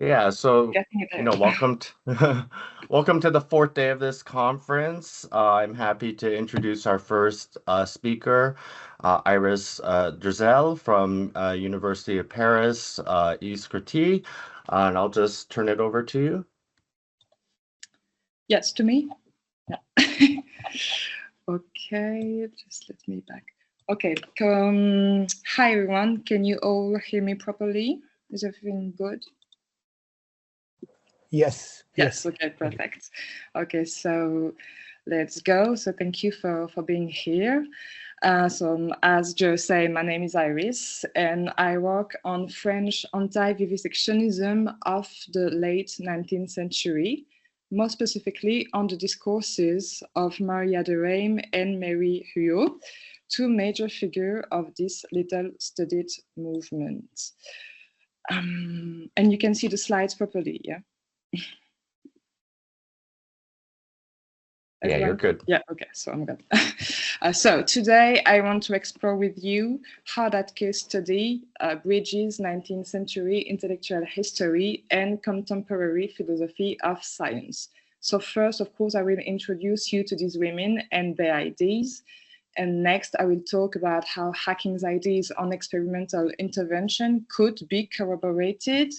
Yeah, so Getting it there. welcome to welcome to the fourth day of this conference. I'm happy to introduce our first speaker, Iris Derzelle from University of Paris, East Créteil, and I'll just turn it over to you. Yes, to me? Yeah. Okay, just let me back. Okay, hi everyone. Can you all hear me properly? Is everything good? Yes. Yes, okay, perfect. Okay, so let's go. So thank you for being here. As Joe said, my name is Iris, and I work on French anti-vivisectionism of the late 19th century, more specifically on the discourses of Maria de Reim and Mary Huot, two major figures of this little studied movement. And you can see the slides properly, yeah? Yeah, you're good. Yeah, okay, so I'm good. So today I want to explore with you how that case study bridges 19th century intellectual history and contemporary philosophy of science. So first, of course, I will introduce you to these women and their ideas. And next, I will talk about how Hacking's ideas on experimental intervention could be corroborated,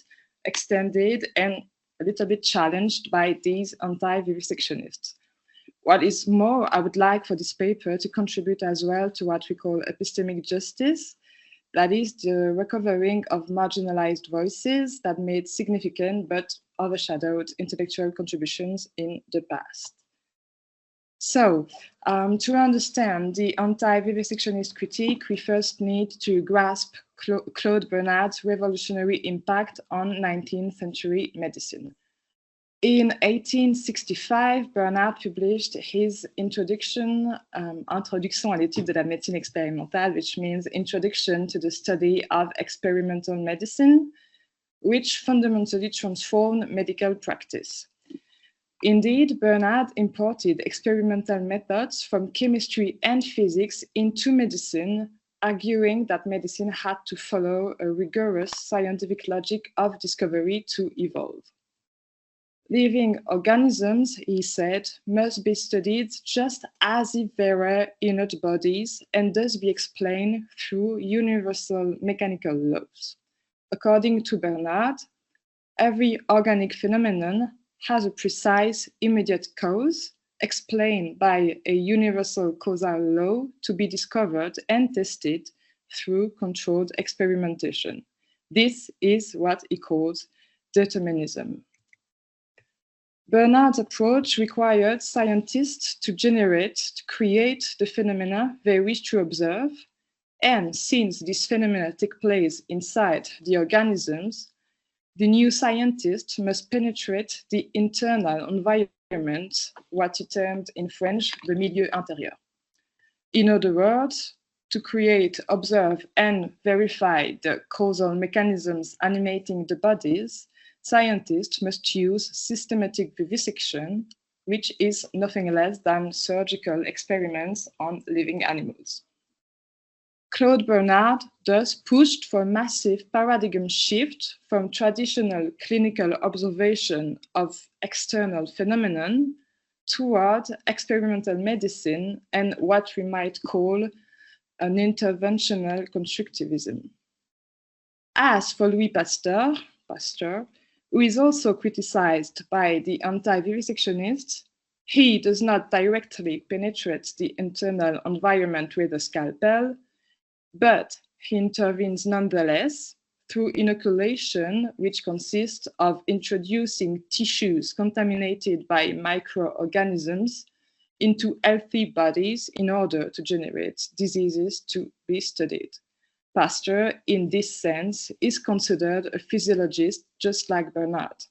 extended, and a little bit challenged by these anti-vivisectionists. What is more, I would like for this paper to contribute as well to what we call epistemic justice, that is the recovering of marginalized voices that made significant but overshadowed intellectual contributions in the past. So, to understand the anti-vivisectionist critique, we first need to grasp Claude Bernard's revolutionary impact on 19th century medicine. In 1865, Bernard published his Introduction à l'étude de la médecine expérimentale, which means Introduction to the Study of Experimental Medicine, which fundamentally transformed medical practice. Indeed, Bernard imported experimental methods from chemistry and physics into medicine, arguing that medicine had to follow a rigorous scientific logic of discovery to evolve. Living organisms, he said, must be studied just as if they were inert bodies and thus be explained through universal mechanical laws. According to Bernard, every organic phenomenon has a precise immediate cause explained by a universal causal law to be discovered and tested through controlled experimentation. This is what he calls determinism. Bernard's approach required scientists to create the phenomena they wish to observe, and since these phenomena take place inside the organisms, the new scientist must penetrate the internal environment, what he termed in French the milieu intérieur. In other words, to create, observe, and verify the causal mechanisms animating the bodies, scientists must use systematic vivisection, which is nothing less than surgical experiments on living animals. Claude Bernard thus pushed for a massive paradigm shift from traditional clinical observation of external phenomenon toward experimental medicine and what we might call an interventional constructivism. As for Louis Pasteur, who is also criticized by the anti-vivisectionists, he does not directly penetrate the internal environment with a scalpel, but he intervenes nonetheless through inoculation, which consists of introducing tissues contaminated by microorganisms into healthy bodies in order to generate diseases to be studied. Pasteur, in this sense, is considered a physiologist just like Bernard.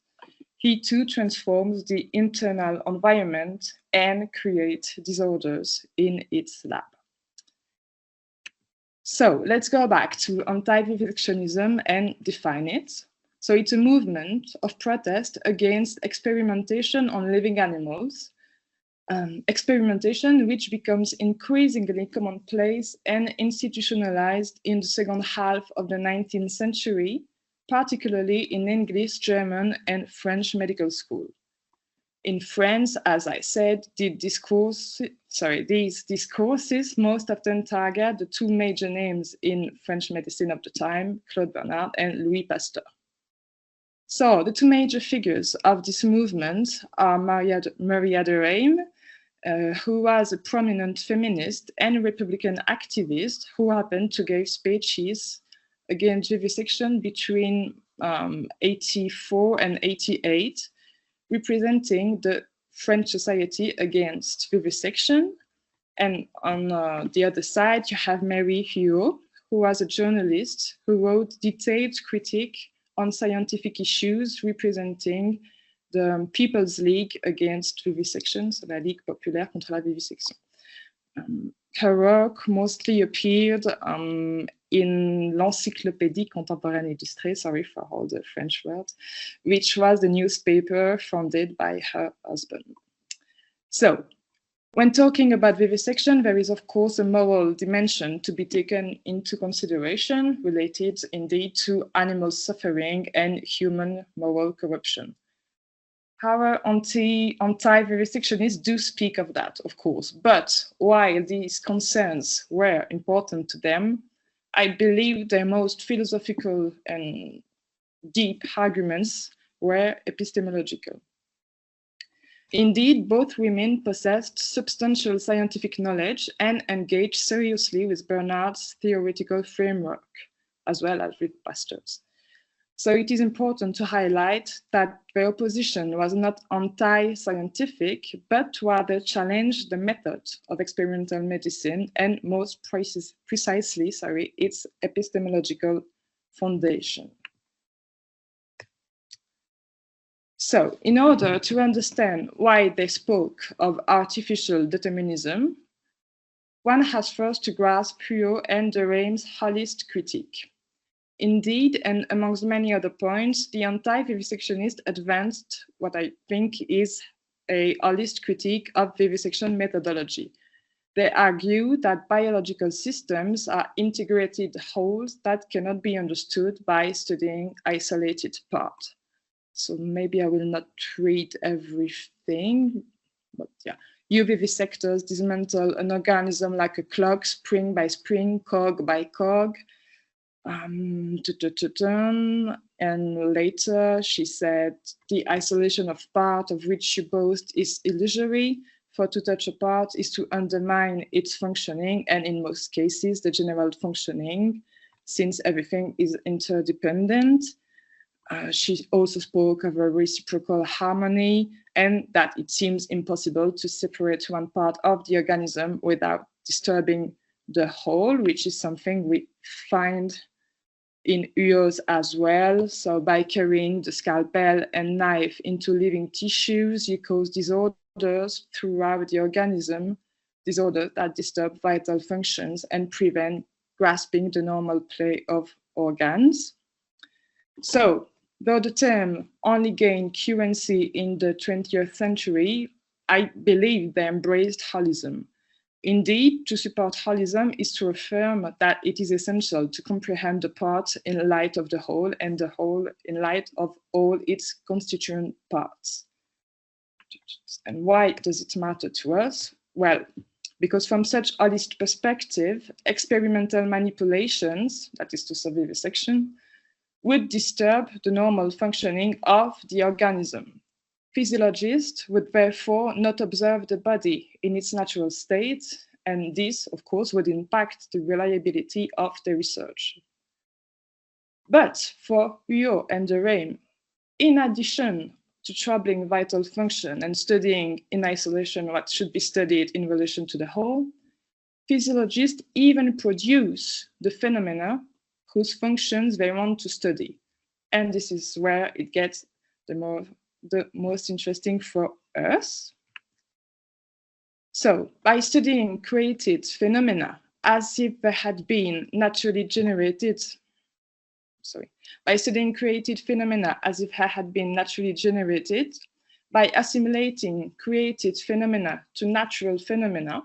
He too transforms the internal environment and creates disorders in its lab. So let's go back to anti-vivisectionism and define it. So it's a movement of protest against experimentation on living animals, experimentation which becomes increasingly commonplace and institutionalized in the second half of the 19th century, particularly in English, German, and French medical school. In France, as I said, these discourses most often target the two major names in French medicine of the time, Claude Bernard and Louis Pasteur. So the two major figures of this movement are Maria de Reims, who was a prominent feminist and Republican activist who happened to give speeches against vivisection between 84 and 88, representing the French Society against vivisection. And on the other side, you have Mary Huot, who was a journalist who wrote detailed critique on scientific issues, representing the People's League Against Vivisection, so la Ligue Populaire contre la Vivisection. Her work mostly appeared in l'Encyclopédie Contemporaine Illustrée, sorry for all the French words, which was the newspaper founded by her husband. So, when talking about vivisection, there is of course a moral dimension to be taken into consideration, related indeed to animal suffering and human moral corruption. However, anti-vivisectionists do speak of that, of course, but while these concerns were important to them, I believe their most philosophical and deep arguments were epistemological. Indeed, both women possessed substantial scientific knowledge and engaged seriously with Bernard's theoretical framework, as well as with Pasteur's. So it is important to highlight that their opposition was not anti-scientific, but rather challenged the method of experimental medicine and most precisely, its epistemological foundation. So in order to understand why they spoke of artificial determinism, one has first to grasp Huot and de Reims' holist critique. Indeed, and amongst many other points, the anti-vivisectionists advanced what I think is a holist critique of vivisection methodology. They argue that biological systems are integrated wholes that cannot be understood by studying isolated parts. So maybe I will not read everything, but yeah. Vivisectors dismantle an organism like a clock, spring by spring, cog by cog. And later she said, the isolation of part of which you boast is illusory, for to touch a part is to undermine its functioning, and in most cases, the general functioning, since everything is interdependent. She also spoke of a reciprocal harmony and that it seems impossible to separate one part of the organism without disturbing the whole, which is something we find in Huot as well. So by carrying the scalpel and knife into living tissues, you cause disorders throughout the organism, disorders that disturb vital functions and prevent grasping the normal play of organs. So, though the term only gained currency in the 20th century, I believe they embraced holism. Indeed, to support holism is to affirm that it is essential to comprehend the part in light of the whole and the whole in light of all its constituent parts. And why does it matter to us? Well, because from such holist perspective, experimental manipulations, that is to say vivisection, would disturb the normal functioning of the organism. Physiologists would therefore not observe the body in its natural state, and this, of course, would impact the reliability of the research. But for Huot and de Reims, in addition to troubling vital function and studying in isolation what should be studied in relation to the whole, physiologists even produce the phenomena whose functions they want to study. And this is where it gets the most interesting for us. So, by studying created phenomena as if they had been naturally generated, by studying created phenomena as if they had been naturally generated, by assimilating created phenomena to natural phenomena,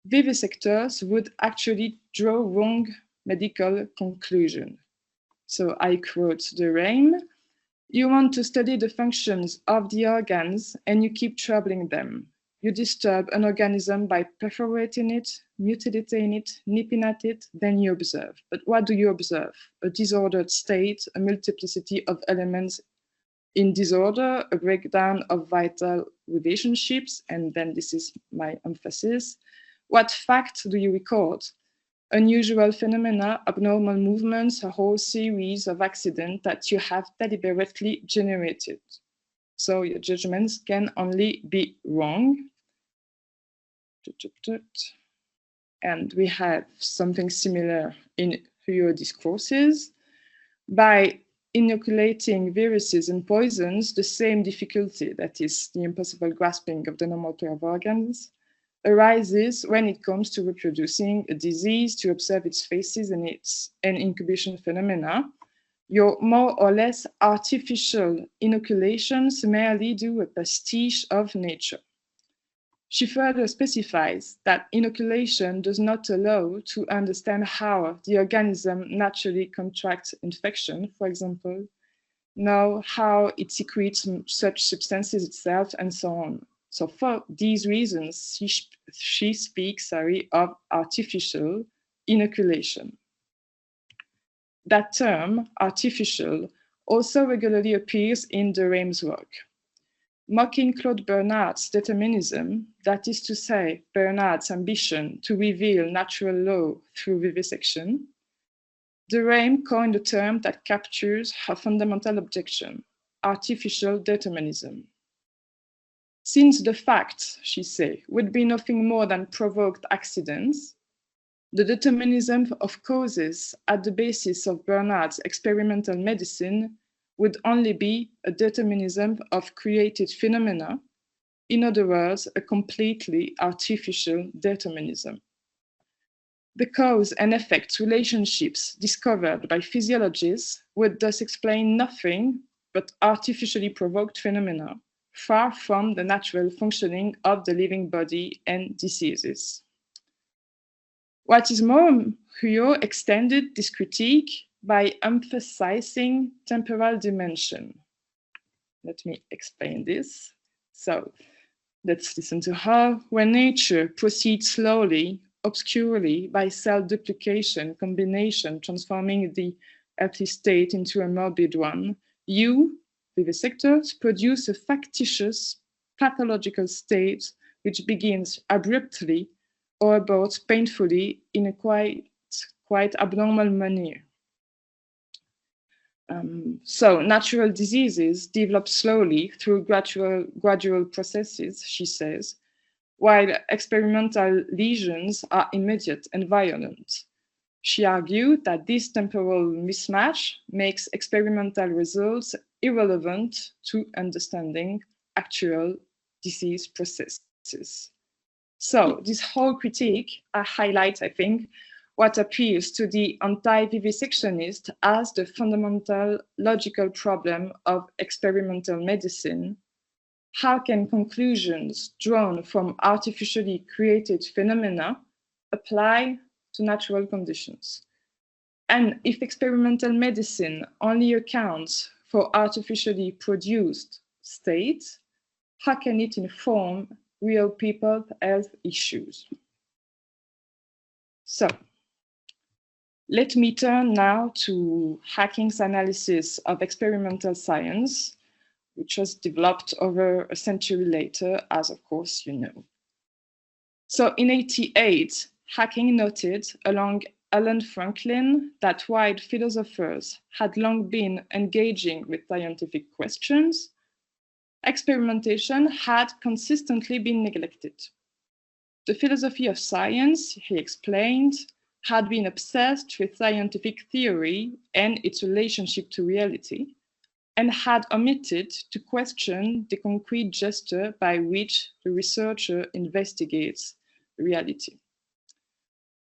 vivisectors would actually draw wrong medical conclusions. So I quote the Rame, "You want to study the functions of the organs and you keep troubling them. You disturb an organism by perforating it, mutilating it, nipping at it, then you observe. But what do you observe? A disordered state, a multiplicity of elements in disorder, a breakdown of vital relationships," and then this is my emphasis. "What facts do you record? Unusual phenomena, abnormal movements, a whole series of accidents that you have deliberately generated. So your judgments can only be wrong." And we have something similar in your discourses. By inoculating viruses and poisons, the same difficulty, that is the impossible grasping of the normal pair of organs, arises when it comes to reproducing a disease, to observe its phases and its incubation phenomena. Your more or less artificial inoculations merely do a pastiche of nature. She further specifies that inoculation does not allow to understand how the organism naturally contracts infection, for example, nor how it secretes such substances itself, and so on. So for these reasons, she speaks of artificial inoculation. That term, artificial, also regularly appears in de Rame's work. Mocking Claude Bernard's determinism, that is to say, Bernard's ambition to reveal natural law through vivisection, de Rame coined a term that captures her fundamental objection, artificial determinism. Since the facts, she says, would be nothing more than provoked accidents, the determinism of causes at the basis of Bernard's experimental medicine would only be a determinism of created phenomena, in other words, a completely artificial determinism. The cause and effect relationships discovered by physiologists would thus explain nothing but artificially provoked phenomena, far from the natural functioning of the living body and diseases. What is more, Huyot extended this critique by emphasizing temporal dimension. Let me explain this. So let's listen to her. When nature proceeds slowly, obscurely, by cell duplication, combination, transforming the healthy state into a morbid one, you, vivisectors, produce a factitious pathological state which begins abruptly or about painfully in a quite abnormal manner. So natural diseases develop slowly through gradual processes, she says, while experimental lesions are immediate and violent. She argued that this temporal mismatch makes experimental results irrelevant to understanding actual disease processes. So this whole critique highlights, I think, what appeals to the anti-vivisectionist as the fundamental logical problem of experimental medicine. How can conclusions drawn from artificially created phenomena apply to natural conditions? And if experimental medicine only accounts for artificially produced states, how can it inform real people's health issues? So, let me turn now to Hacking's analysis of experimental science, which was developed over a century later, as of course you know. So in 1988, Hacking noted, along Alan Franklin, that while philosophers had long been engaging with scientific questions, experimentation had consistently been neglected. The philosophy of science, he explained, had been obsessed with scientific theory and its relationship to reality, and had omitted to question the concrete gesture by which the researcher investigates reality.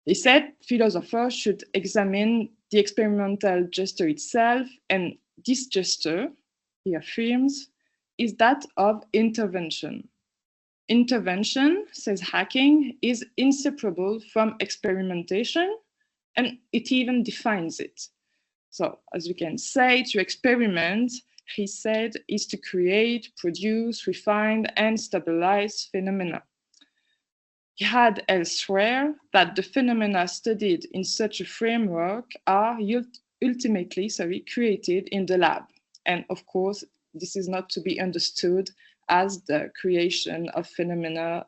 He said philosophers should examine the experimental gesture itself, and this gesture, he affirms, is that of intervention. Intervention, says Hacking, is inseparable from experimentation, and it even defines it. So, as you can say, to experiment, he said, is to create, produce, refine, and stabilize phenomena. He had elsewhere that the phenomena studied in such a framework are ultimately created in the lab. And of course, this is not to be understood as the creation of phenomena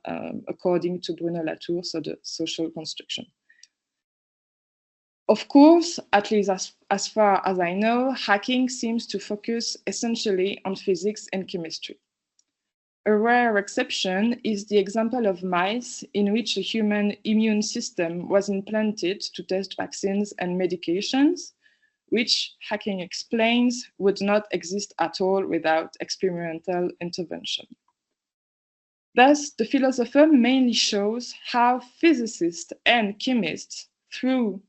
according to Bruno Latour, so the social construction. Of course, at least as far as I know, hacking seems to focus essentially on physics and chemistry. A rare exception is the example of mice in which a human immune system was implanted to test vaccines and medications, which hacking explains would not exist at all without experimental intervention. Thus, the philosopher mainly shows how physicists and chemists, through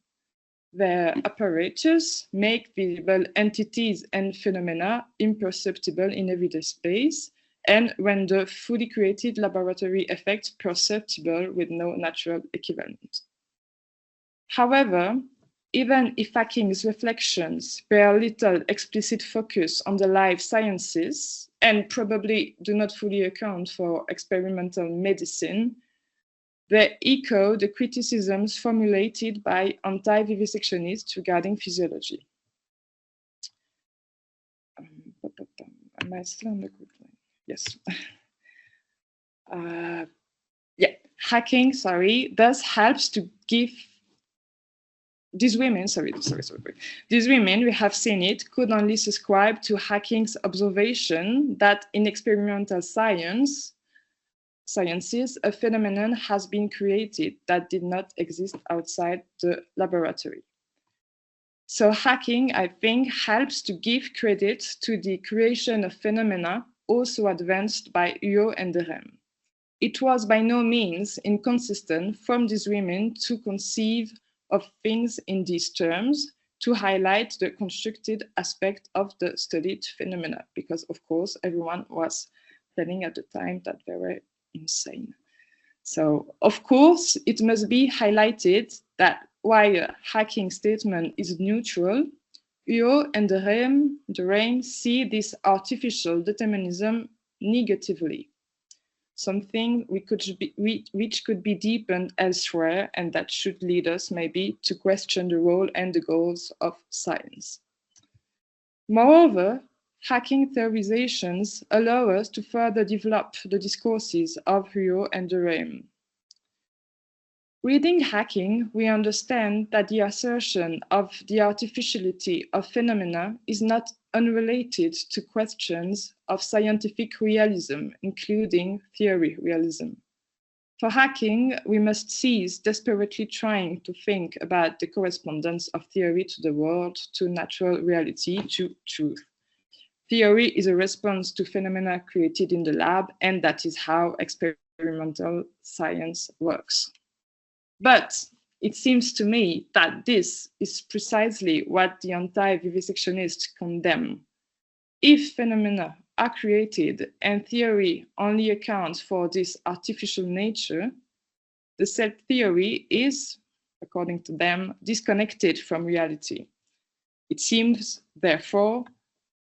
their apparatus, make visible entities and phenomena imperceptible in everyday space, and render fully created laboratory effects perceptible with no natural equivalent. However, even if Hacking's reflections bear little explicit focus on the life sciences and probably do not fully account for experimental medicine, they echo the criticisms formulated by anti-vivisectionists regarding physiology. Am I still on the good line? Yes. Hacking, thus helps to give these women, these women, we have seen it, could only subscribe to Hacking's observation that in experimental sciences, a phenomenon has been created that did not exist outside the laboratory. So hacking, I think, helps to give credit to the creation of phenomena also advanced by Huot and Derzelle. It was by no means inconsistent from these women to conceive of things in these terms, to highlight the constructed aspect of the studied phenomena, because of course everyone was telling at the time that they were insane. So of course it must be highlighted that while hacking statement is neutral, Huot and Derzelle see this artificial determinism negatively, something which could be deepened elsewhere, and that should lead us maybe to question the role and the goals of science. Moreover, hacking theorizations allow us to further develop the discourses of Huot and Derzelle. Reading Hacking, we understand that the assertion of the artificiality of phenomena is not unrelated to questions of scientific realism, including theory realism. For Hacking, we must cease desperately trying to think about the correspondence of theory to the world, to natural reality, to truth. Theory is a response to phenomena created in the lab, and that is how experimental science works. But it seems to me that this is precisely what the anti-vivisectionists condemn. If phenomena are created and theory only accounts for this artificial nature, the said theory is, according to them, disconnected from reality. It seems, therefore,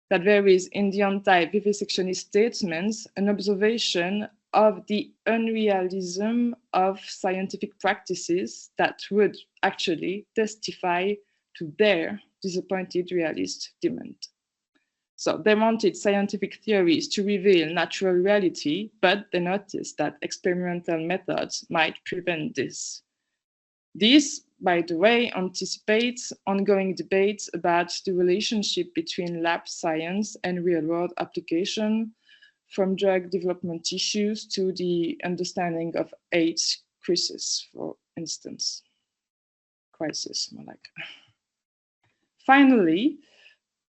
that there is in the anti-vivisectionist statements an observation of the unrealism of scientific practices that would actually testify to their disappointed realist demand. So they wanted scientific theories to reveal natural reality, but they noticed that experimental methods might prevent this. This, by the way, anticipates ongoing debates about the relationship between lab science and real-world application, from drug development issues to the understanding of AIDS crisis, for instance. Crisis, more like. Finally,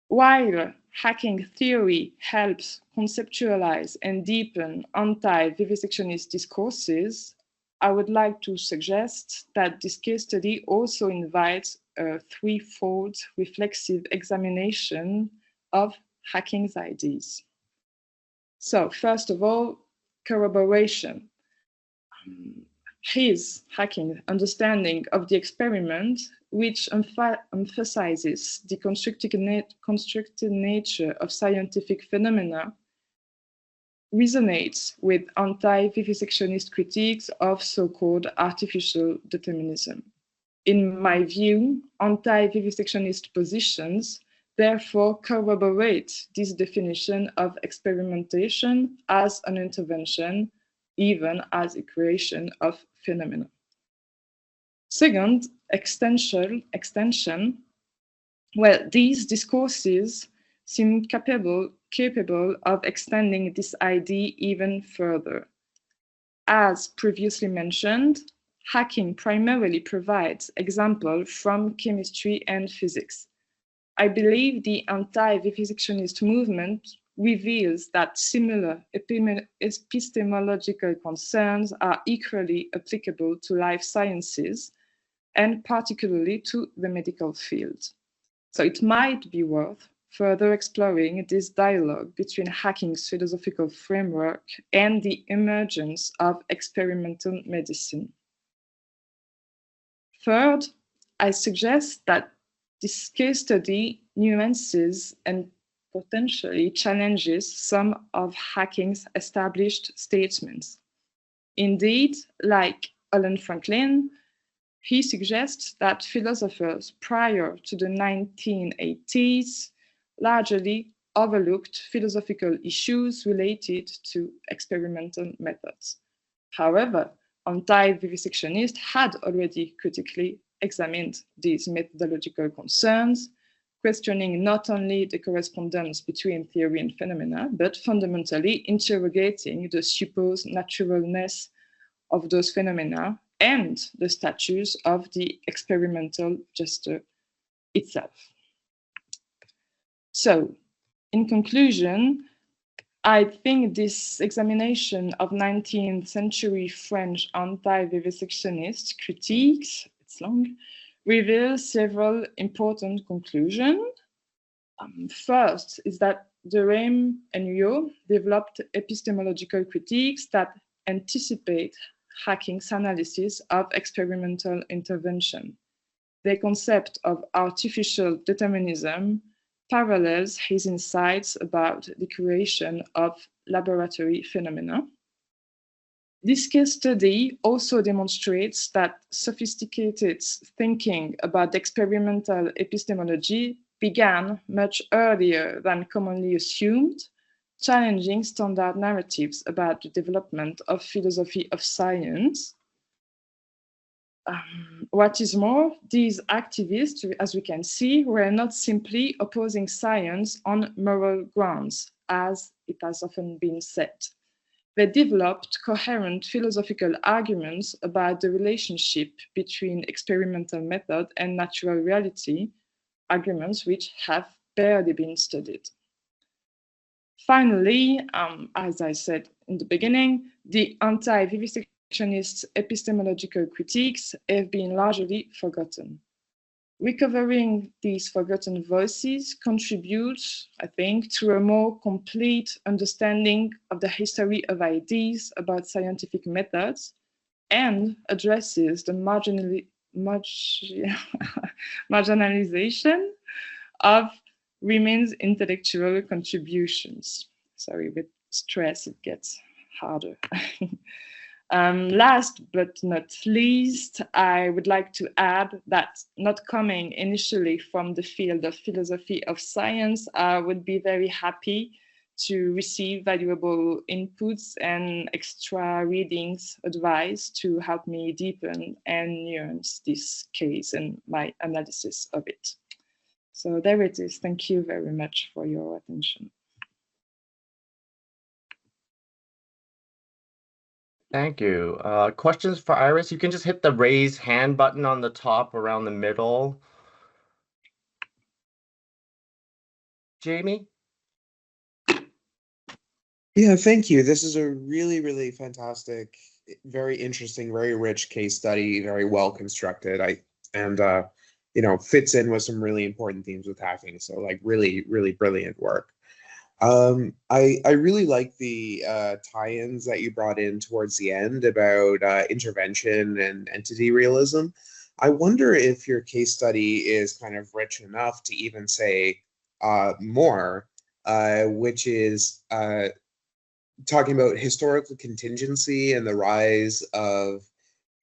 while hacking theory helps conceptualize and deepen anti-vivisectionist discourses, I would like to suggest that this case study also invites a threefold reflexive examination of Hacking's ideas. So first of all, corroboration. His Hacking understanding of the experiment which emphasizes the constructed nature of scientific phenomena, resonates with anti-vivisectionist critiques of so-called artificial determinism. In my view, anti-vivisectionist positions therefore corroborate this definition of experimentation as an intervention, even as a creation of phenomena. Second, extension. Well, these discourses seem capable of extending this idea even further. As previously mentioned, hacking primarily provides examples from chemistry and physics. I believe the anti-vivisectionist movement reveals that similar epistemological concerns are equally applicable to life sciences and particularly to the medical field. So it might be worth further exploring this dialogue between hacking's philosophical framework and the emergence of experimental medicine. Third, I suggest that this case study nuances and potentially challenges some of hacking's established statements. Indeed, like Alan Franklin, he suggests that philosophers prior to the 1980s largely overlooked philosophical issues related to experimental methods. However, anti-vivisectionists had already critically examined these methodological concerns, questioning not only the correspondence between theory and phenomena, but fundamentally interrogating the supposed naturalness of those phenomena and the status of the experimental gesture itself. So, in conclusion, I think this examination of 19th century French anti-vivisectionist critiques, it's long, reveals several important conclusions. First is that Derrame and Yo developed epistemological critiques that anticipate hacking's analysis of experimental intervention. Their concept of artificial determinism parallels his insights about the creation of laboratory phenomena. This case study also demonstrates that sophisticated thinking about experimental epistemology began much earlier than commonly assumed, challenging standard narratives about the development of philosophy of science. What is more, these activists, as we can see, were not simply opposing science on moral grounds, as it has often been said. They developed coherent philosophical arguments about the relationship between experimental method and natural reality, arguments which have barely been studied. Finally, as I said in the beginning, the anti-vivisectionist epistemological critiques have been largely forgotten. Recovering these forgotten voices contributes, I think, to a more complete understanding of the history of ideas about scientific methods and addresses the marginalization of women's intellectual contributions. Sorry, with stress it gets harder. Last but not least, I would like to add that not coming initially from the field of philosophy of science, I would be very happy to receive valuable inputs and extra readings, advice to help me deepen and nuance this case and my analysis of it. So there it is. Thank you very much for your attention. Thank you. Questions for Iris? You can just hit the raise hand button on the top around the middle. Jamie? Yeah, thank you. This is a really, really fantastic, very interesting, very rich case study, very well constructed. Fits in with some really important themes with hacking. So like really, really brilliant work. I really like the tie-ins that you brought in towards the end about intervention and entity realism. I wonder if your case study is kind of rich enough to even say more, which is talking about historical contingency and the rise of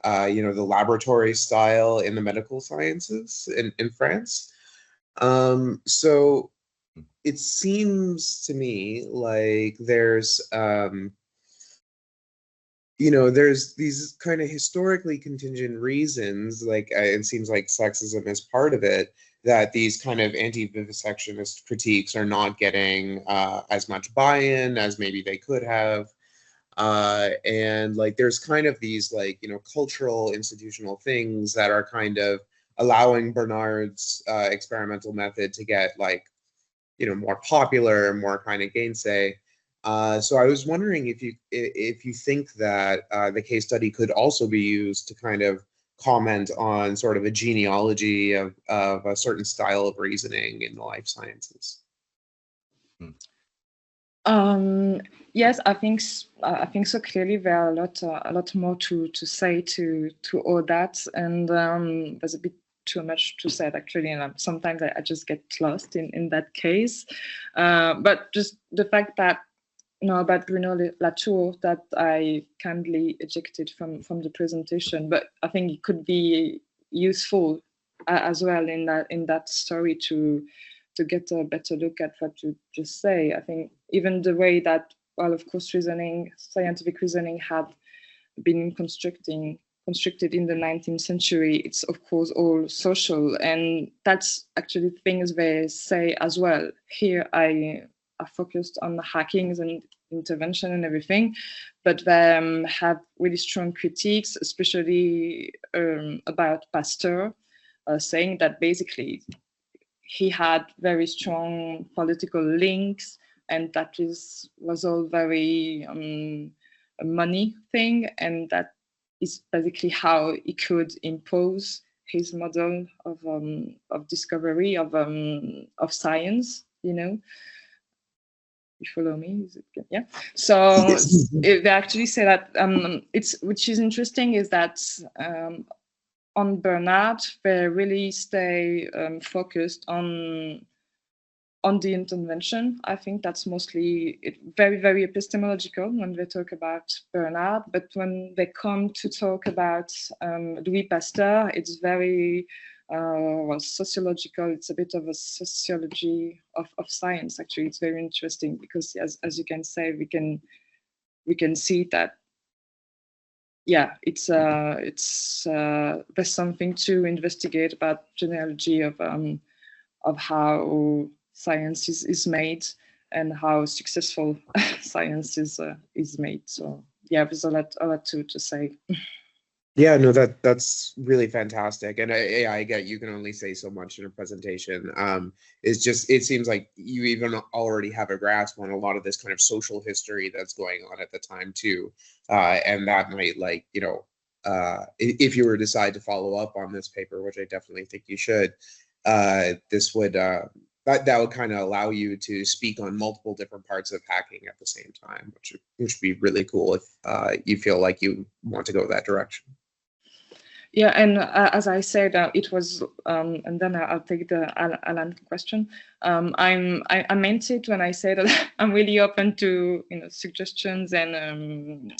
the laboratory style in the medical sciences in France. So it seems to me like there's there's these kind of historically contingent reasons, like it seems like sexism is part of it, that these kind of anti-vivisectionist critiques are not getting as much buy-in as maybe they could have. And like there's kind of these like, cultural institutional things that are kind of allowing Bernard's experimental method to get like, more popular, more kind of gainsay. So I was wondering if you think that the case study could also be used to kind of comment on sort of a genealogy of a certain style of reasoning in the life sciences. Yes, I think so. Clearly, there are a lot more to say to all that, and there's a bit too much to say actually, and sometimes I just get lost in that case. But just the fact that about Bruno Latour that I kindly ejected from the presentation, but I think it could be useful as well in that story to get a better look at what you just say. I think even the way that, well, of course, scientific reasoning had been constructed in the 19th century, it's of course all social, and that's actually things they say as well. Here I focused on hackings and intervention and everything, but they have really strong critiques, especially about Pasteur, saying that basically he had very strong political links, and that was all very a money thing, and that is basically how he could impose his model of discovery of science. You follow me? Is it good? Yeah. So they actually say that which is interesting is that on Bernard, they really stay focused on the intervention. I think that's mostly very, very epistemological when they talk about Bernard, but when they come to talk about Louis Pasteur, it's very sociological. It's a bit of a sociology of science. Actually, it's very interesting because, as you can say, we can see that. Yeah, it's there's something to investigate about genealogy of how science is made and how successful science is made. So yeah, there's a lot to say. Yeah, no, that's really fantastic, and I get you can only say so much in a presentation. It seems like you even already have a grasp on a lot of this kind of social history that's going on at the time too, and that might if you were to decide to follow up on this paper, which I definitely think you should, this would that would kind of allow you to speak on multiple different parts of hacking at the same time, which would be really cool if you feel like you want to go that direction. Yeah, and as I said, it was, and then I'll take the Alan question. I meant it when I said that I'm really open to suggestions and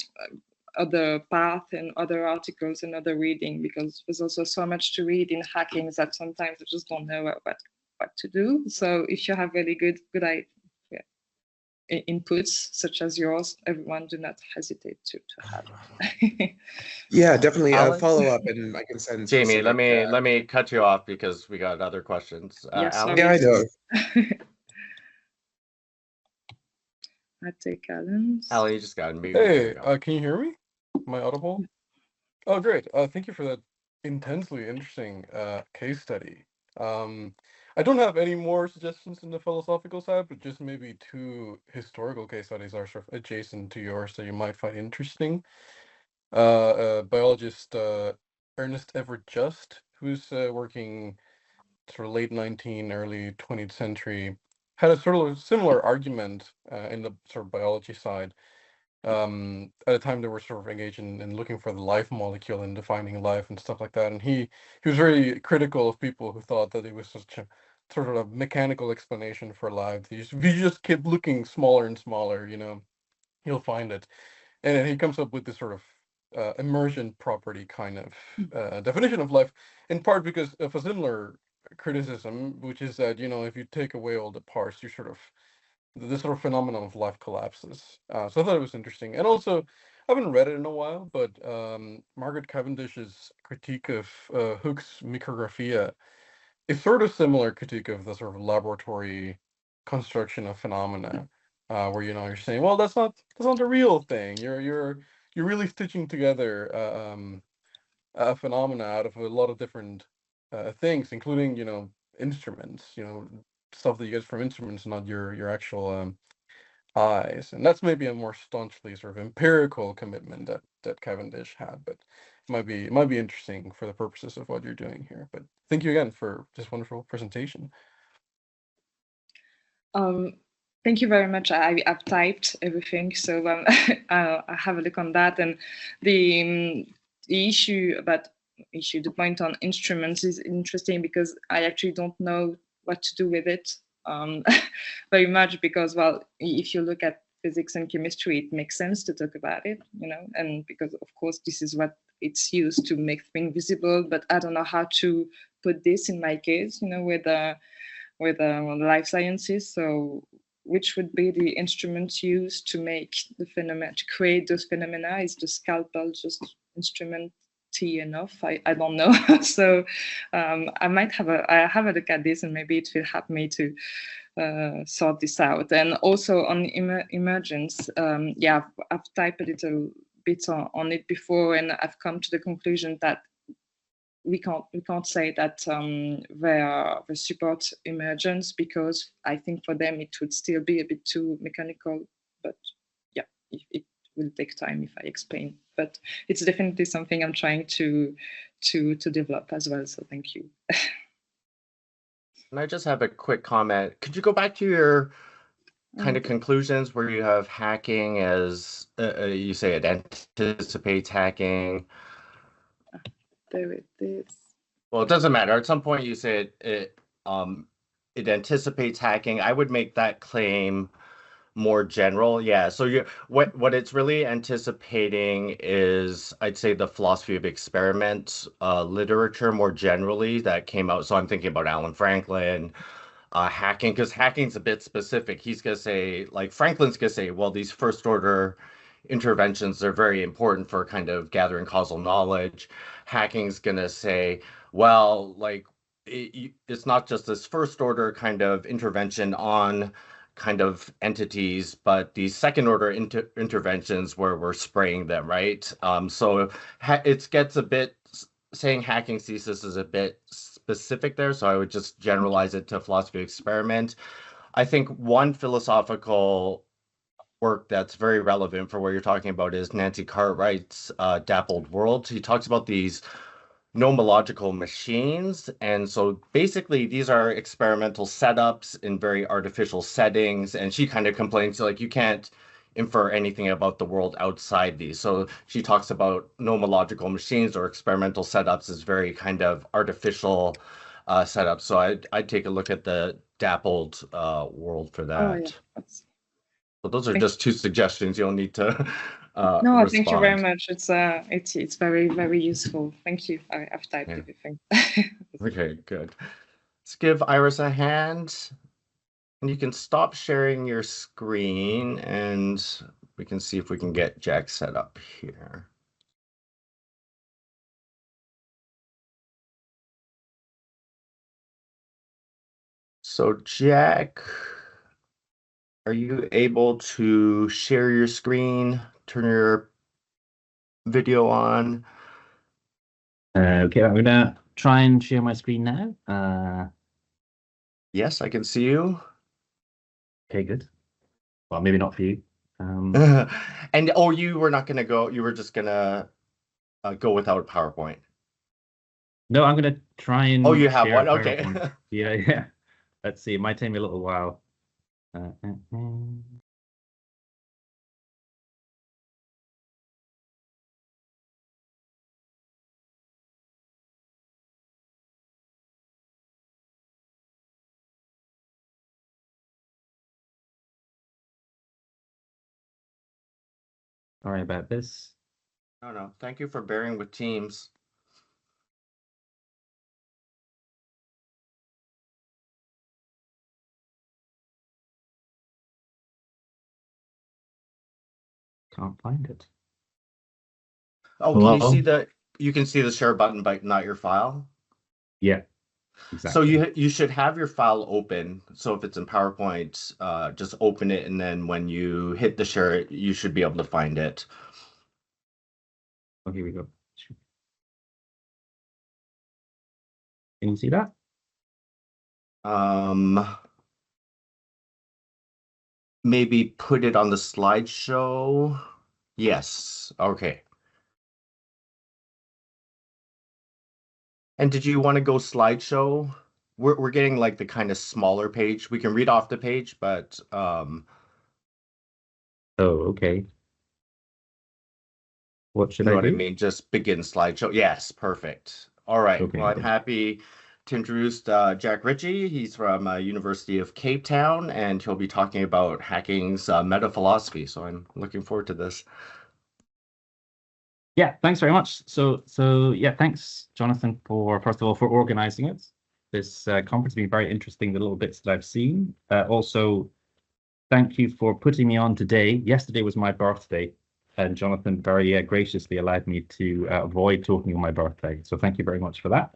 other path and other articles and other reading, because there's also so much to read in hacking that sometimes I just don't know what to do. So if you have really good inputs such as yours, everyone do not hesitate to have it. Yeah, definitely. Follow up, and I can send Jamie, let me cut you off because we got other questions. Yes, Alan? Yeah, I know. I take Alan's. Alan, you just got to mute. Hey, can you hear me? Am I audible? Oh, great. Thank you for that intensely interesting case study. I don't have any more suggestions in the philosophical side, but just maybe two historical case studies are sort of adjacent to yours that you might find interesting. Biologist Ernest Everett Just, who's working sort of late 19th, early 20th century, had a sort of similar argument in the sort of biology side, At a time they were sort of engaged in looking for the life molecule and defining life and stuff like that. And he was very critical of people who thought that it was such a sort of a mechanical explanation for life. If you just keep looking smaller and smaller, you'll find it. And then he comes up with this sort of emergent property kind of definition of life, in part because of a similar criticism, which is that, if you take away all the parts, you sort of this sort of phenomenon of life collapses. So I thought it was interesting. And also, I haven't read it in a while, but Margaret Cavendish's critique of Hooke's Micrographia is sort of similar critique of the sort of laboratory construction of phenomena, where you're saying, well, that's not the real thing. You're really stitching together a phenomena out of a lot of different things, including instruments, stuff that you get from instruments, not your actual eyes. And that's maybe a more staunchly sort of empirical commitment that Cavendish had, but it might be interesting for the purposes of what you're doing here. But thank you again for this wonderful presentation. Thank you very much. I've typed everything, so I have a look on that. And the point on instruments is interesting because I actually don't know what to do with it very much, because, well, if you look at physics and chemistry, it makes sense to talk about it, and because, of course, this is what it's used to make things visible. But I don't know how to put this in my case, with life sciences. So which would be the instruments used to make the phenomena, to create those phenomena? Is the scalpel just instrument-y enough? I don't know. So I might have a look at this, and maybe it will help me to sort this out. And also on emergence, I've typed a little bit on it before, and I've come to the conclusion that we can't say that they support emergence, because I think for them it would still be a bit too mechanical. But yeah, it will take time if I explain. But it's definitely something I'm trying to develop as well. So thank you. And I just have a quick comment. Could you go back to your kind of conclusions where you have hacking as you say it anticipates hacking? There it is. Well, it doesn't matter. At some point, you say it anticipates hacking. I would make that claim more general. Yeah. So what it's really anticipating is, I'd say, the philosophy of experiment literature more generally that came out. So I'm thinking about Alan Franklin. Hacking, because hacking's a bit specific. He's going to say, like, Franklin's going to say, well, these first order interventions are very important for kind of gathering causal knowledge. Hacking's going to say, well, like, it's not just this first order kind of intervention on kind of entities, but these second order interventions where we're spraying them, right? So it gets a bit, saying hacking thesis is a bit specific there, so I would just generalize it to philosophy of experiment. I think one philosophical work that's very relevant for what you're talking about is Nancy Cartwright's Dappled World. He talks about these nomological machines, and so basically these are experimental setups in very artificial settings, and she kind of complains, like, you can't infer anything about the world outside these. So she talks about nomological machines or experimental setups as very kind of artificial setups. So I'd take a look at the Dappled World for that. Oh, yeah. So those are just two suggestions. You'll need to no, respond. Thank you very much. It's very, very useful. Thank you. I've typed everything. Okay, good. Let's give Iris a hand. And you can stop sharing your screen, and we can see if we can get Jack set up here. So Jack, are you able to share your screen, turn your video on? Okay, I'm gonna try and share my screen now. Yes, I can see you. Okay, good. Well, maybe not for you. And you were not going to go. You were just going to go without PowerPoint. No, I'm going to try and. Oh, you have one. Okay. Yeah. Let's see. It might take me a little while. Sorry about this. No. Thank you for bearing with Teams. Can't find it. Oh, can you see you can see the share button, but not your file? Yeah, exactly. So you should have your file open. So if it's in PowerPoint, just open it, and then when you hit the share, you should be able to find it. Oh, here we go. Can you see that? Maybe put it on the slideshow. Yes. Okay. And did you want to go slideshow? We're getting like the kind of smaller page. We can read off the page, but Oh, okay. What should you know I what do? I mean? Just begin slideshow. Yes, perfect. All right. Okay, Well, I'm good. happy to introduce Jack Ritchie. He's from University of Cape Town, and he'll be talking about hacking's metaphilosophy. So I'm looking forward to this. Yeah, thanks very much. So yeah, thanks, Jonathan, for first of all for organizing it. This conference has been very interesting. The little bits that I've seen. Also, thank you for putting me on today. Yesterday was my birthday, and Jonathan very graciously allowed me to avoid talking on my birthday. So thank you very much for that.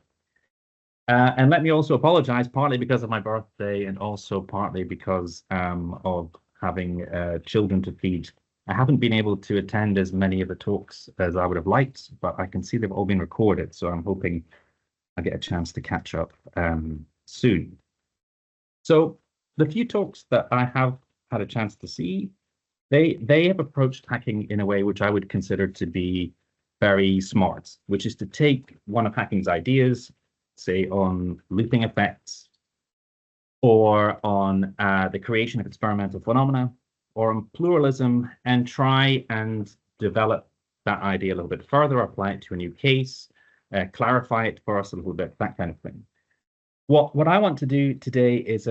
And let me also apologize, partly because of my birthday and also partly because of having children to feed. I haven't been able to attend as many of the talks as I would have liked, but I can see they've all been recorded, so I'm hoping I get a chance to catch up soon. So the few talks that I have had a chance to see, they have approached hacking in a way which I would consider to be very smart, which is to take one of hacking's ideas, say on looping effects, or on the creation of experimental phenomena, or on pluralism, and try and develop that idea a little bit further, apply it to a new case, clarify it for us a little bit, that kind of thing. What I want to do today is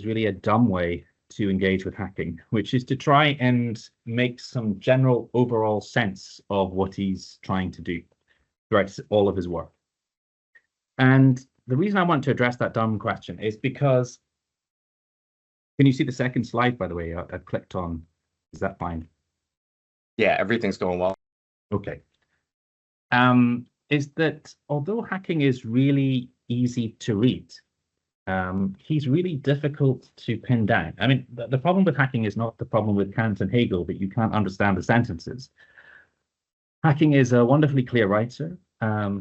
really a dumb way to engage with hacking, which is to try and make some general overall sense of what he's trying to do throughout all of his work. And the reason I want to address that dumb question is because, can you see the second slide, by the way? I've clicked on. Is that fine? Yeah, everything's going well. Okay. Is that although hacking is really easy to read, he's really difficult to pin down. I mean, the problem with hacking is not the problem with Kant and Hegel, that you can't understand the sentences. Hacking is a wonderfully clear writer.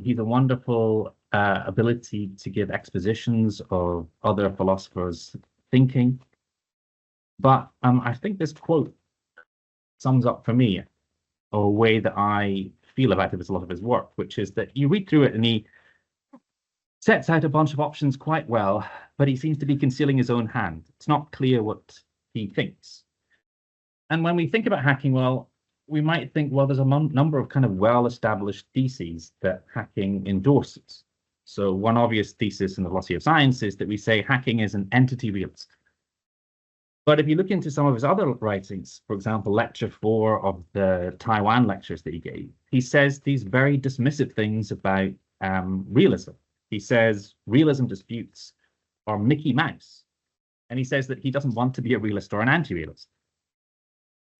He's a wonderful ability to give expositions of other philosophers' thinking. But I think this quote sums up for me a way that I feel about a lot of his work, which is that you read through it and he sets out a bunch of options quite well, but he seems to be concealing his own hand. It's not clear what he thinks. And when we think about hacking, well, we might think, well, there's a number of kind of well-established theses that hacking endorses. So one obvious thesis in the philosophy of science is that we say hacking is an entity realist. But if you look into some of his other writings, for example, lecture 4 of the Taiwan lectures that he gave, he says these very dismissive things about realism. He says realism disputes are Mickey Mouse. And he says that he doesn't want to be a realist or an anti-realist.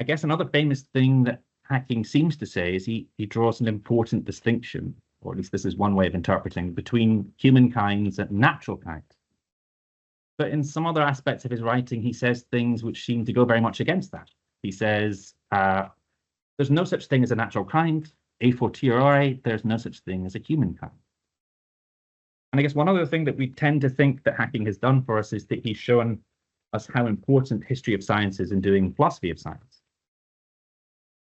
I guess another famous thing that hacking seems to say is he draws an important distinction, or at least this is one way of interpreting, between humankind's and natural kind. But in some other aspects of his writing, he says things which seem to go very much against that. He says, there's no such thing as a natural kind. A fortiori, there's no such thing as a humankind. And I guess one other thing that we tend to think that hacking has done for us is that he's shown us how important history of science is in doing philosophy of science.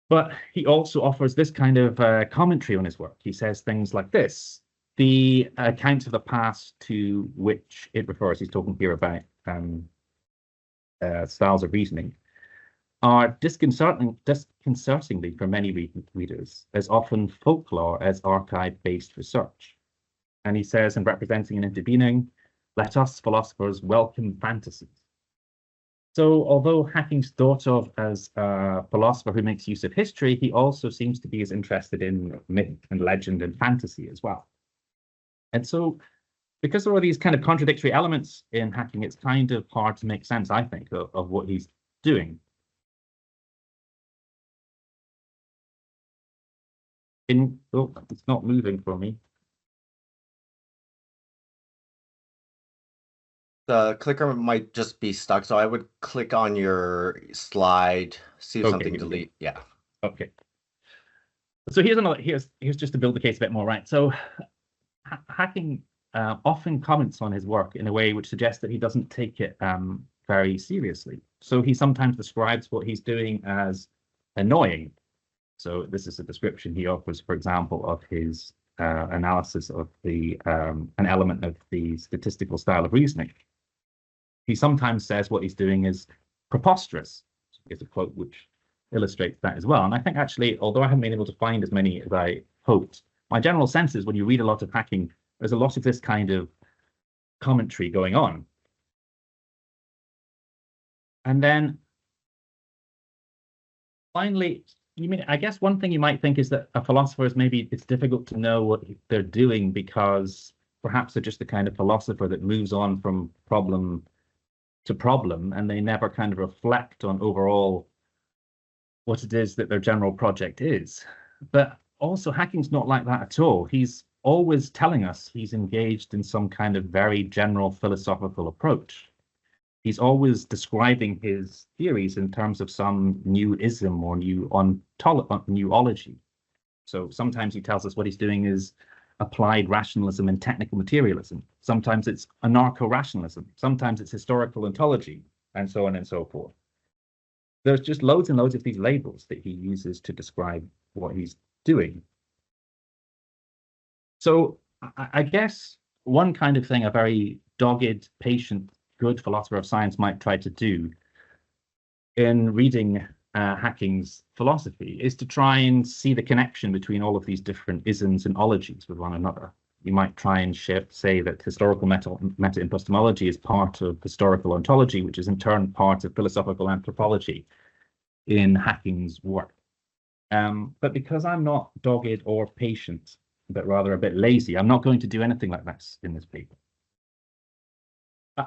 But he also offers this kind of commentary on his work. He says things like this: the accounts of the past to which it refers, he's talking here about styles of reasoning, are disconcertingly for many readers as often folklore as archive-based research. And he says, in representing and intervening, let us philosophers welcome fantasies. So although Hacking's thought of as a philosopher who makes use of history, he also seems to be as interested in myth and legend and fantasy as well. And so because there are these kind of contradictory elements in Hacking, it's kind of hard to make sense, I think, of what he's doing. Oh, it's not moving for me. The clicker might just be stuck, so I would click on your slide, see if something delete. Yeah. Okay. So here's just to build the case a bit more, right? So Hacking often comments on his work in a way which suggests that he doesn't take it very seriously. So he sometimes describes what he's doing as annoying. So this is a description he offers, for example, of his analysis of an element of the statistical style of reasoning. He sometimes says what he's doing is preposterous. Here's a quote which illustrates that as well. And I think actually, although I haven't been able to find as many as I hoped, my general sense is when you read a lot of Hacking, there's a lot of this kind of commentary going on. And then finally, I guess one thing you might think is that a philosopher is maybe it's difficult to know what they're doing because perhaps they're just the kind of philosopher that moves on from problem to problem and they never kind of reflect on overall what it is that their general project is. But also Hacking's not like that at all. He's always telling us he's engaged in some kind of very general philosophical approach. He's always describing his theories in terms of some new ism or new ology. So sometimes he tells us what he's doing is applied rationalism and technical materialism. Sometimes it's anarcho-rationalism. Sometimes it's historical ontology, and so on and so forth. There's just loads and loads of these labels that he uses to describe what he's doing. So I guess one kind of thing a very dogged, patient, good philosopher of science might try to do in reading Hacking's philosophy is to try and see the connection between all of these different isms and ologies with one another. You might try and say that historical meta-epistemology is part of historical ontology, which is in turn part of philosophical anthropology in Hacking's work. But because I'm not dogged or patient, but rather a bit lazy, I'm not going to do anything like this in this paper.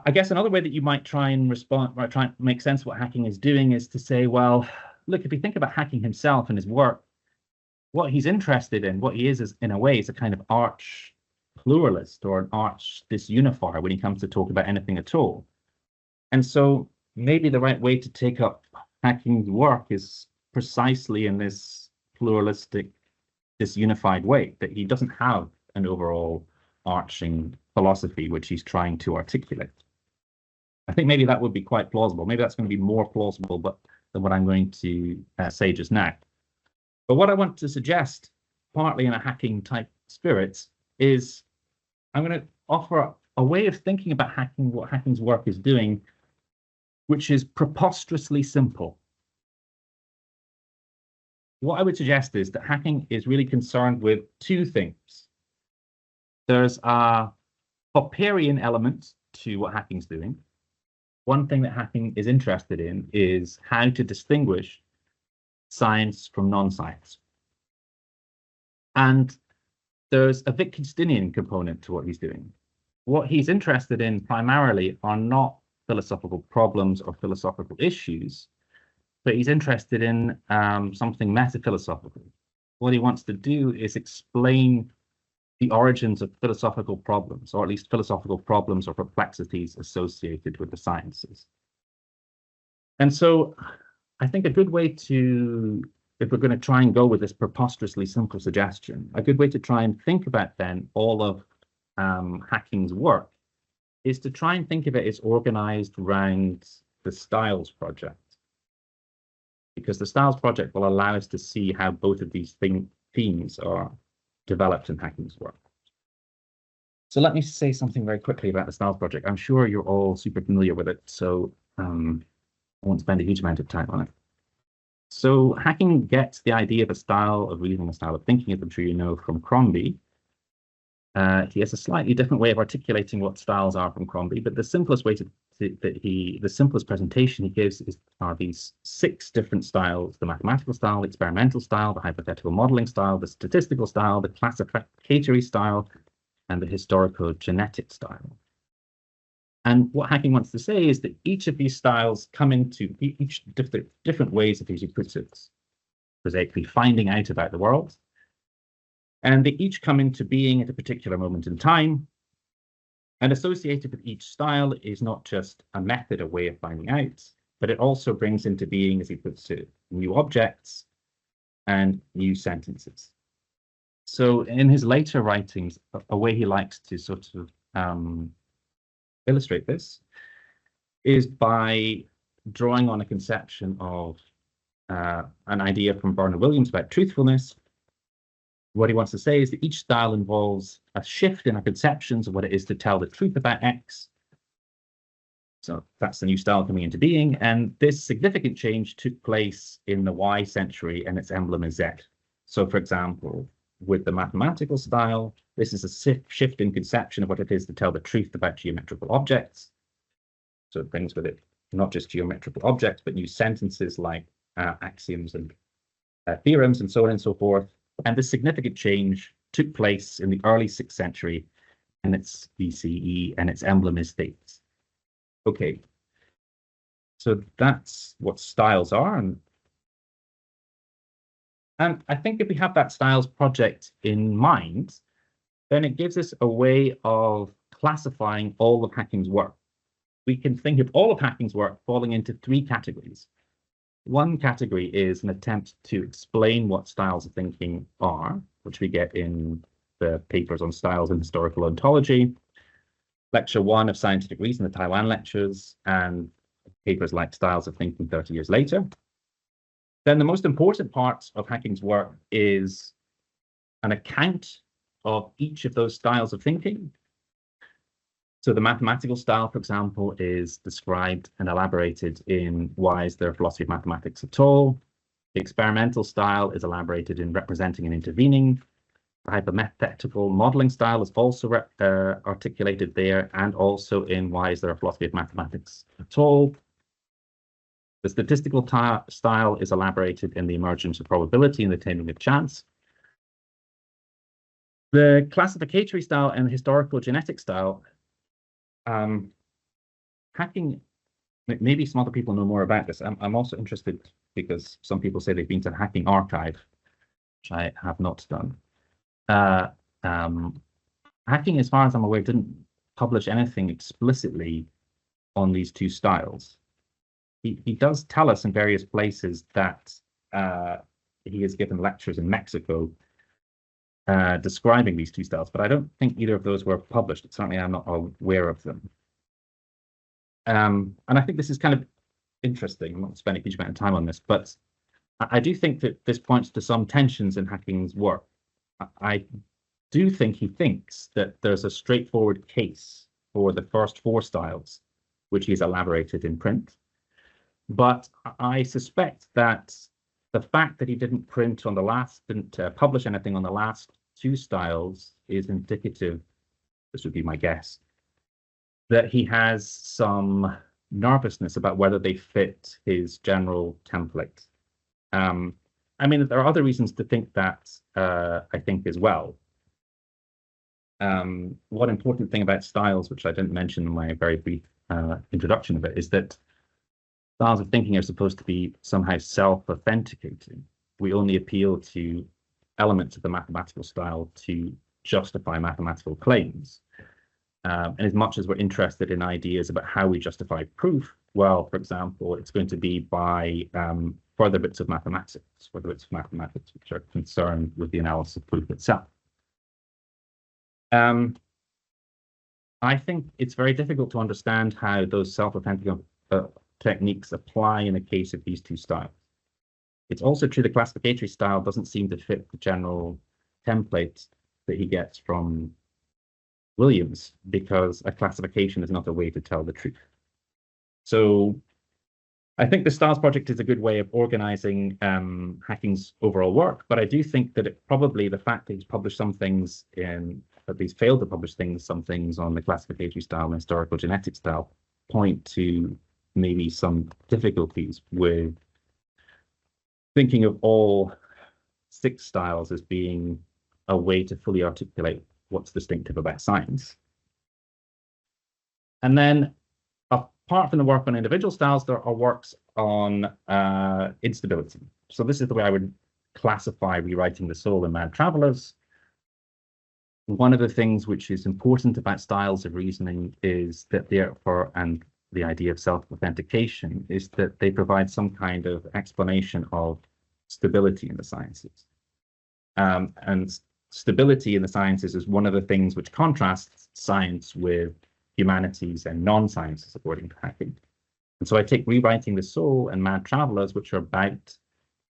I guess another way that you might try and respond, or try and make sense of what Hacking is doing is to say, well, look, if you think about Hacking himself and his work, what he's interested in, what he is in a way, is a kind of arch pluralist or an arch disunifier when he comes to talk about anything at all. And so maybe the right way to take up Hacking's work is precisely in this pluralistic, disunified way, that he doesn't have an overall arching philosophy which he's trying to articulate. I think maybe that would be quite plausible. Maybe that's going to be more plausible than what I'm going to say just now. But what I want to suggest, partly in a Hacking type spirit, is I'm going to offer a way of thinking about Hacking, what Hacking's work is doing, which is preposterously simple. What I would suggest is that Hacking is really concerned with two things. There's a Popperian element to what Hacking's doing. One thing that Hacking is interested in is how to distinguish science from non-science. And there's a Wittgensteinian component to what he's doing. What he's interested in primarily are not philosophical problems or philosophical issues, but he's interested in something metaphilosophical. What he wants to do is explain the origins of philosophical problems, or at least philosophical problems or perplexities associated with the sciences. And so I think a good way to, if we're going to try and go with this preposterously simple suggestion, a good way to try and think about then all of Hacking's work is to try and think of it as organized around the Styles project. Because the Styles project will allow us to see how both of these themes are developed in Hacking's work. So let me say something very quickly about the Styles project. I'm sure you're all super familiar with it, so I won't spend a huge amount of time on it. So Hacking gets the idea of a style of reasoning, a style of thinking, as I'm sure you know, from Crombie. He has a slightly different way of articulating what styles are from Crombie, but the simplest way to the simplest presentation he gives are these 6 different styles: the mathematical style, the experimental style, the hypothetical modeling style, the statistical style, the classificatory style, and the historico-genetic style. And what Hacking wants to say is that each of these styles come into each different ways, as he puts it, prosaically finding out about the world. And they each come into being at a particular moment in time. And associated with each style is not just a method, a way of finding out, but it also brings into being, as he puts it, new objects and new sentences. So in his later writings, a way he likes to sort of illustrate this is by drawing on a conception of an idea from Bernard Williams about truthfulness. What he wants to say is that each style involves a shift in our conceptions of what it is to tell the truth about X. So that's the new style coming into being. And this significant change took place in the Y century, and its emblem is Z. So, for example, with the mathematical style, this is a shift in conception of what it is to tell the truth about geometrical objects. So it brings with it not just geometrical objects, but new sentences like axioms and theorems and so on and so forth. And this significant change took place in the early 6th century, and it's BCE, and its emblem is states. Okay, so that's what styles are. And I think if we have that styles project in mind, then it gives us a way of classifying all of Hacking's work. We can think of all of Hacking's work falling into 3 categories. One category is an attempt to explain what styles of thinking are, which we get in the papers on styles and historical ontology, lecture 1 of scientific reason, the Taiwan lectures, and papers like Styles of Thinking 30 years later. Then the most important part of Hacking's work is an account of each of those styles of thinking. So the mathematical style, for example, is described and elaborated in Why Is There a Philosophy of Mathematics at All? The experimental style is elaborated in Representing and Intervening. The hypothetical modeling style is also articulated there, and also in Why Is There a Philosophy of Mathematics at All? The statistical style is elaborated in The Emergence of Probability and the Taming of Chance. The classificatory style and historical genetic style, Hacking, maybe some other people know more about this. I'm also interested because some people say they've been to the Hacking archive, which I have not done. Hacking, as far as I'm aware, didn't publish anything explicitly on these 2 styles. He does tell us in various places that he has given lectures in Mexico describing these 2 styles, but I don't think either of those were published. Certainly, I'm not aware of them. And I think this is kind of interesting. I'm not spending a huge amount of time on this, but I do think that this points to some tensions in Hacking's work. I do think he thinks that there's a straightforward case for the first 4 styles, which he's elaborated in print. But I suspect that the fact that he didn't publish anything on the last 2 styles is indicative, this would be my guess, that he has some nervousness about whether they fit his general template. I mean, there are other reasons to think that, I think, as well. One important thing about styles, which I didn't mention in my very brief introduction of it, is that styles of thinking are supposed to be somehow self-authenticating. We only appeal to elements of the mathematical style to justify mathematical claims. And as much as we're interested in ideas about how we justify proof, well, for example, it's going to be by further bits of mathematics, which are concerned with the analysis of proof itself. I think it's very difficult to understand how those self-authenticating techniques apply in the case of these 2 styles. It's also true the classificatory style doesn't seem to fit the general template that he gets from Williams, because a classification is not a way to tell the truth. So I think the Styles Project is a good way of organizing Hacking's overall work, but I do think that the fact that he's published some things that he's failed to publish some things on the classificatory style and historical genetic style, point to maybe some difficulties with thinking of all 6 styles as being a way to fully articulate what's distinctive about science. And then, apart from the work on individual styles, there are works on instability. So this is the way I would classify Rewriting the Soul and Mad Travelers. One of the things which is important about styles of reasoning is that and the idea of self-authentication is that they provide some kind of explanation of stability in the sciences. And stability in the sciences is one of the things which contrasts science with humanities and non-sciences, according to Hacking. And so I take Rewriting the Soul and Mad Travelers, which are about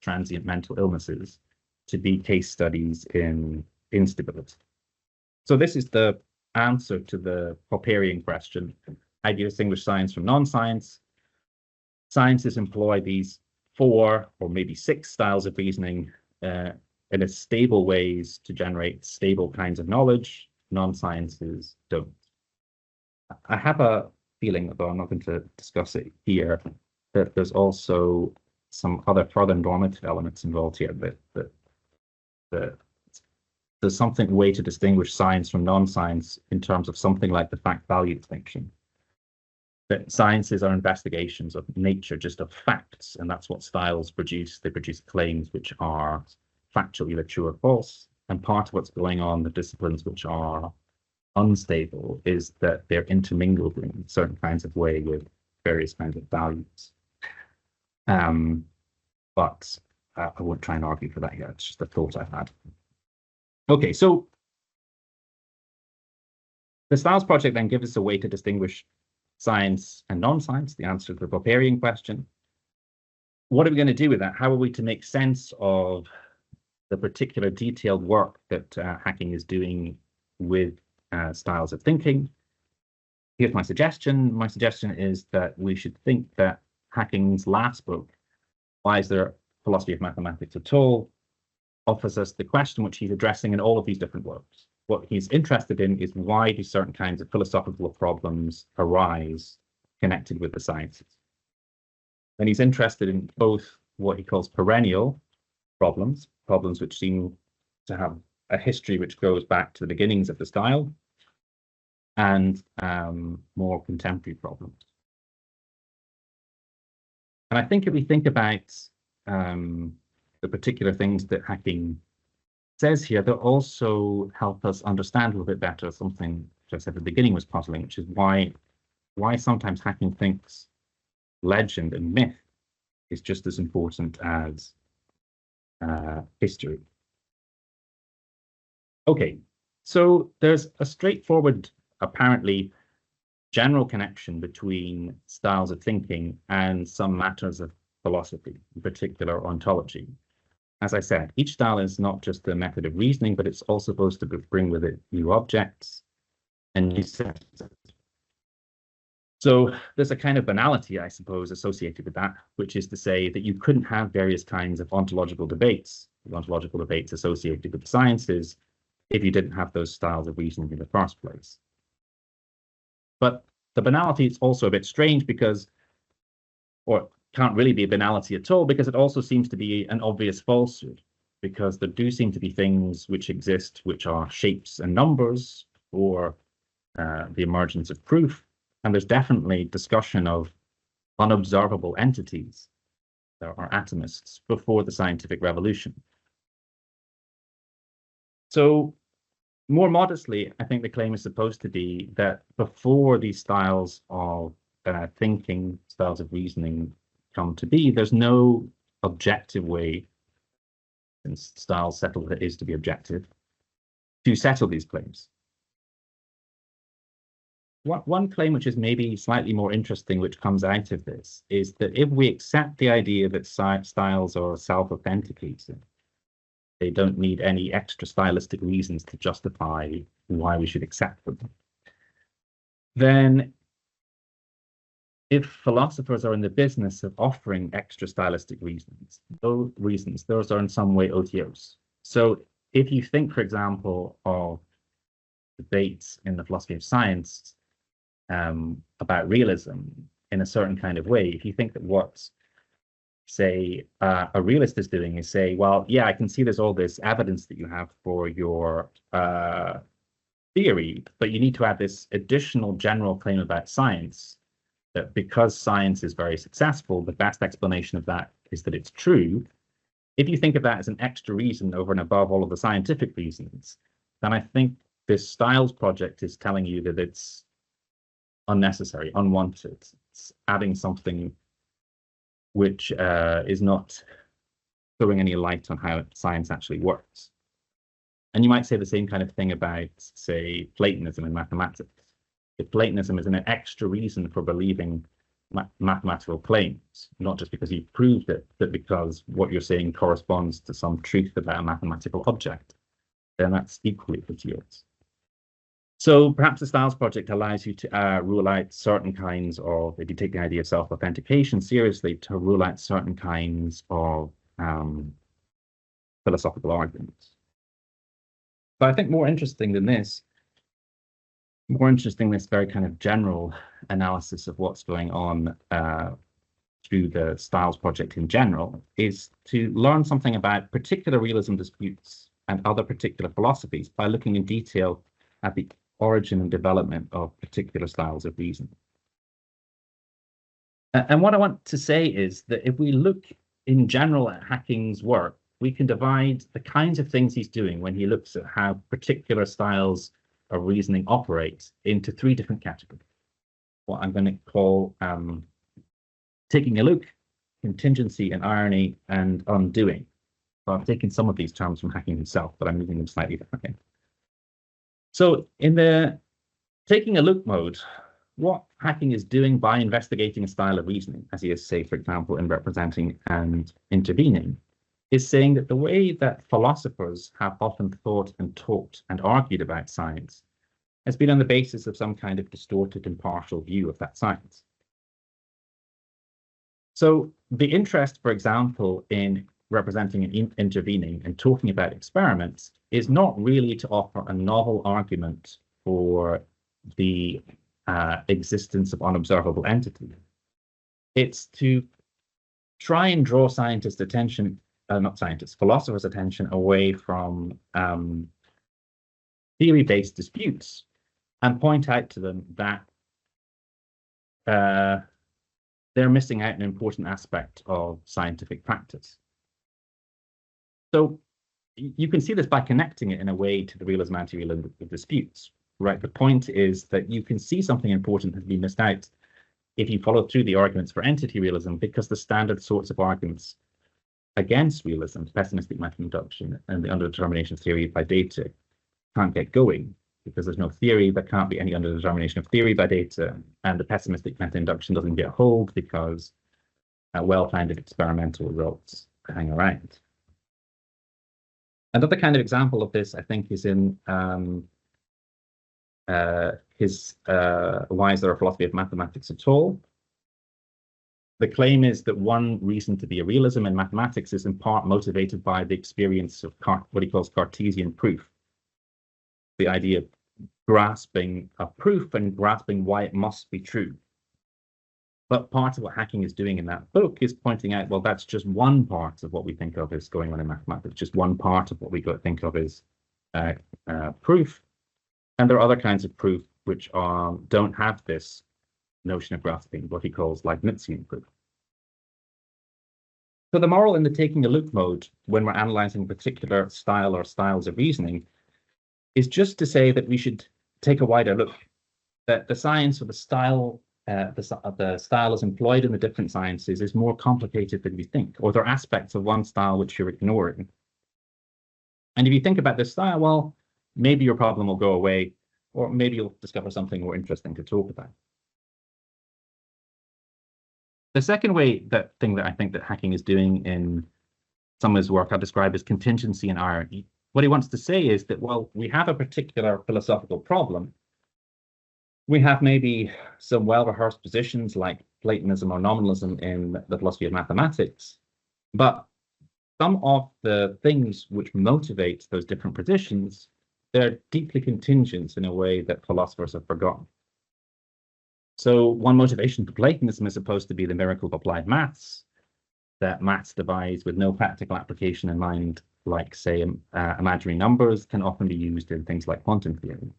transient mental illnesses, to be case studies in instability. So this is the answer to the Popperian question. How do you distinguish science from non-science? Sciences employ these 4 or maybe 6 styles of reasoning in a stable ways to generate stable kinds of knowledge. Non-sciences don't. I have a feeling, although I'm not going to discuss it here, that there's also some other further normative elements involved here, that there's something way to distinguish science from non-science in terms of something like the fact-value distinction. That sciences are investigations of nature, just of facts, and that's what styles produce. They produce claims which are factually either true or false, and part of what's going on in the disciplines which are unstable is that they're intermingled in certain kinds of way with various kinds of values. But I won't try and argue for that yet. It's just a thought I've had. Okay, so the Styles Project then gives us a way to distinguish science and non-science, the answer to the Popperian question. What are we going to do with that? How are we to make sense of the particular detailed work that Hacking is doing with styles of thinking? Here's my suggestion. My suggestion is that we should think that Hacking's last book, Why Is There Philosophy of Mathematics at All, offers us the question which he's addressing in all of these different works. What he's interested in is why do certain kinds of philosophical problems arise connected with the sciences. And he's interested in both what he calls perennial problems, problems which seem to have a history which goes back to the beginnings of the style, and more contemporary problems. And I think if we think about the particular things that Hacking says here, they'll also help us understand a little bit better something which I said at the beginning was puzzling, which is why sometimes Hacking thinks legend and myth is just as important as history. Okay, so there's a straightforward, apparently, general connection between styles of thinking and some matters of philosophy, in particular ontology. As I said, each style is not just a method of reasoning, but it's also supposed to bring with it new objects and new sets. So there's a kind of banality, I suppose, associated with that, which is to say that you couldn't have various kinds of ontological debates associated with the sciences if you didn't have those styles of reasoning in the first place. But the banality is also a bit strange because, or can't really be a banality at all, because it also seems to be an obvious falsehood, because there do seem to be things which exist which are shapes and numbers, or the emergence of proof, and there's definitely discussion of unobservable entities, there are atomists, before the scientific revolution. So more modestly, I think the claim is supposed to be that before these styles of thinking, styles of reasoning come to be, there's no objective way, since styles settle that it is to be objective, to settle these claims. One claim which is maybe slightly more interesting, which comes out of this, is that if we accept the idea that styles are self-authenticating, they don't need any extra stylistic reasons to justify why we should accept them, then if philosophers are in the business of offering extra stylistic reasons, those are in some way OTOs. So if you think, for example, of debates in the philosophy of science about realism in a certain kind of way. If you think that what, say, a realist is doing is say, well, yeah, I can see there's all this evidence that you have for your theory, but you need to add this additional general claim about science, that because science is very successful, the best explanation of that is that it's true. If you think of that as an extra reason over and above all of the scientific reasons, then I think this Styles project is telling you that it's unnecessary, unwanted. It's adding something which is not throwing any light on how science actually works. And you might say the same kind of thing about, say, Platonism in mathematics. If Platonism is an extra reason for believing mathematical claims, not just because you've proved it, but because what you're saying corresponds to some truth about a mathematical object, then that's equally yours. So perhaps the Styles project allows you to rule out certain kinds of, if you take the idea of self-authentication seriously, to rule out certain kinds of philosophical arguments. But I think more interesting than this, this very kind of general analysis of what's going on through the Styles project in general, is to learn something about particular realism disputes and other particular philosophies by looking in detail at the origin and development of particular styles of reasoning. And what I want to say is that if we look in general at Hacking's work, we can divide the kinds of things he's doing when he looks at how particular styles of reasoning operate into three different categories. What I'm going to call taking a look, contingency and irony, and undoing. So I've taken some of these terms from Hacking himself, but I'm using them slightly differently. So in the taking a look mode, what Hacking is doing by investigating a style of reasoning, as he is, say, for example, in representing and intervening, is saying that the way that philosophers have often thought and talked and argued about science has been on the basis of some kind of distorted and partial view of that science. So the interest, for example, in representing and intervening and talking about experiments is not really to offer a novel argument for the existence of unobservable entities. It's to try and draw scientists' attention, philosophers' attention away from theory-based disputes and point out to them that they're missing out an important aspect of scientific practice. So you can see this by connecting it in a way to the realism, anti-realism disputes, right? The point is that you can see something important has been missed out if you follow through the arguments for entity realism, because the standard sorts of arguments against realism, pessimistic method induction and the underdetermination theory by data, can't get going because there's no theory. There can't be any underdetermination of theory by data, and the pessimistic method induction doesn't get hold because well-founded experimental results hang around. Another kind of example of this, I think, is in his Why Is There a Philosophy of Mathematics at All? The claim is that one reason to be a realism in mathematics is in part motivated by the experience of what he calls Cartesian proof. The idea of grasping a proof and grasping why it must be true. But part of what Hacking is doing in that book is pointing out, well, that's just one part of what we think of as going on in mathematics, just one part of what we think of as proof. And there are other kinds of proof which don't have this notion of grasping, what he calls Leibnizian proof. So the moral in the taking a look mode, when we're analyzing a particular style or styles of reasoning, is just to say that we should take a wider look, that the science or the style, the styles employed in the different sciences is more complicated than we think, or there are aspects of one style which you're ignoring. And if you think about this style, well, maybe your problem will go away, or maybe you'll discover something more interesting to talk about. The second thing that I think that Hacking is doing in some of his work I describe as contingency and irony. What he wants to say is that, well, we have a particular philosophical problem. We have maybe some well-rehearsed positions like Platonism or nominalism in the philosophy of mathematics, but some of the things which motivate those different positions, they're deeply contingent in a way that philosophers have forgotten. So one motivation for Platonism is supposed to be the miracle of applied maths, that maths devised with no practical application in mind, like, say, imaginary numbers, can often be used in things like quantum theory.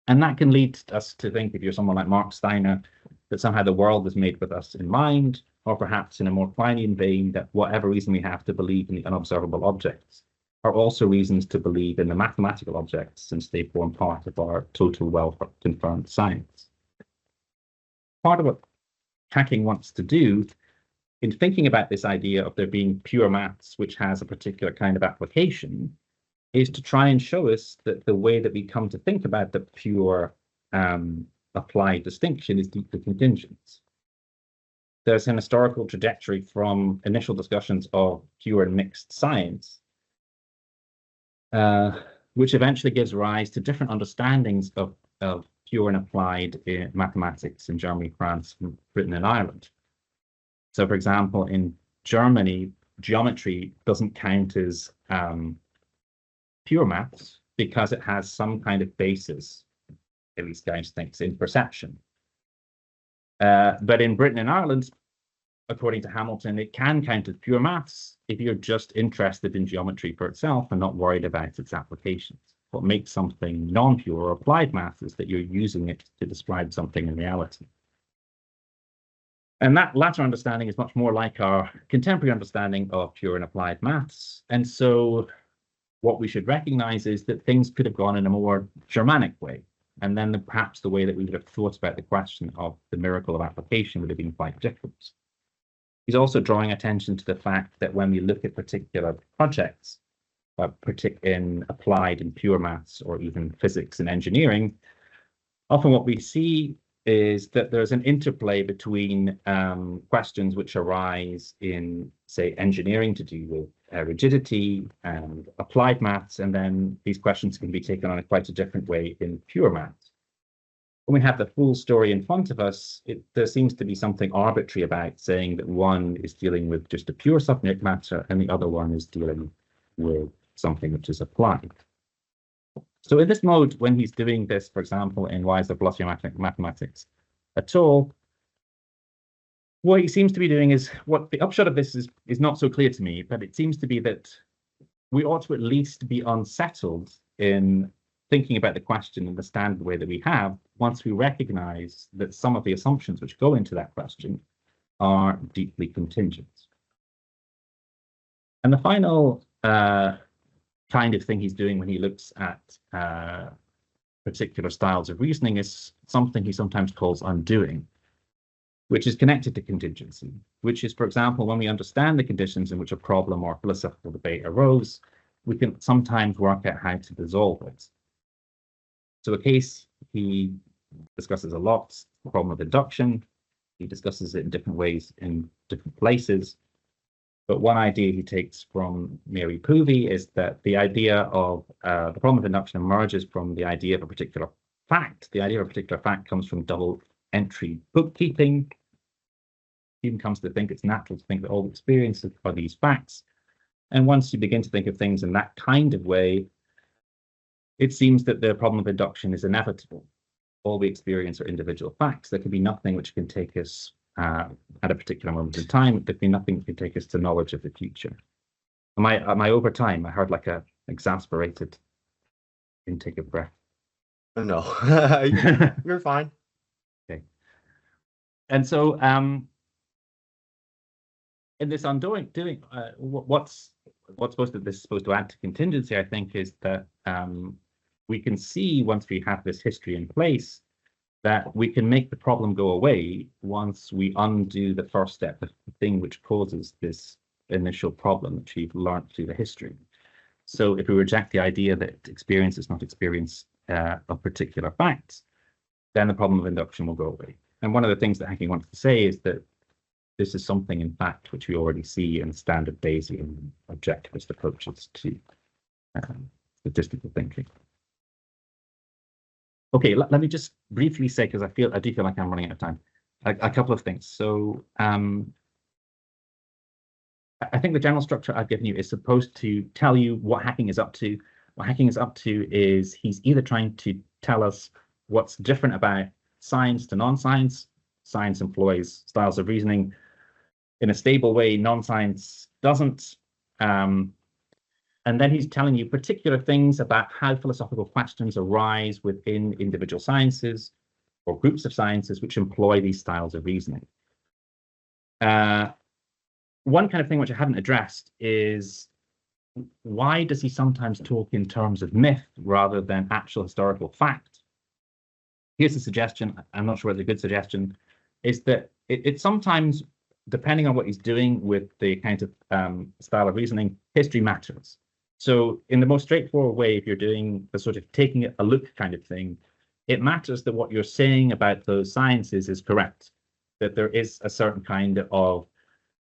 And that can lead us to think, if you're someone like Mark Steiner, that somehow the world is made with us in mind, or perhaps in a more Kleinian vein, that whatever reason we have to believe in the unobservable objects are also reasons to believe in the mathematical objects, since they form part of our total well-confirmed science. Part of what Hacking wants to do in thinking about this idea of there being pure maths which has a particular kind of application is to try and show us that the way that we come to think about the pure applied distinction is deeply contingent. There's an historical trajectory from initial discussions of pure and mixed science, which eventually gives rise to different understandings of pure and applied in mathematics in Germany, France, Britain, and Ireland. So, for example, in Germany, geometry doesn't count as pure maths because it has some kind of basis, at least Gauss thinks, in perception. But in Britain and Ireland, according to Hamilton, it can count as pure maths if you're just interested in geometry for itself and not worried about its applications. What makes something non-pure or applied maths is that you're using it to describe something in reality. And that latter understanding is much more like our contemporary understanding of pure and applied maths. And so what we should recognize is that things could have gone in a more Germanic way. And then perhaps the way that we would have thought about the question of the miracle of application would have been quite different. He's also drawing attention to the fact that when we look at particular projects, in applied and pure maths or even physics and engineering, often what we see is that there's an interplay between questions which arise in, say, engineering to do with rigidity and applied maths, and then these questions can be taken on in quite a different way in pure maths. When we have the full story in front of us, there seems to be something arbitrary about saying that one is dealing with just a pure subject matter and the other one is dealing with something which is applied. So in this mode, when he's doing this, for example, in Why is there philosophy of mathematics at all, what he seems to be doing is, what the upshot of this is not so clear to me, but it seems to be that we ought to at least be unsettled in thinking about the question in the standard way that we have, once we recognize that some of the assumptions which go into that question are deeply contingent. And the final kind of thing he's doing when he looks at particular styles of reasoning is something he sometimes calls undoing, which is connected to contingency, which is, for example, when we understand the conditions in which a problem or philosophical debate arose, we can sometimes work out how to dissolve it. So a case he discusses a lot, the problem of induction. He discusses it in different ways in different places. But one idea he takes from Mary Poovey is that the idea of the problem of induction emerges from the idea of a particular fact. The idea of a particular fact comes from double entry bookkeeping. He even comes to think it's natural to think that all experiences are these facts. And once you begin to think of things in that kind of way, it seems that the problem of induction is inevitable. All we experience are individual facts. There can be nothing which can take us at a particular moment in time. There can be nothing that can take us to knowledge of the future. Am I over time? I heard like a exasperated intake of breath. No, you're fine. Okay. And so in this undoing, what's supposed to add to contingency, I think, is that we can see, once we have this history in place, that we can make the problem go away once we undo the first step, the thing which causes this initial problem that we've learned through the history. So if we reject the idea that experience is not experience of particular facts, then the problem of induction will go away. And one of the things that Hacking wants to say is that this is something, in fact, which we already see in standard Bayesian objectivist approaches to statistical thinking. Okay, let me just briefly say, because I do feel like I'm running out of time, a couple of things. So I think the general structure I've given you is supposed to tell you what Hacking is up to. What Hacking is up to is he's either trying to tell us what's different about science to non-science. Science employs styles of reasoning in a stable way, non-science doesn't. And then he's telling you particular things about how philosophical questions arise within individual sciences or groups of sciences which employ these styles of reasoning. One kind of thing which I haven't addressed is, why does he sometimes talk in terms of myth rather than actual historical fact? Here's a suggestion, I'm not sure whether it's a good suggestion, is that it sometimes, depending on what he's doing with the kind of style of reasoning, history matters. So in the most straightforward way, if you're doing the sort of taking a look kind of thing, it matters that what you're saying about those sciences is correct, that there is a certain kind of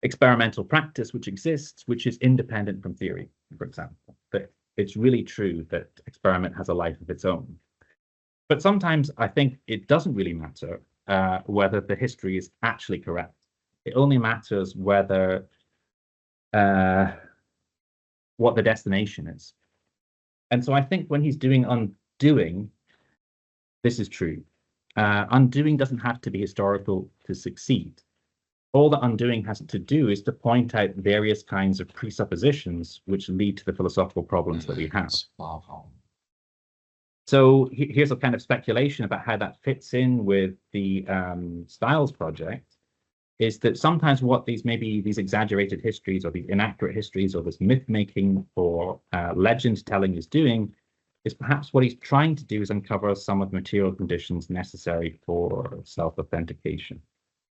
experimental practice which exists, which is independent from theory, for example, that it's really true that experiment has a life of its own. But sometimes I think it doesn't really matter whether the history is actually correct. It only matters whether what the destination is. And so I think when he's doing undoing, this is true. Undoing doesn't have to be historical to succeed. All that undoing has to do is to point out various kinds of presuppositions which lead to the philosophical problems that we have. So here's a kind of speculation about how that fits in with the Styles project, is that sometimes what these maybe these exaggerated histories or these inaccurate histories or this myth making or legend telling is doing is perhaps what he's trying to do is uncover some of the material conditions necessary for self-authentication.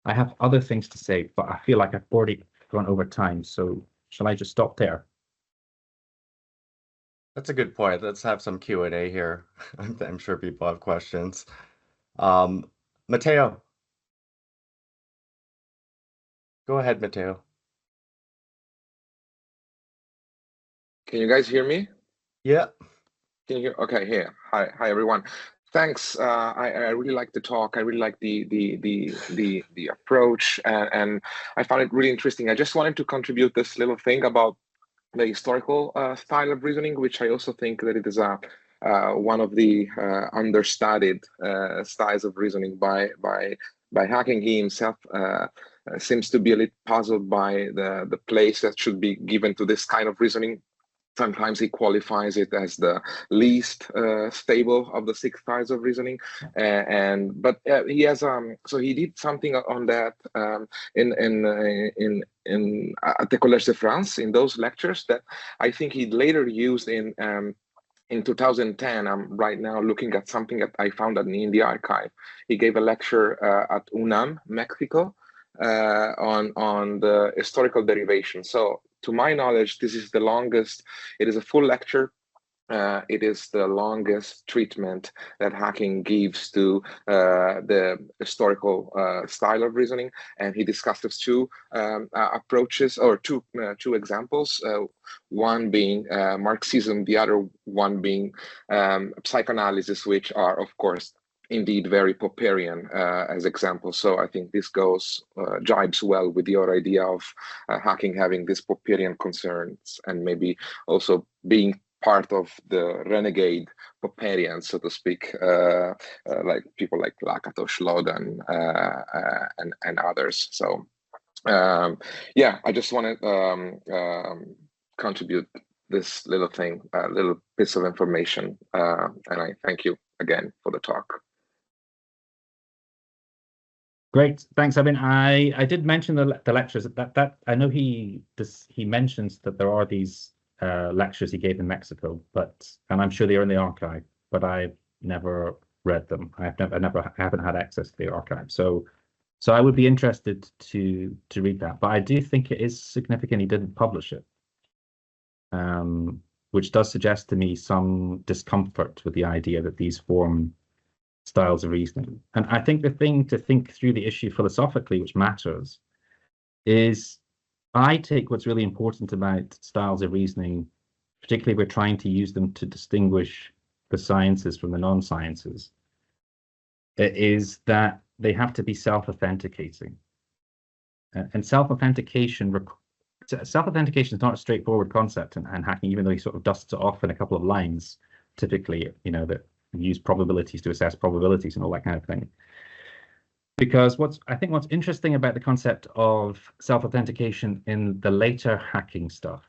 I have other things to say, but I feel like I've already gone over time, so shall I just stop there? That's a good point. Let's have some Q&A here. I'm sure people have questions. Matteo. Go ahead, Matteo. Can you guys hear me? Yeah. Can you hear? Okay, here. Hi, everyone. Thanks. I really like the talk. I really like the approach, and I found it really interesting. I just wanted to contribute this little thing about the historical style of reasoning, which I also think that it is one of the understudied styles of reasoning by Hacking. He himself seems to be a little puzzled by the place that should be given to this kind of reasoning. Sometimes he qualifies it as the least stable of the 6 styles of reasoning, but he has so he did something on that at the Collège de France in those lectures that I think he later used in 2010. I'm right now looking at something that I found in the archive. He gave a lecture at UNAM, Mexico, on the historical derivation. So, to my knowledge, this is the longest. It is a full lecture. It is the longest treatment that Hacking gives to the historical style of reasoning, and he discusses 2 approaches or two examples. One being Marxism, the other one being psychoanalysis, which are, of course, indeed very Popperian as examples. So I think this jibes well with your idea of Hacking having these Popperian concerns and maybe also being part of the renegade Popperians, so to speak, like people like Lakatos, Loden, and others. So yeah, I just want to contribute this little thing, a little piece of information, and I thank you again for the talk. Great, thanks. I mean, I did mention the lectures that I know he mentions that there are these lectures he gave in Mexico, and I'm sure they're in the archive, but I've never read them. I haven't had access to the archive, so I would be interested to read that. But I do think it is significant he didn't publish it, which does suggest to me some discomfort with the idea that these form styles of reasoning. And I think the thing to think through the issue philosophically, which matters, is I take what's really important about styles of reasoning, particularly if we're trying to use them to distinguish the sciences from the non-sciences, is that they have to be self-authenticating. And self-authentication is not a straightforward concept, and Hacking, even though he sort of dusts it off in a couple of lines, typically, that use probabilities to assess probabilities and all that kind of thing. Because I think what's interesting about the concept of self-authentication in the later hacking stuff,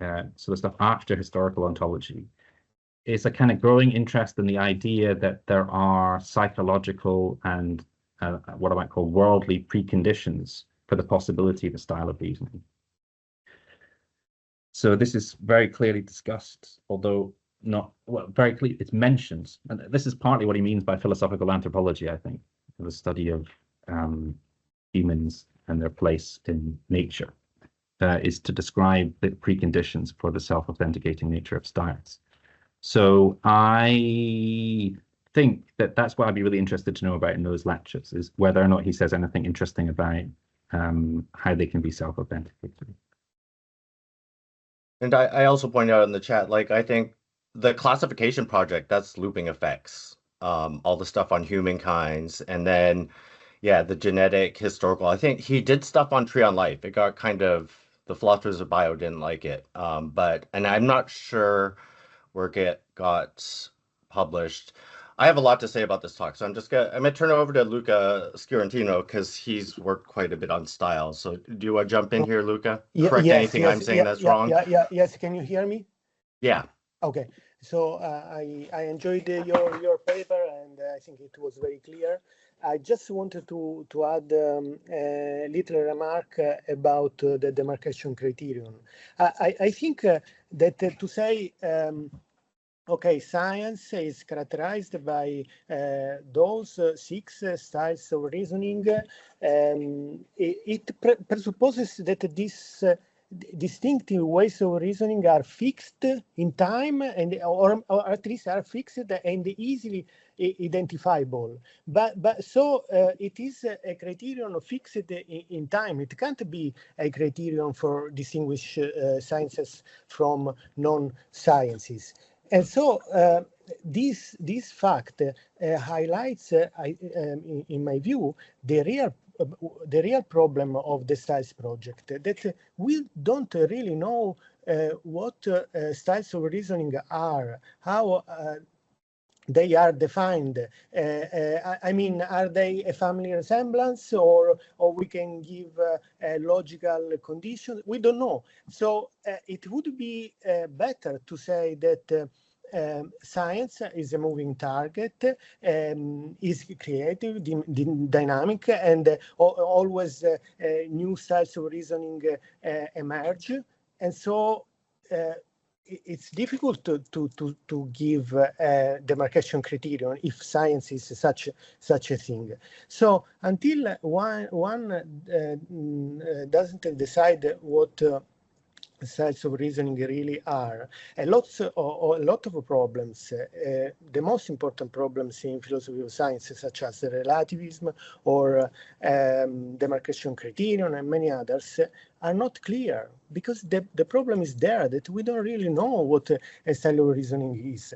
so the stuff after historical ontology, is a kind of growing interest in the idea that there are psychological and what I might call worldly preconditions for the possibility of a style of reasoning. So this is very clearly discussed, although not, well, very clear, it's mentioned. And this is partly what he means by philosophical anthropology, I think, the study of humans and their place in nature, is to describe the preconditions for the self-authenticating nature of styles. So I think that that's what I'd be really interested to know about in those lectures, is whether or not he says anything interesting about how they can be self-authenticated. And I also pointed out in the chat, like, I think the classification project, that's looping effects, all the stuff on humankinds, and then, yeah, the genetic, historical. I think he did stuff on Tree on Life. It got kind of, the philosophers of bio didn't like it, and I'm not sure where it got published. I have a lot to say about this talk, so I'm gonna turn it over to Luca Sciortino because he's worked quite a bit on style. So do you want to jump in here, Luca? Correct anything I'm saying that's wrong? Yes. Can you hear me? Yeah. Okay. So I enjoyed your paper, and I think it was very clear. I just wanted to add a little remark about the demarcation criterion. I think that to say, okay, science is characterized by those 6 styles of reasoning. It presupposes that these distinctive ways of reasoning are fixed in time, and or at least are fixed and easily identifiable. But so it is a criterion fixed in time. It can't be a criterion for distinguish sciences from non-sciences. And so this fact highlights, in my view, the real problem of the styles project, that we don't really know what styles of reasoning are, how they are defined. I mean, are they a family resemblance, or we can give a logical condition? We don't know. So it would be better to say that science is a moving target, is creative, dynamic, and always new styles of reasoning emerge. And so it's difficult to give a demarcation criterion if science is such a thing. So until one doesn't decide what styles of reasoning really are, a lot of problems, the most important problems in philosophy of science, such as relativism or demarcation criterion and many others, are not clear, because the problem is there, that we don't really know what a style of reasoning is.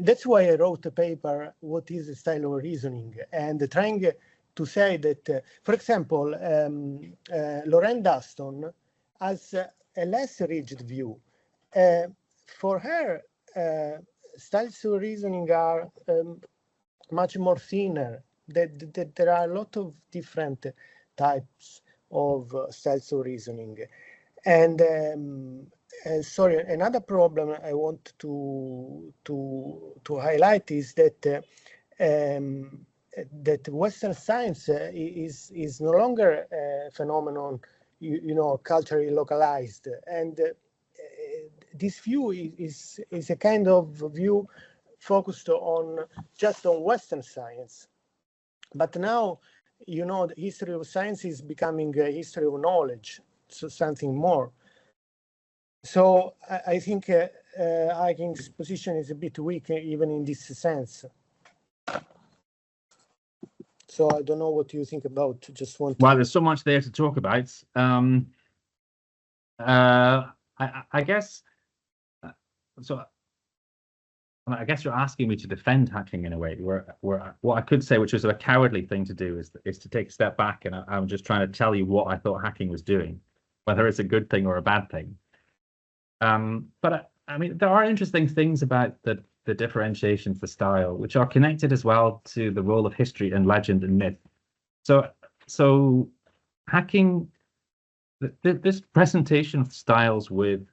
That's why I wrote a paper, What is a Style of Reasoning? And trying to say that, for example, Lorraine Duston has a less rigid view. For her, styles of reasoning are much more thinner. That there are a lot of different types of styles of reasoning. And sorry, another problem I want to highlight is that that Western science is no longer a phenomenon, you know, culturally localized, and this view is a kind of view focused just on Western science. But now, you know, the history of science is becoming a history of knowledge, so something more. So I think Hacking's position is a bit weak, even in this sense. So I don't know what you think about. Just want to... Well, there's so much there to talk about. I guess so. I guess you're asking me to defend hacking in a way. Where what I could say, which was a cowardly thing to do, is to take a step back, and I'm just trying to tell you what I thought hacking was doing, whether it's a good thing or a bad thing. But I mean, there are interesting things about the differentiations, the style, which are connected as well to the role of history and legend and myth So hacking, this presentation of styles with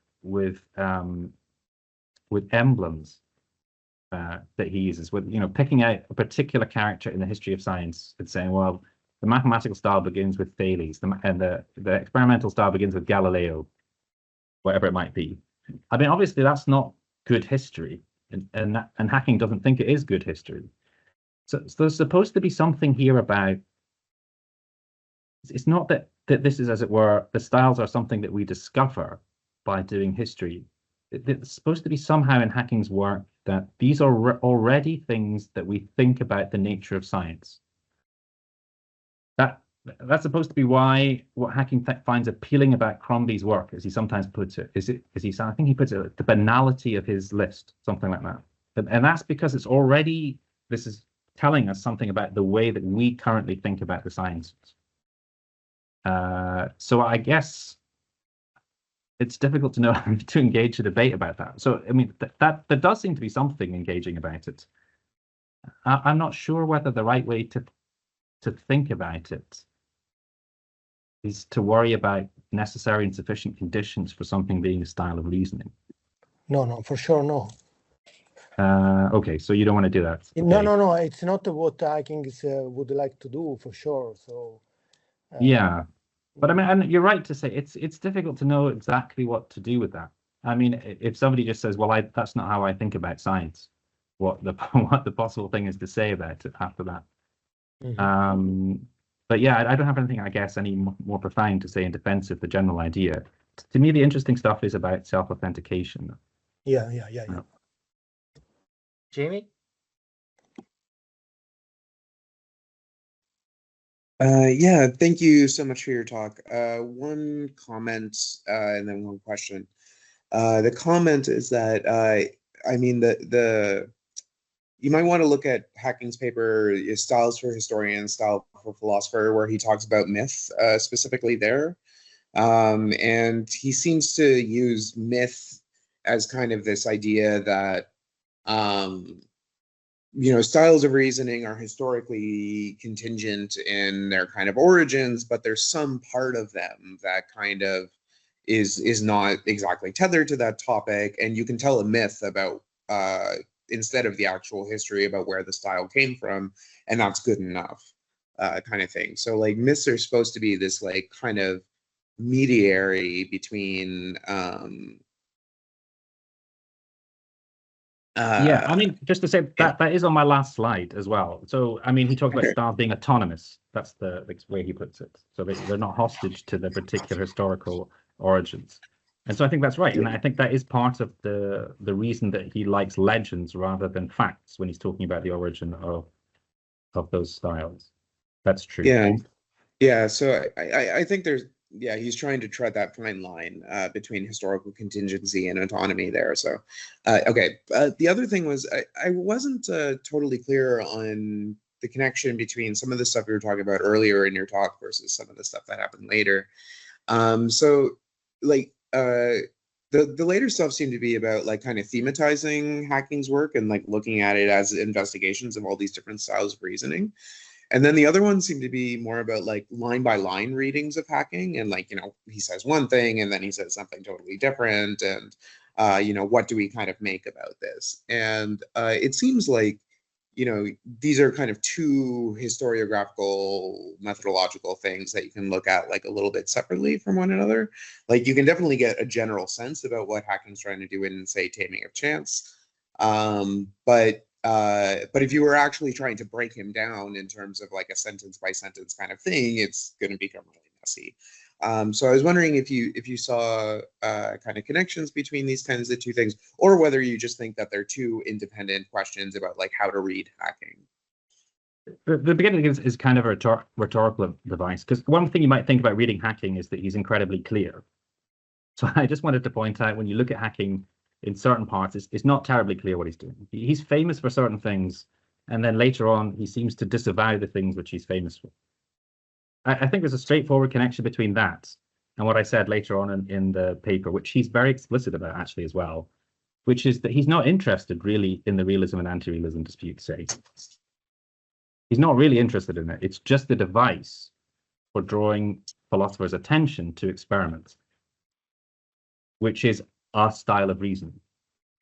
emblems that he uses, with picking out a particular character in the history of science and saying, well, the mathematical style begins with Thales, and the experimental style begins with Galileo, whatever it might be. I mean, obviously that's not good history, and hacking doesn't think it is good history. So there's supposed to be something here about. It's not that this is, as it were, the styles are something that we discover by doing history. It's supposed to be somehow in Hacking's work that these are already things that we think about the nature of science. That's supposed to be why what Hacking finds appealing about Crombie's work, as he sometimes puts it, I think he puts it, the banality of his list, something like that. And that's because this is telling us something about the way that we currently think about the sciences. So I guess it's difficult to know how to engage a debate about that. So I mean, that there does seem to be something engaging about it. I'm not sure whether the right way to think about it is to worry about necessary and sufficient conditions for something being a style of reasoning. No, for sure, no. Okay, so you don't want to do that. Okay. No, it's not what Hacking would like to do, for sure. So yeah, but I mean, and you're right to say it's difficult to know exactly what to do with that. I mean, if somebody just says, well, that's not how I think about science, what the possible thing is to say about it after that. Mm-hmm. But yeah, I don't have anything, I guess, any more profound to say in defense of the general idea. To me, the interesting stuff is about self-authentication. Yeah. Jamie? Yeah, thank you so much for your talk. One comment and then one question. The comment is that I mean you might want to look at Hacking's paper, Styles for Historian, Style for Philosopher, where he talks about myth specifically there. And he seems to use myth as kind of this idea that, styles of reasoning are historically contingent in their kind of origins, but there's some part of them that kind of is not exactly tethered to that topic. And you can tell a myth about instead of the actual history about where the style came from, and that's good enough, kind of thing. So like myths are supposed to be this like kind of mediary between yeah, I mean, just to say that is on my last slide as well. So I mean, he talks about styles being autonomous. That's the way he puts it. So they're not hostage to the particular historical origins. And so I think that's right. And I think that is part of the reason that he likes legends rather than facts when he's talking about the origin of those styles. That's true. Yeah. So I think he's trying to tread that fine line between historical contingency and autonomy there. So, okay. The other thing was I wasn't totally clear on the connection between some of the stuff we were talking about earlier in your talk versus some of the stuff that happened later. So like, the later stuff seemed to be about like kind of thematizing Hacking's work and like looking at it as investigations of all these different styles of reasoning. And then the other ones seem to be more about like line by line readings of Hacking, and like, he says one thing and then he says something totally different, and what do we kind of make about this? And it seems like these are kind of two historiographical methodological things that you can look at like a little bit separately from one another. Like you can definitely get a general sense about what Hacking's trying to do in, say, Taming of Chance. But if you were actually trying to break him down in terms of like a sentence by sentence kind of thing, it's going to become really messy. So I was wondering if you saw kind of connections between these kinds of two things, or whether you just think that they're two independent questions about like how to read Hacking. The beginning is kind of a rhetorical device, because one thing you might think about reading Hacking is that he's incredibly clear. So I just wanted to point out, when you look at Hacking in certain parts, it's not terribly clear what he's doing. He's famous for certain things, and then later on he seems to disavow the things which he's famous for. I think there's a straightforward connection between that and what I said later on in the paper, which he's very explicit about actually as well, which is that he's not interested really in the realism and anti-realism dispute, say. He's not really interested in it. It's just a device for drawing philosophers' attention to experiments, which is our style of reasoning.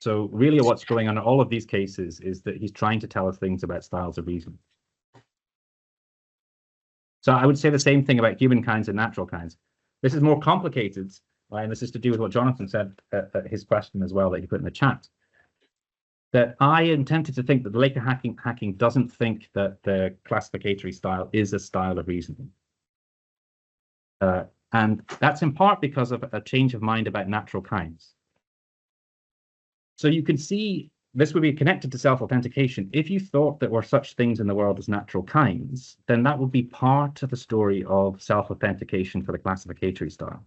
So really what's going on in all of these cases is that he's trying to tell us things about styles of reasoning. So I would say the same thing about human kinds and natural kinds. This is more complicated, right? And this is to do with what Jonathan said at his question as well that he put in the chat. That I am tempted to think that the Laker hacking doesn't think that the classificatory style is a style of reasoning. And that's in part because of a change of mind about natural kinds. So you can see this would be connected to self-authentication. If you thought there were such things in the world as natural kinds, then that would be part of the story of self-authentication for the classificatory style.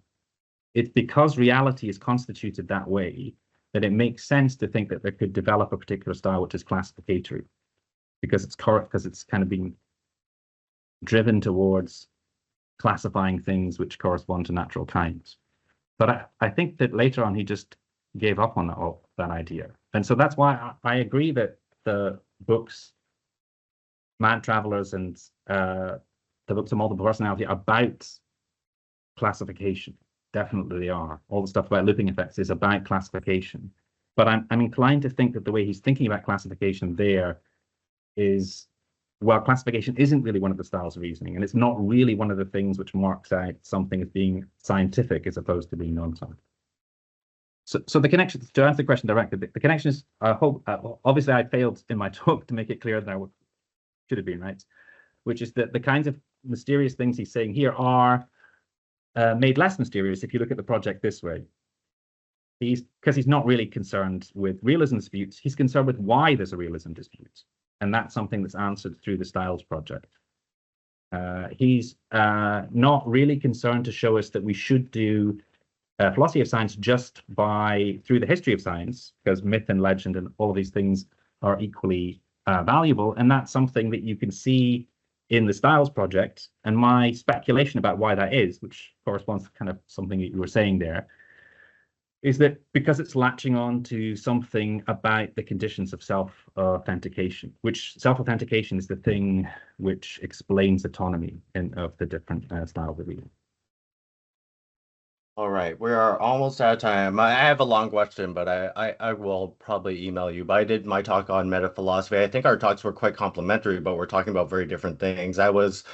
It's because reality is constituted that way that it makes sense to think that there could develop a particular style which is classificatory, because it's kind of being driven towards classifying things which correspond to natural kinds. But I think that later on he just gave up on that idea. And so that's why I agree that the books, Mad Travelers and the books of multiple personality are about classification. Definitely they are. All the stuff about looping effects is about classification. But I'm inclined to think that the way he's thinking about classification there is, well, classification isn't really one of the styles of reasoning, and it's not really one of the things which marks out something as being scientific as opposed to being non-scientific. So the connection, to answer the question directly, the connection is, I hope, obviously I failed in my talk to make it clear that I should have been, right? Which is that the kinds of mysterious things he's saying here are made less mysterious if you look at the project this way. Because he's not really concerned with realism disputes, he's concerned with why there's a realism dispute. And that's something that's answered through the Styles project. He's not really concerned to show us that we should do philosophy of science just through the history of science, because myth and legend and all of these things are equally valuable. And that's something that you can see in the Styles project. And my speculation about why that is, which corresponds to kind of something that you were saying there, is that because it's latching on to something about the conditions of self-authentication, which self-authentication is the thing which explains autonomy of the different styles of reading. All right, we are almost out of time. I have a long question, but I will probably email you. But I did my talk on metaphilosophy. I think our talks were quite complementary, but we're talking about very different things. I was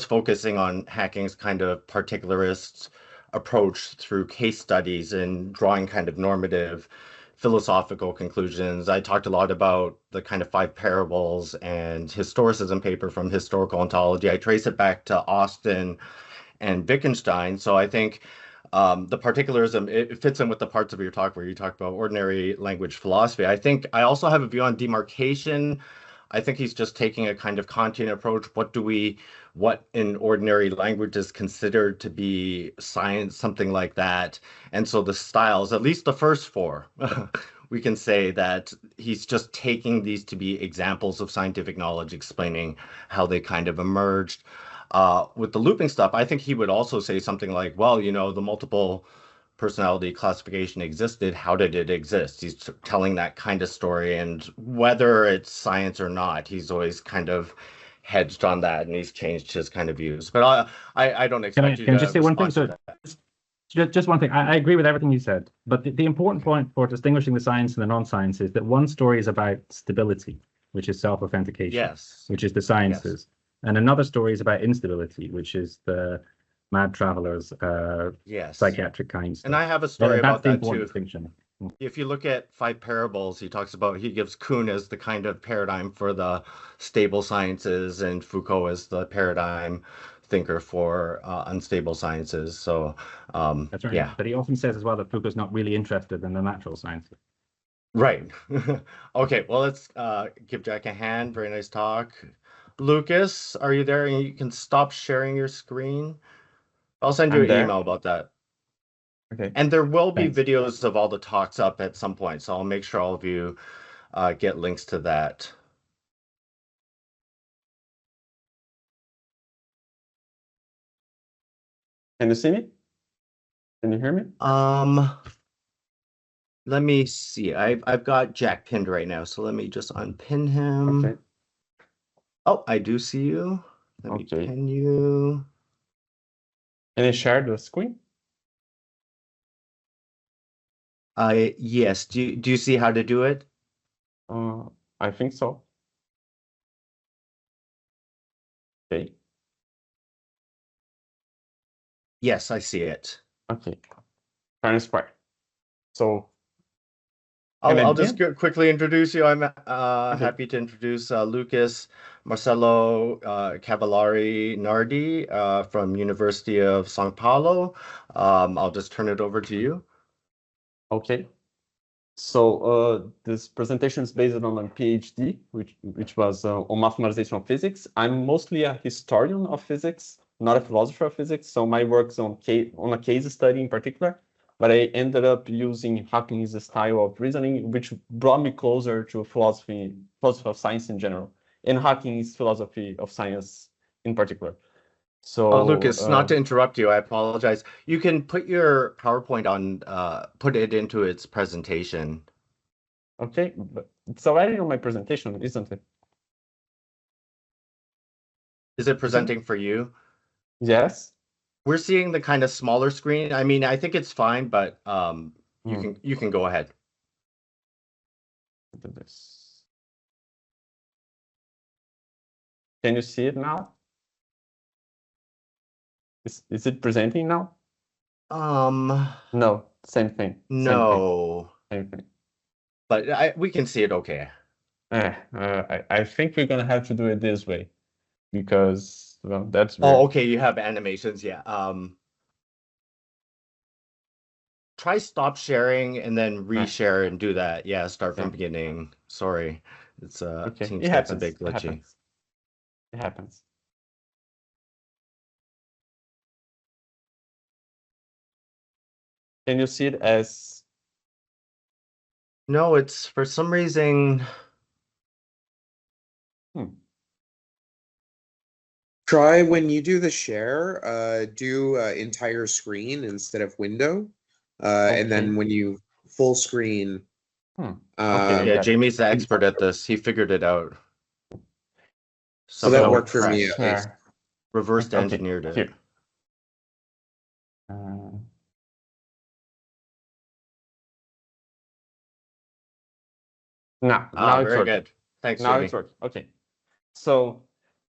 focusing on Hacking's kind of particularist approach through case studies and drawing kind of normative philosophical conclusions. I talked a lot about the kind of 5 parables and historicism paper from Historical Ontology. I trace it back to Austin and Wittgenstein. So I think the particularism, it fits in with the parts of your talk where you talk about ordinary language philosophy. I think I also have a view on demarcation. I think he's just taking a kind of Kantian approach. What in ordinary language is considered to be science, something like that. And so the styles, at least the first 4, we can say that he's just taking these to be examples of scientific knowledge, explaining how they kind of emerged. With the looping stuff, I think he would also say something like, well, the multiple personality classification existed. How did it exist? He's telling that kind of story, and whether it's science or not, he's always kind of hedged on that, and he's changed his kind of views. But I don't expect you to. Can I just say one thing? So just one thing. I agree with everything you said, but the important point for distinguishing the science and the non-science is that one story is about stability, which is self-authentication, yes, which is the sciences, yes. And another story is about instability, which is the Mad Travelers, yes, psychiatric kinds. And I have a story about that too. Distinction. If you look at 5 parables, he gives Kuhn as the kind of paradigm for the stable sciences, and Foucault as the paradigm thinker for unstable sciences. So that's right. Yeah. But he often says as well that Foucault's not really interested in the natural sciences. Right. Okay, well, let's give Jack a hand. Very nice talk. Lucas, are you there? And you can stop sharing your screen. I'll send you an email about that. Okay. And there will be videos of all the talks up at some point, so I'll make sure all of you get links to that. Can you see me? Can you hear me? Let me see. I've got Jack pinned right now, so let me just unpin him. Okay. Oh, I do see you. Let me Okay. pin you. Can I share the screen? Yes. Do you see how to do it? I think so. Okay. Yes, I see it. Okay. Fair and square. So I'll just begin? quickly introduce you. I'm Okay. happy to introduce Lucas, Marcelo, Cavalari, Nardi from University of São Paulo. I'll just turn it over to you. Okay. So this presentation is based on a PhD, which was on mathematization of physics. I'm mostly a historian of physics, not a philosopher of physics. So my work's on a case study in particular, but I ended up using Hackingian's style of reasoning, which brought me closer to philosophy of science in general, and Hackingian's philosophy of science in particular. So Lucas, not to interrupt you, I apologize. You can put your PowerPoint on, put it into its presentation. Okay, but it's already on my presentation, isn't it? Is it presenting for you? Yes. We're seeing the kind of smaller screen. I mean, I think it's fine, but you can go ahead. Do this. Can you see it now? Is it presenting now? No, same thing. No. Same thing. But we can see it okay. I think we're gonna have to do it this way because, well, that's weird. Oh, okay, you have animations, yeah. Try stop sharing and then reshare and do that. Yeah, start from beginning. Sorry. It's Okay. seems It like it's a happens. bit glitchy. It happens. Can you see it as? No, it's for some reason. Try when you do the share, do entire screen instead of window. And then when you full screen. Okay. Yeah, Jamie's the expert at this. He figured it out. So that worked for me at least. Reversed engineered it. Here. Now it's very working. good. Thanks, Now Jamie. it's working. Okay. So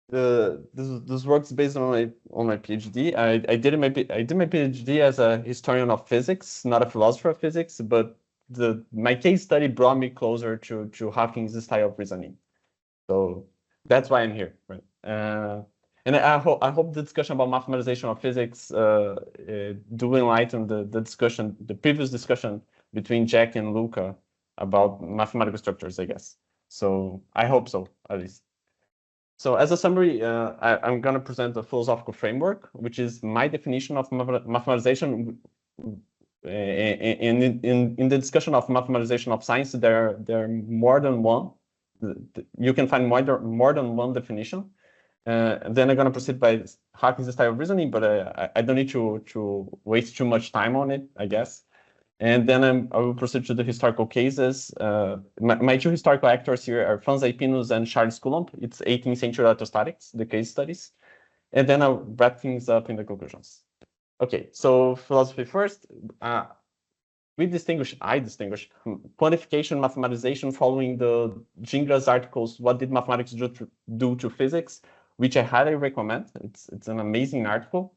this works based on my PhD. I did my PhD as a historian of physics, not a philosopher of physics, but my case study brought me closer to Hawking's style of reasoning. So that's why I'm here. Right? And I hope the discussion about mathematization of physics do enlighten the previous discussion between Jack and Luca about mathematical structures, I guess. So I hope so, at least. So as a summary, I'm going to present a philosophical framework, which is my definition of mathematization. In the discussion of mathematization of science, there are more than one. You can find more than one definition. Then I'm going to proceed by Hawking's style of reasoning, but I don't need to waste too much time on it, I guess. And then I will proceed to the historical cases. My two historical actors here are Franz Aepinus and Charles Coulomb. It's 18th century electrostatics, the case studies. And then I'll wrap things up in the conclusions. Okay, so philosophy first. I distinguish quantification, mathematization following the Gingra's articles, What Did Mathematics Do to Physics, which I highly recommend. It's an amazing article.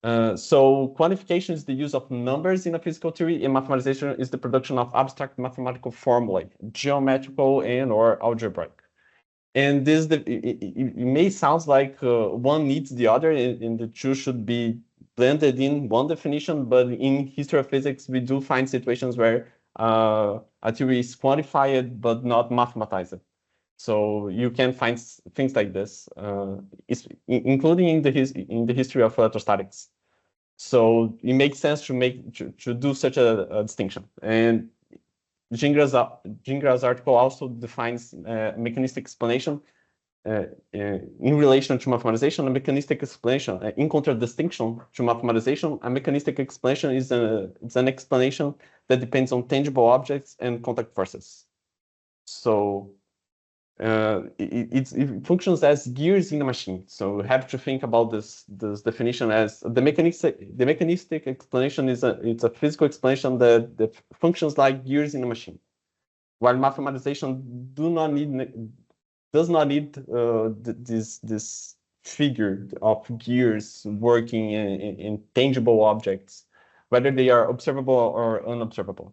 So quantification is the use of numbers in a physical theory, and mathematization is the production of abstract mathematical formulae, geometrical and or algebraic. And this it may sound like one needs the other, and the two should be blended in one definition. But in history of physics, we do find situations where a theory is quantified but not mathematized. So you can find things like this, including in the history of electrostatics. So it makes sense to do such a distinction. And Gingra's article also defines mechanistic explanation in relation to mathematization. A mechanistic explanation, in contradistinction to mathematization, a mechanistic explanation is an explanation that depends on tangible objects and contact forces. So it functions as gears in a machine. So we have to think about this definition as the mechanistic explanation it's a physical explanation that functions like gears in a machine, while mathematization does not need this figure of gears working in tangible objects, whether they are observable or unobservable.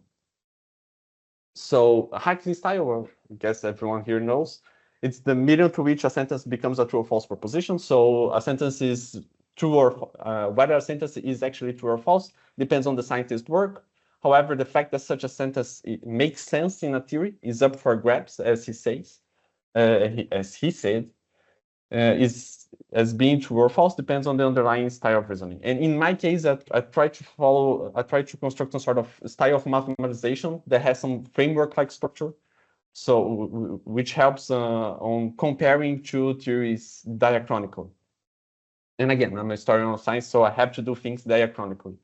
So Hacking style, I guess everyone here knows, it's the medium through which a sentence becomes a true or false proposition. So a sentence is true or whether a sentence is actually true or false depends on the scientist's work. However, the fact that such a sentence makes sense in a theory is up for grabs, as he says, as he said, is as being true or false depends on the underlying style of reasoning. And in my case, I try to construct some sort of style of mathematization that has some framework-like structure, so which helps on comparing two theories diachronically. And again, I'm a historian of science, so I have to do things diachronically.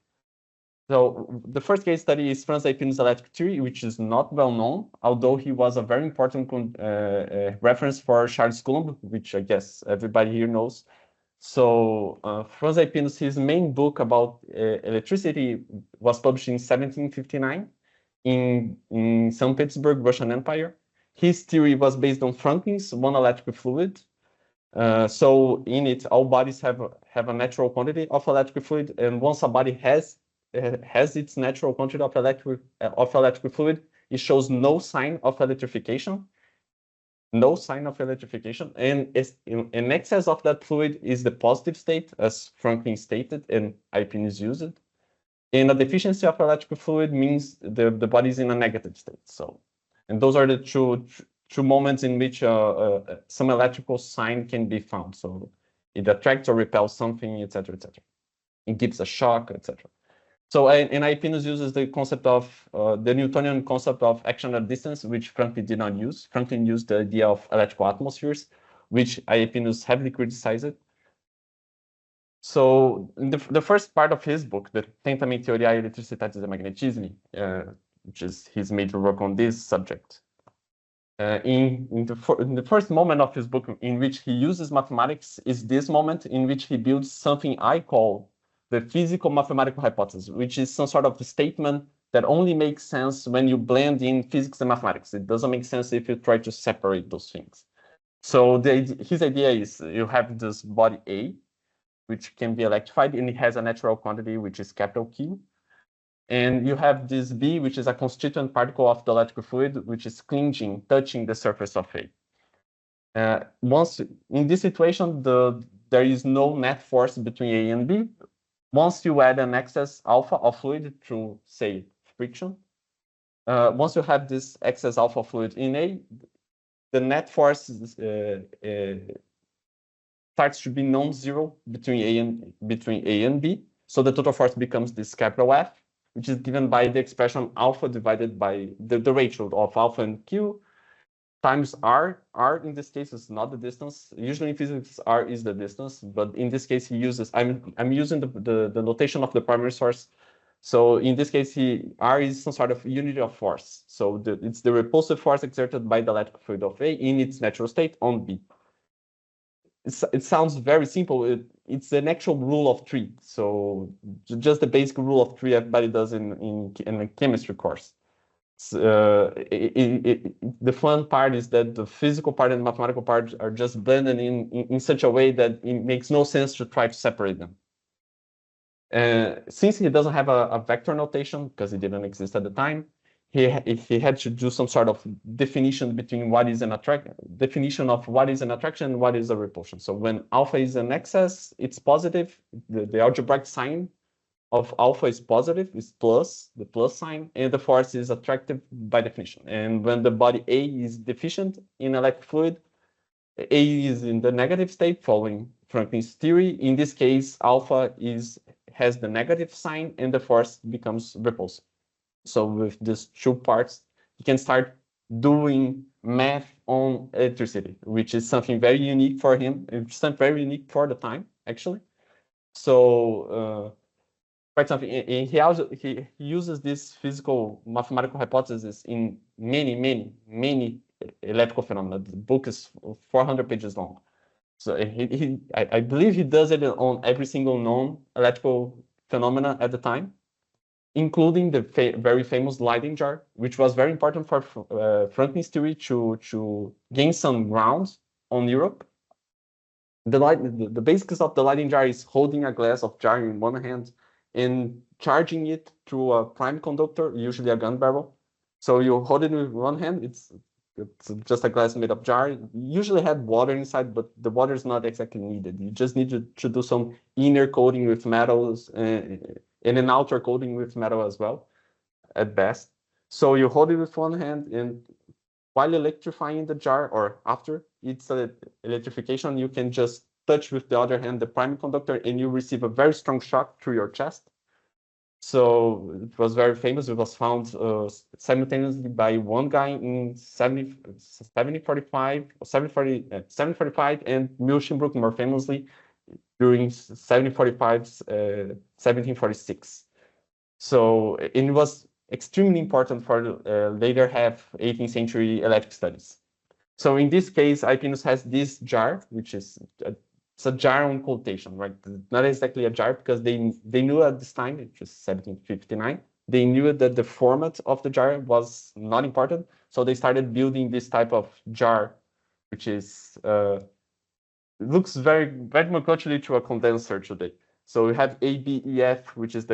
So the first case study is Franz Eipin's electric theory, which is not well known, although he was a very important reference for Charles Coulomb, which I guess everybody here knows. So Franz Eipin's, his main book about electricity was published in 1759 in St. Petersburg, Russian Empire. His theory was based on Franklin's one electric fluid. So in it, all bodies have a natural quantity of electric fluid, and once a body has its natural quantity of electric fluid, it shows no sign of electrification. No sign of electrification, and an excess of that fluid is the positive state, as Franklin stated, and Eipin is used. And a deficiency of electric fluid means the body is in a negative state. So, and those are the two moments in which some electrical sign can be found. So it attracts or repels something, etc., etc. It gives a shock, etc. So, and Eipinus uses the concept of the Newtonian concept of action at distance, which Franklin did not use. Franklin used the idea of electrical atmospheres, which Eipinus heavily criticized. So, in the first part of his book, the Tentament Theoriae Electricitatis e Magnetismi, which is his major work on this subject, in the first moment of his book in which he uses mathematics is this moment in which he builds something I call the physical mathematical hypothesis, which is some sort of statement that only makes sense when you blend in physics and mathematics. It doesn't make sense if you try to separate those things. So his idea is you have this body A, which can be electrified, and it has a natural quantity, which is capital Q. And you have this B, which is a constituent particle of the electric fluid, which is clinging, touching the surface of A. Once in this situation, there is no net force between A and B. Once you add an excess alpha of fluid through, say, friction, once you have this excess alpha fluid in A, the net force starts to be non-zero between A and B. So the total force becomes this capital F, which is given by the expression alpha divided by the ratio of alpha and Q times R. R in this case is not the distance. Usually in physics, R is the distance, but in this case he uses, I'm using the notation of the primary source. So in this case, R is some sort of unit of force. So it's the repulsive force exerted by the electric fluid of A in its natural state on B. It sounds very simple. It's an actual rule of three. So just the basic rule of three everybody does in a chemistry course. The fun part is that the physical part and the mathematical part are just blended in such a way that it makes no sense to try to separate them. Since he doesn't have a vector notation, because it didn't exist at the time, he had to do some sort of definition between what is an attraction, and what is a repulsion. So when alpha is an excess, it's positive. The algebraic sign of alpha is positive, is plus, the plus sign, and the force is attractive by definition. And when the body A is deficient in electric fluid, A is in the negative state, following Franklin's theory. In this case, alpha has the negative sign, and the force becomes repulsive. So with these two parts, you can start doing math on electricity, which is something very unique for him. It's something very unique for the time, actually. So quite something. And he uses this physical mathematical hypothesis in many electrical phenomena. The book is 400 pages long. So I believe he does it on every single known electrical phenomena at the time, including the very famous Leyden jar, which was very important for Franklin's theory to gain some ground on Europe. The basics of the Leyden jar is holding a glass of jar in one hand and charging it through a prime conductor, usually a gun barrel. So you hold it with one hand, it's just a glass made of jar. You usually had water inside, but the water is not exactly needed. You just need to do some inner coating with metals and an outer coating with metal as well, at best. So you hold it with one hand, and while electrifying the jar, or after its electrification, you can just touch with the other hand the prime conductor, and you receive a very strong shock through your chest. So it was very famous. It was found simultaneously by one guy in 1745, and Milchenbroek more famously during 1746. So it was extremely important for later half 18th century electric studies. So in this case, Hypinus has this jar, which is it's a jar on quotation, right? Not exactly a jar, because they knew at this time, it was 1759, they knew that the format of the jar was not important. So they started building this type of jar, which is looks very much closely to a condenser today. So we have ABEF, which is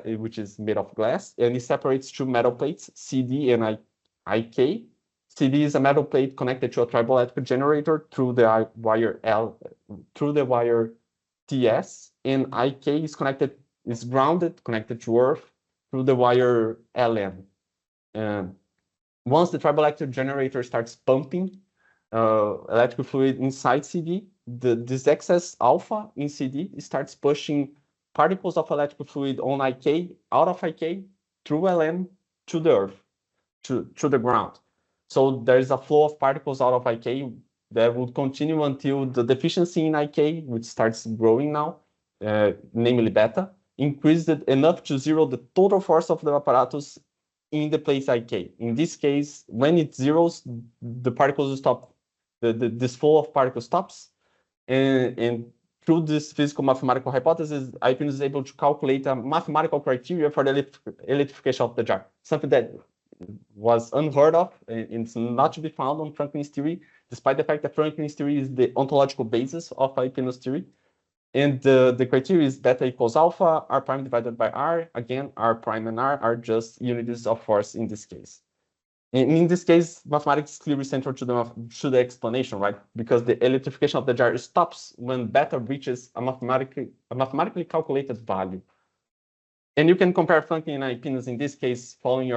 which is made of glass, and it separates two metal plates, CD and IK. CD is a metal plate connected to a triboelectric generator through the wire TS, and IK is grounded, connected to Earth through the wire LN. Once the triboelectric generator starts pumping electrical fluid inside CD, this excess alpha in CD starts pushing particles of electrical fluid on IK, out of IK, through LN to the Earth, to the ground. So there's a flow of particles out of IK that would continue until the deficiency in IK, which starts growing now, namely beta, increased enough to zero the total force of the apparatus in the place IK. In this case, when it zeros, the particles stop, this flow of particles stops, and through this physical mathematical hypothesis, Hypinus is able to calculate a mathematical criteria for the electrification of the jar, something that was unheard of, and it's not to be found on Franklin's theory, despite the fact that Franklin's theory is the ontological basis of Hypinus theory. And the criteria is beta equals alpha, R prime divided by R. Again, R prime and R are just units of force in this case. And in this case, mathematics is clearly central to the explanation, right? Because the electrification of the jar stops when beta reaches a mathematically calculated value. And you can compare Franklin and Hypinus in this case, following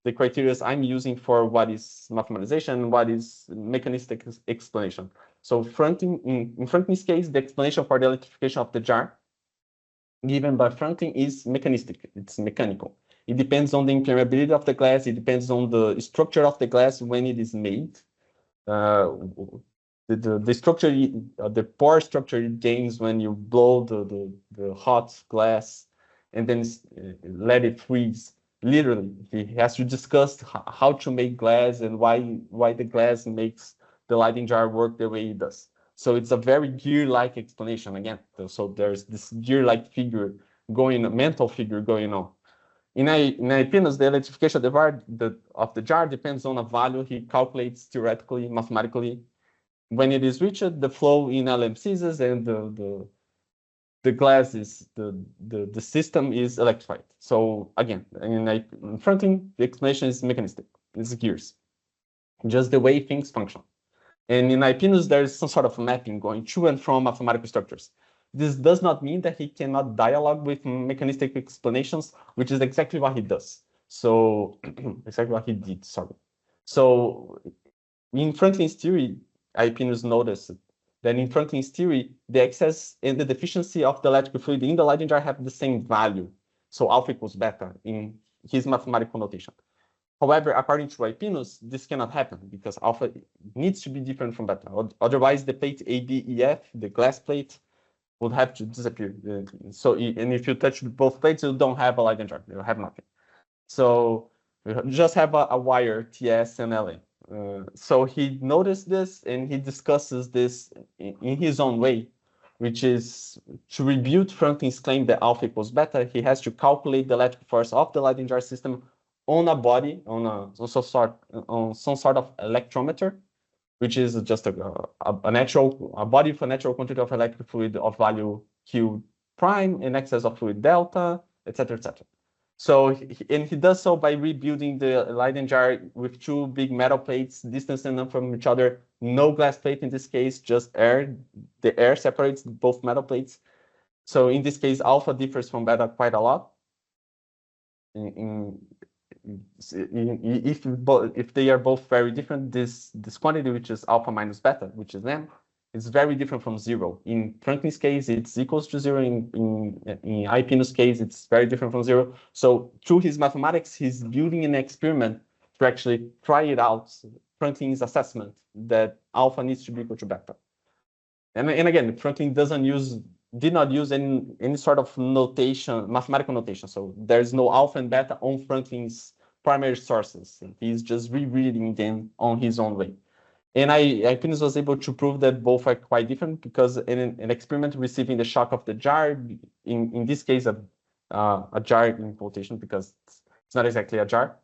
the criteria I'm using for what is mathematization and what is mechanistic explanation. So in Franklin's case, the explanation for the electrification of the jar given by Franklin is mechanistic. It's mechanical. It depends on the impermeability of the glass. It depends on the structure of the glass when it is made. The structure, the pore structure it gains when you blow the hot glass and then let it freeze. Literally, he has to discuss how to make glass and why the glass makes the Leyden jar work the way it does. So it's a very gear-like explanation again. So there's this gear-like figure going, a mental figure going on. In Hypinus, the electrification of the jar depends on a value he calculates theoretically, mathematically. When it is reached, the flow in LM ceases and the glass is the system is electrified. So again, in Franklin, the explanation is mechanistic. It's gears, just the way things function. And in Hypinus, there is some sort of mapping going to and from mathematical structures. This does not mean that he cannot dialogue with mechanistic explanations, which is exactly what he does. So exactly what he did, sorry. So in Franklin's theory, Hypinus noticed that in Franklin's theory, the excess and the deficiency of the electrical fluid in the Leyden jar have the same value. So alpha equals beta in his mathematical notation. However, according to Hypinus, this cannot happen because alpha needs to be different from beta. Otherwise, the plate ABEF, the glass plate, would have to disappear. And if you touch both plates, you don't have a Leyden jar. You have nothing. So We just have a wire, TS and LA. So he noticed this and he discusses this in his own way, which is to refute Franklin's claim that alpha equals beta, he has to calculate the electric force of the Leyden jar system on a body, on some sort of electrometer, which is just a body with a natural quantity of electric fluid of value Q prime in excess of fluid delta, etc., etc. So, and he does so by rebuilding the Leyden jar with two big metal plates distancing them from each other. No glass plate in this case, just air. The air separates both metal plates. So in this case, alpha differs from beta quite a lot. If they are both very different, this quantity, which is alpha minus beta, which is m, is very different from zero. In Franklin's case, it's equals to zero. In Ipino's case, it's very different from zero. So through his mathematics, he's building an experiment to actually try it out, Franklin's assessment that alpha needs to be equal to beta. And again, Franklin did not use any sort of notation, mathematical notation. So there's no alpha and beta on Franklin's primary sources. He's just rereading them on his own way. And Ipinus was able to prove that both are quite different because in an experiment receiving the shock of the jar, in this case, a jar in quotation because it's not exactly a jar,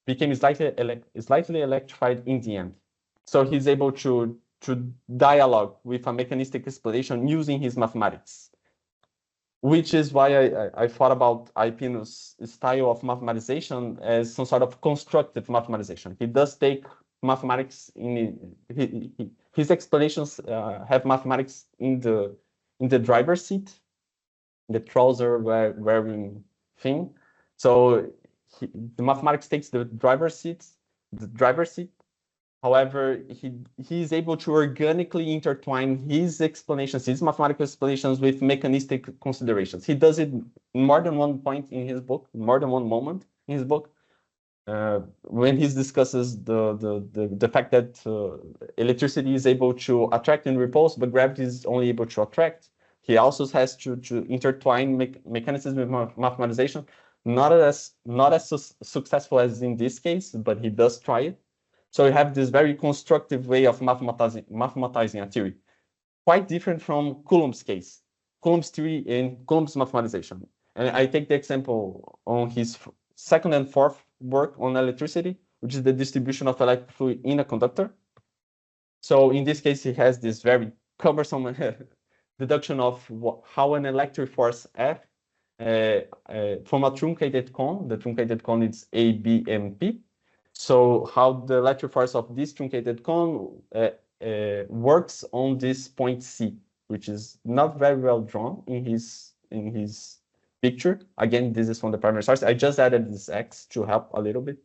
became slightly electrified in the end. So he's able to dialogue with a mechanistic explanation using his mathematics, which is why I thought about Ipinus' style of mathematization as some sort of constructive mathematization. He does take mathematics his explanations have mathematics in the driver's seat, the trouser wearing thing. So the mathematics takes the driver's seat. However, he is able to organically intertwine his explanations, his mathematical explanations with mechanistic considerations. He does it more than one point in his book, more than one moment in his book. When he discusses the fact that electricity is able to attract and repulse, but gravity is only able to attract, he also has to intertwine mechanicism with mathematization. Not as successful as in this case, but he does try it. So you have this very constructive way of mathematizing a theory, quite different from Coulomb's case, Coulomb's theory and Coulomb's mathematization. And I take the example on his second and fourth work on electricity, which is the distribution of electric fluid in a conductor. So in this case, he has this very cumbersome deduction of how an electric force F from a truncated cone. The truncated cone is A, B, and P. So how the electric force of this truncated cone works on this point C, which is not very well drawn in his picture. Again, this is from the primary source. I just added this X to help a little bit.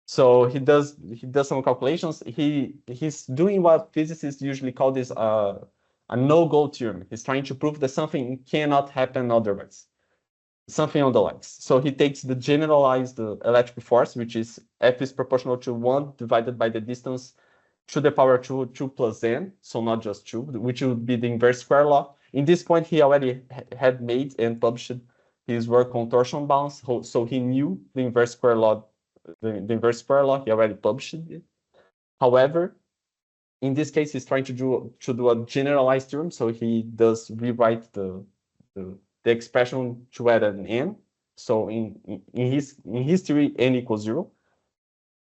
So he does some calculations. He's doing what physicists usually call this a no-go theorem. He's trying to prove that something cannot happen otherwise. Something on the lines. So he takes the generalized electric force, which is F is proportional to 1 divided by the distance to the power 2 plus n, so not just 2, which would be the inverse square law. In this point, he already had made and published his work on torsion balance, so he knew the inverse square law. The inverse square law, he already published it. However, in this case, he's trying to do a generalized theorem, so he does rewrite the expression to add an n. So in his theory, n equals 0.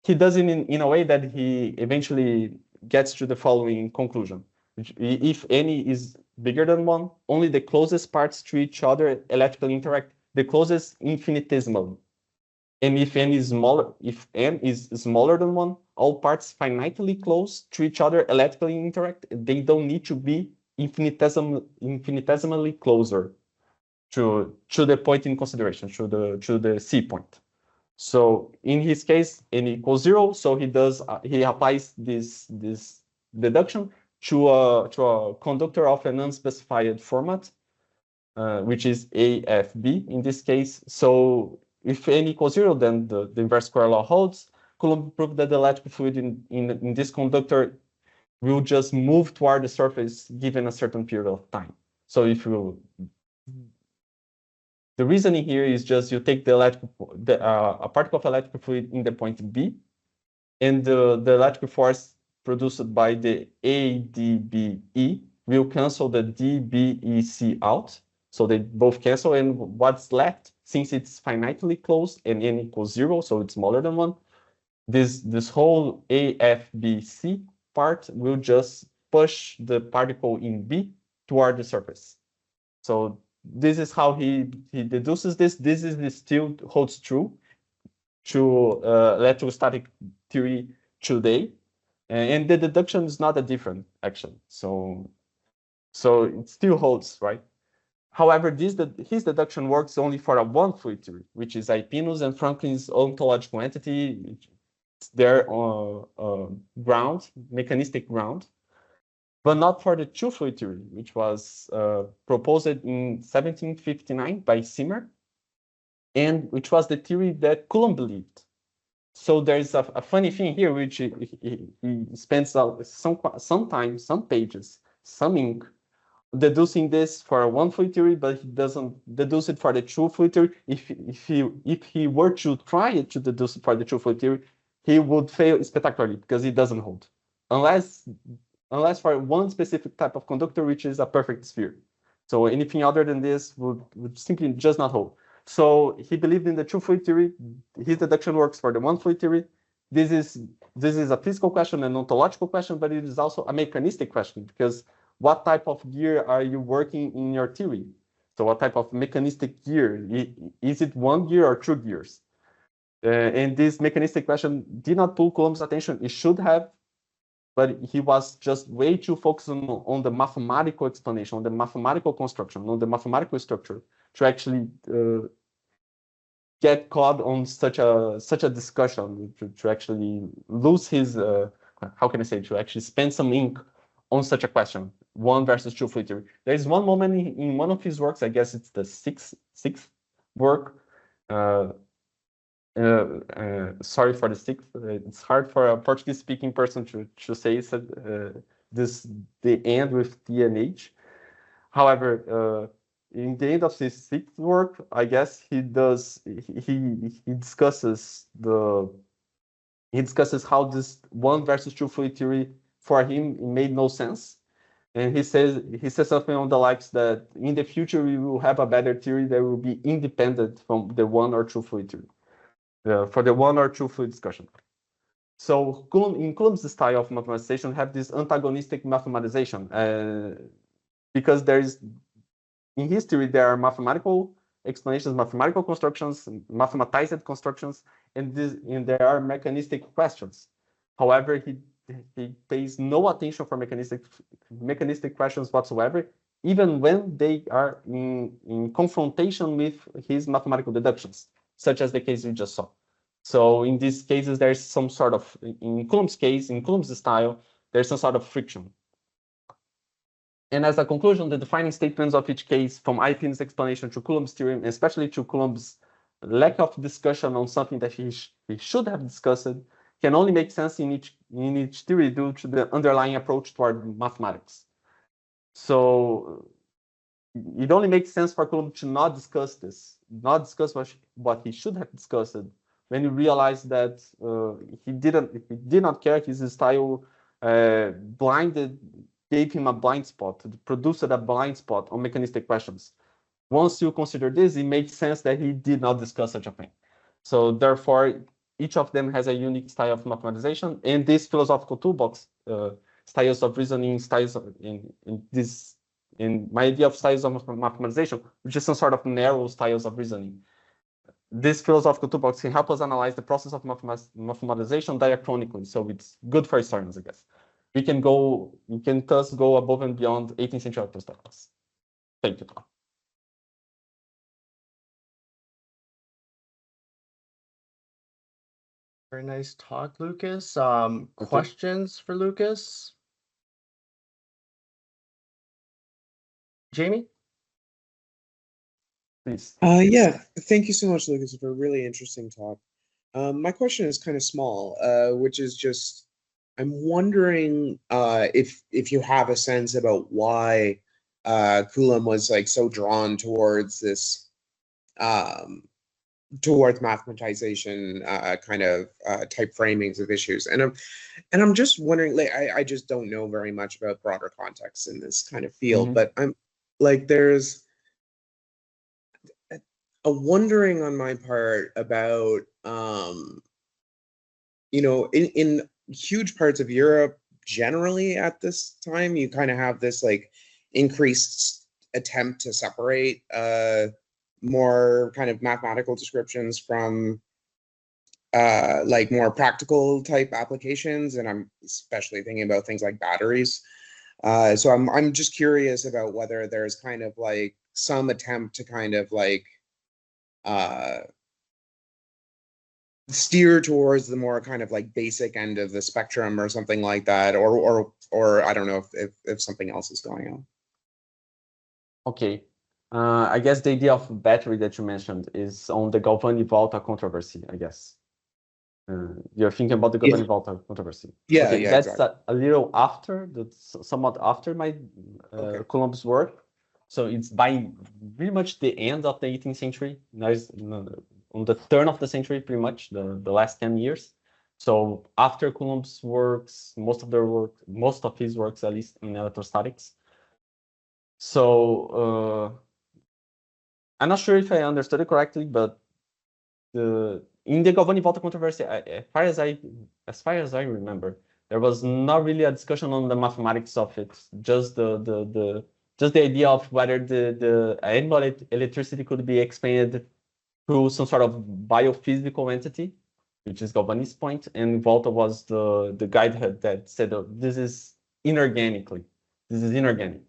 He does it in a way that he eventually gets to the following conclusion. If n is bigger than 1, only the closest parts to each other electrically interact, the closest infinitesimally. And if n is smaller than 1, all parts finitely close to each other electrically interact. They don't need to be infinitesimally closer to the point in consideration, to the C point. So in his case, n equals 0. So he applies this deduction to a conductor of an unspecified format, which is AFB in this case. So if n equals 0, then the inverse square law holds. Coulomb proved that the electric fluid in this conductor will just move toward the surface given a certain period of time. So if you The reasoning here is just you take a particle of electrical fluid in the point B, and the electric force produced by the ADBE will cancel the DBEC out. So they both cancel, and what's left, since it's finitely closed and n equals 0, so it's smaller than 1, this whole AFBC part will just push the particle in B toward the surface. So this is how he deduces this. This still holds true to electrostatic theory today, and the deduction is not a different action. So it still holds, right? However, his deduction works only for a one fluid theory, which is Ipinus and Franklin's ontological entity. It's their ground, mechanistic ground, but not for the two fluid theory, which was proposed in 1759 by Simmer, and which was the theory that Coulomb believed. So there's a funny thing here, which he spends some time, some pages, some ink, deducing this for a one fluid theory, but he doesn't deduce it for the two fluid theory. If he were to try it to deduce it for the two fluid theory, he would fail spectacularly because it doesn't hold, unless for one specific type of conductor, which is a perfect sphere. So anything other than this would simply just not hold. So he believed in the two fluid theory. His deduction works for the one fluid theory. This is a physical question, an ontological question, but it is also a mechanistic question, because what type of gear are you working in your theory? So what type of mechanistic gear? Is it one gear or two gears? And this mechanistic question did not pull Coulomb's attention. It should have, but he was just way too focused on the mathematical explanation, on the mathematical construction, on the mathematical structure, to actually get caught on such a discussion, to actually lose his, how can I say, to actually spend some ink on such a question, one versus two fluid theory. There is one moment in one of his works, I guess it's the sixth work. Sorry for the sixth. It's hard for a Portuguese-speaking person to say the end with T and H. However, in the end of his sixth work, I guess he discusses how this one versus two fluid theory for him made no sense, and he says something on the likes that in the future we will have a better theory that will be independent from the one or two fluid theory. For the one or two fluid discussion. So in Coulomb's style of mathematization have this antagonistic mathematization, because in history there are mathematical explanations, mathematical constructions, mathematized constructions, and there are mechanistic questions. However, he pays no attention for mechanistic questions whatsoever, even when they are in confrontation with his mathematical deductions, such as the case we just saw. So in these cases, there's some sort of, in Coulomb's case, in Coulomb's style, there's some sort of friction. And as a conclusion, the defining statements of each case, from Ipin's explanation to Coulomb's theorem, especially to Coulomb's lack of discussion on something that he should have discussed, can only make sense in each theory due to the underlying approach toward mathematics. So it only makes sense for Coulomb to not discuss this, not discuss what he should have discussed, when you realize that he did not care. His style gave him a blind spot, produced a blind spot on mechanistic questions. Once you consider this, it makes sense that he did not discuss such a thing. So therefore, each of them has a unique style of mathematization, and this philosophical toolbox, styles of reasoning, styles in my idea of styles of mathematization, which is some sort of narrow styles of reasoning. This philosophical toolbox can help us analyze the process of mathematization diachronically, so it's good for historians, I guess. We can thus go above and beyond 18th century Aristotles. Thank you. Very nice talk, Lucas. Questions for Lucas? Jamie? Please. Yeah, thank you so much, Lucas, for a really interesting talk. My question is kind of small, which is just, I'm wondering if you have a sense about why Coulomb was like so drawn towards this towards mathematization type framings of issues. And I'm just wondering, like, I just don't know very much about broader contexts in this kind of field, but I'm like, there's a wondering on my part about, in huge parts of Europe, generally at this time, you kind of have this like increased attempt to separate more kind of mathematical descriptions from like more practical type applications, and I'm especially thinking about things like batteries. So I'm just curious about whether there's kind of like some attempt to kind of like steer towards the more kind of like basic end of the spectrum or something like that, or I don't know if something else is going on. Okay. I guess the idea of battery that you mentioned is on the Galvani-Volta controversy, I guess. You're thinking about the Galvani-Volta controversy. Yeah, okay, yeah, that's exactly. a little after, somewhat after my Columbus work. So it's by pretty much the end of the 18th century. On the turn of the century, pretty much the last 10 years. So after Columbus works, most of his works, at least in electrostatics. So I'm not sure if I understood it correctly, but in the Galvani-Volta controversy, as far as I remember, there was not really a discussion on the mathematics of it. Just the idea of whether the embodied electricity could be explained through some sort of biophysical entity, which is Galvani's point, and Volta was the guy that said, oh, this is inorganically. This is inorganic.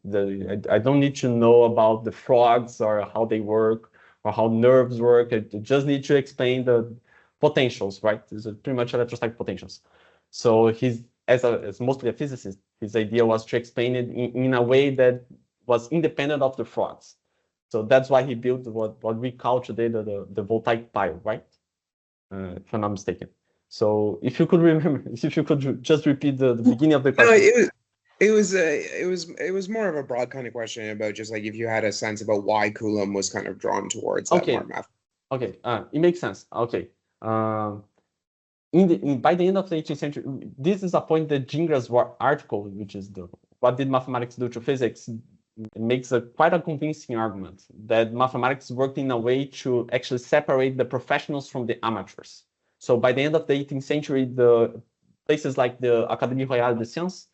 I don't need to know about the frogs or how they work or how nerves work. I just need to explain the potentials, right? These are pretty much electrostatic potentials. So he's, as mostly a physicist, his idea was to explain it in a way that was independent of the frogs. So that's why he built what we call today the voltaic pile, right? If I'm not mistaken. So if you could remember, if you could just repeat the beginning of the question. It was more of a broad kind of question about just like if you had a sense about why Coulomb was kind of drawn towards that more math. Okay, it makes sense. Okay. By the end of the 18th century, this is a point that Gingra's article, which is what did mathematics do to physics, makes quite a convincing argument that mathematics worked in a way to actually separate the professionals from the amateurs. So by the end of the 18th century, the places like the Académie Royale des Sciences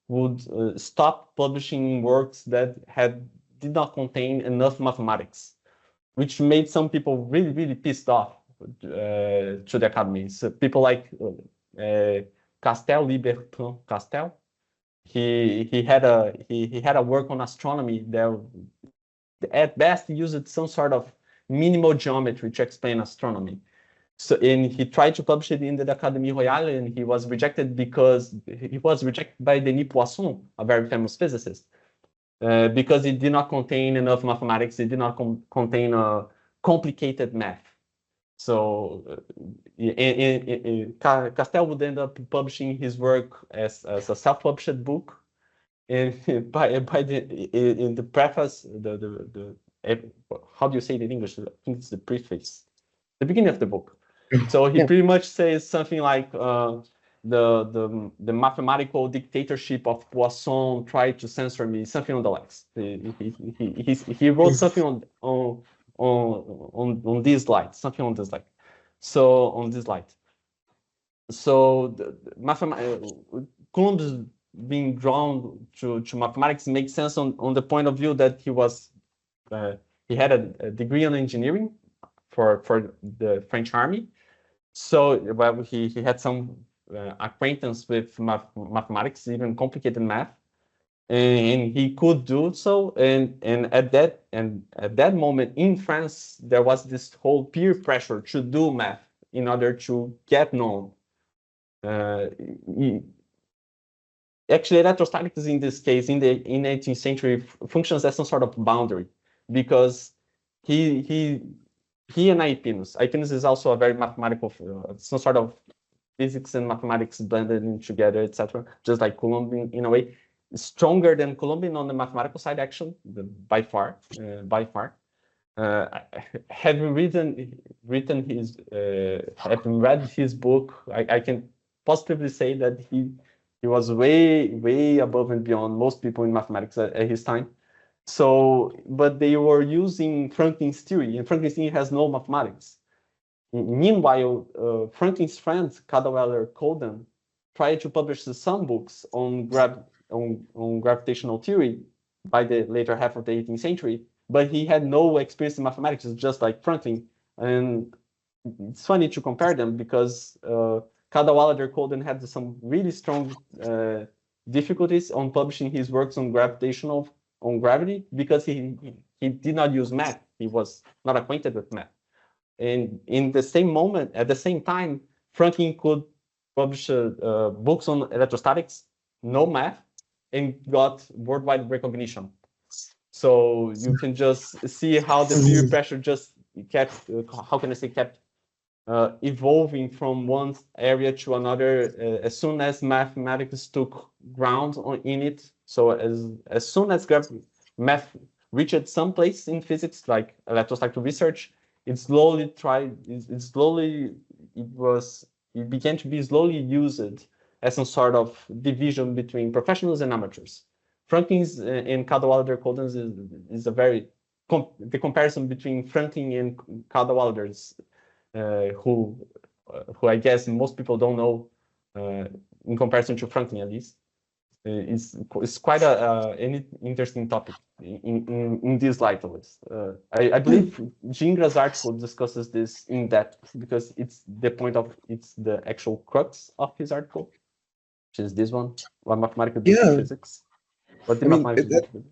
would stop publishing works that did not contain enough mathematics, which made some people really, really pissed off to the academy. So people like Bertrand Castel. He had a work on astronomy that at best used some sort of minimal geometry to explain astronomy. So, and he tried to publish it in the Académie Royale, and he was rejected because he was rejected by Denis Poisson, a very famous physicist, because it did not contain enough mathematics. It did not contain complicated math. So Castel would end up publishing his work as a self-published book, and in the preface, how do you say it in English? I think it's the preface, the beginning of the book. So he pretty much says something like the mathematical dictatorship of Poisson tried to censor me, something on the likes. He wrote something on this light, something on this light. So on this light. So Coulomb's being drawn to mathematics makes sense on the point of view that he had a degree in engineering for the French army. So well, he had some acquaintance with mathematics, even complicated math, and he could do so. And at that moment in France, there was this whole peer pressure to do math in order to get known. Actually, electrostatics in this case, in the 18th century, functions as some sort of boundary, because he and Hypinus is also a very mathematical, some sort of physics and mathematics blended in together, etc. Just like Coulomb in a way, stronger than Coulomb on the mathematical side, actually, by far. Having read his book, I can positively say that he was way above and beyond most people in mathematics at his time. So, but they were using Franklin's theory, and Franklin's theory has no mathematics. Meanwhile, Franklin's friend Cadwallader Colden tried to publish some books on gravitational theory by the later half of the 18th century, but he had no experience in mathematics, just like Franklin. And it's funny to compare them because Cadwallader Colden had some really strong difficulties on publishing his works on gravity because he did not use math. He was not acquainted with math. And in the same moment, at the same time, Franklin could publish books on electrostatics, no math, and got worldwide recognition. So you can just see how the peer pressure just kept, how can I say, kept evolving from one area to another as soon as mathematics took ground in it. So as soon as math reached some place in physics, like electrostatic research, it began to be slowly used as some sort of division between professionals and amateurs. Franklin's and Cadwallader Colden's is a very the comparison between Franklin and Cadwallader's, who I guess most people don't know in comparison to Franklin at least. It's quite an interesting topic in this light of it. I believe Gingra's article discusses this in depth because it's the actual crux of his article, which is this one, what mathematical physics. What the mathematical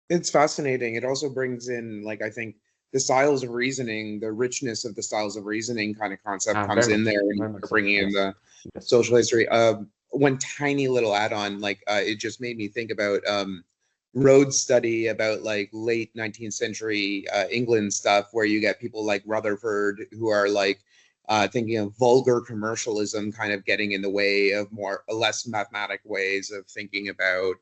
it's fascinating. It also brings in, like, I think the styles of reasoning, the richness of the styles of reasoning kind of concept comes in there, and bringing in the social history. One tiny little add-on, like it just made me think about road study about like late 19th century England stuff, where you get people like Rutherford who are like thinking of vulgar commercialism kind of getting in the way of less mathematic ways of thinking about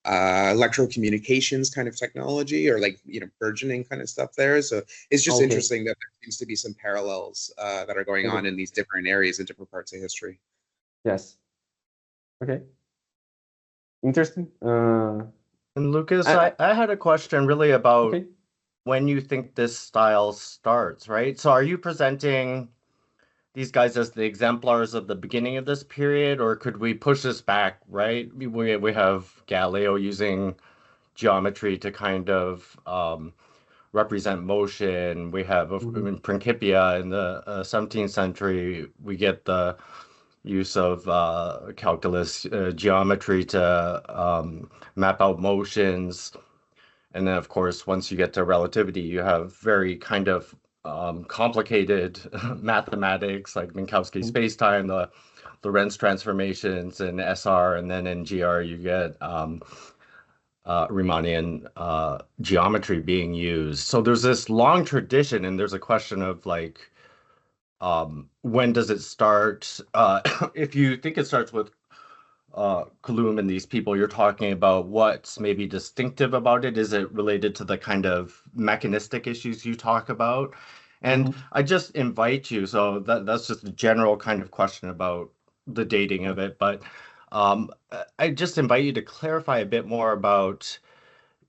electrocommunications kind of technology, or like, you know, burgeoning kind of stuff there. So it's just interesting that there seems to be some parallels that are going on in these different areas in different parts of history. Yes. Okay. Interesting. And Lucas, I had a question really about when you think this style starts, right? So are you presenting these guys as the exemplars of the beginning of this period, or could we push this back, right? We have Galileo using geometry to kind of represent motion. We have in Principia in the 17th century, we get the use of calculus geometry to map out motions. And then, of course, once you get to relativity, you have very kind of complicated mathematics like Minkowski spacetime, the Lorentz transformations in SR, and then in GR you get Riemannian geometry being used. So there's this long tradition, and there's a question of like, when does it start? If you think it starts with Coulomb and these people, you're talking about what's maybe distinctive about it. Is it related to the kind of mechanistic issues you talk about? And I just invite you, so that's just a general kind of question about the dating of it, but I just invite you to clarify a bit more about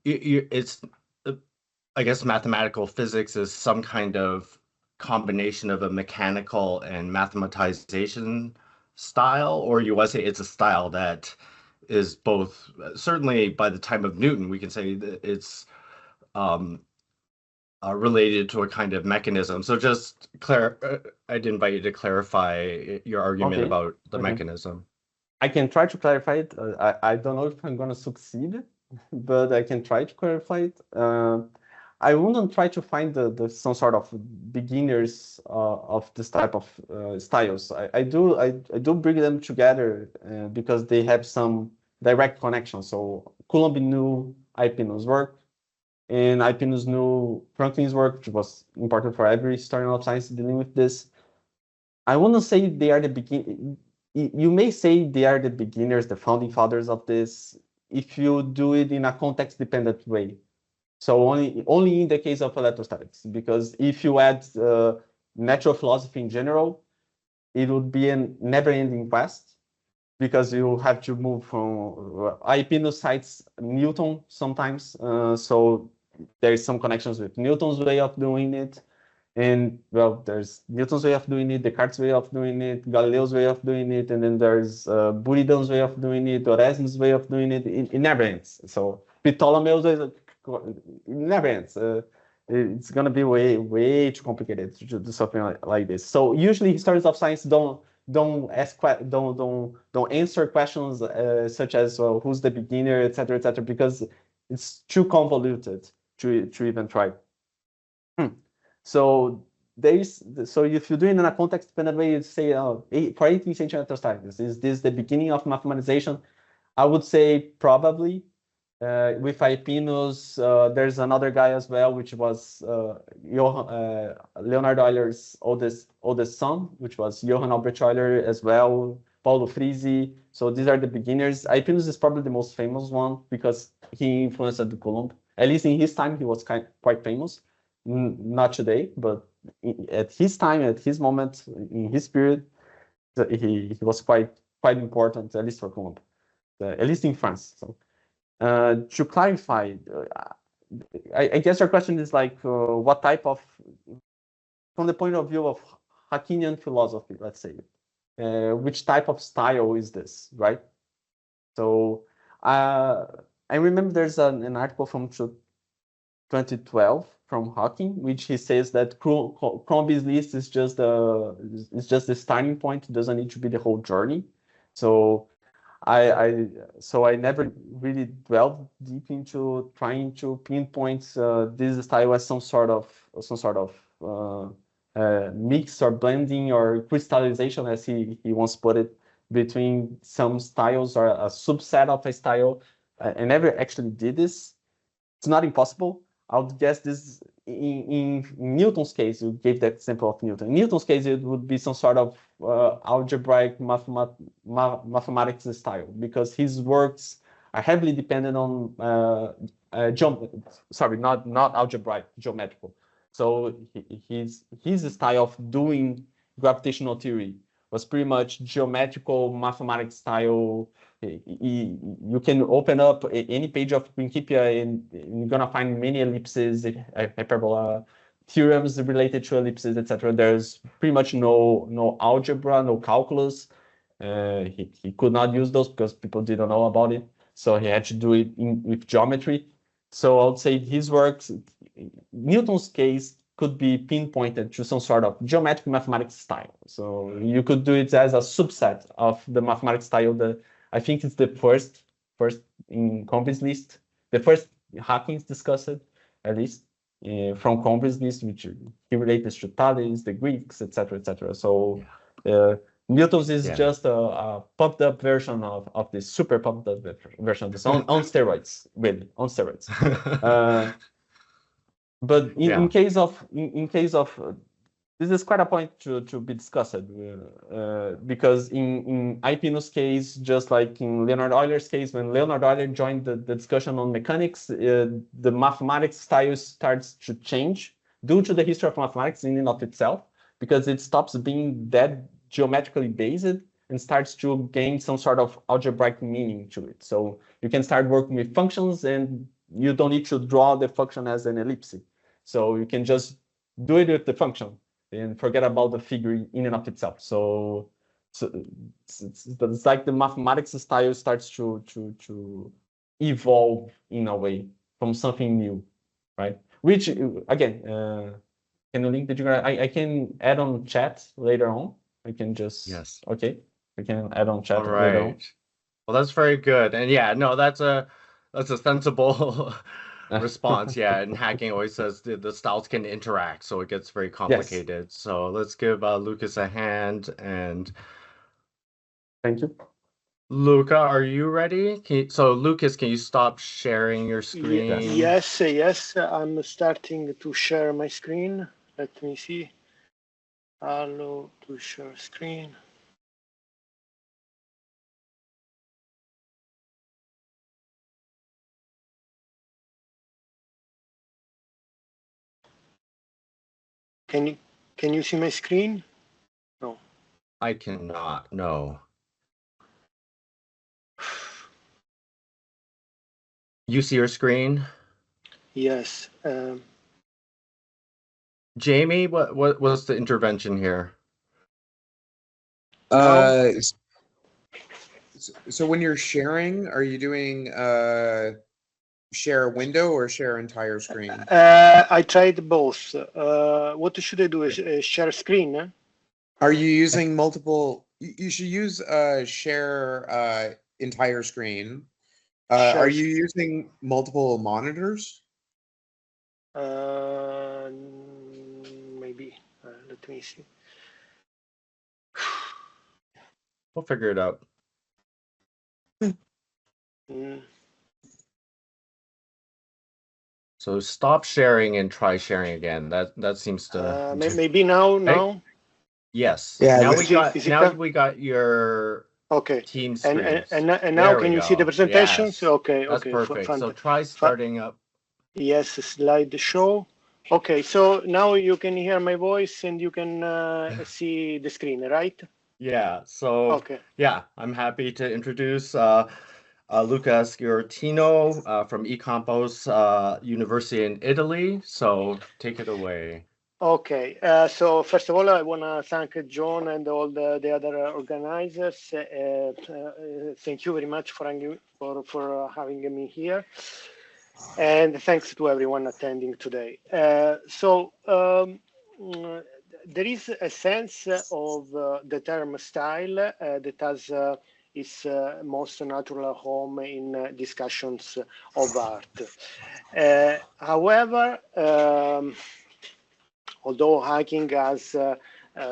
it's, I guess mathematical physics is some kind of combination of a mechanical and mathematization style, or you want to say it's a style that is both, certainly by the time of Newton, we can say that it's related to a kind of mechanism. So just I'd invite you to clarify your argument about the mechanism. I can try to clarify it. I don't know if I'm going to succeed, but I can try to clarify it. I wouldn't try to find some sort of beginners of this type of styles. I do bring them together because they have some direct connection. So Coulomb knew Eipinus's work, and Eipinus knew Franklin's work, which was important for every historian of science dealing with this. I wouldn't say they are the beginning. You may say they are the beginners, the founding fathers of this, if you do it in a context-dependent way. So only in the case of electrostatics, because if you add natural philosophy in general, it would be a never-ending quest, because you have to move from Aipino cites Newton sometimes, so there's some connections with Newton's way of doing it, and well, there's Newton's way of doing it, Descartes' way of doing it, Galileo's way of doing it, and then there's Buridan's way of doing it, Oresme's way of doing it. It never ends. So Ptolemy's way, it never ends. It's gonna be way too complicated to do something like this. So usually historians of science don't answer questions such as who's the beginner, etc., because it's too convoluted to even try. So if you're doing in a context-dependent way, you say for 18th century electrostatics, is this the beginning of mathematization? I would say probably. With Aipinus, there's another guy as well, which was Leonhard Euler's oldest son, which was Johann Albrecht Euler as well, Paulo Frisi. So these are the beginners. Aipinus is probably the most famous one because he influenced the Coulomb. At least in his time, he was quite famous. Not today, but at his time, at his moment, in his period, he was quite important, at least for Coulomb, at least in France. So. To clarify, I guess your question is like, what type of, from the point of view of Hackingian philosophy, let's say, which type of style is this, right? So I remember there's an article from 2012 from Hawking, which he says that Crombie's list is just the starting point. It doesn't need to be the whole journey. So I never really dwelled deep into trying to pinpoint this style as some sort of mix or blending or crystallization, as he once put it, between some styles or a subset of a style. I never actually did this. It's not impossible. I would guess this in Newton's case, you gave the example of Newton. In Newton's case, it would be some sort of algebraic mathematics style, because his works are heavily dependent on not algebraic, geometrical. So his style of doing gravitational theory was pretty much geometrical mathematics style. You can open up any page of Principia and you're gonna find many ellipses, hyperbola, theorems related to ellipses, etc. There's pretty much no algebra, no calculus. He could not use those because people didn't know about it, so he had to do it with geometry. So I would say his works, Newton's case, could be pinpointed to some sort of geometric mathematics style. So you could do it as a subset of the mathematics style that I think it's the first in Crombie's list. The first Hawkins discussed it, at least from Crombie's list, which he relates to Thales, the Greeks, etc., etc. So Newton's is just a pumped up version of this super pumped up version of this on steroids, really, on steroids. But in case of this is quite a point to be discussed, because in Aipinus' case, just like in Leonhard Euler's case, when Leonhard Euler joined the discussion on mechanics, the mathematics style starts to change due to the history of mathematics in and of itself, because it stops being that geometrically based and starts to gain some sort of algebraic meaning to it. So you can start working with functions and you don't need to draw the function as an ellipse. So you can just do it with the function and forget about the figure in and of itself. So it's like the mathematics style starts to evolve in a way from something new, right? Which again, can you link the diagram? I can add on chat later on. I can just okay. I can add on chat later on. Well, that's very good, and yeah, no, that's a sensible response. Yeah, and hacking always says the styles can interact, so it gets very complicated. Yes. So let's give Lucas a hand. And thank you. Luca, are you ready? So Lucas, can you stop sharing your screen? Yes, I'm starting to share my screen. Let me see. Allow to share screen. Can you see my screen? No. I cannot. No. You see your screen? Yes. Jamie, what was the intervention here? So when you're sharing, are you doing share a window or share entire screen? I tried both. What should I do? Share screen? Are you using multiple? You should use share entire screen. Are you using multiple monitors? Maybe. Let me see. We'll figure it out. So stop sharing and try sharing again. That seems to maybe now. Right? Yes. Yeah. Now we got your team screen. And now can you see the presentations? Yes. Okay. That's perfect. So try starting up. Yes, slideshow. Okay, so now you can hear my voice and you can see the screen, right? Yeah. So yeah, I'm happy to introduce Luca Sciortino from eCampus University in Italy. So take it away. Okay, so first of all, I want to thank John and all the other organizers. Thank you very much for having me here. And thanks to everyone attending today. There is a sense of the term style that has its most natural home in discussions of art. However, although Hacking has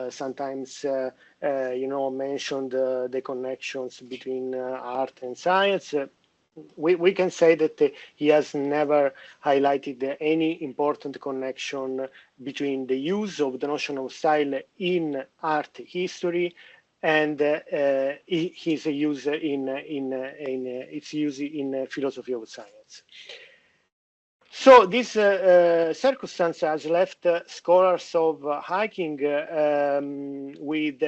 sometimes mentioned the connections between art and science, we can say that he has never highlighted any important connection between the use of the notion of style in art history and his use in its use in philosophy of science. So this circumstance has left scholars of hiking with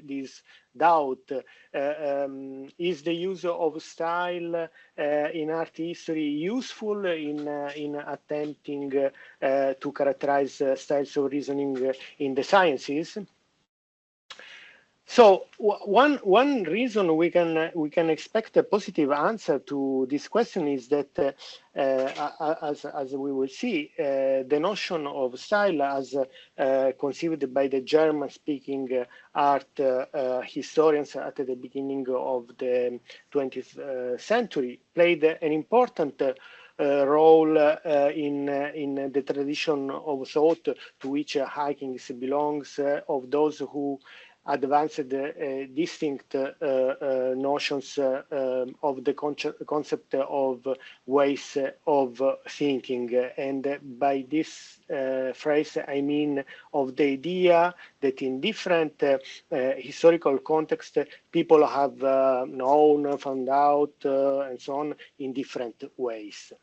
this doubt: is the use of style in art history useful in attempting to characterize styles of reasoning in the sciences? So one reason we can expect a positive answer to this question is that, as we will see, the notion of style, as conceived by the German-speaking art historians at the beginning of the 20th century, played an important role in the tradition of thought to which Hacking belongs, of those who advanced distinct notions of the concept of ways of thinking. And by this phrase, I mean of the idea that in different historical contexts, people have known, found out, and so on in different ways.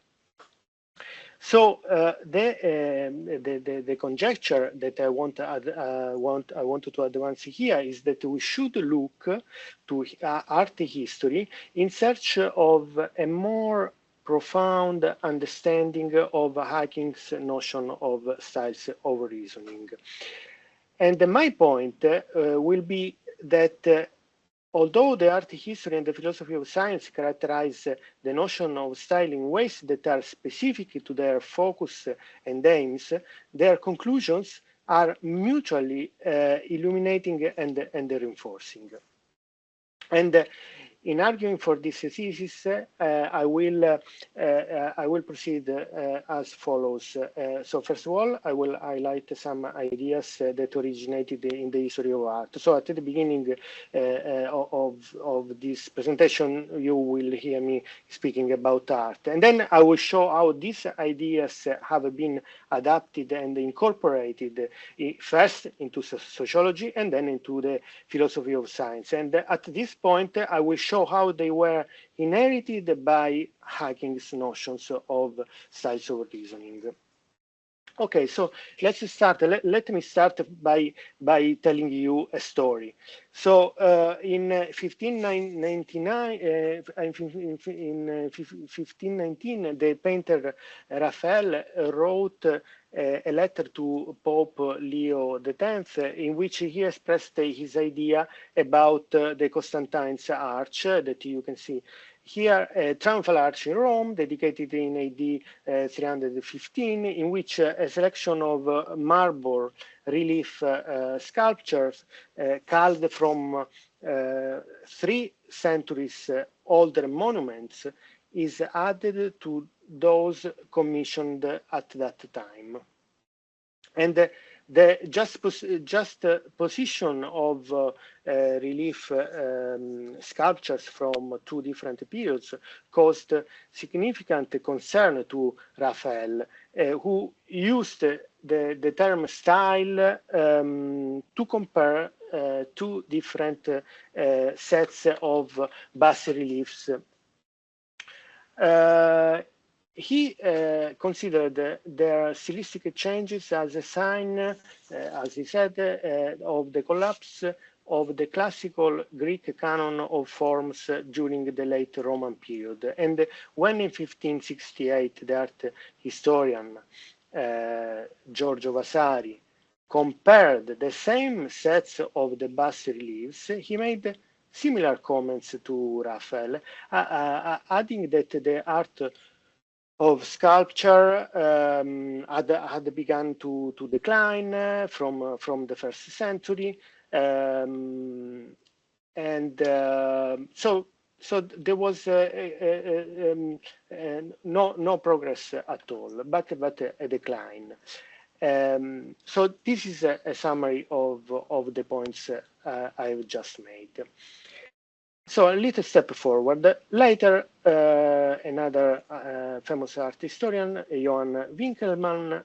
So the conjecture that I wanted to advance here is that we should look to art history in search of a more profound understanding of Hacking's notion of styles of reasoning. And my point will be that although the art history and the philosophy of science characterize the notion of style in ways that are specific to their focus and aims, their conclusions are mutually illuminating and reinforcing. And in arguing for this thesis, I will proceed as follows. So first of all, I will highlight some ideas that originated in the history of art. So at the beginning of this presentation, you will hear me speaking about art. And then I will show how these ideas have been adapted and incorporated first into sociology and then into the philosophy of science. And at this point, I will show how they were inherited by Hacking's notions of styles of reasoning. Okay, so let's start. Let me start by telling you a story. So in 1599, in 1519, the painter Raphael wrote a letter to Pope Leo X, in which he expressed his idea about the Constantine's Arch that you can see here, a triumphal arch in Rome, dedicated in AD 315, in which a selection of marble relief sculptures culled from 3 centuries older monuments is added to those commissioned at that time. And the just position of relief sculptures from 2 different periods caused significant concern to Raphael, who used the term style to compare 2 different sets of bas-reliefs. He considered their stylistic changes as a sign, as he said, of the collapse of the classical Greek canon of forms during the late Roman period. And when in 1568 the art historian Giorgio Vasari compared the same sets of the bas-reliefs, he made similar comments to Raphael, adding that the art of sculpture had begun to decline from the 1st century, so there was no progress at all, but a decline. So this is a summary of the points I've just made. So a little step forward. Later, another famous art historian, Johann Winkelmann,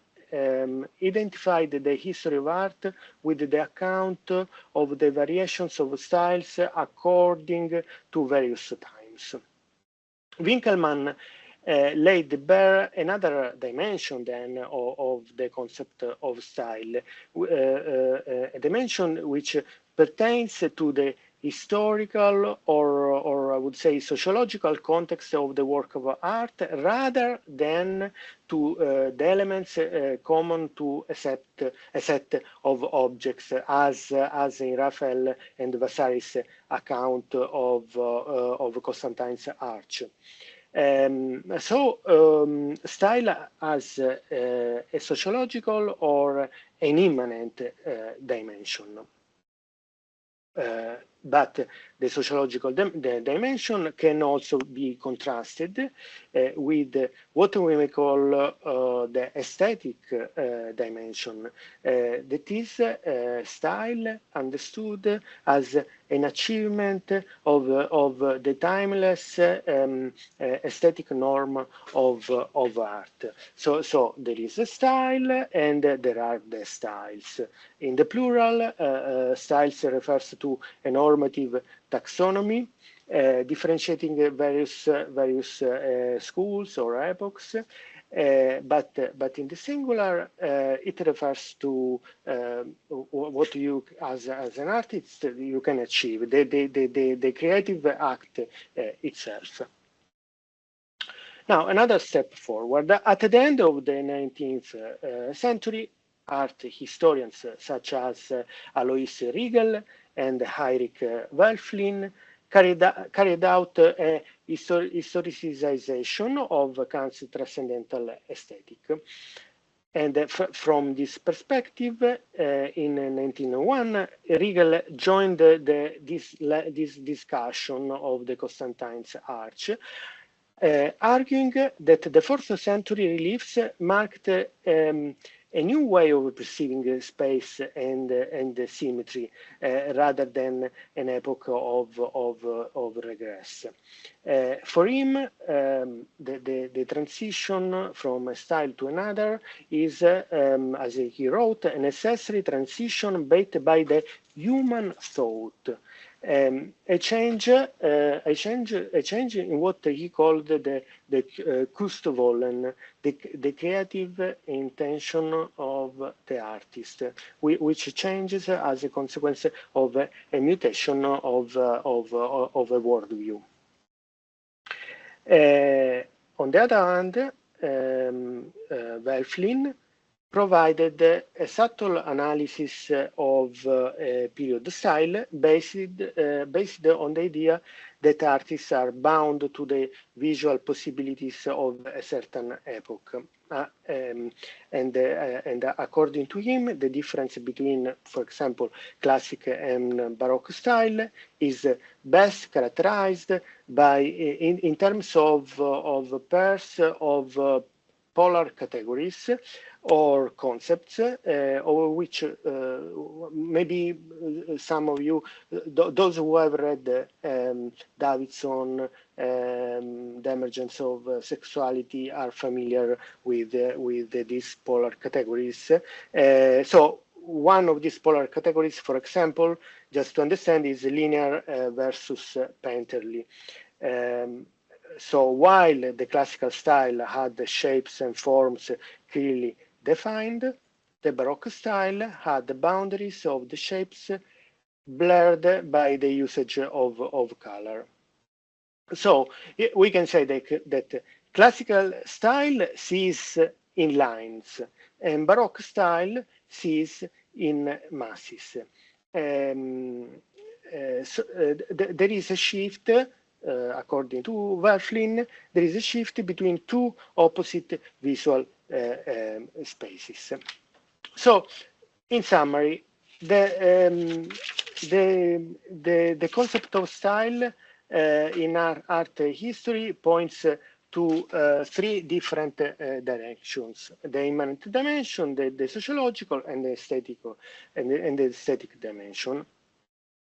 identified the history of art with the account of the variations of styles according to various times. Winkelmann laid bare another dimension then of the concept of style, a dimension which pertains to the historical or I would say sociological context of the work of art rather than to the elements common to a set of objects as in Raphael and Vasari's account of Constantine's Arch. Style as a sociological or an immanent dimension. But the sociological dimension can also be contrasted with what we may call the aesthetic dimension. That is style understood as an achievement of the timeless aesthetic norm of art. So there is a style and there are the styles. In the plural, styles refers to a normative taxonomy, differentiating various schools or epochs. But in the singular, it refers to what you, as an artist, you can achieve, the creative act itself. Now, another step forward. At the end of the 19th century, art historians such as Alois Riegel and Heinrich Wölfflin carried out a historicization of Kant's transcendental aesthetic. And from this perspective, in 1901, Riegel joined this discussion of the Constantine's Arch, arguing that the 4th century reliefs marked a new way of perceiving space and symmetry rather than an epoch of regress. For him, the transition from a style to another is, as he wrote, a necessary transition backed by the human thought, a change in what he called the Kunstwollen, the creative intention of the artist, which changes as a consequence of a mutation of a worldview. On the other hand, Welflin provided a subtle analysis of period style based on the idea that artists are bound to the visual possibilities of a certain epoch. And according to him, the difference between, for example, classic and Baroque style is best characterized by, in terms of pairs of polar categories or concepts, of which maybe some of you, those who have read Davidson, The Emergence of Sexuality, are familiar with these polar categories. So one of these polar categories, for example, just to understand, is linear versus painterly. So while the classical style had the shapes and forms clearly defined, the Baroque style had the boundaries of the shapes blurred by the usage of color. So we can say that classical style sees in lines and Baroque style sees in masses. There is a shift. According to Welflin, there is a shift between two opposite visual spaces. So, in summary, the concept of style in art history points to three different directions: the immanent dimension, the sociological, and the aesthetic dimension.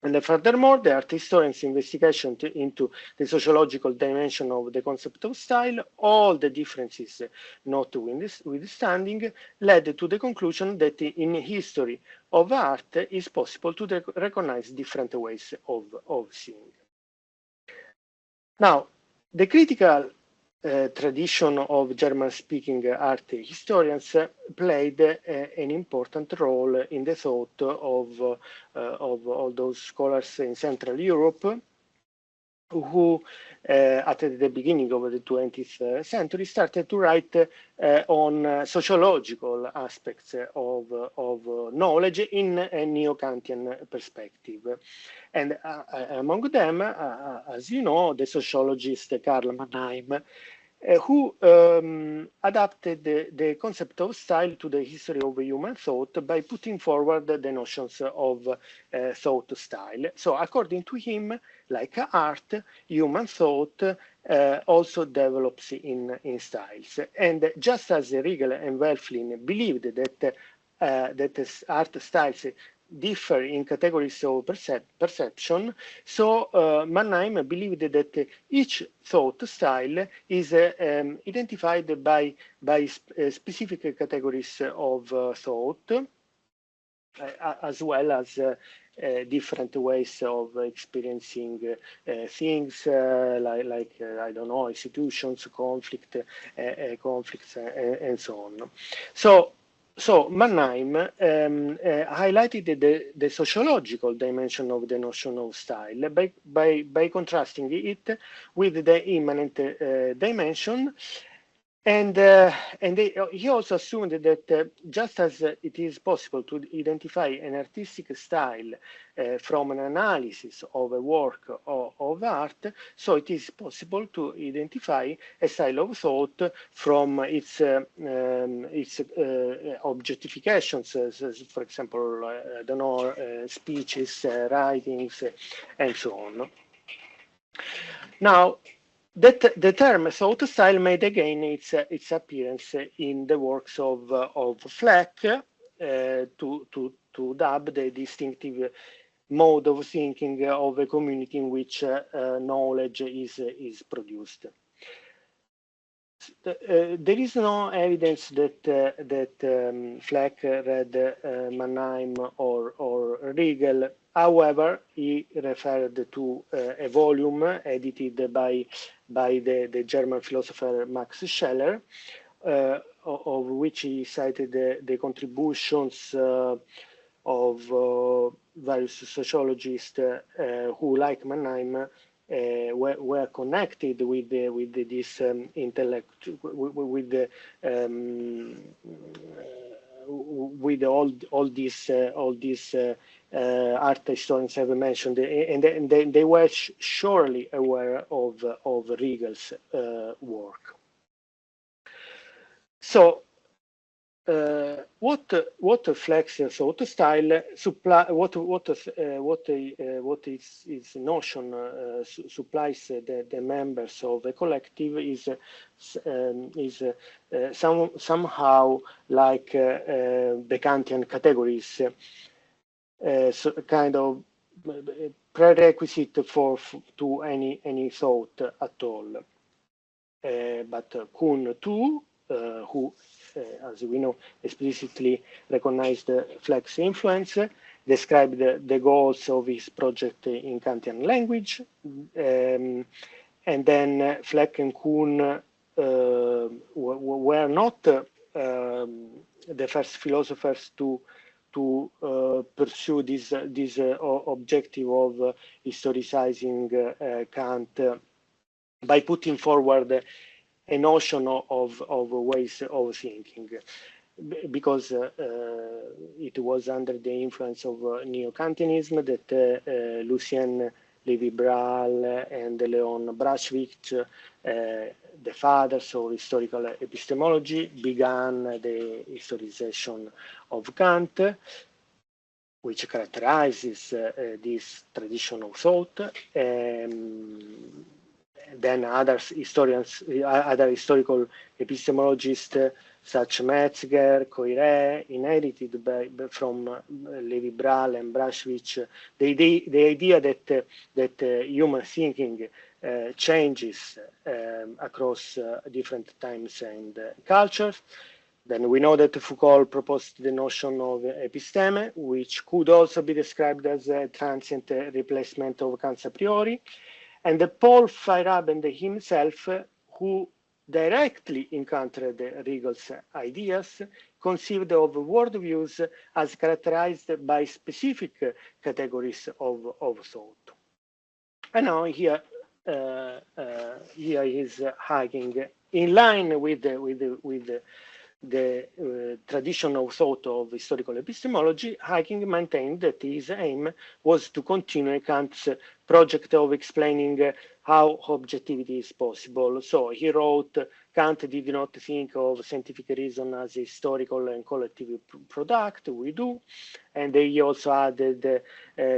And furthermore, the art historian's investigation into the sociological dimension of the concept of style, all the differences notwithstanding, led to the conclusion that in history of art is possible to recognize different ways of seeing. Now, the critical tradition of German-speaking art historians played an important role in the thought of all those scholars in Central Europe who, at the beginning of the 20th century, started to write on sociological aspects of knowledge in a neo-Kantian perspective. And among them, as you know, the sociologist Karl Mannheim, who adapted the concept of style to the history of human thought by putting forward the notions of thought style. So according to him, like art, human thought also develops in styles. And just as Riegel and Welflin believed that art styles differ in categories of perception, so Mannheim believed that each thought style is identified by specific categories of thought, as well as different ways of experiencing things, like I don't know, institutions, conflicts, and so on. So Mannheim highlighted the sociological dimension of the notion of style by contrasting it with the immanent dimension. And he also assumed that just as it is possible to identify an artistic style from an analysis of a work of art, so it is possible to identify a style of thought from its objectifications, for example, I don't know, speeches, writings, and so on. Now, the term thought style made again its appearance in the works of Fleck to dub the distinctive mode of thinking of a community in which knowledge is produced. there is no evidence that Fleck read Mannheim or Riegel. However, he referred to a volume edited by the German philosopher Max Scheler, of which he cited the contributions of various sociologists who, like Mannheim, were connected with this intellect, with all these art historians have mentioned, and they were surely aware of Riegel's work. So, what Fleck's thought style supply, what is notion supplies the members of a collective is somehow like the Kantian categories, so kind of prerequisite to any thought at all. But Kuhn too, who, as we know, explicitly recognized Fleck's influence, described the goals of his project in Kantian language, and then Fleck and Kuhn were not the first philosophers to pursue this objective of historicizing Kant by putting forward a notion of ways of thinking, because it was under the influence of neo-Kantianism that Lucien Lévy-Bruhl and Leon Braschwitz, the fathers of historical epistemology, began the historization of Kant, which characterizes this tradition of thought. Then other historians, other historical epistemologists such Metzger, Coiré, inherited from Lévy-Bruhl and Braschwitz the idea that human thinking changes across different times and cultures. Then we know that Foucault proposed the notion of episteme, which could also be described as a transient replacement of Kant's a priori. And Paul Feyerabend himself, who directly encountered Riegel's ideas, conceived of worldviews as characterized by specific categories of thought. And now here is Hacking, in line with the tradition of thought of historical epistemology. Hacking maintained that his aim was to continue Kant's project of explaining how objectivity is possible. So he wrote, Kant did not think of scientific reason as a historical and collective product, we do. And he also added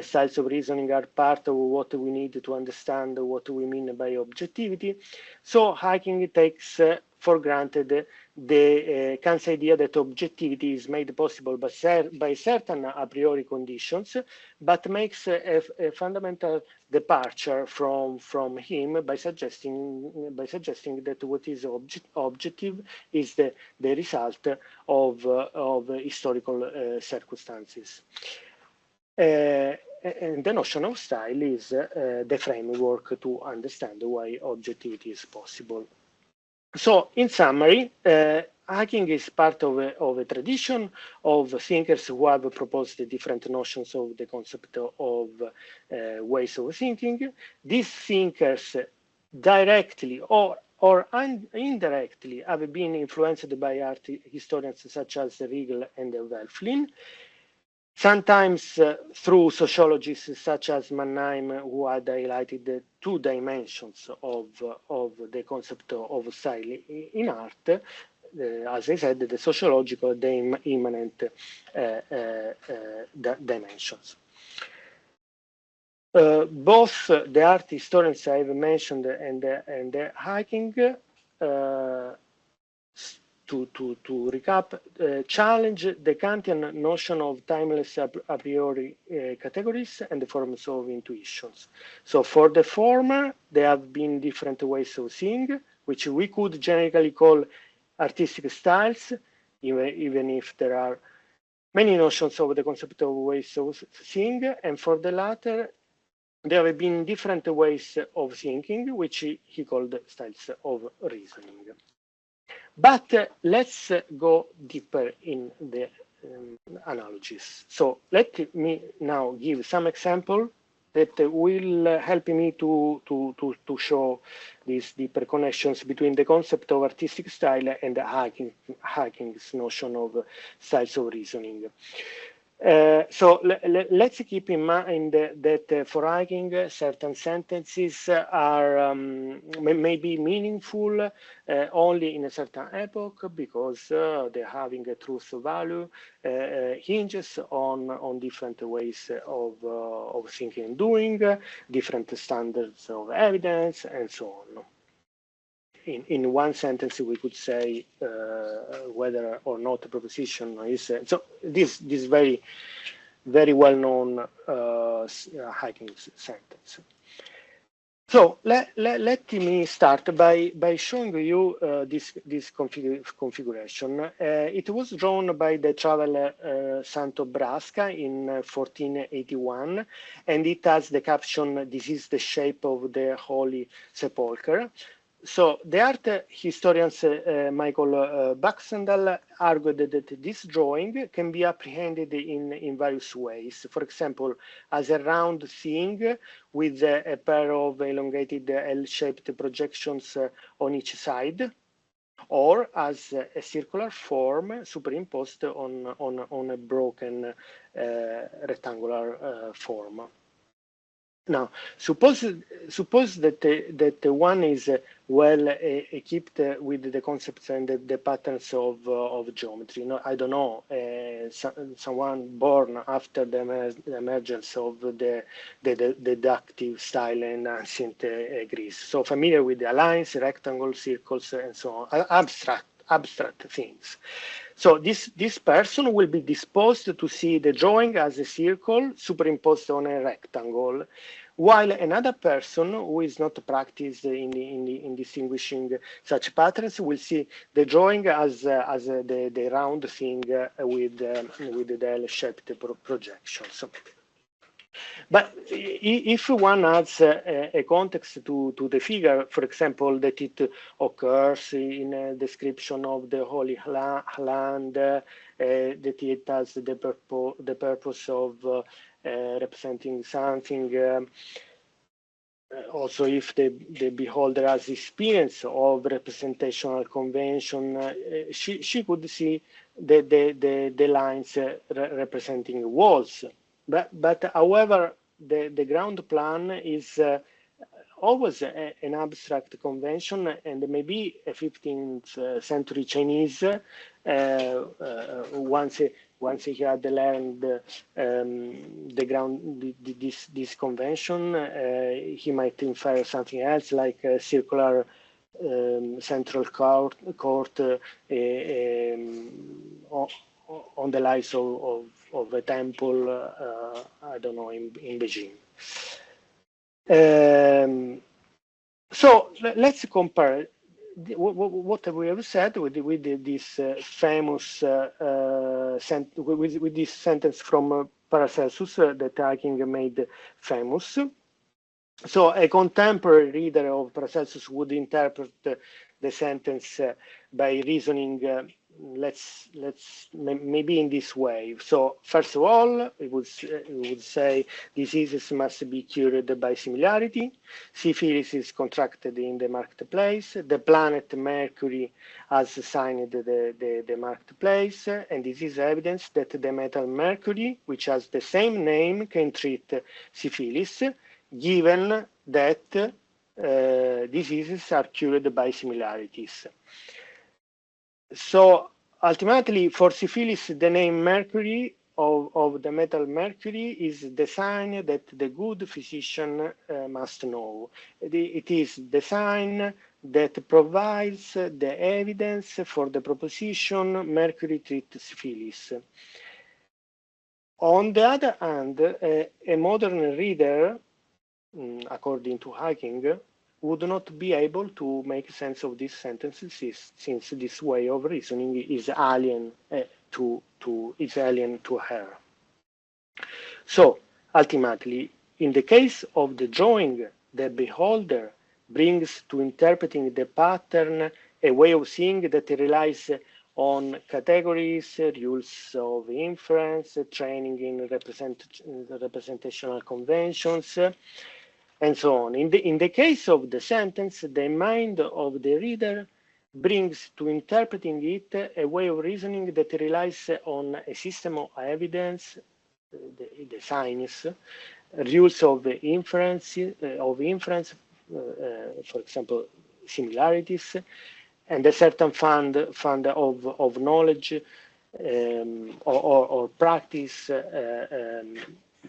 styles of reasoning are part of what we need to understand what we mean by objectivity. So Hacking takes for granted the Kant's idea that objectivity is made possible by certain a priori conditions, but makes a fundamental departure from him by suggesting that what is objective is the result of historical circumstances. And the notion of style is the framework to understand why objectivity is possible. So, in summary, Hacking is part of a tradition of thinkers who have proposed different notions of the concept of ways of thinking. These thinkers directly or indirectly have been influenced by art historians such as Riegel and Welflin, sometimes through sociologists such as Mannheim, who had highlighted the two dimensions of the concept of style in art, as I said, the sociological, the immanent dimensions. Both the art historians I have mentioned and the Hacking, to recap, challenge the Kantian notion of timeless a priori categories and the forms of intuitions. So for the former, there have been different ways of seeing, which we could generically call artistic styles, even if there are many notions of the concept of ways of seeing. And for the latter, there have been different ways of thinking, which he called styles of reasoning. But let's go deeper in the analogies. So let me now give some example that will help me to show these deeper connections between the concept of artistic style and Hacking's notion of styles of reasoning. So let's keep in mind that for Hacking, certain sentences are maybe meaningful only in a certain epoch because they're having a truth value hinges on different ways of thinking and doing, different standards of evidence, and so on. In one sentence, we could say whether or not a proposition is so. This very well-known Hacking sentence. So let me start by showing you this configuration. It was drawn by the traveler Santo Brasca in 1481, and it has the caption, "This is the shape of the Holy Sepulchre." So the art historians Michael Baxendale argued that this drawing can be apprehended in various ways. For example, as a round thing with a pair of elongated L-shaped projections on each side, or as a circular form superimposed on a broken rectangular form. Now, suppose that one is well equipped with the concepts and the patterns of geometry. No, I don't know, someone born after the emergence of the deductive style in ancient Greece. So familiar with the lines, rectangles, circles, and so on, abstract things. So this person will be disposed to see the drawing as a circle superimposed on a rectangle, while another person who is not practiced in distinguishing such patterns will see the drawing as the round thing with the L-shaped projections. But if one adds a context to the figure, for example, that it occurs in a description of the Holy Land, that it has the purpose of representing something, also if the beholder has experience of representational convention, she could see the lines representing walls. But however, the ground plan is always an abstract convention, and maybe a 15th century Chinese, once he had learned the ground, this convention, he might infer something else, like a circular central court on the lines of a temple, I don't know, in Beijing. So let's compare what we have said with this famous with this sentence from Paracelsus that Hacking made famous. So a contemporary reader of Paracelsus would interpret the sentence by reasoning, let's maybe in this way. So first of all, it would say diseases must be cured by similarity. Syphilis is contracted in the marketplace. The planet Mercury has signed the marketplace, and this is evidence that the metal Mercury, which has the same name, can treat syphilis, given that diseases are cured by similarities. So ultimately, for syphilis, the name Mercury of the metal Mercury is the sign that the good physician must know. It is the sign that provides the evidence for the proposition Mercury treats syphilis. On the other hand, a modern reader, according to Hacking, would not be able to make sense of these sentences since this way of reasoning is alien to her. So ultimately, in the case of the drawing, the beholder brings to interpreting the pattern a way of seeing that relies on categories, rules of inference, training in representational conventions, and so on. In the case of the sentence, the mind of the reader brings to interpreting it a way of reasoning that relies on a system of evidence, the science, rules of inference, for example, similarities, and a certain fund of knowledge or practice.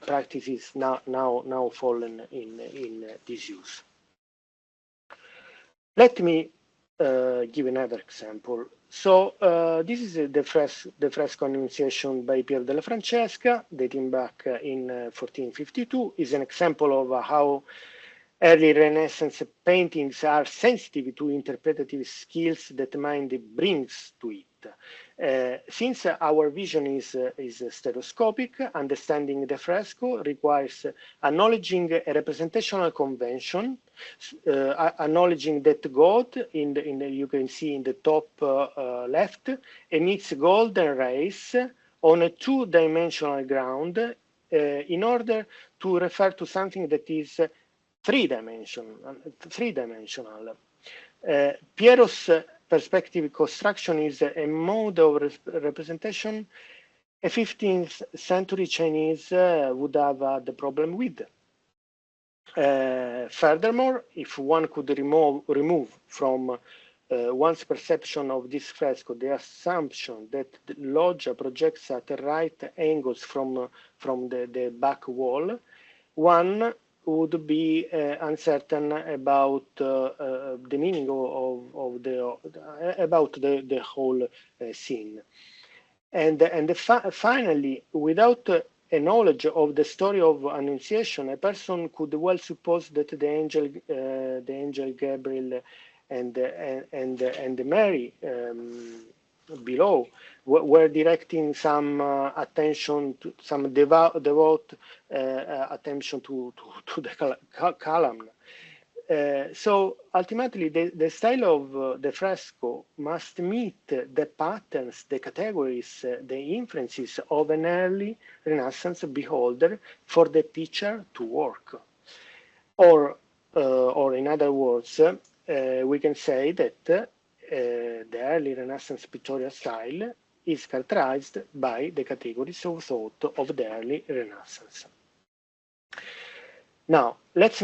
Practices now fallen in disuse. Let me give another example. So this is the fresco Annunciation by Pier della Francesca, dating back in 1452. Is an example of how early Renaissance paintings are sensitive to interpretative skills that mind brings to it. Since our vision is stereoscopic, understanding the fresco requires acknowledging a representational convention, acknowledging that God, you can see in the top left, emits golden rays on a two-dimensional ground in order to refer to something that is three-dimensional. Piero's perspective construction is a mode of representation a 15th century Chinese would have the problem with. Furthermore, if one could remove from one's perception of this fresco the assumption that the loggia projects at right angles from the back wall, one would be uncertain about the meaning of the whole scene. And finally, without a knowledge of the story of Annunciation, a person could well suppose that the angel Gabriel and Mary below were directing some attention to some devout attention to the column. So ultimately, the style of the fresco must meet the patterns, the categories, the inferences of an early Renaissance beholder for the picture to work. Or in other words, we can say that the early Renaissance pictorial style is characterized by the categories of thought of the early Renaissance. Now, let's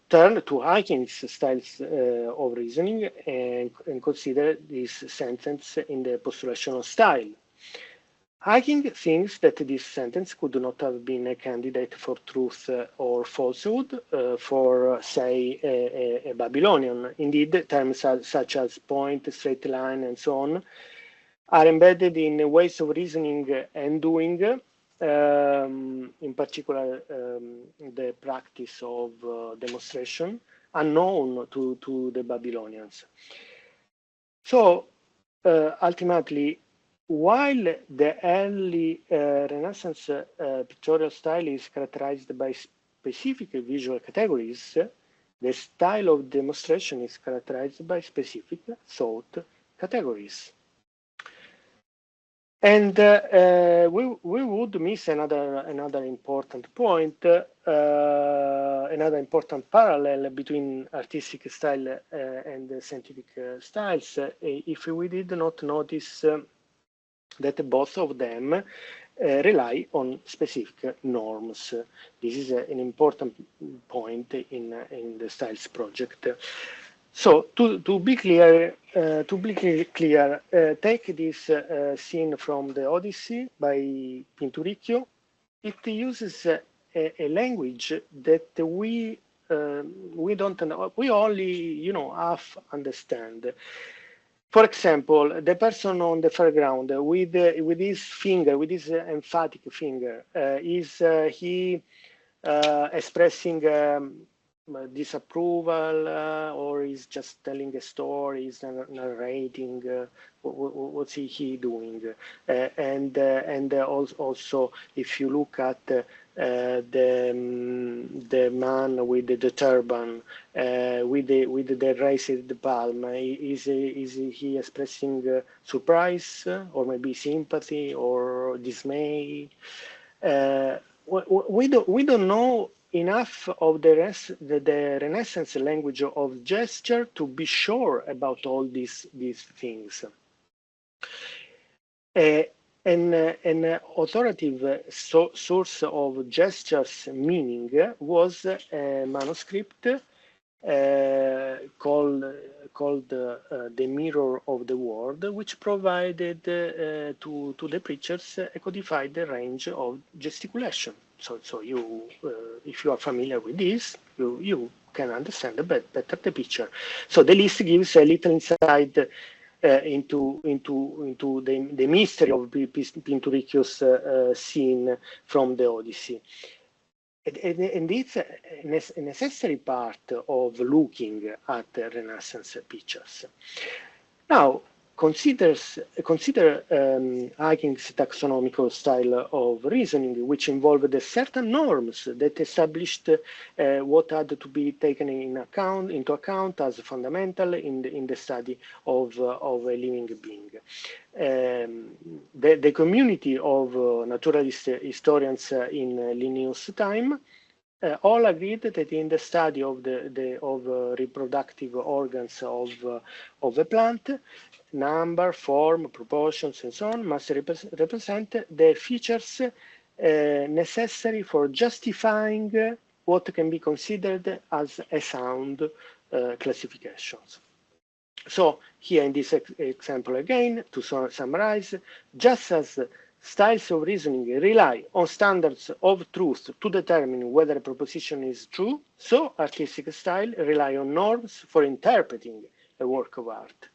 turn to Hacking's styles of reasoning and consider this sentence in the postulational style. Hacking thinks that this sentence could not have been a candidate for truth or falsehood for, say, a Babylonian. Indeed, terms such as point, straight line, and so on are embedded in ways of reasoning and doing, in particular the practice of demonstration, unknown to the Babylonians. So ultimately, while the early Renaissance pictorial style is characterized by specific visual categories, the style of demonstration is characterized by specific thought categories. And we would miss another important point, another important parallel between artistic style and scientific styles, if we did not notice that both of them rely on specific norms. This is an important point in the styles project. So to be clear, take this scene from the Odyssey by Pinturicchio. It uses a language that we don't know, we only half understand. For example, the person on the foreground with his finger, with his emphatic finger, is he expressing disapproval, or is just telling a story, is narrating, what's he doing? And also, if you look at the man with the turban, with the raised palm, is he expressing surprise, or maybe sympathy or dismay? We don't know enough of the Renaissance language of gesture to be sure about all these things. An authoritative source of gestures meaning was a manuscript called The Mirror of the World, which provided to the preachers a codified range of gesticulation. So you, if you are familiar with this, you can understand better the picture. So the list gives a little insight into the mystery of Pinturicchio's scene from the Odyssey. And it's a necessary part of looking at the Renaissance pictures. Now, consider Hacking's taxonomical style of reasoning, which involved certain norms that established what had to be taken into account as fundamental in the study of a living being. The community of naturalist historians in Linnaeus' time all agreed that in the study of reproductive organs of a plant, number, form, proportions, and so on must represent the features necessary for justifying what can be considered as a sound classifications. So here in this example again, to summarize, just as styles of reasoning rely on standards of truth to determine whether a proposition is true, so artistic style rely on norms for interpreting a work of art.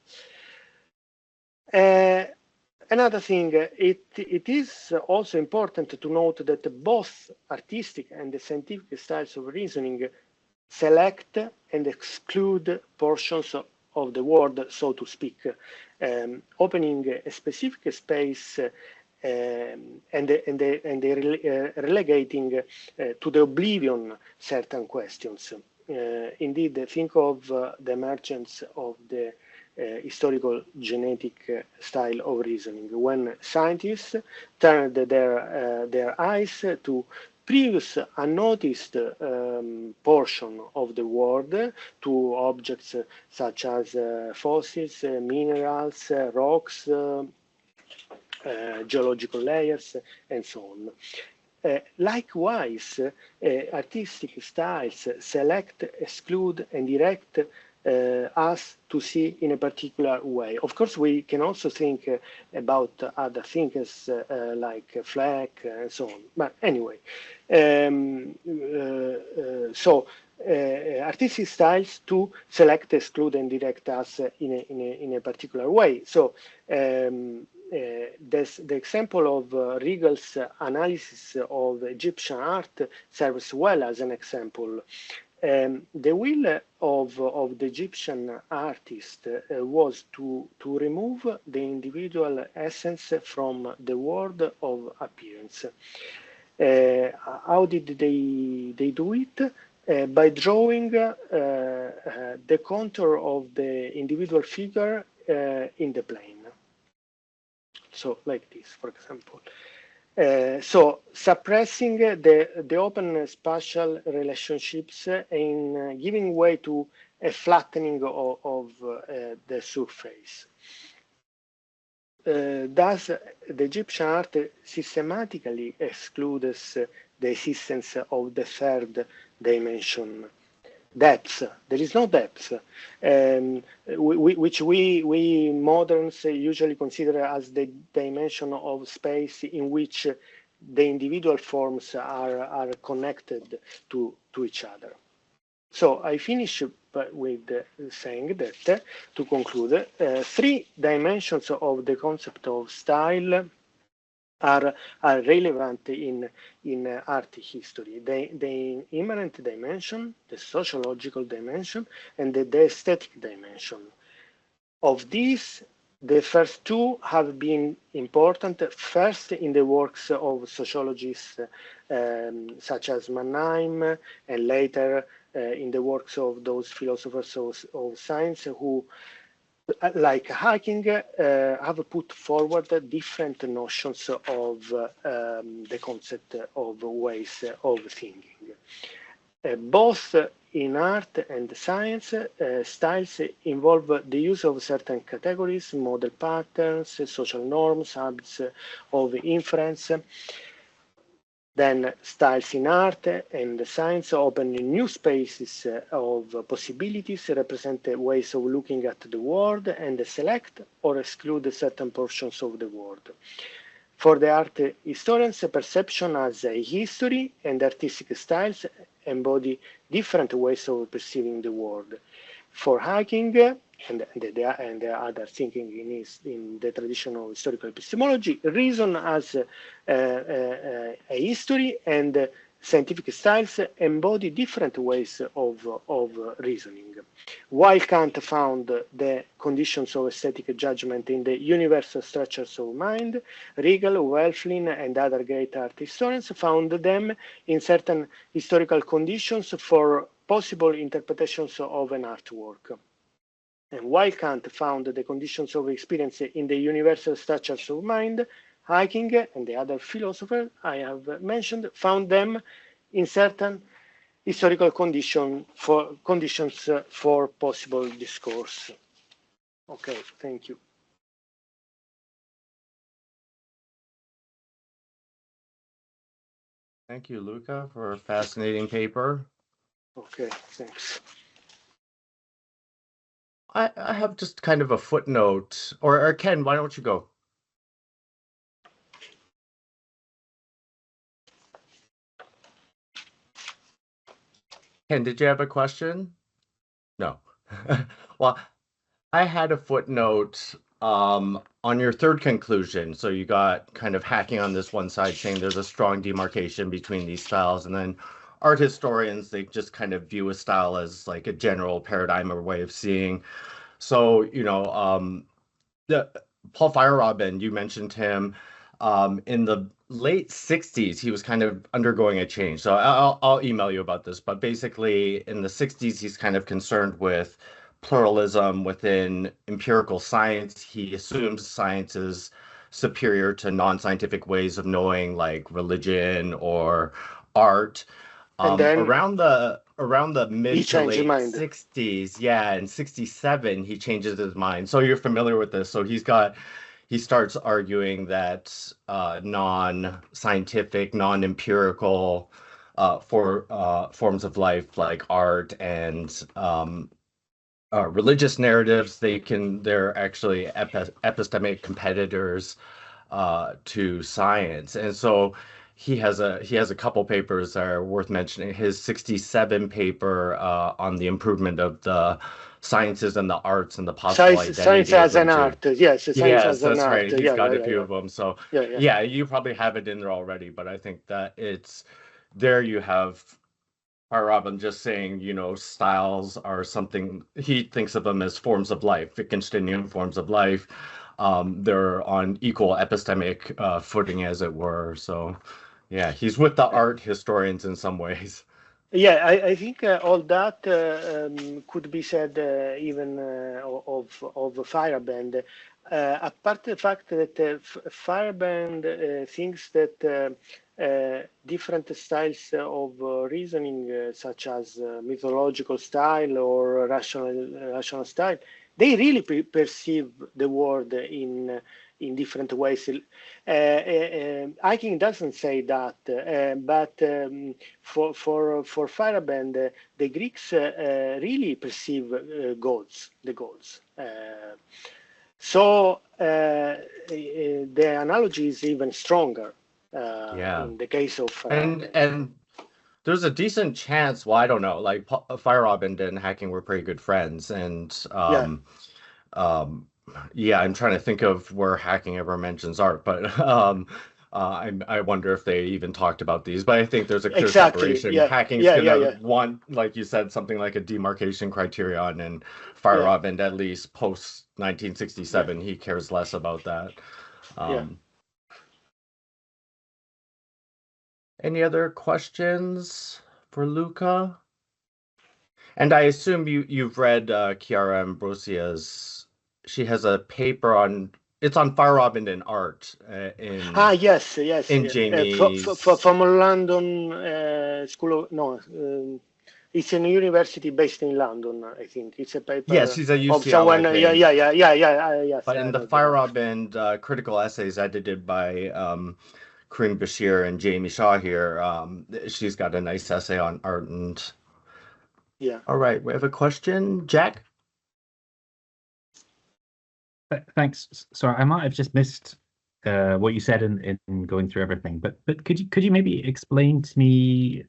Another thing, it is also important to note that both artistic and the scientific styles of reasoning select and exclude portions of the word, so to speak, opening a specific space and relegating to the oblivion certain questions. Indeed, think of the emergence of the historical genetic style of reasoning, when scientists turned their eyes to previous unnoticed portion of the world, to objects such as fossils, minerals, rocks, geological layers, and so on. Likewise, artistic styles select, exclude, and direct us to see in a particular way. Of course, we can also think about other things like Fleck and so on. But anyway, artistic styles to select, exclude, and direct us in a particular way. So the example of Riegel's analysis of Egyptian art serves well as an example. The will of the Egyptian artist was to remove the individual essence from the world of appearance. How did they do it? By drawing the contour of the individual figure in the plane. So like this, for example. So suppressing the open spatial relationships and giving way to a flattening of the surface. Thus, the Egyptian art systematically excludes the existence of the third dimension. Depth. There is no depth, which we moderns usually consider as the dimension of space in which the individual forms are connected to each other. So I finish with saying that, to conclude, three dimensions of the concept of style are relevant in art history. The immanent dimension, the sociological dimension, and the aesthetic dimension. Of these, the first two have been important, first in the works of sociologists such as Mannheim, and later in the works of those philosophers of science who, like Hacking, have put forward different notions of the concept of ways of thinking. Both in art and science, styles involve the use of certain categories, model patterns, social norms, habits of inference. Then styles in art and science open new spaces of possibilities, represent ways of looking at the world, and select or exclude certain portions of the world. For the art historians, perception as a history and artistic styles embody different ways of perceiving the world. For Hacking and the other thinking in the traditional historical epistemology, reason as a history and scientific styles embody different ways of reasoning. While Kant found the conditions of aesthetic judgment in the universal structures of mind, Riegel, Welflin, and other great art historians found them in certain historical conditions for possible interpretations of an artwork. And while Kant found the conditions of experience in the universal structures of mind, Hacking and the other philosophers I have mentioned found them in certain historical conditions for possible discourse. Okay, thank you. Thank you, Luca, for a fascinating paper. Okay, thanks. I have just kind of a footnote, or Ken, why don't you go? Ken, did you have a question? No. Well, I had a footnote on your third conclusion. So you got kind of Hacking on this one side saying there's a strong demarcation between these styles, and then art historians, they just kind of view a style as like a general paradigm or way of seeing. So, Paul Feyerabend, you mentioned him. In the late 60s, he was kind of undergoing a change. So I'll email you about this. But basically, in the 60s, he's kind of concerned with pluralism within empirical science. He assumes science is superior to non-scientific ways of knowing, like religion or art. And then around the mid to late 60s, yeah, in 67, he changes his mind. So you're familiar with this. So he starts arguing that non-scientific, non-empirical forms of life like art and religious narratives, they're actually epistemic competitors to science. And so he has a couple papers that are worth mentioning. His 67 paper on the improvement of the sciences and the arts and the possible identity. Science as an art, yes. Science as an that's art. right. He's got a few of them. So yeah, you probably have it in there already, but I think that it's there. You have Feyerabend just saying, styles are something, he thinks of them as forms of life, Wittgensteinian forms of life. They're on equal epistemic footing, as it were. So, yeah, he's with the art historians in some ways. Yeah, I think all that could be said even of Feyerabend. Apart the fact that Feyerabend thinks that different styles of reasoning, such as mythological style or rational style, they really perceive the world in different ways. Hacking doesn't say that, but for Feyerabend, the Greeks really perceive the gods. So the analogy is even stronger in the case of Feyerabend. And there's a decent chance, well, I don't know, like Feyerabend and Hacking were pretty good friends, and I'm trying to think of where Hacking ever mentions art, but I wonder if they even talked about these, but I think there's a clear Exactly. separation. Yeah. Hacking's Yeah. gonna Yeah. want, like you said, something like a demarcation criterion, and Yeah. Feyerabend, at least post 1967, he cares less about that. Yeah. Any other questions for Luca? And I assume you've read Chiara Ambrosia's. She has a paper on, it's on Feyerabend and art Yes. in Jamie's. From London School of, no, it's a university based in London, I think. It's a paper Yes, she's a of UCL, someone. I Yeah. think. Yes. But in the Feyerabend critical essays edited by Karim Bashir and Jamie Shaw here, she's got a nice essay on art. And yeah. All right, we have a question, Jack. Thanks. Sorry, I might have just missed what you said in going through everything, but could you maybe explain to me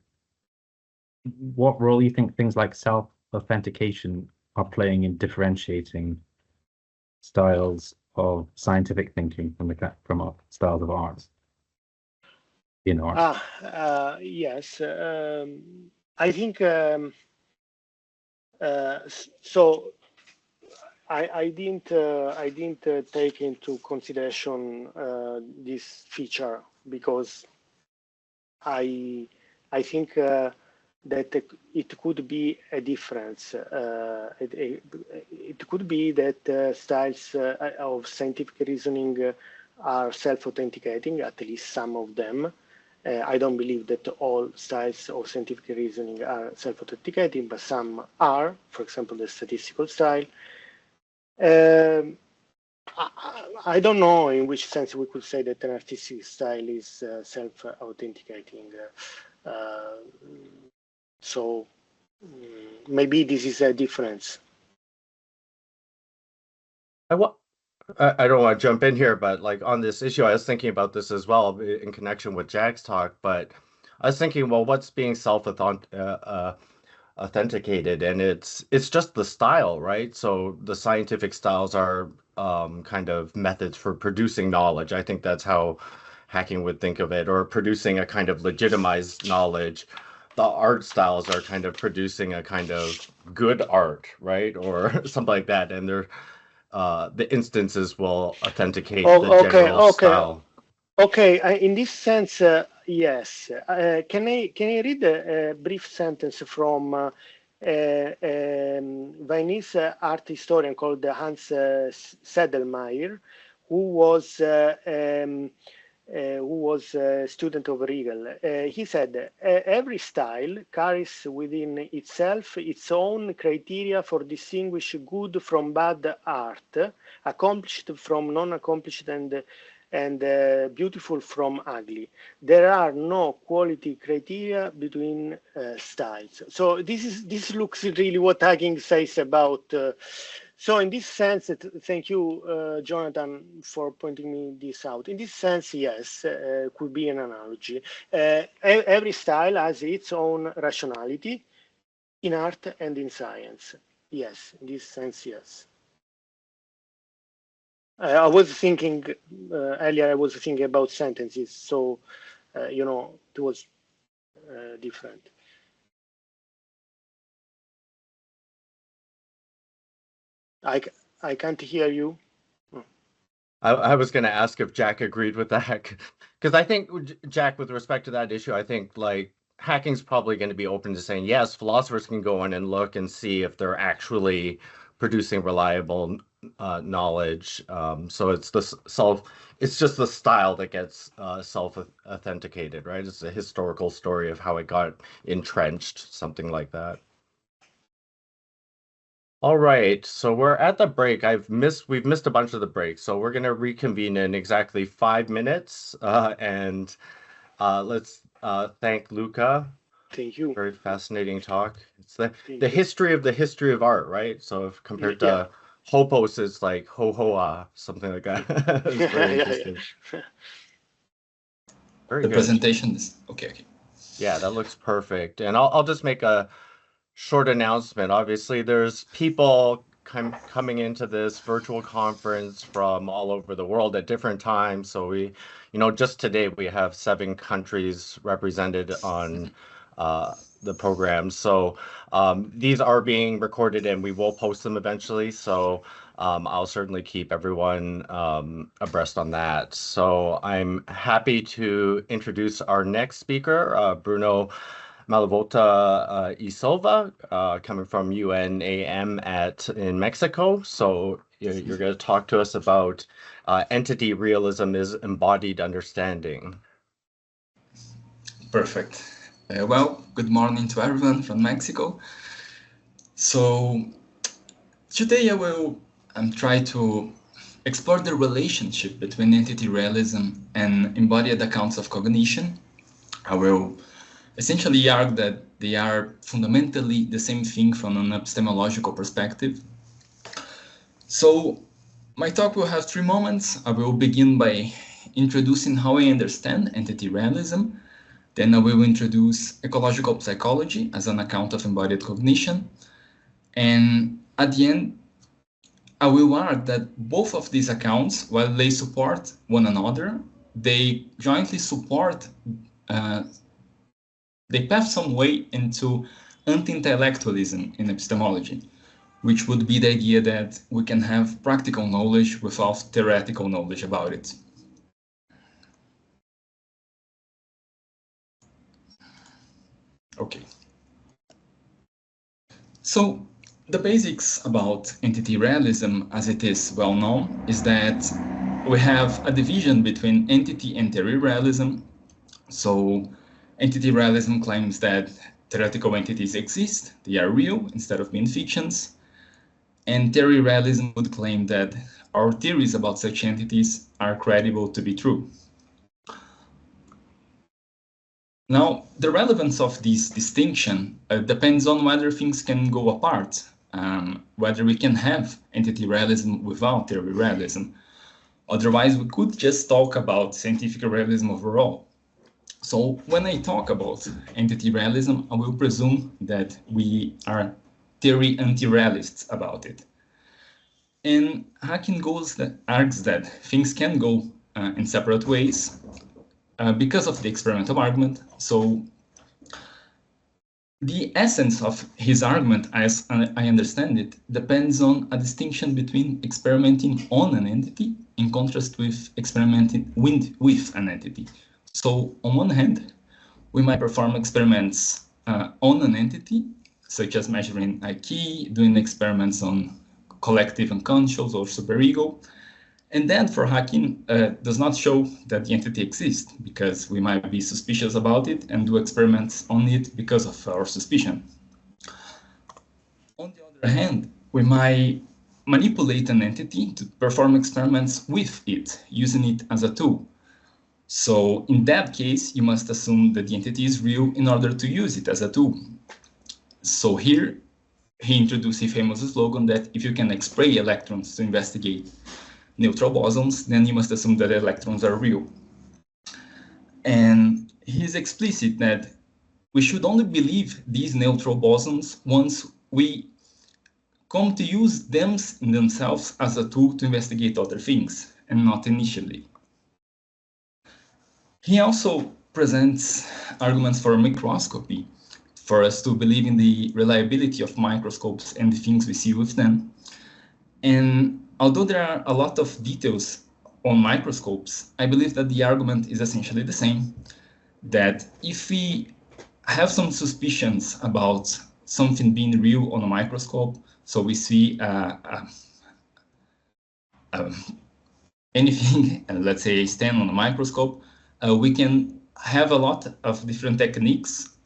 what role you think things like self-authentication are playing in differentiating styles of scientific thinking from styles of art in art? Yes. I think so. I didn't take into consideration this feature because I think that it could be a difference. It could be that styles of scientific reasoning are self-authenticating, at least some of them. I don't believe that all styles of scientific reasoning are self-authenticating, but some are, for example, the statistical style. I don't know in which sense we could say that an artistic style is self-authenticating. So maybe this is a difference. I don't want to jump in here, but like on this issue, I was thinking about this as well in connection with Jack's talk. But I was thinking, well, what's being authenticated, and it's just the style, right? So the scientific styles are kind of methods for producing knowledge. I think that's how hacking would think of it, or producing a kind of legitimized knowledge. The art styles are kind of producing a kind of good art, right? Or something like that. And they're the instances will authenticate the general style. Okay, in this sense, yes. Can I read a brief sentence from a Viennese art historian called Hans Sedlmayr, who was a student of Riegel. He said, every style carries within itself its own criteria for distinguishing good from bad art, accomplished from non-accomplished, and beautiful from ugly. There are no quality criteria between styles. So this looks really what Hacking says about. So in this sense, thank you, Jonathan, for pointing me this out. In this sense, yes, could be an analogy. Every style has its own rationality in art and in science. Yes, in this sense, yes. I was thinking earlier. I was thinking about sentences, so it was different. I can't hear you. I was going to ask if Jack agreed with that, because I think, Jack, with respect to that issue, I think like hacking's probably going to be open to saying yes, philosophers can go in and look and see if they're actually producing reliable knowledge. So it's just the style that gets self-authenticated, right? It's a historical story of how it got entrenched, something like that. All right, so we're at the break. We've missed a bunch of the breaks, so we're gonna reconvene in exactly 5 minutes. And let's thank Luca. Thank you. Very fascinating talk. It's the history of the history of art, right? So if compared to Hopos, it's like ho-hoa, something like that. It's very interesting. Very good. Presentation is okay. Yeah, that looks perfect. And I'll just make a short announcement. Obviously, there's people coming into this virtual conference from all over the world at different times. So we, just today we have 7 countries represented on the program. So these are being recorded and we will post them eventually. So I'll certainly keep everyone abreast on that. So I'm happy to introduce our next speaker, Bruno Malavolta y Silva, coming from UNAM in Mexico. So you're going to talk to us about entity realism is embodied understanding. Perfect. Well, good morning to everyone from Mexico. So today I will try to explore the relationship between entity realism and embodied accounts of cognition. I will essentially argue that they are fundamentally the same thing from an epistemological perspective. So my talk will have 3 moments. I will begin by introducing how I understand entity realism. Then I will introduce ecological psychology as an account of embodied cognition. And at the end, I will argue that both of these accounts, while they support one another, they jointly support, they path some way into anti-intellectualism in epistemology, which would be the idea that we can have practical knowledge without theoretical knowledge about it. Okay. So the basics about entity realism, as it is well known, is that we have a division between entity and theory realism. So entity realism claims that theoretical entities exist, they are real instead of being fictions. And theory realism would claim that our theories about such entities are credible to be true. Now, the relevance of this distinction depends on whether things can go apart, whether we can have entity realism without theory realism. Otherwise, we could just talk about scientific realism overall. So when I talk about entity realism, I will presume that we are theory anti-realists about it. And Hackingian argues that things can go in separate ways because of the experimental argument. So the essence of his argument, as I understand it, depends on a distinction between experimenting on an entity in contrast with experimenting with an entity. So on one hand, we might perform experiments on an entity, such as measuring IQ, doing experiments on collective unconscious or superego. And that, for Hacking, does not show that the entity exists, because we might be suspicious about it and do experiments on it because of our suspicion. On the other hand, we might manipulate an entity to perform experiments with it, using it as a tool. So in that case, you must assume that the entity is real in order to use it as a tool. So here, he introduced a famous slogan that if you can spray electrons to investigate neutral bosons, then you must assume that electrons are real. And he's explicit that we should only believe these neutral bosons once we come to use them in themselves as a tool to investigate other things, and not initially. He also presents arguments for microscopy, for us to believe in the reliability of microscopes and the things we see with them. And although there are a lot of details on microscopes, I believe that the argument is essentially the same, that if we have some suspicions about something being real on a microscope, so we see anything, let's say a stain on a microscope, we can have a lot of different techniques,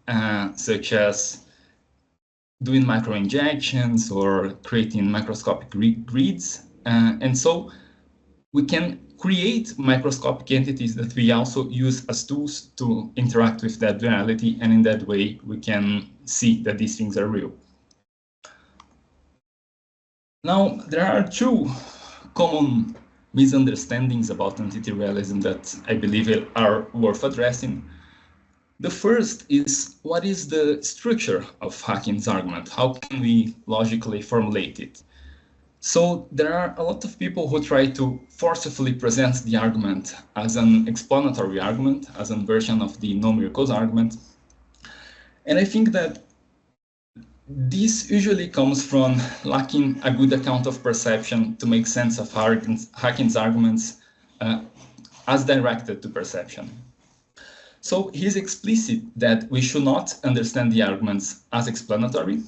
such as doing microinjections or creating microscopic grids. And so we can create microscopic entities that we also use as tools to interact with that reality, and in that way we can see that these things are real. Now, there are 2 common misunderstandings about entity realism that I believe are worth addressing. The first is, what is the structure of Hacking's argument? How can we logically formulate it? So there are a lot of people who try to forcefully present the argument as an explanatory argument, as a version of the no miracles argument. And I think that this usually comes from lacking a good account of perception to make sense of Hackin's arguments as directed to perception. So he's explicit that we should not understand the arguments as explanatory.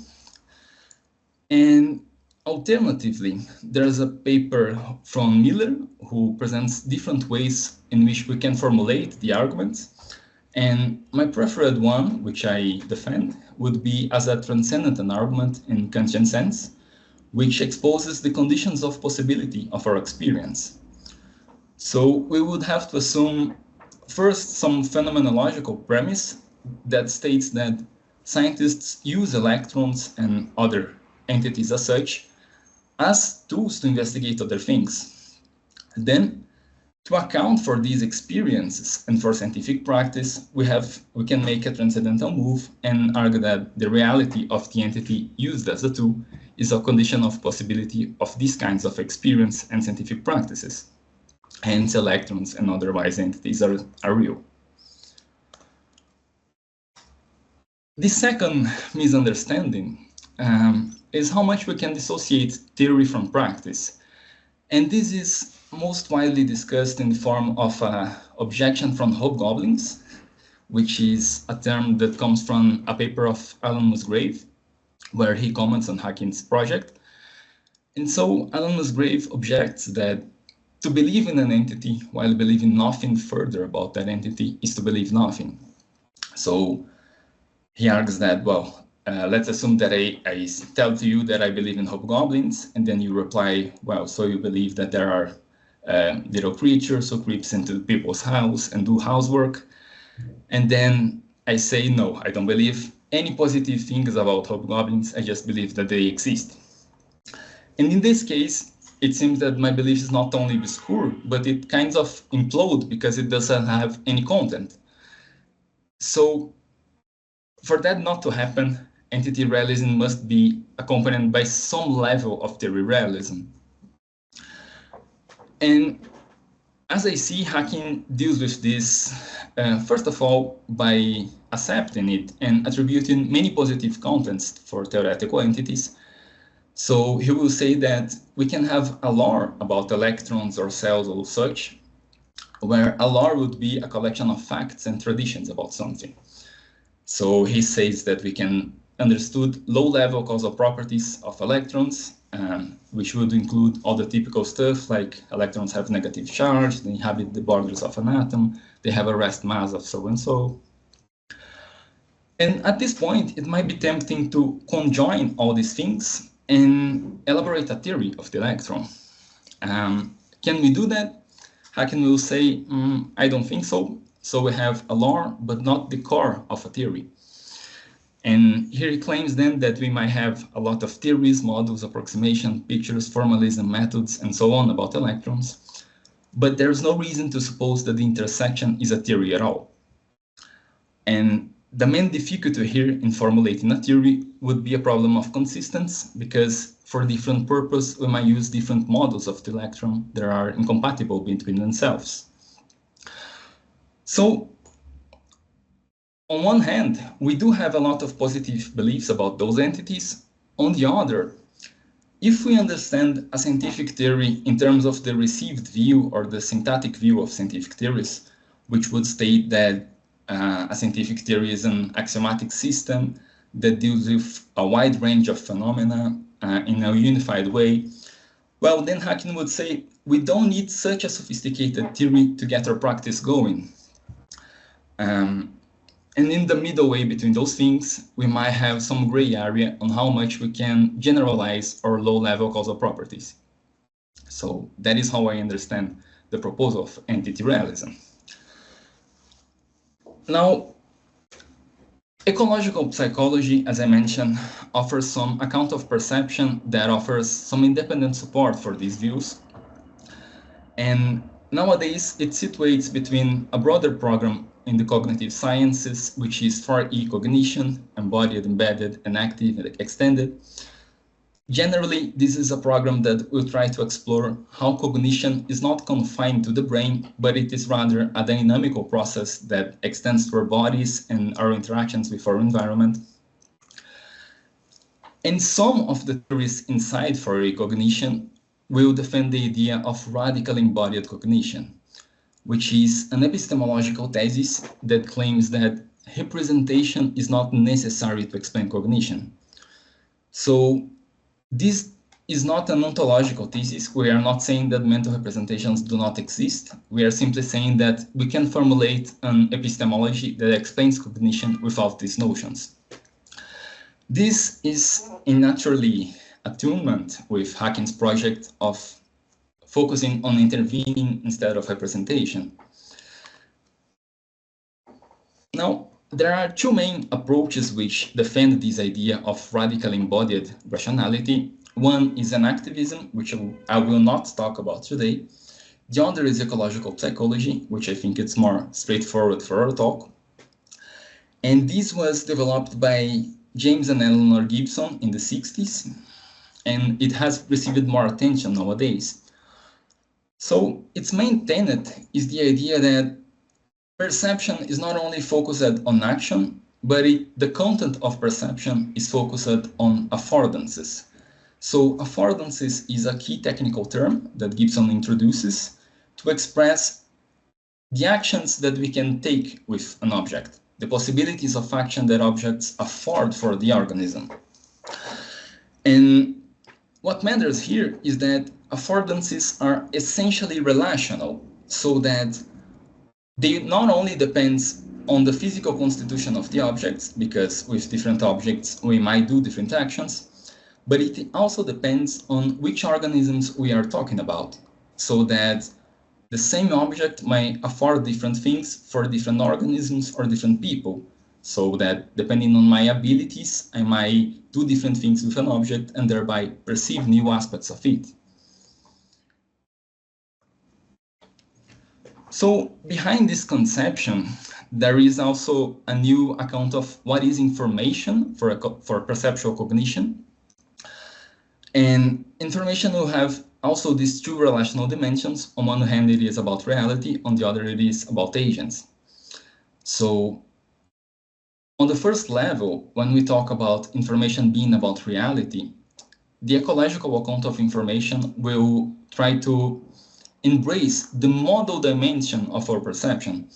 And alternatively, there's a paper from Miller who presents different ways in which we can formulate the arguments. And my preferred one, which I defend, would be as a transcendent argument in Kantian sense, which exposes the conditions of possibility of our experience. So we would have to assume first some phenomenological premise that states that scientists use electrons and other entities as such as tools to investigate other things. Then, to account for these experiences and for scientific practice, we can make a transcendental move and argue that the reality of the entity used as a tool is a condition of possibility of these kinds of experience and scientific practices. Hence, electrons and otherwise entities are real. The second misunderstanding is how much we can dissociate theory from practice. And this is most widely discussed in the form of objection from hobgoblins, which is a term that comes from a paper of Alan Musgrave, where he comments on Hackin's project. And so Alan Musgrave objects that to believe in an entity while believing nothing further about that entity is to believe nothing. So he argues that, well, let's assume that I tell to you that I believe in hobgoblins, and then you reply, well, so you believe that there are little creatures who creeps into people's house and do housework. And then I say, no, I don't believe any positive things about hobgoblins. I just believe that they exist. And in this case, it seems that my belief is not only obscure, but it kind of implodes because it doesn't have any content. So for that not to happen, entity realism must be accompanied by some level of theory realism. And as I see, Hacking deals with this, first of all, by accepting it and attributing many positive contents for theoretical entities. So he will say that we can have a lore about electrons or cells or such, where a lore would be a collection of facts and traditions about something. So he says that we can understood low-level causal properties of electrons, which would include all the typical stuff like electrons have negative charge, they inhabit the borders of an atom, they have a rest mass of so-and-so. And at this point, it might be tempting to conjoin all these things and elaborate a theory of the electron. Can we do that? Hacking will say, I don't think so. So we have a lore, but not the core of a theory. And here he claims then that we might have a lot of theories, models, approximation, pictures, formalism, methods, and so on about electrons. But there's no reason to suppose that the intersection is a theory at all. And the main difficulty here in formulating a theory would be a problem of consistency, because for different purpose, we might use different models of the electron that are incompatible between themselves. So, on one hand, we do have a lot of positive beliefs about those entities. On the other, if we understand a scientific theory in terms of the received view or the syntactic view of scientific theories, which would state that a scientific theory is an axiomatic system that deals with a wide range of phenomena in a unified way, well, then Hacking would say, we don't need such a sophisticated theory to get our practice going. And in the middle way between those things, we might have some gray area on how much we can generalize our low-level causal properties. So that is how I understand the proposal of entity realism. Now, ecological psychology, as I mentioned, offers some account of perception that offers some independent support for these views. And nowadays, it situates between a broader program in the cognitive sciences, which is 4E cognition, embodied, embedded, and active, and extended, Generally, this is a program that will try to explore how cognition is not confined to the brain, but it is rather a dynamical process that extends to our bodies and our interactions with our environment. And some of the theories inside for recognition will defend the idea of radical embodied cognition, which is an epistemological thesis that claims that representation is not necessary to explain cognition. So this is not an ontological thesis. We are not saying that mental representations do not exist. We are simply saying that we can formulate an epistemology that explains cognition without these notions. This is in naturally attunement with Hackin's project of focusing on intervening instead of representation. Now, there are two main approaches which defend this idea of radical embodied rationality. One is enactivism, which I will not talk about today. The other is ecological psychology, which I think it's more straightforward for our talk. And this was developed by James and Eleanor Gibson in the 60s, and it has received more attention nowadays. So its main tenet is the idea that perception is not only focused on action, but the content of perception is focused on affordances. So affordances is a key technical term that Gibson introduces to express the actions that we can take with an object, the possibilities of action that objects afford for the organism. And what matters here is that affordances are essentially relational, so that they not only depends on the physical constitution of the objects, because with different objects we might do different actions, but it also depends on which organisms we are talking about, so that the same object may afford different things for different organisms or different people, so that depending on my abilities, I might do different things with an object and thereby perceive new aspects of it. So behind this conception, there is also a new account of what is information for perceptual cognition. And information will have also these two relational dimensions. On one hand, it is about reality. On the other, it is about agents. So on the first level, when we talk about information being about reality, the ecological account of information will try to embrace the modal dimension of our perception.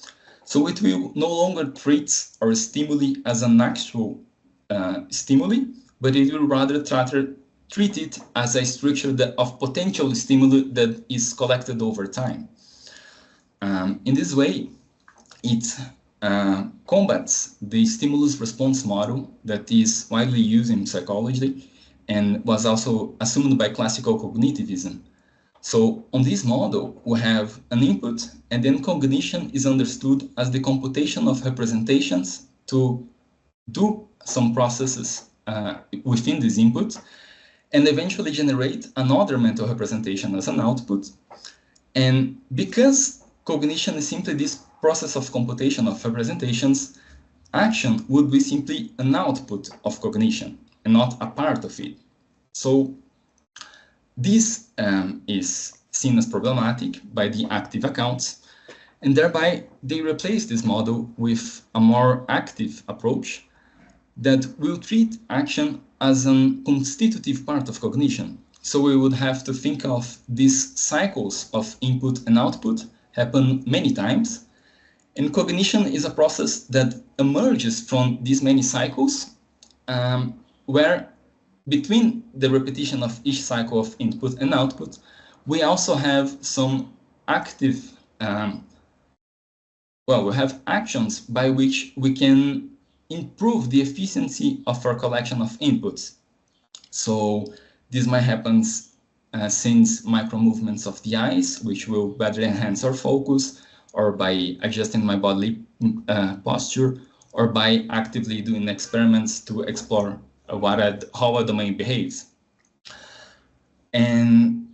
So it will no longer treat our stimuli as an actual stimuli, but it will rather treat it as a structure of potential stimuli that is collected over time. In this way, it combats the stimulus response model that is widely used in psychology and was also assumed by classical cognitivism. So on this model, we have an input, and then cognition is understood as the computation of representations to do some processes within this input, and eventually generate another mental representation as an output. And because cognition is simply this process of computation of representations, action would be simply an output of cognition and not a part of it. So this is seen as problematic by the active accounts, and thereby they replace this model with a more active approach that will treat action as a constitutive part of cognition. So we would have to think of these cycles of input and output happen many times, and cognition is a process that emerges from these many cycles, where between the repetition of each cycle of input and output, we also have some active, we have actions by which we can improve the efficiency of our collection of inputs. So this might happen since micro movements of the eyes, which will better enhance our focus, or by adjusting my bodily posture, or by actively doing experiments to explore how a domain behaves. And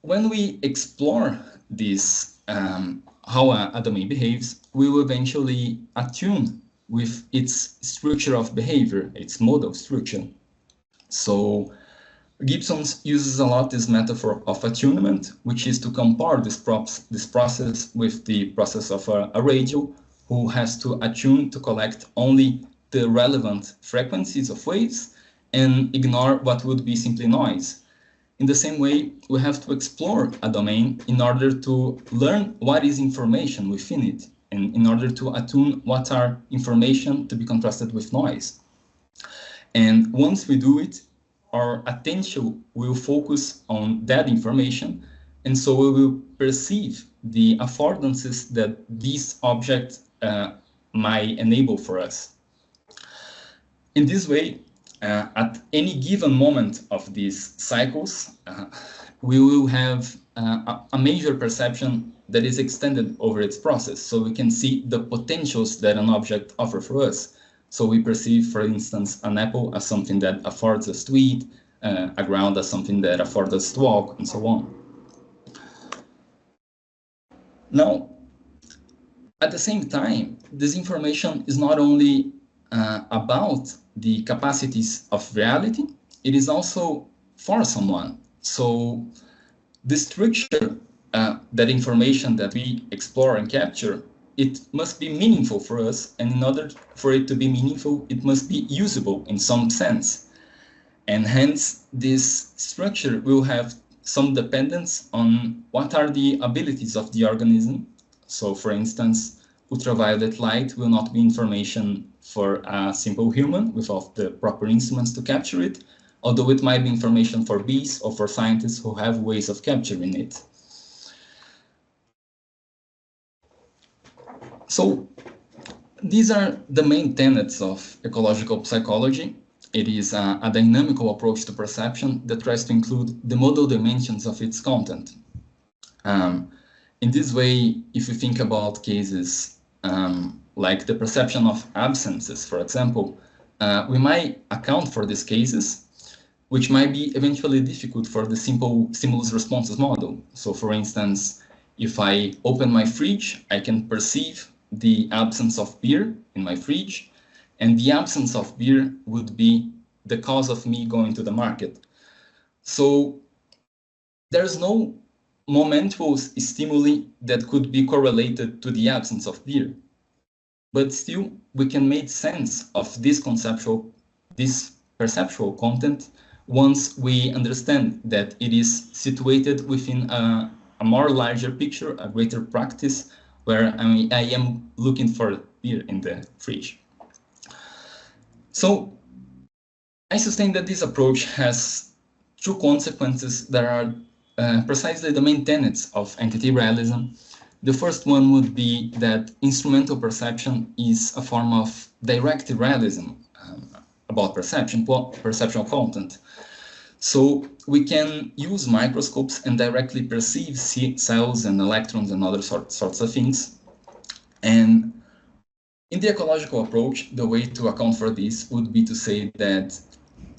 when we explore this, how a domain behaves, we will eventually attune with its structure of behavior, its mode of structure. So Gibson uses a lot this metaphor of attunement, which is to compare this process with the process of a radio, who has to attune to collect only the relevant frequencies of waves and ignore what would be simply noise. In the same way, we have to explore a domain in order to learn what is information within it, and in order to attune what are information to be contrasted with noise. And once we do it, our attention will focus on that information, and so we will perceive the affordances that these objects might enable for us. In this way, at any given moment of these cycles, we will have a major perception that is extended over its process, so we can see the potentials that an object offers for us. So we perceive, for instance, an apple as something that affords us to eat, a ground as something that affords us to walk, and so on. Now, at the same time, this information is not only about the capacities of reality, it is also for someone. So the structure, that information that we explore and capture, it must be meaningful for us, and in order for it to be meaningful, it must be usable in some sense. And hence, this structure will have some dependence on what are the abilities of the organism. So, for instance, ultraviolet light will not be information for a simple human without the proper instruments to capture it, although it might be information for bees or for scientists who have ways of capturing it. So these are the main tenets of ecological psychology. It is a dynamical approach to perception that tries to include the modal dimensions of its content. In this way, if you think about cases like the perception of absences, for example, we might account for these cases, which might be eventually difficult for the simple stimulus responses model. So for instance, if I open my fridge, I can perceive the absence of beer in my fridge, and the absence of beer would be the cause of me going to the market. So there's no momental stimuli that could be correlated to the absence of beer. But still, we can make sense of this perceptual content once we understand that it is situated within a more larger picture, a greater practice, where I am looking for beer in the fridge. So I sustain that this approach has two consequences that are precisely the main tenets of anti-realism. The first one would be that instrumental perception is a form of direct realism about perceptual content. So we can use microscopes and directly perceive cells and electrons and other sorts of things. And in the ecological approach, the way to account for this would be to say that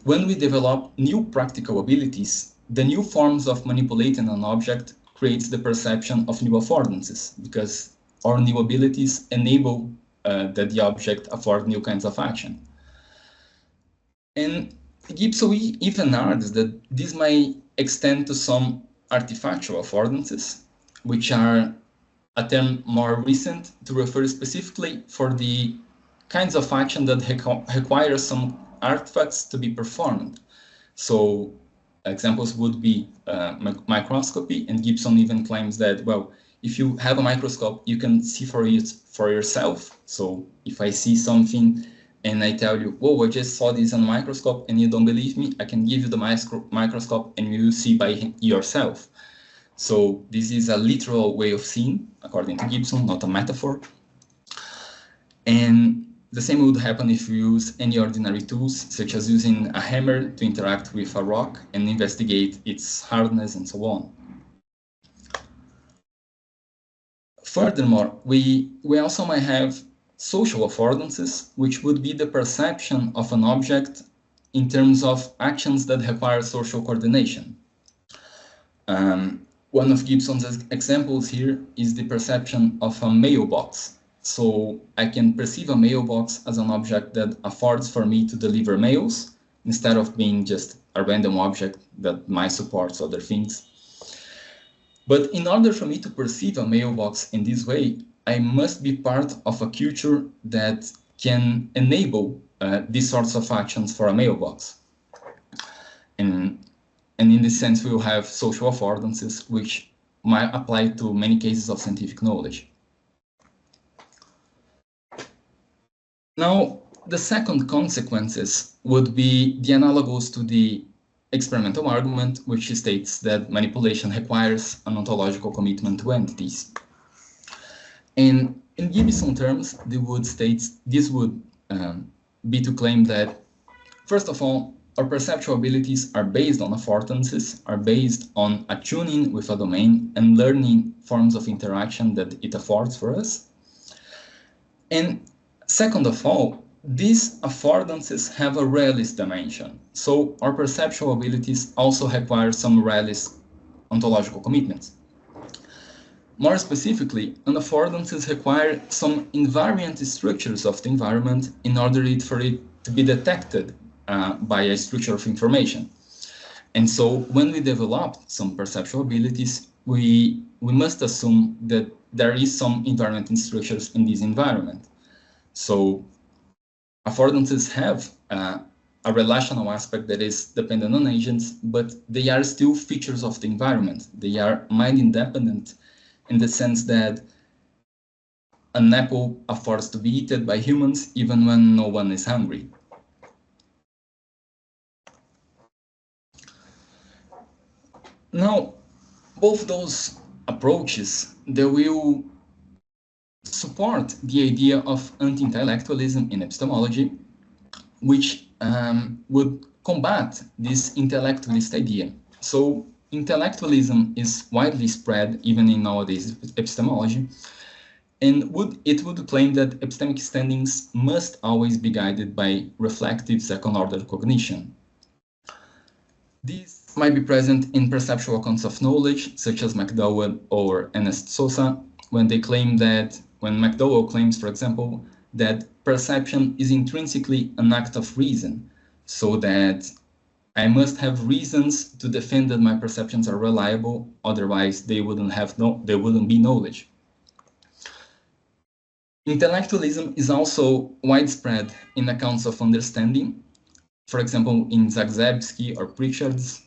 when we develop new practical abilities, the new forms of manipulating an object creates the perception of new affordances, because our new abilities enable that the object afford new kinds of action. And Gibson even argues that this might extend to some artifactual affordances, which are a term more recent to refer specifically for the kinds of action that require some artifacts to be performed. So examples would be microscopy, and Gibson even claims that, well, if you have a microscope, you can see for yourself. So if I see something and I tell you, whoa, I just saw this on a microscope, and you don't believe me, I can give you the microscope and you see by yourself. So this is a literal way of seeing, according to Gibson, not a metaphor. And the same would happen if you use any ordinary tools, such as using a hammer to interact with a rock and investigate its hardness and so on. Furthermore, we also might have social affordances, which would be the perception of an object in terms of actions that require social coordination. One of Gibson's examples here is the perception of a mailbox. So I can perceive a mailbox as an object that affords for me to deliver mails, instead of being just a random object that might support other things. But in order for me to perceive a mailbox in this way, I must be part of a culture that can enable these sorts of actions for a mailbox. And in this sense, we will have social affordances, which might apply to many cases of scientific knowledge. Now, the second consequences would be the analogous to the experimental argument, which states that manipulation requires an ontological commitment to entities. And in Gibson terms, this would be to claim that, first of all, our perceptual abilities are based on affordances, are based on attuning with a domain and learning forms of interaction that it affords for us. And second of all, these affordances have a realist dimension. So our perceptual abilities also require some realist ontological commitments. More specifically, an affordances require some invariant structures of the environment in order for it to be detected by a structure of information. And so when we develop some perceptual abilities, we must assume that there is some invariant structures in this environment. So affordances have a relational aspect that is dependent on agents, but they are still features of the environment. They are mind independent in the sense that an apple affords to be eaten by humans even when no one is hungry. Now, both those approaches, they will support the idea of anti-intellectualism in epistemology, which would combat this intellectualist idea. So intellectualism is widely spread even in nowadays epistemology, and it would claim that epistemic standings must always be guided by reflective second-order cognition. These might be present in perceptual accounts of knowledge, such as McDowell or Ernest Sosa, when McDowell claims, for example, that perception is intrinsically an act of reason, so that I must have reasons to defend that my perceptions are reliable, otherwise they wouldn't be knowledge. Intellectualism is also widespread in accounts of understanding, for example, in Zagzebski or Pritchard's,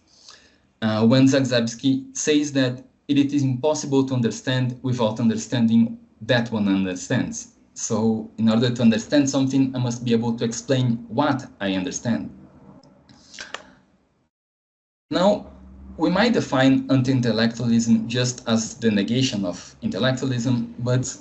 when Zagzebski says that it is impossible to understand without understanding that one understands. So in order to understand something, I must be able to explain what I understand. Now, we might define anti-intellectualism just as the negation of intellectualism, but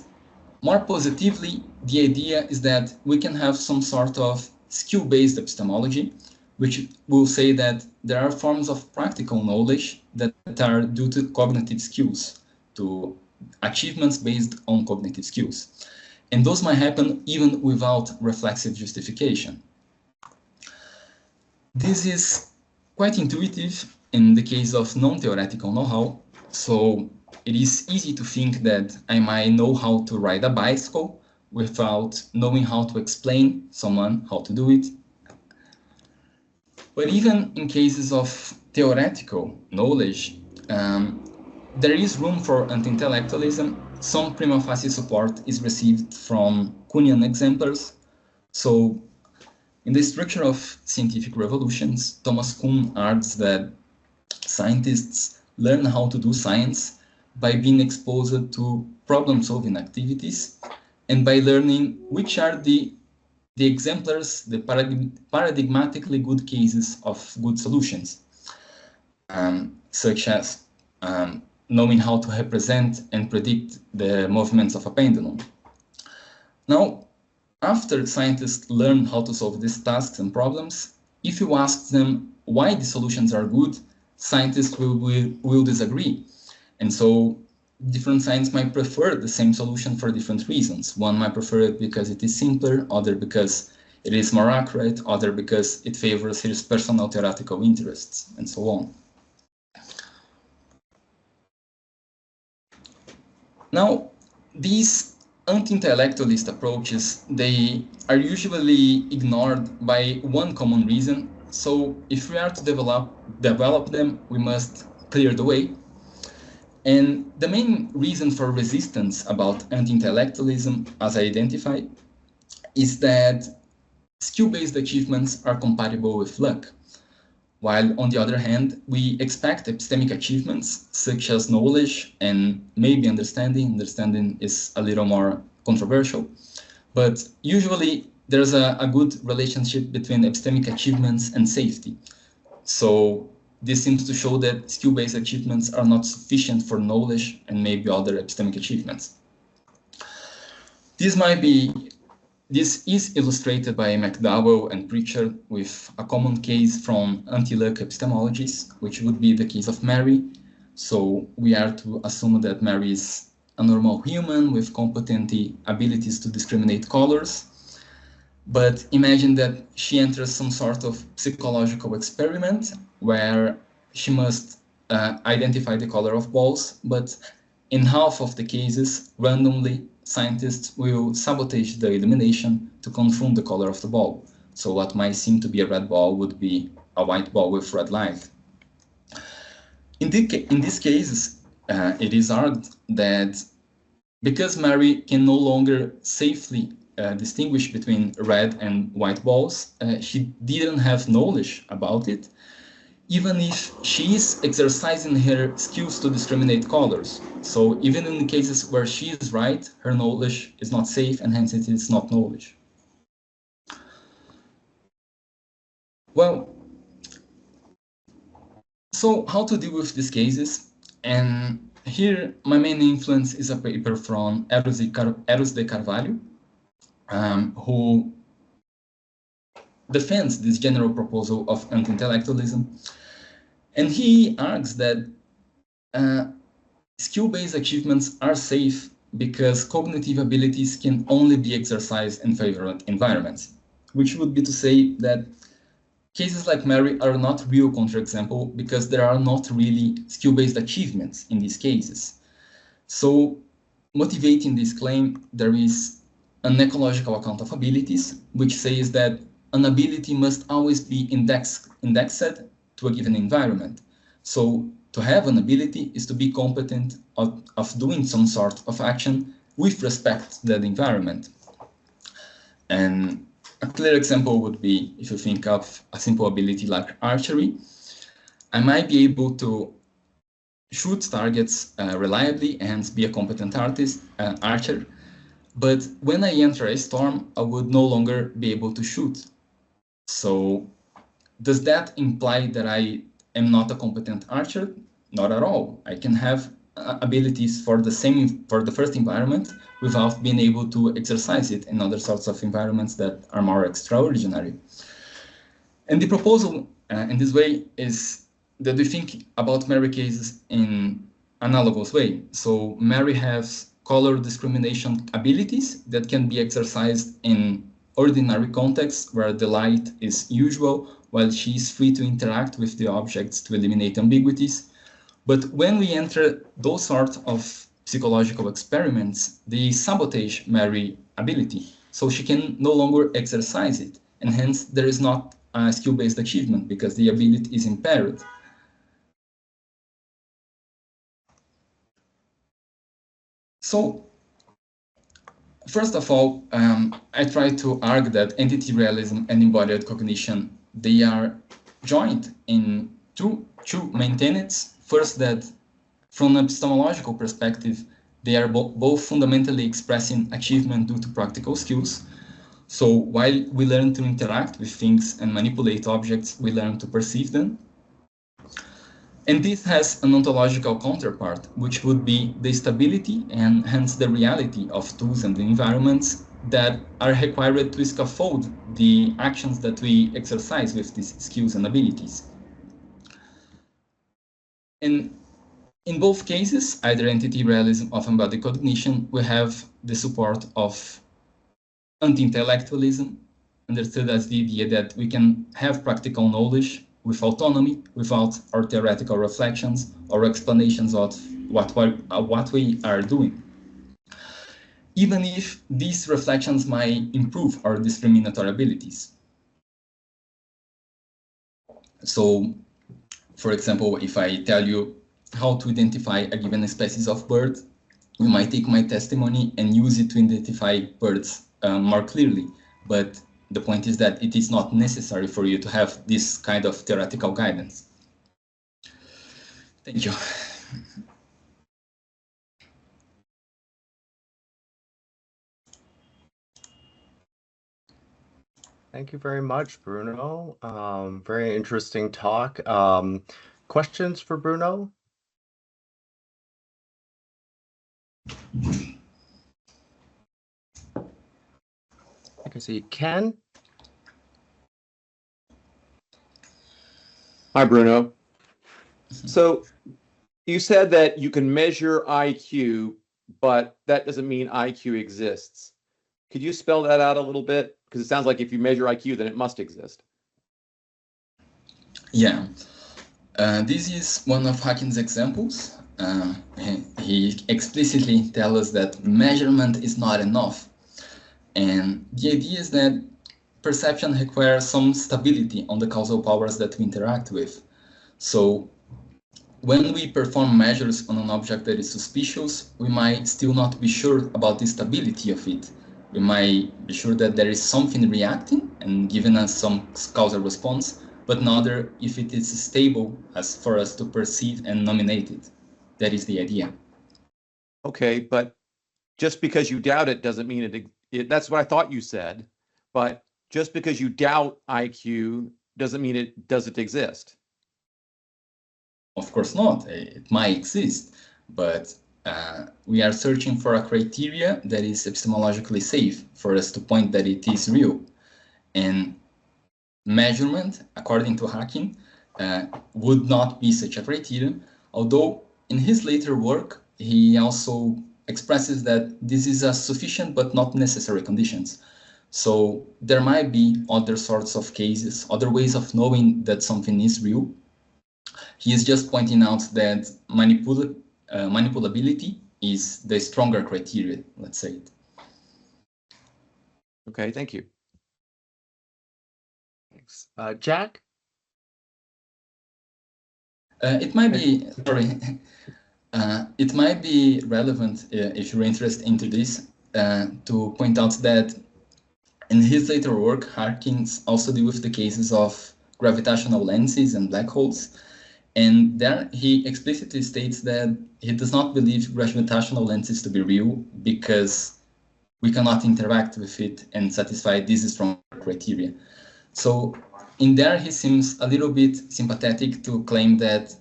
more positively, the idea is that we can have some sort of skill-based epistemology, which will say that there are forms of practical knowledge that are due to cognitive skills, to achievements based on cognitive skills. And those might happen even without reflexive justification. This is quite intuitive in the case of non-theoretical know-how. So it is easy to think that I might know how to ride a bicycle without knowing how to explain someone how to do it. But even in cases of theoretical knowledge, there is room for anti-intellectualism. Some prima facie support is received from Kuhnian exemplars. So in the structure of scientific revolutions, Thomas Kuhn argues that scientists learn how to do science by being exposed to problem-solving activities and by learning which are the exemplars, the paradigmatically good cases of good solutions, such as knowing how to represent and predict the movements of a pendulum. Now, after scientists learn how to solve these tasks and problems, if you ask them why the solutions are good, scientists will disagree. And so different scientists might prefer the same solution for different reasons. One might prefer it because it is simpler, other because it is more accurate, other because it favors his personal theoretical interests, and so on. Now, these anti-intellectualist approaches, they are usually ignored by one common reason, So if we are to develop them, we must clear the way. And the main reason for resistance about anti-intellectualism, as I identify, is that skill-based achievements are compatible with luck, while on the other hand, we expect epistemic achievements such as knowledge and maybe understanding. Understanding is a little more controversial, but usually there's a good relationship between epistemic achievements and safety. So this seems to show that skill-based achievements are not sufficient for knowledge and maybe other epistemic achievements. This is illustrated by McDowell and Pritchard with a common case from anti-luck epistemologies, which would be the case of Mary. So we are to assume that Mary is a normal human with competent abilities to discriminate colors. But imagine that she enters some sort of psychological experiment where she must identify the color of balls, but in half of the cases, randomly, scientists will sabotage the elimination to confirm the color of the ball. So what might seem to be a red ball would be a white ball with red light. In these cases, it is argued that because Mary can no longer safely distinguish between red and white balls, she didn't have knowledge about it, even if she is exercising her skills to discriminate colors. So even in the cases where she is right, her knowledge is not safe and hence it is not knowledge. Well, so how to deal with these cases? And here my main influence is a paper from Eros de Carvalho, who defends this general proposal of anti-intellectualism. And he argues that skill-based achievements are safe because cognitive abilities can only be exercised in favorable environments, which would be to say that cases like Mary are not real counterexample because there are not really skill-based achievements in these cases. So motivating this claim, there is an ecological account of abilities, which says that an ability must always be indexed to a given environment. So to have an ability is to be competent of doing some sort of action with respect to that environment. And a clear example would be if you think of a simple ability like archery. I might be able to shoot targets reliably and hence be a competent archer. But when I enter a storm, I would no longer be able to shoot. So does that imply that I am not a competent archer? Not at all. I can have abilities for the first environment without being able to exercise it in other sorts of environments that are more extraordinary. And the proposal in this way is that we think about Mary cases in analogous way. So Mary has color discrimination abilities that can be exercised in ordinary contexts where the light is usual, while she is free to interact with the objects to eliminate ambiguities. But when we enter those sorts of psychological experiments, they sabotage Mary's ability, so she can no longer exercise it, and hence there is not a skill-based achievement because the ability is impaired. So, first of all, I try to argue that entity realism and embodied cognition, they are joined in two main tenets. First, that from an epistemological perspective, they are both fundamentally expressing achievement due to practical skills. So while we learn to interact with things and manipulate objects, we learn to perceive them. And this has an ontological counterpart, which would be the stability and hence the reality of tools and the environments that are required to scaffold the actions that we exercise with these skills and abilities. And in both cases, either entity realism or embodied cognition, we have the support of anti-intellectualism, understood as the idea that we can have practical knowledge with autonomy, without our theoretical reflections or explanations of what we are doing, even if these reflections might improve our discriminatory abilities. So, for example, if I tell you how to identify a given species of bird, you might take my testimony and use it to identify birds more clearly. But the point is that it is not necessary for you to have this kind of theoretical guidance. Thank you. Thank you very much, Bruno. Very interesting talk. Questions for Bruno? I can see Ken. Hi, Bruno. So you said that you can measure IQ, but that doesn't mean IQ exists. Could you spell that out a little bit? Because it sounds like if you measure IQ, then it must exist. Yeah, this is one of Hackin's examples. He explicitly tells us that measurement is not enough. And the idea is that perception requires some stability on the causal powers that we interact with. So when we perform measures on an object that is suspicious, we might still not be sure about the stability of it. We might be sure that there is something reacting and giving us some causal response, but not if it is stable as for us to perceive and nominate it. That is the idea. Okay, but just because you doubt it doesn't mean that's what I thought you said, but just because you doubt IQ doesn't mean it doesn't exist. Of course not. It might exist, but we are searching for a criteria that is epistemologically safe for us to point that it is real. And measurement, according to Hacking, would not be such a criteria, although in his later work, he also expresses that this is a sufficient but not necessary conditions. So there might be other sorts of cases, other ways of knowing that something is real. He is just pointing out that manipulability is the stronger criteria, let's say. Okay, thank you. Thanks. Jack? It might be, sorry, it might be relevant if you're interested into this to point out that in his later work, Harkins also deals with the cases of gravitational lenses and black holes. And there he explicitly states that he does not believe gravitational lenses to be real because we cannot interact with it and satisfy these strong criteria. So in there, he seems a little bit sympathetic to claim that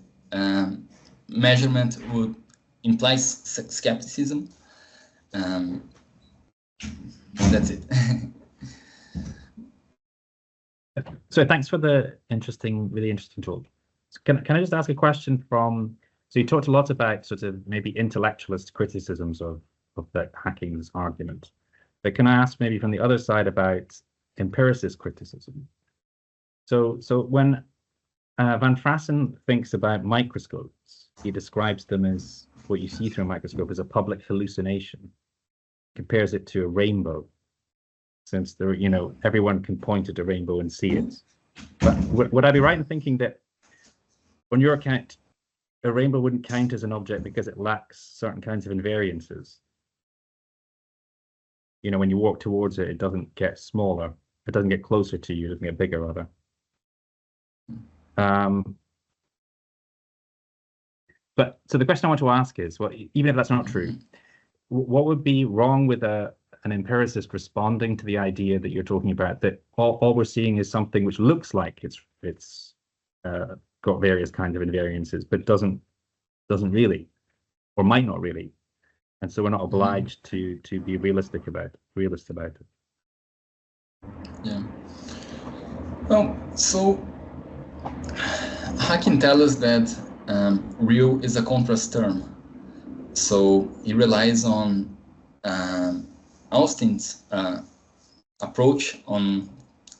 measurement would imply skepticism. That's it. So thanks for the really interesting talk. Can I just ask a question from, so you talked a lot about sort of maybe intellectualist criticisms of that Hacking's argument, but can I ask maybe from the other side about empiricist criticism? So when Van Frassen thinks about microscopes, he describes them as what you see through a microscope as a public hallucination, compares it to a rainbow, since there, everyone can point at a rainbow and see it. But would I be right in thinking that on your account, a rainbow wouldn't count as an object because it lacks certain kinds of invariances? When you walk towards it, it doesn't get smaller. It doesn't get closer to you. It doesn't get bigger, rather. But so the question I want to ask is, well, even if that's not true, what would be wrong with an empiricist responding to the idea that you're talking about, that all we're seeing is something which looks like it's got various kinds of invariances, but doesn't really, or might not really, and so we're not obliged to be realist about it. Yeah. Well, so Hacking tells us that real is a contrast term. So he relies on Austin's approach on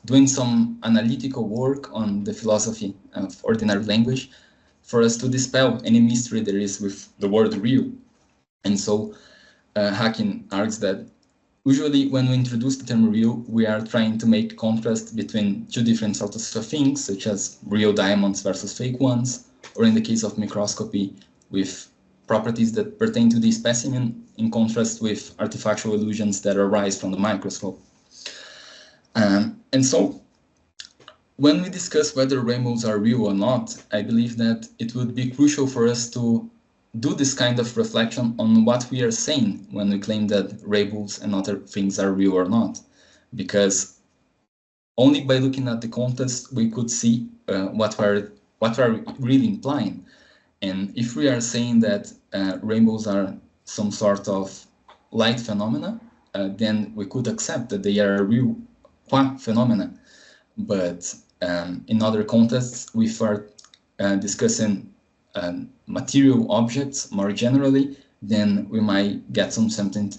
doing some analytical work on the philosophy of ordinary language for us to dispel any mystery there is with the word real. And so Hacking argues that usually when we introduce the term real, we are trying to make contrast between two different sorts of things, such as real diamonds versus fake ones, or in the case of microscopy, with properties that pertain to the specimen in contrast with artifactual illusions that arise from the microscope. And so when we discuss whether rainbows are real or not, I believe that it would be crucial for us to do this kind of reflection on what we are saying when we claim that rainbows and other things are real or not. Because only by looking at the context, we could see what we're really implying. And if we are saying that rainbows are some sort of light phenomena, then we could accept that they are real phenomena. But in other contexts, we start discussing material objects more generally, then we might get some sense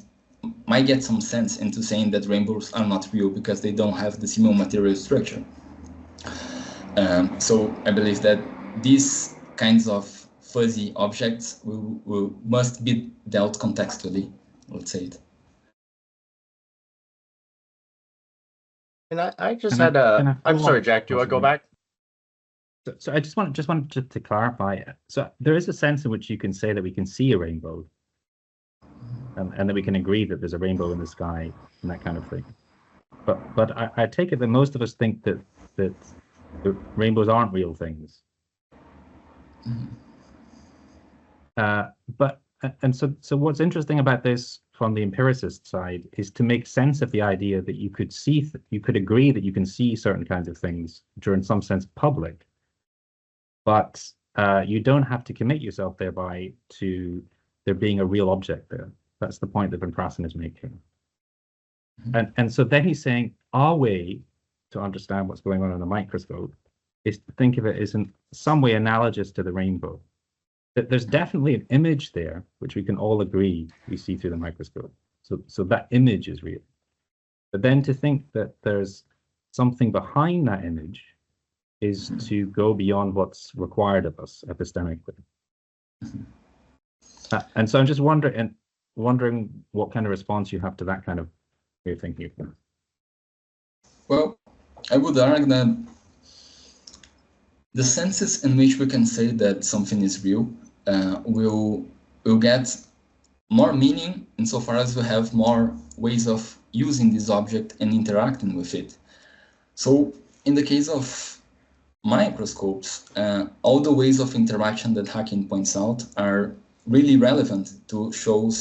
into saying that rainbows are not real because they don't have the similar material structure. So I believe that these kinds of fuzzy objects must be dealt contextually, let's say it. And I just had a. I'm sorry, Jack. Do you want to go back? So I just wanted to clarify. So there is a sense in which you can say that we can see a rainbow, and that we can agree that there's a rainbow in the sky and that kind of thing. But I take it that most of us think that the rainbows aren't real things. So what's interesting about this from the empiricist side is to make sense of the idea that you could agree that you can see certain kinds of things which are in some sense public, but you don't have to commit yourself thereby to there being a real object there. That's the point that Van Prassen is making. And so then he's saying our way to understand what's going on in a microscope is to think of it as in some way analogous to the rainbow. That there's definitely an image there, which we can all agree we see through the microscope. So that image is real. But then to think that there's something behind that image is to go beyond what's required of us epistemically. And so I'm just wondering what kind of response you have to that kind of way of thinking. Well, I would argue that the senses in which we can say that something is real will get more meaning insofar as we have more ways of using this object and interacting with it. So in the case of microscopes, all the ways of interaction that Hacking points out are really relevant to show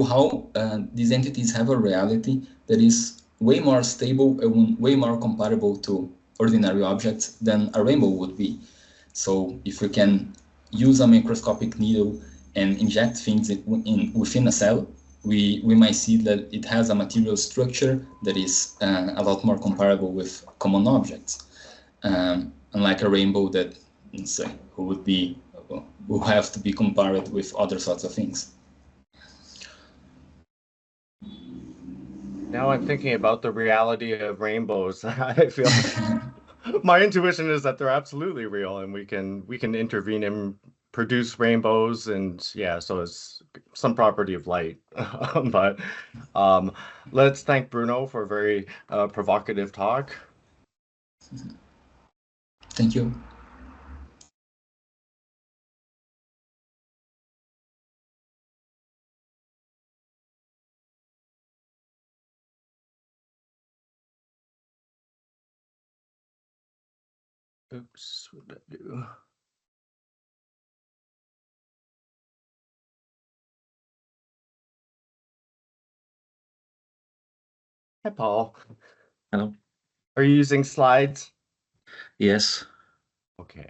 how these entities have a reality that is way more stable and way more comparable to ordinary objects than a rainbow would be. So if we can use a microscopic needle and inject things within a cell, we might see that it has a material structure that is a lot more comparable with common objects. Unlike a rainbow that, let's say, who have to be compared with other sorts of things. Now I'm thinking about the reality of rainbows. I feel my intuition is that they're absolutely real, and we can intervene and produce rainbows, and yeah, so it's some property of light. But let's thank Bruno for a very provocative talk. Thank you. Oops, what did I do? Hi, Paul. Hello. Are you using slides? Yes. Okay.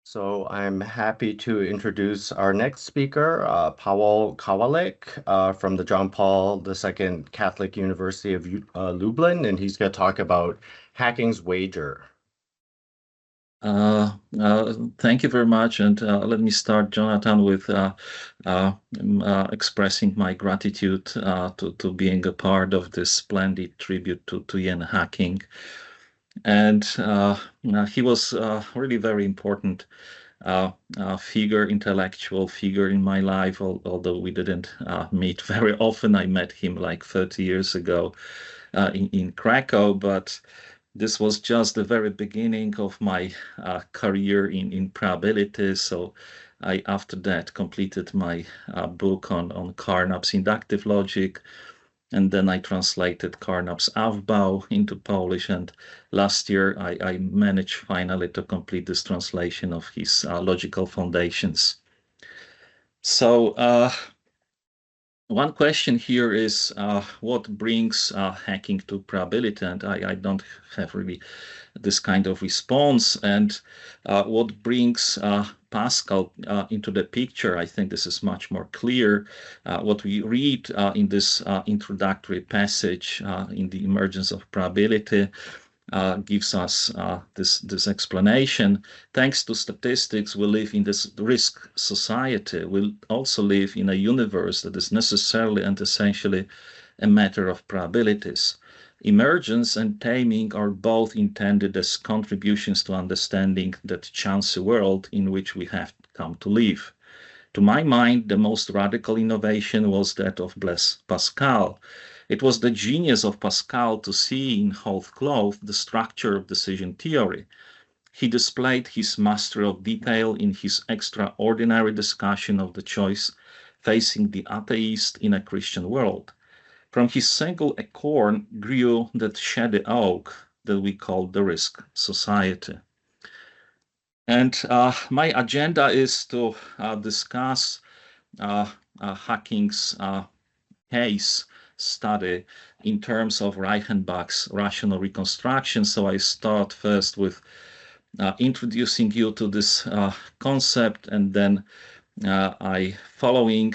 So I'm happy to introduce our next speaker, Paweł Kawalec from the John Paul II Catholic University of Lublin, and he's going to talk about Hacking's wager. Thank you very much, and let me start, Jonathan, with expressing my gratitude to being a part of this splendid tribute to Ian Hacking. And he was really very important figure, intellectual figure in my life, although we didn't meet very often. I met him like 30 years ago in Krakow, but this was just the very beginning of my career in probability. So I, after that, completed my book on Carnap's inductive logic. And then I translated Carnap's Aufbau into Polish. And last year, I managed finally to complete this translation of his logical foundations. So one question here is what brings hacking to probability? And I don't have really this kind of response. And what brings Pascal into the picture? I think this is much more clear. What we read in this introductory passage in the emergence of probability gives us this explanation. Thanks to statistics, we live in this risk society. We also live in a universe that is necessarily and essentially a matter of probabilities. Emergence and taming are both intended as contributions to understanding that chancy world in which we have come to live. To my mind, the most radical innovation was that of Blaise Pascal. It was the genius of Pascal to see in whole cloth the structure of decision theory. He displayed his mastery of detail in his extraordinary discussion of the choice facing the atheist in a Christian world. From his single acorn grew that shady oak that we call the risk society. And my agenda is to discuss Hacking's case study in terms of Reichenbach's rational reconstruction. So I start first with introducing you to this concept, and then following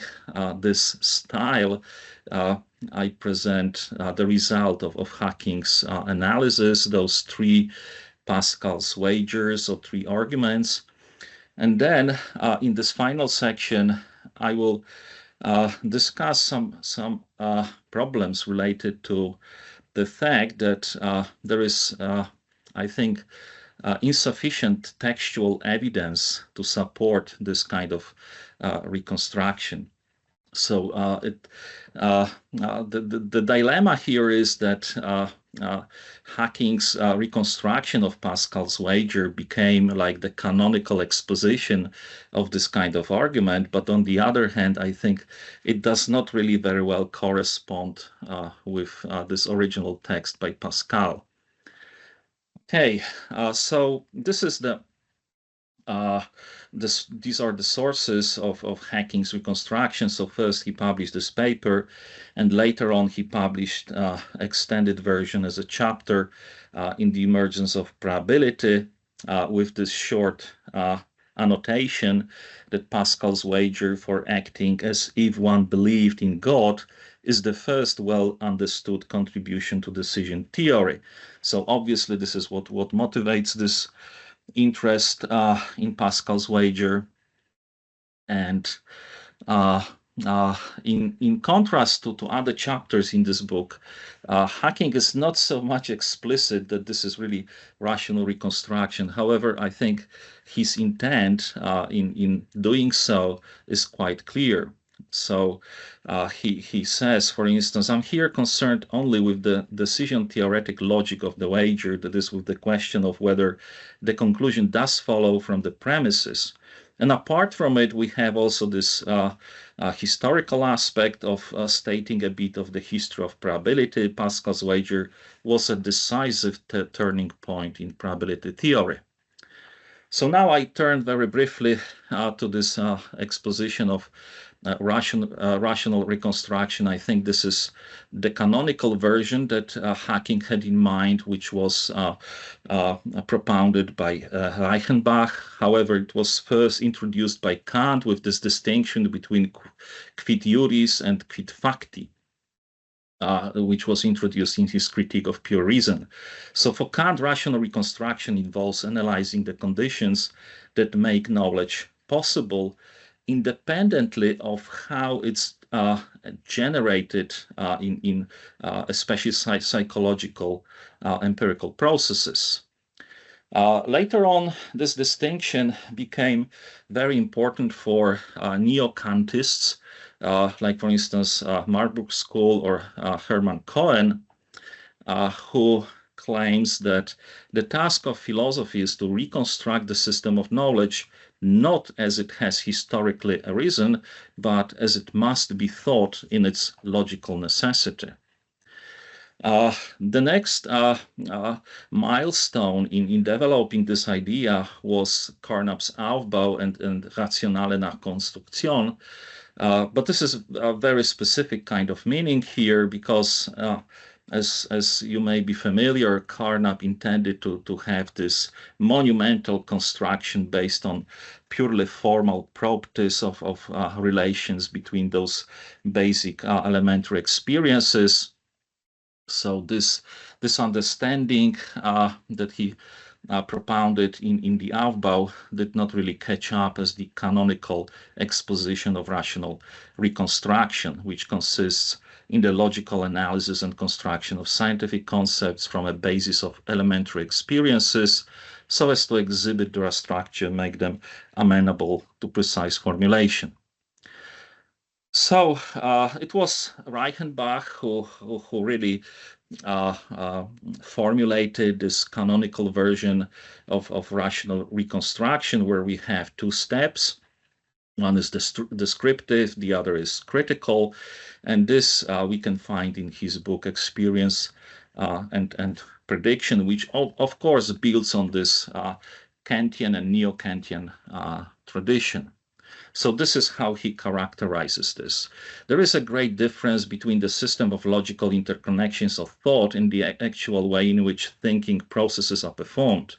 this style, I present the result of Hacking's analysis, those three Pascal's wagers or three arguments. And then in this final section, I will discuss some problems related to the fact that there is, I think, insufficient textual evidence to support this kind of reconstruction. So the dilemma here is that Hacking's reconstruction of Pascal's wager became like the canonical exposition of this kind of argument. But on the other hand, I think it does not really very well correspond with this original text by Pascal. Okay, so this is these are the sources of Hacking's reconstruction. So first he published this paper, and later on he published extended version as a chapter in the emergence of probability with this short annotation that Pascal's wager for acting as if one believed in God is the first well understood contribution to decision theory. So obviously this is what motivates this interest in Pascal's wager. And in contrast to other chapters in this book, Hacking is not so much explicit that this is really rational reconstruction. However, I think his intent in doing so is quite clear. So he says, for instance, I'm here concerned only with the decision theoretic logic of the wager, that is, with the question of whether the conclusion does follow from the premises. And apart from it, we have also this historical aspect of stating a bit of the history of probability. Pascal's wager was a decisive turning point in probability theory. So now I turn very briefly to this exposition of rational reconstruction. I think this is the canonical version that Hacking had in mind, which was propounded by Reichenbach. However, it was first introduced by Kant with this distinction between quid iuris and quid facti. which was introduced in his critique of pure reason. So for Kant, rational reconstruction involves analyzing the conditions that make knowledge possible independently of how it's generated in especially psychological empirical processes. Later on, this distinction became very important for neo-Kantists, like, for instance, Marburg School or Hermann Cohen, who claims that the task of philosophy is to reconstruct the system of knowledge not as it has historically arisen, but as it must be thought in its logical necessity. The next milestone in developing this idea was Carnap's Aufbau and Rationale nach Konstruktion. But this is a very specific kind of meaning here because, as you may be familiar, Carnap intended to have this monumental construction based on purely formal properties of relations between those basic elementary experiences. So this understanding that he propounded in the Aufbau did not really catch up as the canonical exposition of rational reconstruction, which consists in the logical analysis and construction of scientific concepts from a basis of elementary experiences, so as to exhibit their structure, make them amenable to precise formulation. So it was Reichenbach who really formulated this canonical version of rational reconstruction, where we have two steps. One is descriptive, the other is critical, and this we can find in his book Experience and Prediction, which of course builds on this Kantian and neo-Kantian tradition. So this is how he characterizes this. There is a great difference between the system of logical interconnections of thought and the actual way in which thinking processes are performed.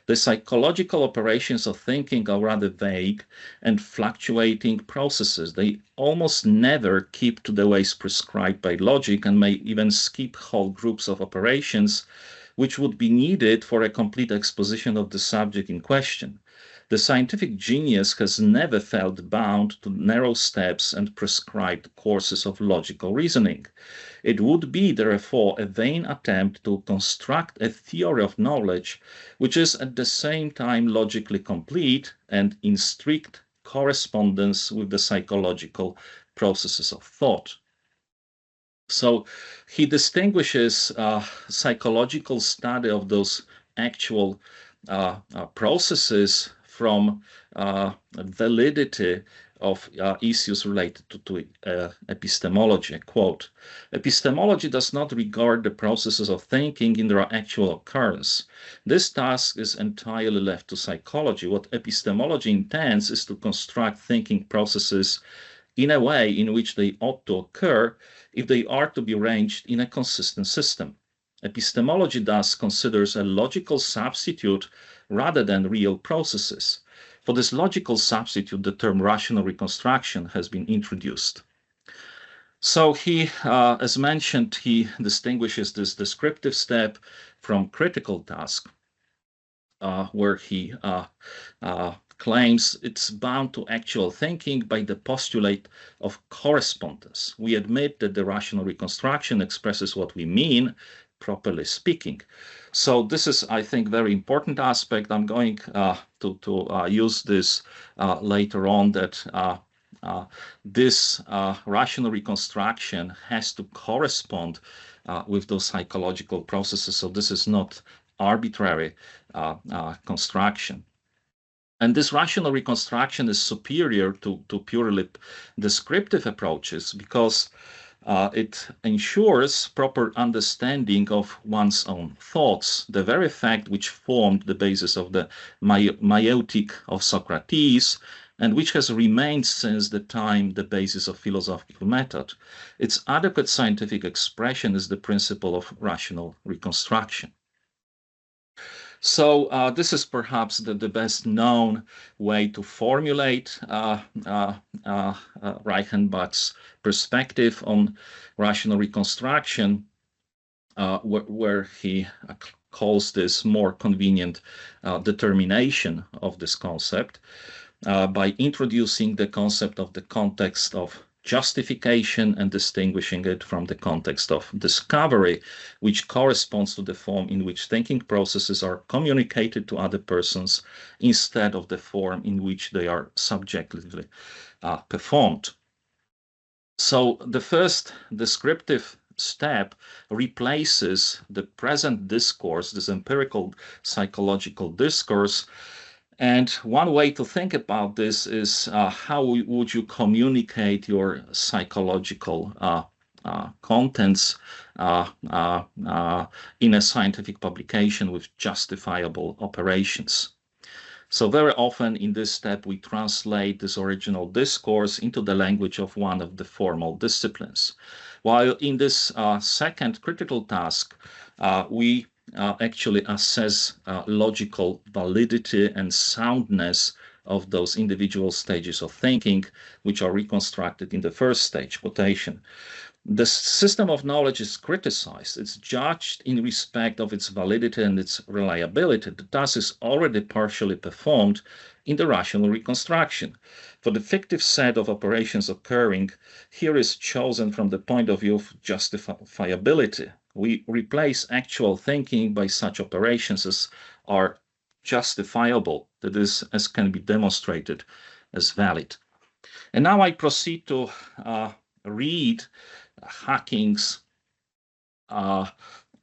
The psychological operations of thinking are rather vague and fluctuating processes. They almost never keep to the ways prescribed by logic and may even skip whole groups of operations which would be needed for a complete exposition of the subject in question. The scientific genius has never felt bound to narrow steps and prescribed courses of logical reasoning. It would be, therefore, a vain attempt to construct a theory of knowledge which is at the same time logically complete and in strict correspondence with the psychological processes of thought. So he distinguishes psychological study of those actual processes from validity of issues related to epistemology. Quote, epistemology does not regard the processes of thinking in their actual occurrence. This task is entirely left to psychology. What epistemology intends is to construct thinking processes in a way in which they ought to occur if they are to be arranged in a consistent system. Epistemology thus considers a logical substitute rather than real processes. For this logical substitute, the term rational reconstruction has been introduced. So he, as mentioned, he distinguishes this descriptive step from critical task, where he claims it's bound to actual thinking by the postulate of correspondence. We admit that the rational reconstruction expresses what we mean, properly speaking. So this is, I think, very important aspect. I'm going to use this later on, that this rational reconstruction has to correspond with those psychological processes. So this is not arbitrary construction. And this rational reconstruction is superior to purely descriptive approaches because it ensures proper understanding of one's own thoughts, the very fact which formed the basis of the Maiotic of Socrates, and which has remained since the time the basis of philosophical method. Its adequate scientific expression is the principle of rational reconstruction. So this is perhaps the best known way to formulate Reichenbach's perspective on rational reconstruction, where he calls this more convenient determination of this concept by introducing the concept of the context of justification and distinguishing it from the context of discovery, which corresponds to the form in which thinking processes are communicated to other persons instead of the form in which they are subjectively performed. So the first descriptive step replaces the present discourse, this empirical psychological discourse. And one way to think about this is how would you communicate your psychological contents in a scientific publication with justifiable operations. So very often in this step, we translate this original discourse into the language of one of the formal disciplines. While in this second critical task, we actually assess logical validity and soundness of those individual stages of thinking, which are reconstructed in the first stage, quotation. The system of knowledge is criticized. It's judged in respect of its validity and its reliability. The task is already partially performed in the rational reconstruction. For the fictive set of operations occurring, here is chosen from the point of view of justifiability. We replace actual thinking by such operations as are justifiable, that is, as can be demonstrated as valid. And now I proceed to read Hacking's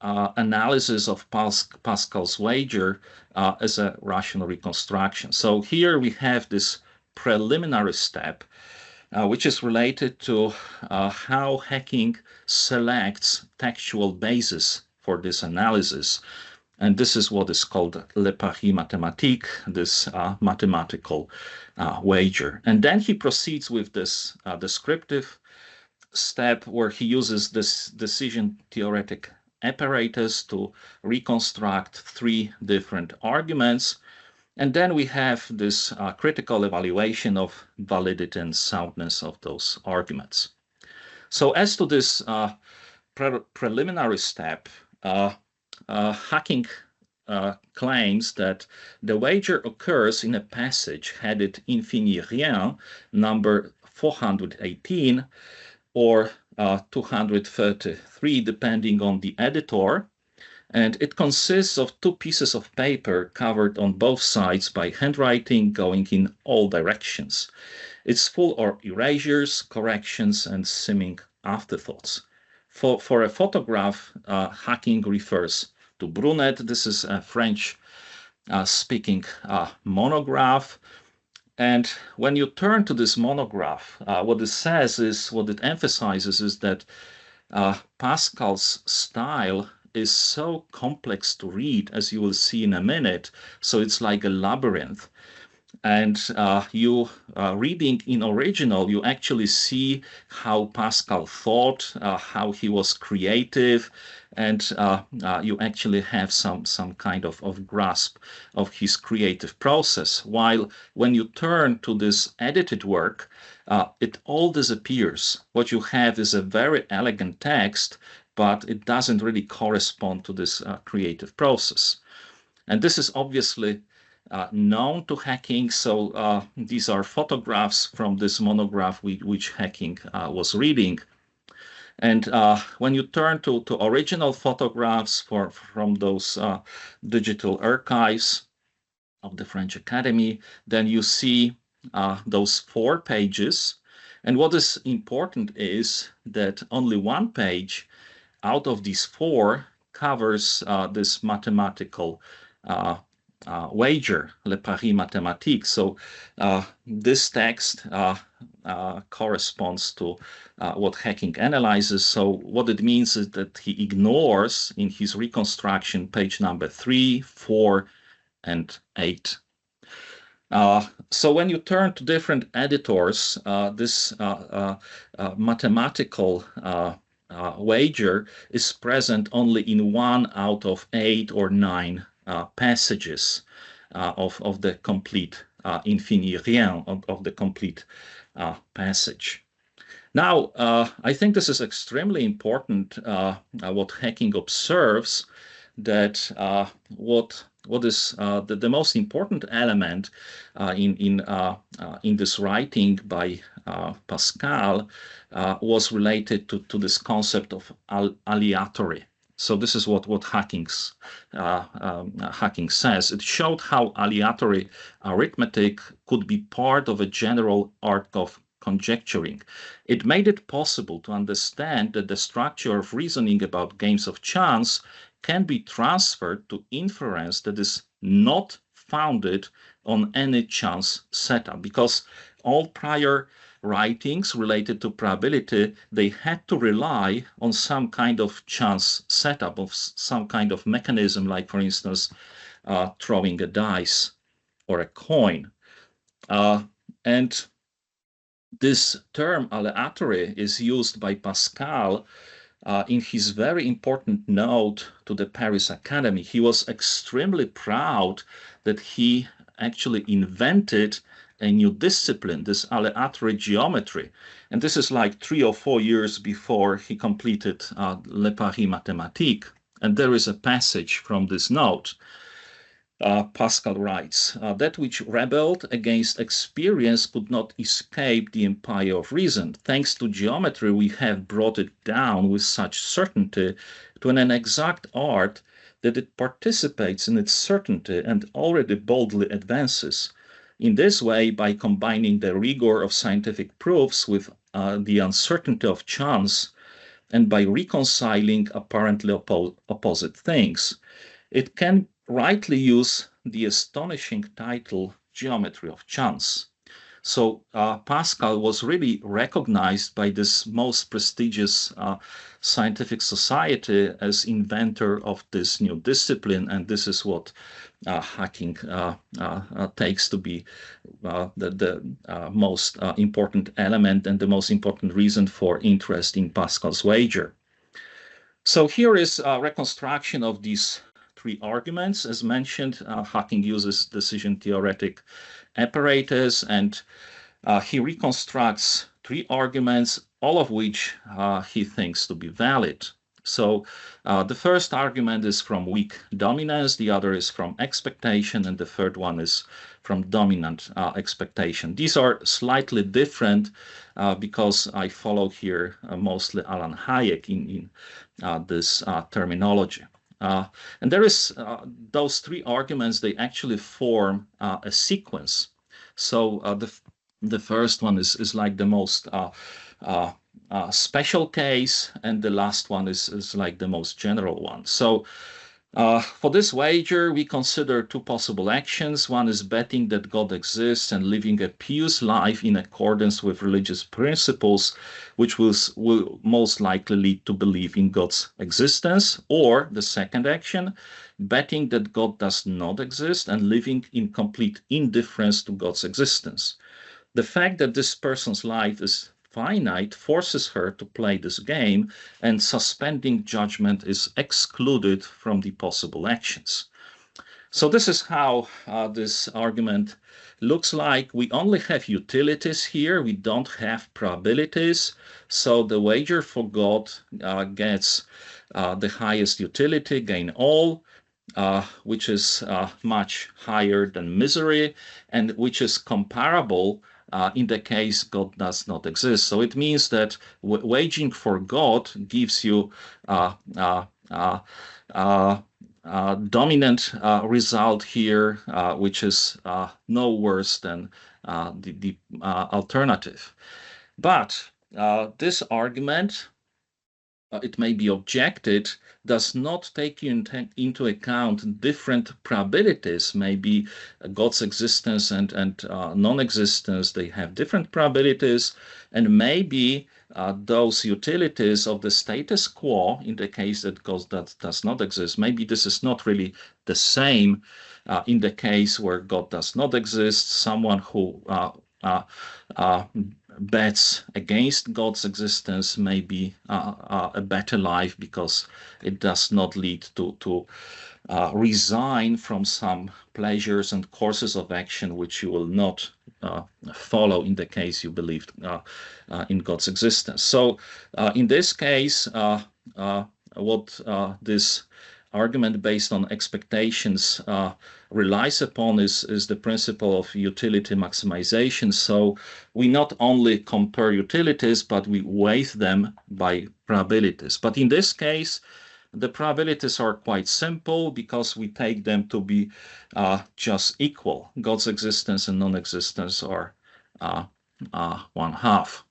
analysis of Pascal's wager as a rational reconstruction. So here we have this preliminary step, which is related to how Hacking selects textual basis for this analysis. And this is what is called le pari mathématique, this mathematical wager. And then he proceeds with this descriptive step where he uses this decision theoretic apparatus to reconstruct three different arguments. And then we have this critical evaluation of validity and soundness of those arguments. So as to this preliminary step, Hacking claims that the wager occurs in a passage headed Infini Rien, number 418, or 233, depending on the editor. And it consists of two pieces of paper covered on both sides by handwriting going in all directions. It's full of erasures, corrections, and seeming afterthoughts. For a photograph, Hacking refers to Brunet. This is a French-speaking monograph. And when you turn to this monograph, what it says is, what it emphasizes is that Pascal's style is so complex to read, as you will see in a minute. So it's like a labyrinth. And you reading in original, you actually see how Pascal thought, how he was creative, and you actually have some kind of grasp of his creative process. While when you turn to this edited work, it all disappears. What you have is a very elegant text, but it doesn't really correspond to this creative process. And this is obviously known to Hacking. So these are photographs from this monograph which Hacking was reading. And when you turn to original photographs from those digital archives of the French Academy, then you see those 4 pages. And what is important is that only one page out of these 4 covers this mathematical wager, le pari mathématique. So this text corresponds to what Hacking analyzes. So what it means is that he ignores in his reconstruction page number 3, 4, and 8. So when you turn to different editors, this mathematical wager is present only in 1 out of 8 or 9 passages of the complete infini rien, of the complete passage. Now, I think this is extremely important, what Hacking observes, that what is the most important element in this writing by Pascal was related to this concept of aleatory. So this is what Hacking says. It showed how aleatory arithmetic could be part of a general arc of conjecturing. It made it possible to understand that the structure of reasoning about games of chance can be transferred to inference that is not founded on any chance setup, because all prior writings related to probability, they had to rely on some kind of chance setup, of some kind of mechanism, like, for instance, throwing a dice or a coin. And this term aleatory is used by Pascal in his very important note to the Paris Academy. He was extremely proud that he actually invented a new discipline, this aleatory geometry. And this is like 3 or 4 years before he completed Le Paris Mathématique. And there is a passage from this note. Pascal writes, that which rebelled against experience could not escape the empire of reason. Thanks to geometry, we have brought it down with such certainty to an exact art that it participates in its certainty and already boldly advances. In this way, by combining the rigor of scientific proofs with the uncertainty of chance, and by reconciling apparently opposite things, it can rightly use the astonishing title Geometry of Chance. So Pascal was really recognized by this most prestigious scientific society as inventor of this new discipline, and this is what Hacking takes to be the most important element and the most important reason for interest in Pascal's wager. So here is a reconstruction of these 3 arguments. As mentioned, Hacking uses decision theoretic apparatus, and he reconstructs 3 arguments, all of which he thinks to be valid. So the first argument is from weak dominance, the other is from expectation, and the third one is from dominant expectation. These are slightly different because I follow here mostly Alan Hayek in this terminology. And there is those 3 arguments, they actually form a sequence. So the first one is like the most special case, and the last one is like the most general one. So for this wager, we consider 2 possible actions. One is betting that God exists and living a pious life in accordance with religious principles, which will most likely lead to belief in God's existence. Or the second action, betting that God does not exist and living in complete indifference to God's existence. The fact that this person's life is finite forces her to play this game, and suspending judgment is excluded from the possible actions. So this is how this argument looks like. We only have utilities here. We don't have probabilities. So the wager for God gets the highest utility, gain all, which is much higher than misery, and which is comparable in the case God does not exist. So it means that waging for God gives you dominant result here, which is no worse than the alternative. But this argument, it may be objected, does not take into account different probabilities. Maybe God's existence and non-existence, they have different probabilities, and maybe those utilities of the status quo, in the case that God does not exist, maybe this is not really the same in the case where God does not exist. Someone who bets against God's existence may be a better life because it does not lead to resign from some pleasures and courses of action which you will not follow in the case you believed in God's existence. So in this case, what this argument based on expectations relies upon is the principle of utility maximization. So we not only compare utilities, but we weight them by probabilities. But in this case, the probabilities are quite simple because we take them to be just equal. God's existence and non-existence are 1/2.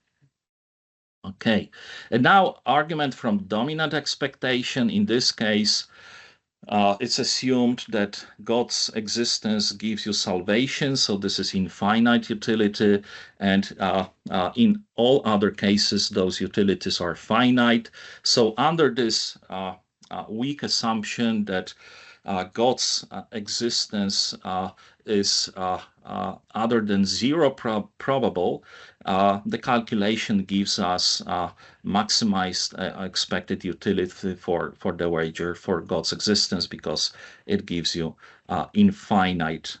Okay, and now argument from dominant expectation. In this case, it's assumed that God's existence gives you salvation, so this is infinite utility, and in all other cases, those utilities are finite. So under this weak assumption that God's existence is other than zero probable, the calculation gives us maximized expected utility for the wager for God's existence because it gives you infinite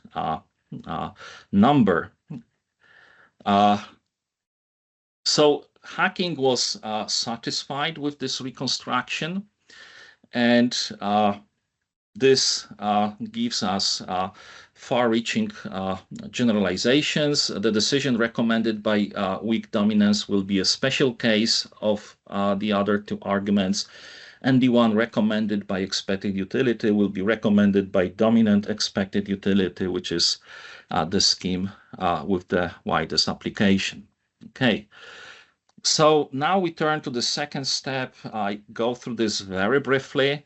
number. So Hacking was satisfied with this reconstruction, and this gives us far-reaching generalizations. The decision recommended by weak dominance will be a special case of the other two arguments, and the one recommended by expected utility will be recommended by dominant expected utility, which is the scheme with the widest application. Okay. So now we turn to the second step. I go through this very briefly.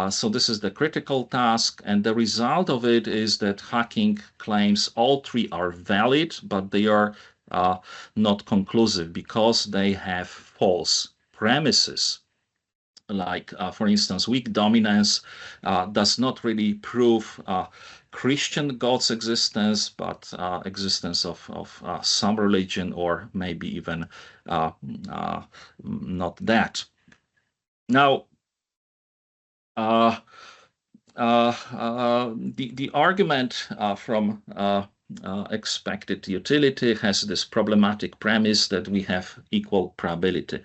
So this is the critical task, and the result of it is that Hacking claims all three are valid, but they are not conclusive because they have false premises. Like, for instance, weak dominance does not really prove Christian God's existence, but existence of some religion, or maybe even not that. Now, the argument from expected utility has this problematic premise that we have equal probability.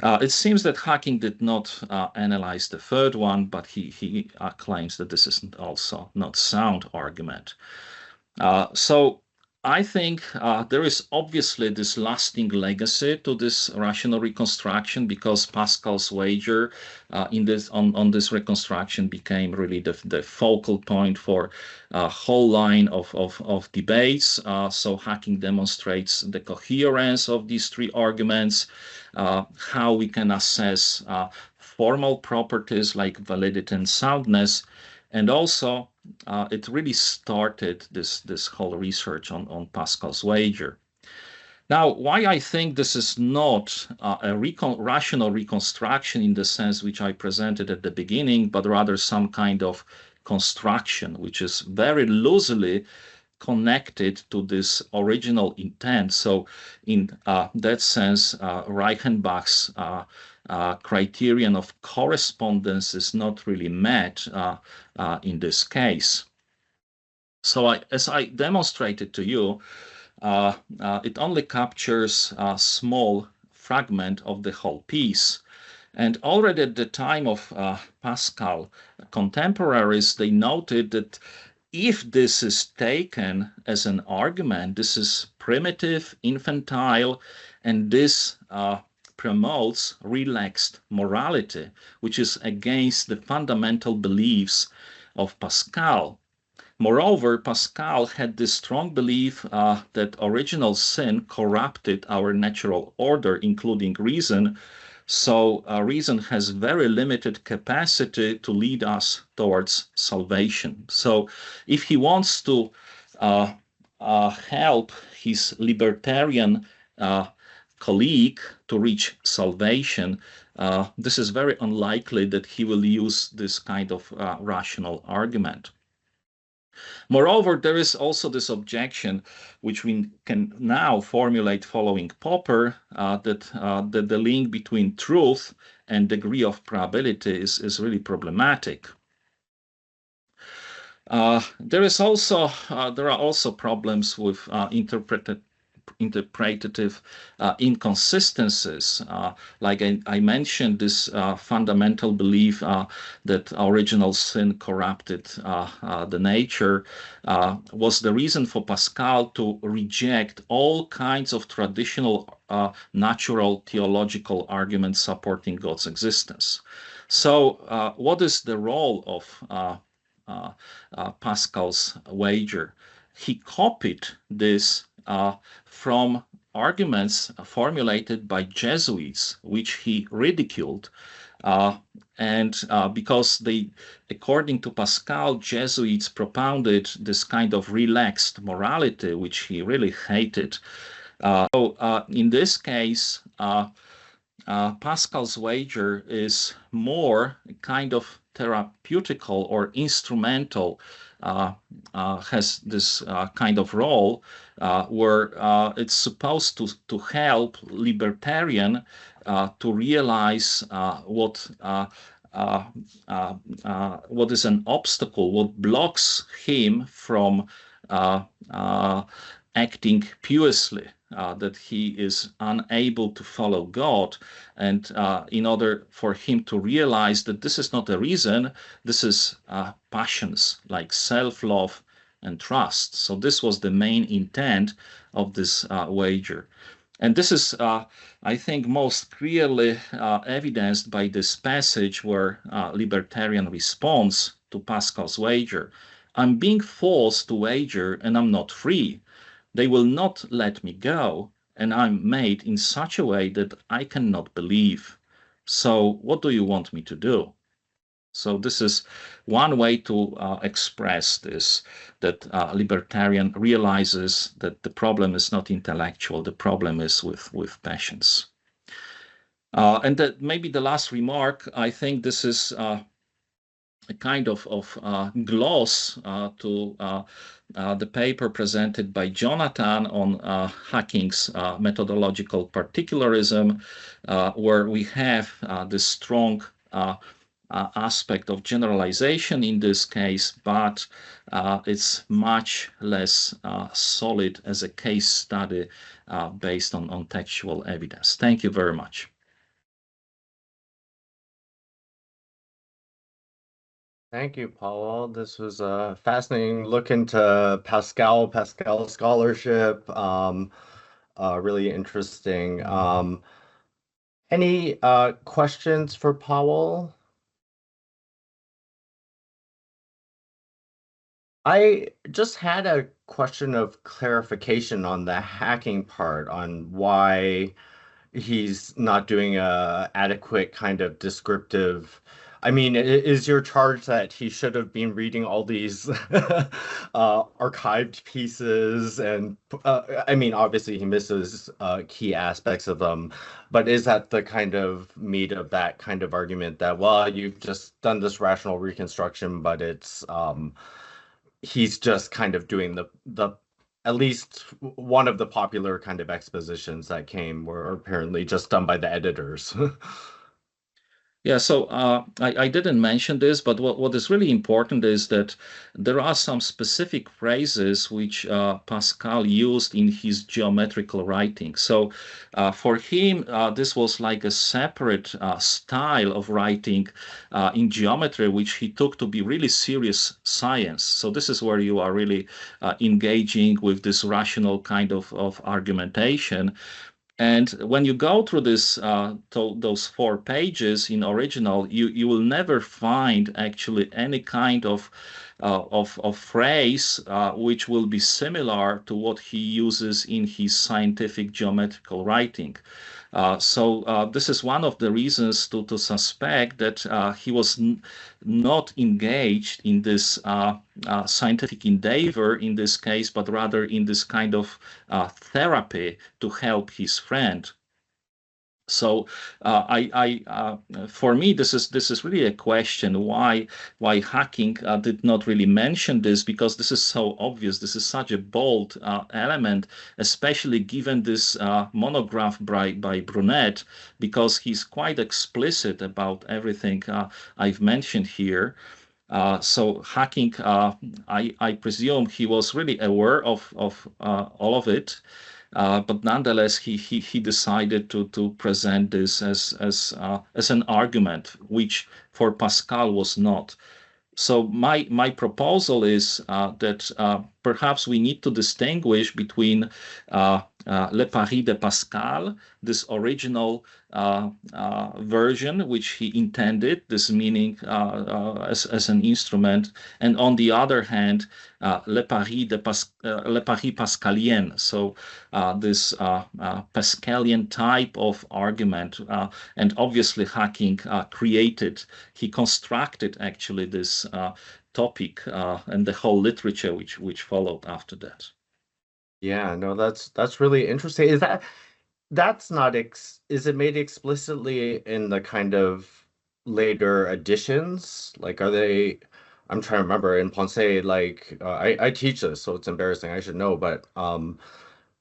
It seems that Hacking did not analyze the third one, but he claims that this is also not sound argument. So I think there is obviously this lasting legacy to this rational reconstruction, because Pascal's wager on this reconstruction became really the focal point for a whole line of debates. So Hacking demonstrates the coherence of these three arguments, how we can assess formal properties like validity and soundness, and also it really started this whole research on Pascal's wager. Now, why I think this is not a rational reconstruction in the sense which I presented at the beginning, but rather some kind of construction, which is very loosely connected to this original intent. So in that sense, Reichenbach's criterion of correspondence is not really met in this case. So as I demonstrated to you, it only captures a small fragment of the whole piece. And already at the time of Pascal, contemporaries, they noted that if this is taken as an argument, this is primitive, infantile, and this promotes relaxed morality, which is against the fundamental beliefs of Pascal. Moreover, Pascal had this strong belief that original sin corrupted our natural order, including reason. So reason has very limited capacity to lead us towards salvation. So if he wants to help his libertarian colleague to reach salvation, this is very unlikely that he will use this kind of rational argument. Moreover, there is also this objection, which we can now formulate following Popper, that the link between truth and degree of probability is really problematic. There are also problems with interpretative inconsistencies. Like I mentioned, this fundamental belief that original sin corrupted the nature was the reason for Pascal to reject all kinds of traditional natural theological arguments supporting God's existence. So what is the role of Pascal's wager? He copied this from arguments formulated by Jesuits, which he ridiculed. Because they, according to Pascal, Jesuits propounded this kind of relaxed morality, which he really hated. In this case, Pascal's wager is more kind of therapeutical or instrumental, has this kind of role where it's supposed to help libertarian to realize what is an obstacle, what blocks him from acting piously. That he is unable to follow God, and in order for him to realize that this is not a reason, this is passions like self-love and trust. So this was the main intent of this wager. And this is, I think, most clearly evidenced by this passage where libertarian responds to Pascal's wager. I'm being forced to wager and I'm not free. They will not let me go, and I'm made in such a way that I cannot believe. So what do you want me to do? So this is one way to express this, that libertarian realizes that the problem is not intellectual, the problem is with passions. And that maybe the last remark, I think this is a kind of gloss to the paper presented by Jonathan on Hacking's methodological particularism, where we have this strong aspect of generalization in this case, but it's much less solid as a case study based on textual evidence. Thank you very much. Thank you, Paulo. This was a fascinating look into Pascal scholarship. Really interesting. Any questions for Paweł? I just had a question of clarification on the hacking part, on why he's not doing a adequate kind of descriptive. I mean, is your charge that he should have been reading all these archived pieces? And I mean, obviously he misses key aspects of them, but is that the kind of meat of that kind of argument that, well, you've just done this rational reconstruction, but it's he's just kind of doing the at least one of the popular kind of expositions that came were apparently just done by the editors. Yeah, so I didn't mention this, but what is really important is that there are some specific phrases which Pascal used in his geometrical writing. So for him, this was like a separate style of writing in geometry, which he took to be really serious science. So this is where you are really engaging with this rational kind of argumentation. And when you go through this, those 4 pages in original, you will never find actually any kind of phrase which will be similar to what he uses in his scientific geometrical writing. So this is one of the reasons to suspect that he was not engaged in this scientific endeavor in this case, but rather in this kind of therapy to help his friend. So for me, this is really a question why Hacking did not really mention this, because this is so obvious. This is such a bold element, especially given this monograph by Brunet, because he's quite explicit about everything I've mentioned here. So Hacking, I presume he was really aware of all of it, but nonetheless he decided to present this as an argument, which for Pascal was not. So my proposal is that perhaps we need to distinguish between Le Paris de Pascal, this original version which he intended, this meaning as an instrument, and on the other hand, Le Paris Pascalien, so this Pascalian type of argument, and obviously Hacking he constructed actually this topic and the whole literature which followed after that. Yeah, no, that's really interesting. Is it made explicitly in the kind of later editions? Like, are they? I'm trying to remember in Pensée, like I teach this, so it's embarrassing. I should know, but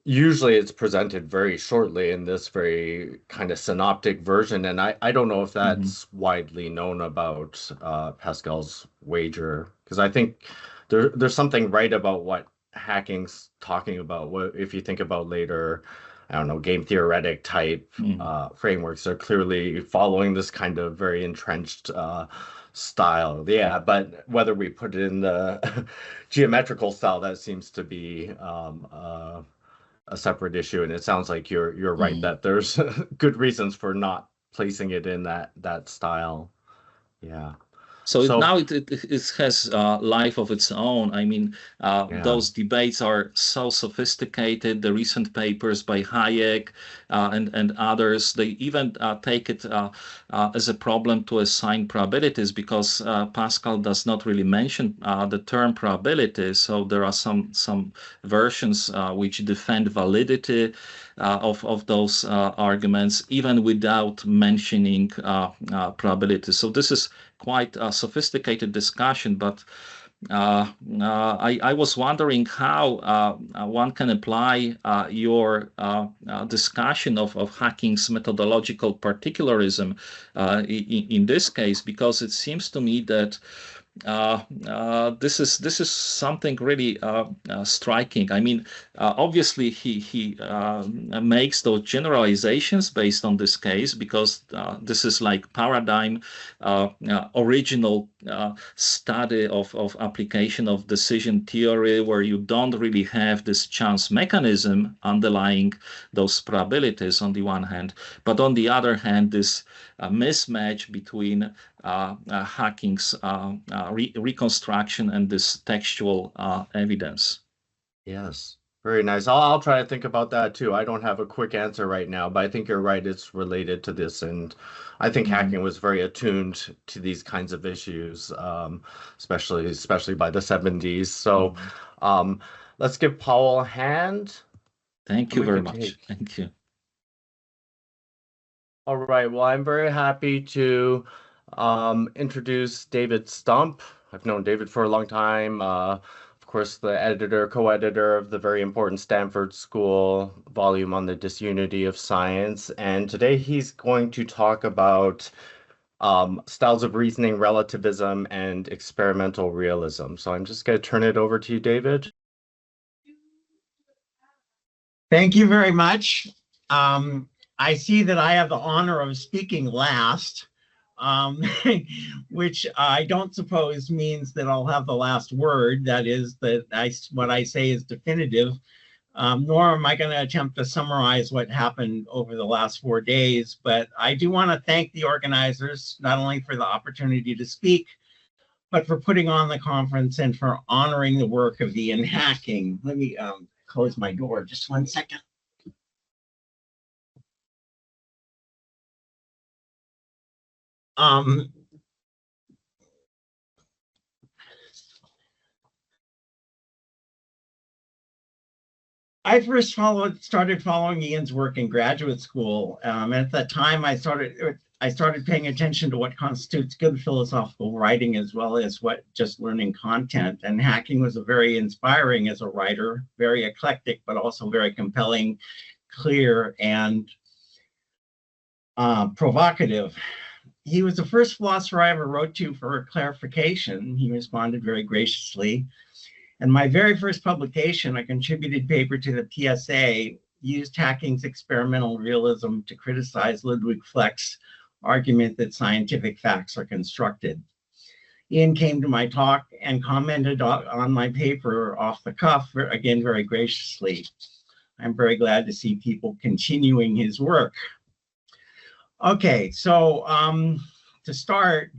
usually it's presented very shortly in this very kind of synoptic version, and I don't know if that's widely known about Pascal's wager, because I think there's something right about what Hacking's talking about. What if you think about later, I don't know, game theoretic type frameworks are clearly following this kind of very entrenched style. Yeah, but whether we put it in the geometrical style, that seems to be a separate issue, and it sounds like you're right that there's good reasons for not placing it in that style. Yeah. So now it has life of its own. I mean, those debates are so sophisticated. The recent papers by Hayek and others, they even take it as a problem to assign probabilities, because Pascal does not really mention the term probability. So there are some versions which defend validity of those arguments, even without mentioning probability. So this is quite a sophisticated discussion, but I was wondering how one can apply your discussion of Hacking's methodological particularism in this case, because it seems to me that this is something really striking. I mean, obviously he makes those generalizations based on this case, because this is like paradigm original study of application of decision theory, where you don't really have this chance mechanism underlying those probabilities on the one hand, but on the other hand, this mismatch between Hacking's reconstruction and this textual evidence. Yes, very nice. I'll try to think about that too. I don't have a quick answer right now, but I think you're right. It's related to this, and I think Hacking was very attuned to these kinds of issues, especially by the 70s. So let's give Paweł a hand. Thank you very much. Thank you. All right. Well, I'm very happy to introduce David Stump. I've known David for a long time. Of course, the co-editor of the very important Stanford School volume on the disunity of science. And today he's going to talk about styles of reasoning, relativism, and experimental realism. So I'm just going to turn it over to you, David. Thank you very much. I see that I have the honor of speaking last, which I don't suppose means that I'll have the last word. That is, that what I say is definitive, nor am I going to attempt to summarize what happened over the last 4 days. But I do want to thank the organizers, not only for the opportunity to speak, but for putting on the conference and for honoring the work of Ian Hacking. Let me close my door just 1 second. I first started following Ian's work in graduate school. At that time, I started paying attention to what constitutes good philosophical writing, as well as what just learning content. And Hacking was very inspiring as a writer, very eclectic, but also very compelling, clear, and provocative. he was the first philosopher I ever wrote to for clarification. He responded very graciously. And my very first publication, a contributed paper to the PSA, used Hacking's experimental realism to criticize Ludwig Fleck's argument that scientific facts are constructed. Ian came to my talk and commented on my paper off the cuff, again, very graciously. I'm very glad to see people continuing his work. Okay, so to start,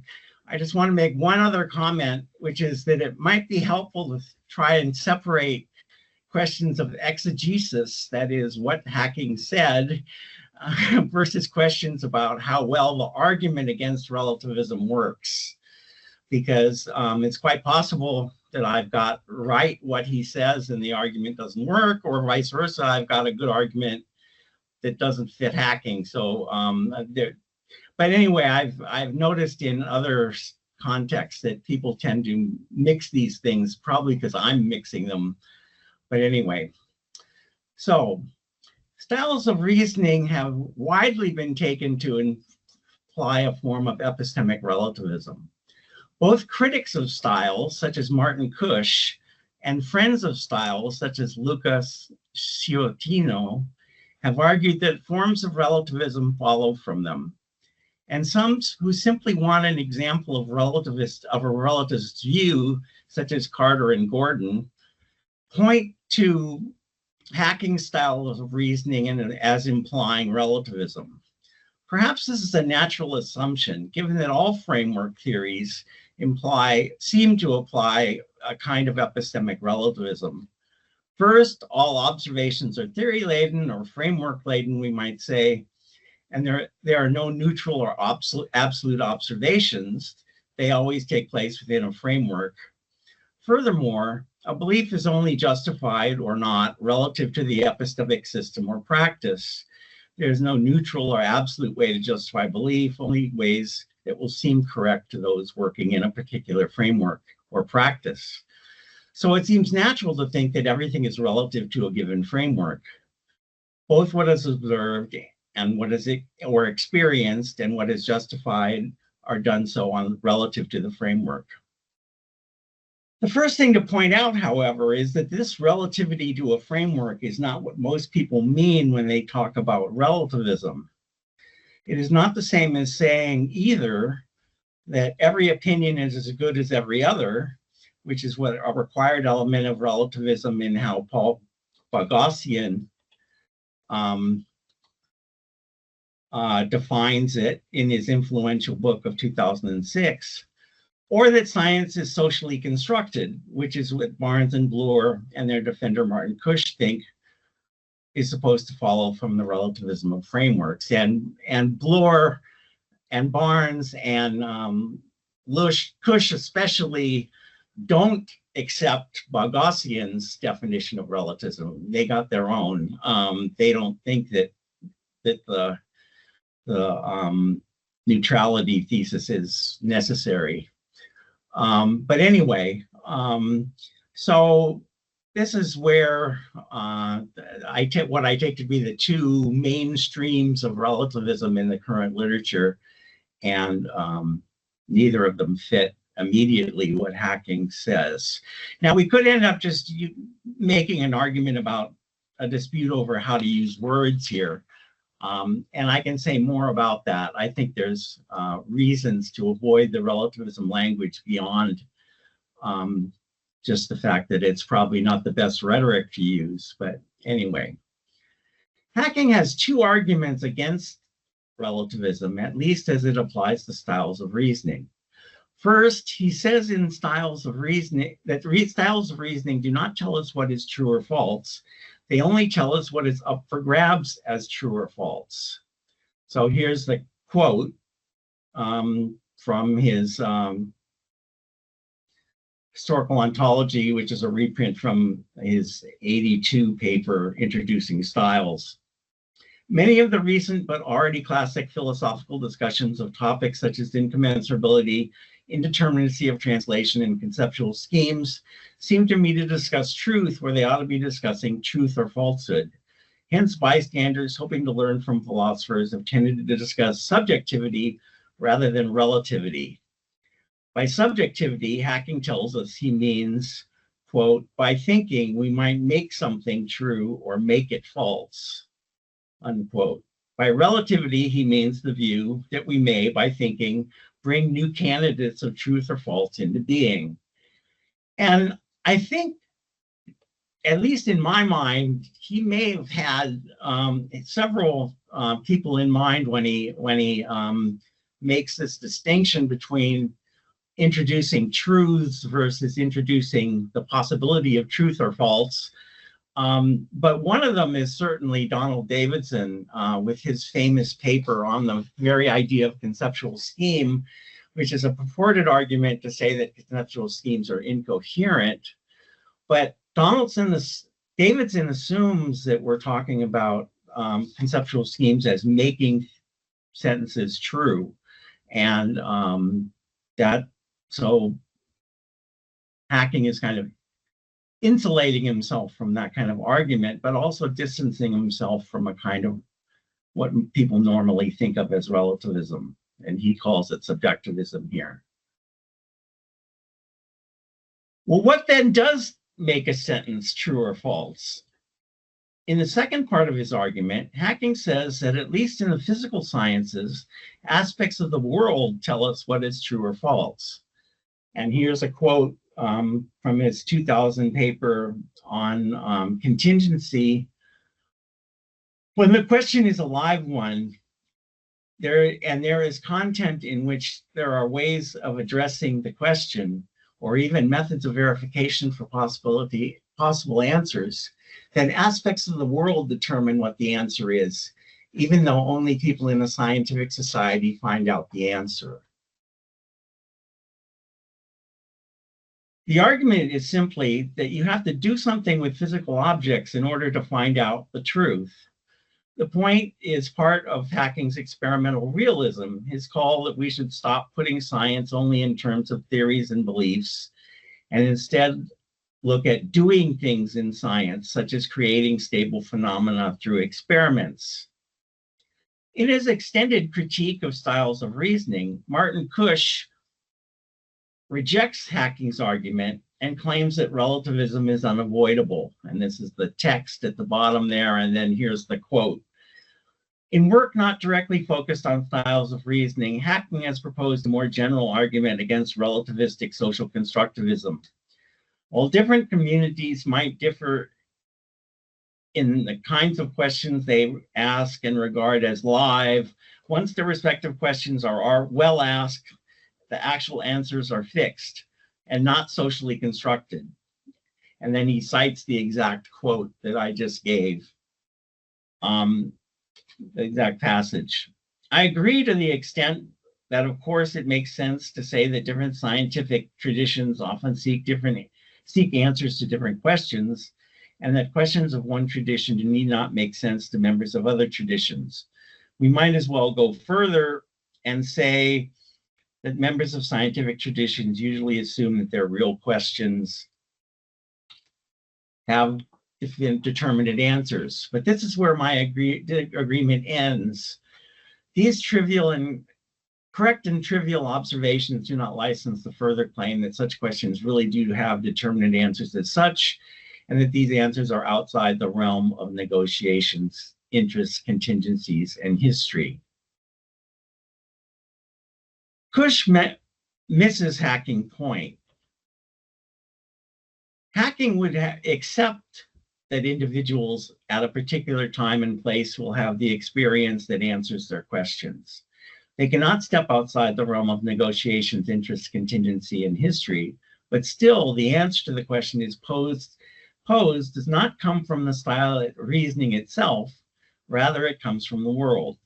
I just want to make one other comment, which is that it might be helpful to try and separate questions of exegesis, that is what Hacking said, versus questions about how well the argument against relativism works. Because it's quite possible that I've got right what he says and the argument doesn't work, or vice versa, I've got a good argument that doesn't fit Hacking. So, but anyway, I've noticed in other contexts that people tend to mix these things, probably because I'm mixing them. But anyway, so styles of reasoning have widely been taken to imply a form of epistemic relativism. Both critics of styles, such as Martin Cush, and friends of styles, such as Luca Sciortino, have argued that forms of relativism follow from them. And some who simply want an example of a relativist view, such as Carter and Gordon, point to Hacking styles of reasoning as implying relativism. Perhaps this is a natural assumption, given that all framework theories seem to apply a kind of epistemic relativism. First, all observations are theory-laden or framework-laden, we might say, and there are no neutral or absolute observations. They always take place within a framework. Furthermore, a belief is only justified or not relative to the epistemic system or practice. There's no neutral or absolute way to justify belief, only ways that will seem correct to those working in a particular framework or practice. So it seems natural to think that everything is relative to a given framework. Both what is observed and what is or experienced and what is justified are done so on relative to the framework. The first thing to point out, however, is that this relativity to a framework is not what most people mean when they talk about relativism. It is not the same as saying either that every opinion is as good as every other, which is what a required element of relativism in how Paul Boghossian defines it in his influential book of 2006, or that science is socially constructed, which is what Barnes and Bloor and their defender Martin Cush think is supposed to follow from the relativism of frameworks. And Bloor and Barnes and Cush especially don't accept Boghossian's definition of relativism. They got their own. They don't think that the neutrality thesis is necessary. But anyway, so this is where what I take to be the two main streams of relativism in the current literature, and neither of them fit immediately what Hacking says. Now, we could end up just making an argument about a dispute over how to use words here. And I can say more about that. I think there's reasons to avoid the relativism language beyond just the fact that it's probably not the best rhetoric to use. But anyway, Hacking has two arguments against relativism, at least as it applies to styles of reasoning. First, he says in styles of reasoning that styles of reasoning do not tell us what is true or false. They only tell us what is up for grabs as true or false. So here's the quote from his historical ontology, which is a reprint from his 82 paper introducing styles. Many of the recent but already classic philosophical discussions of topics such as incommensurability, indeterminacy of translation, and conceptual schemes seem to me to discuss truth where they ought to be discussing truth or falsehood. Hence, bystanders hoping to learn from philosophers have tended to discuss subjectivity rather than relativity. By subjectivity, Hacking tells us he means, quote, by thinking we might make something true or make it false, unquote. By relativity, he means the view that we may, by thinking, bring new candidates of truth or false into being. And I think, at least in my mind, he may have had several people in mind when he makes this distinction between introducing truths versus introducing the possibility of truth or false. But one of them is certainly Donald Davidson with his famous paper on the very idea of conceptual scheme, which is a purported argument to say that conceptual schemes are incoherent. But Davidson assumes that we're talking about conceptual schemes as making sentences true. And so Hacking is kind of insulating himself from that kind of argument, but also distancing himself from a kind of what people normally think of as relativism. And he calls it subjectivism here. Well, what then does make a sentence true or false? In the second part of his argument, Hacking says that at least in the physical sciences, aspects of the world tell us what is true or false. And here's a quote from his 2000 paper on contingency. When the question is a live one, there is content in which there are ways of addressing the question, or even methods of verification for possible answers, then aspects of the world determine what the answer is, even though only people in a scientific society find out the answer. The argument is simply that you have to do something with physical objects in order to find out the truth. The point is part of Hacking's experimental realism, his call that we should stop putting science only in terms of theories and beliefs, and instead look at doing things in science, such as creating stable phenomena through experiments. In his extended critique of styles of reasoning, Martin Cush rejects Hacking's argument and claims that relativism is unavoidable. And this is the text at the bottom there, and then here's the quote. In work not directly focused on styles of reasoning, Hacking has proposed a more general argument against relativistic social constructivism. While different communities might differ in the kinds of questions they ask and regard as live, once their respective questions are well asked, the actual answers are fixed and not socially constructed. And then he cites the exact quote that I just gave, the exact passage. I agree to the extent that, of course, it makes sense to say that different scientific traditions often seek answers to different questions, and that questions of one tradition need not make sense to members of other traditions. We might as well go further and say that members of scientific traditions usually assume that their real questions have determinate answers. But this is where my agreement ends. These correct and trivial observations do not license the further claim that such questions really do have determinate answers as such, and that these answers are outside the realm of negotiations, interests, contingencies, and history. Cush misses Hacking's point. Hacking would accept that individuals at a particular time and place will have the experience that answers their questions. They cannot step outside the realm of negotiations, interests, contingency, and history, but still the answer to the question is posed does not come from the style of reasoning itself, rather it comes from the world.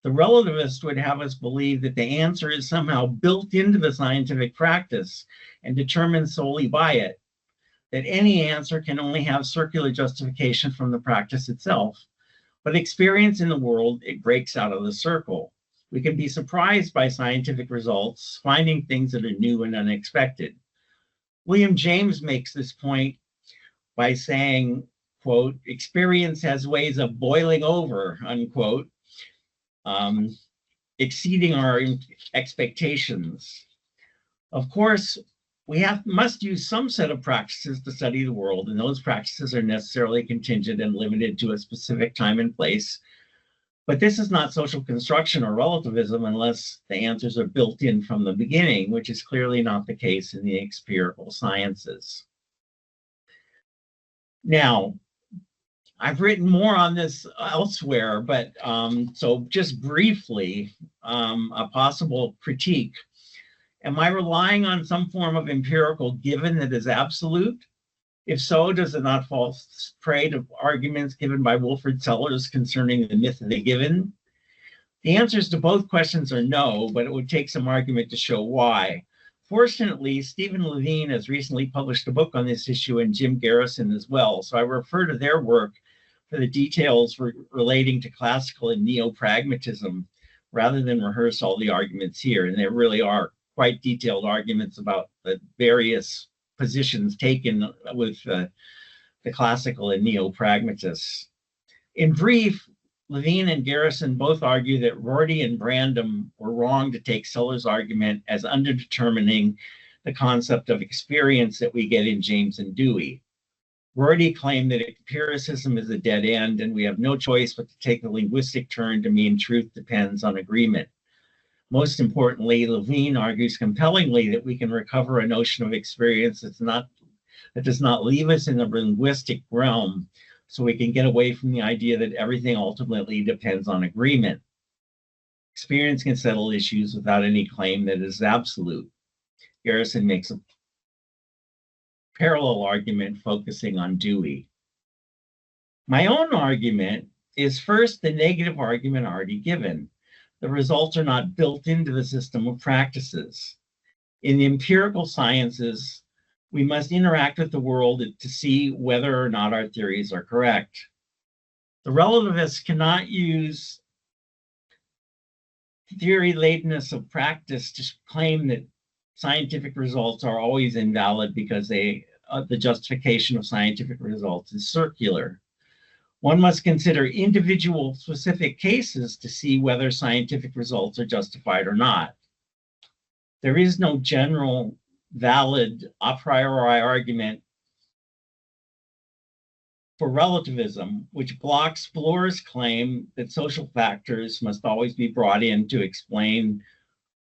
The relativist would have us believe that the answer is somehow built into the scientific practice and determined solely by it, that any answer can only have circular justification from the practice itself, but experience in the world, it breaks out of the circle. We can be surprised by scientific results, finding things that are new and unexpected. William James makes this point by saying, quote, experience has ways of boiling over, unquote. exceeding our expectations. Of course, we must use some set of practices to study the world, and those practices are necessarily contingent and limited to a specific time and place. But this is not social construction or relativism unless the answers are built in from the beginning, which is clearly not the case in the empirical sciences. Now, I've written more on this elsewhere, but so just briefly, a possible critique. Am I relying on some form of empirical given that is absolute? If so, does it not fall prey to arguments given by Wilfrid Sellars concerning the myth of the given? The answers to both questions are no, but it would take some argument to show why. Fortunately, Stephen Levine has recently published a book on this issue, and Jim Garrison as well, so I refer to their work for the details relating to classical and neo-pragmatism, rather than rehearse all the arguments here, and there really are quite detailed arguments about the various positions taken with the classical and neo-pragmatists. In brief, Levine and Garrison both argue that Rorty and Brandom were wrong to take Sellars' argument as underdetermining the concept of experience that we get in James and Dewey. Rorty claimed that empiricism is a dead end and we have no choice but to take the linguistic turn to mean truth depends on agreement. Most importantly, Levine argues compellingly that we can recover a notion of experience that does not leave us in the linguistic realm, so we can get away from the idea that everything ultimately depends on agreement. Experience can settle issues without any claim that it is absolute. Garrison makes a parallel argument focusing on Dewey. My own argument is first the negative argument already given. The results are not built into the system of practices. In the empirical sciences, we must interact with the world to see whether or not our theories are correct. The relativists cannot use theory-ladenness of practice to claim that scientific results are always invalid because the justification of scientific results is circular. One must consider individual specific cases to see whether scientific results are justified or not. There is no general valid a priori argument for relativism, which blocks Bloor's claim that social factors must always be brought in to explain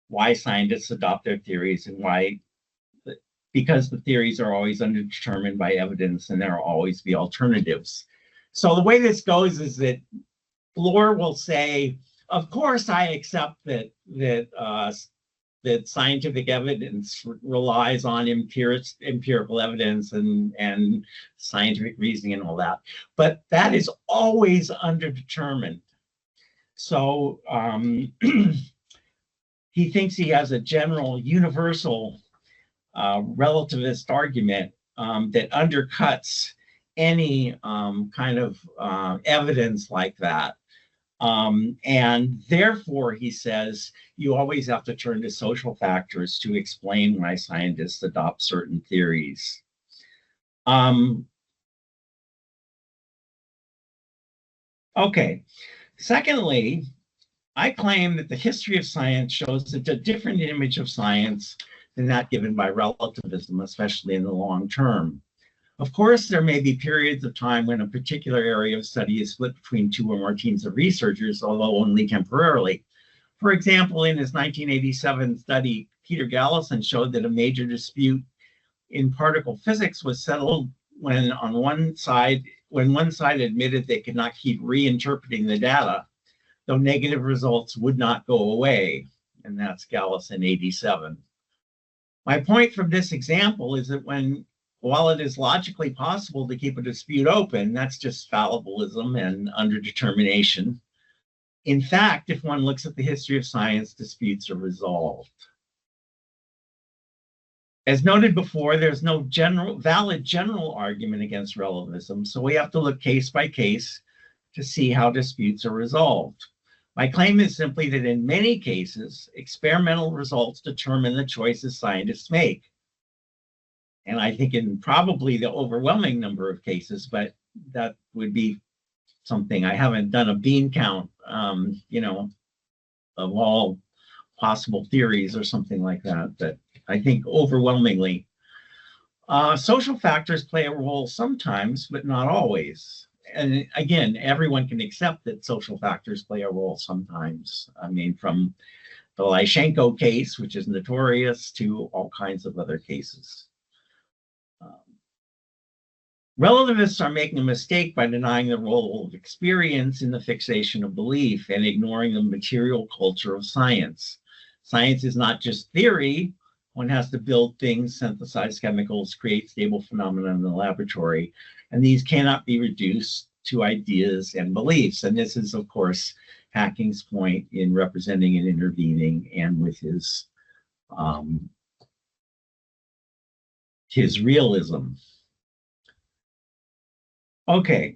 why scientists adopt their theories and why, because the theories are always underdetermined by evidence and there will always be alternatives. So the way this goes is that Bloor will say, of course, I accept that scientific evidence relies on empirical evidence and scientific reasoning and all that, but that is always underdetermined. So he thinks he has a general universal relativist argument that undercuts any kind of evidence like that. And therefore, he says, you always have to turn to social factors to explain why scientists adopt certain theories. Okay, secondly, I claim that the history of science shows a different image of science than that given by relativism, especially in the long term. Of course, there may be periods of time when a particular area of study is split between two or more teams of researchers, although only temporarily. For example, in his 1987 study, Peter Gallison showed that a major dispute in particle physics was settled when one side admitted they could not keep reinterpreting the data, though negative results would not go away, and that's Gallison 87. My point from this example is that while it is logically possible to keep a dispute open, that's just fallibilism and underdetermination. In fact, if one looks at the history of science, disputes are resolved. As noted before, there's no valid general argument against relativism, so we have to look case by case to see how disputes are resolved. My claim is simply that in many cases, experimental results determine the choices scientists make. And I think in probably the overwhelming number of cases, but that would be something. I haven't done a bean count, all possible theories or something like that. But I think overwhelmingly, social factors play a role sometimes, but not always. And again, everyone can accept that social factors play a role sometimes. I mean, from the Lyshenko case, which is notorious, to all kinds of other cases. Relativists are making a mistake by denying the role of experience in the fixation of belief and ignoring the material culture of science. Science is not just theory. One has to build things, synthesize chemicals, create stable phenomena in the laboratory, and these cannot be reduced to ideas and beliefs. And this is, of course, Hacking's point in representing and intervening, and with his realism. Okay,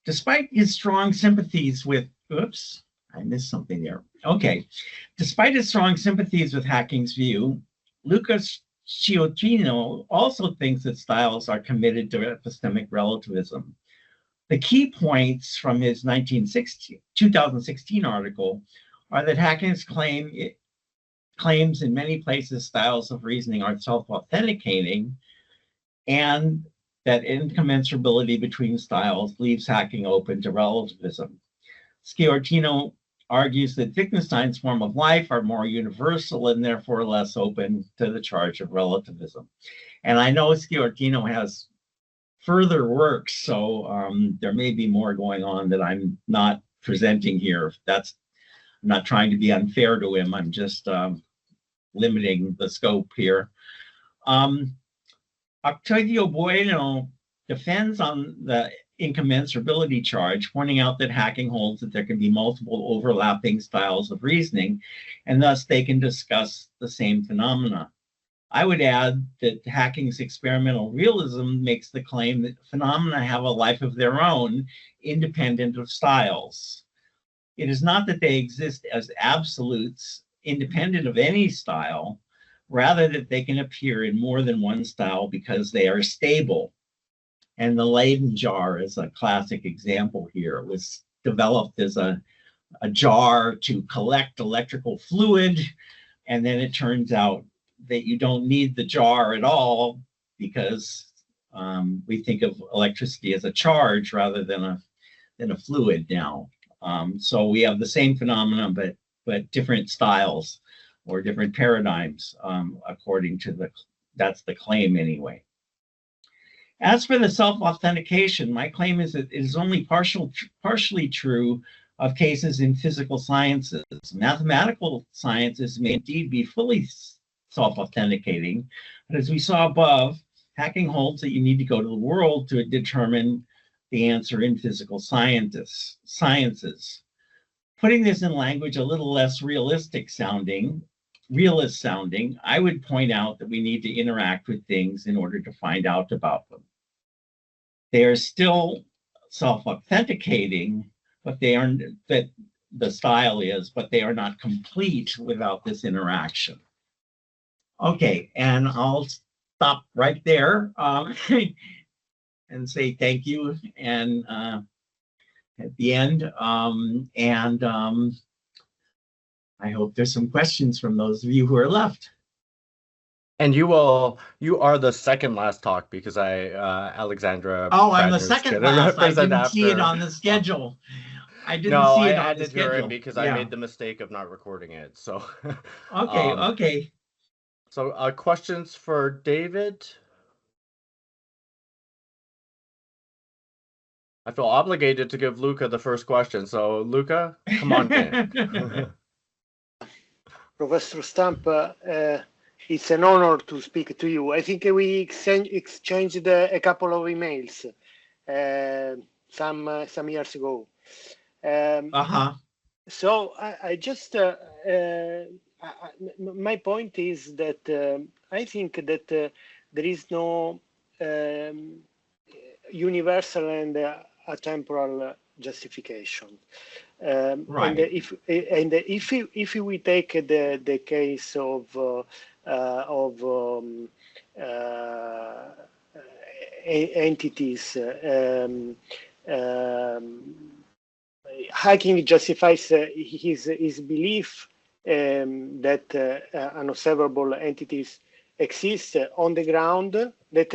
despite his strong sympathies with, oops, I missed something there. Okay, despite his strong sympathies with Hacking's view, Luca Sciortino also thinks that styles are committed to epistemic relativism. The key points from his 2016 article are that Hacking's claims in many places styles of reasoning are self-authenticating, and that incommensurability between styles leaves Hacking open to relativism. Sciortino argues that Wittgenstein's form of life are more universal and therefore less open to the charge of relativism. And I know Sciortino has further works, so there may be more going on that I'm not presenting here. I'm not trying to be unfair to him. I'm just limiting the scope here. Octavio Bueno defends on the incommensurability charge, pointing out that Hacking holds that there can be multiple overlapping styles of reasoning, and thus they can discuss the same phenomena. I would add that Hacking's experimental realism makes the claim that phenomena have a life of their own, independent of styles. It is not that they exist as absolutes, independent of any style, rather that they can appear in more than one style because they are stable. And the Leyden jar is a classic example here. It was developed as a jar to collect electrical fluid, and then it turns out that you don't need the jar at all because we think of electricity as a charge rather than a fluid now. So we have the same phenomena, but different styles or different paradigms, according to that's the claim anyway. As for the self-authentication, my claim is that it is only partially true of cases in physical sciences. Mathematical sciences may indeed be fully self-authenticating, but as we saw above, Hacking holds that you need to go to the world to determine the answer in physical sciences. Putting this in language a little less realist sounding, I would point out that we need to interact with things in order to find out about them. They are still self-authenticating, but they are that the style is, but they are not complete without this interaction. Okay, and I'll stop right there and say thank you. And at the end, I hope there's some questions from those of you who are left. And you are the second last talk because Alexandra. Oh, I'm the second last. I didn't see it on the schedule. I didn't see it on the schedule. Her in because I made the mistake of not recording it. So. Okay. Okay. So, questions for David? I feel obligated to give Luca the first question. So, Luca, come on in. Professor Stump, it's an honor to speak to you. I think we exchanged a couple of emails some years ago. So I just my point is that I think that there is no universal and atemporal justification. Right. And if we take the case of entities Hacking justifies his belief that unobservable entities exist on the ground, that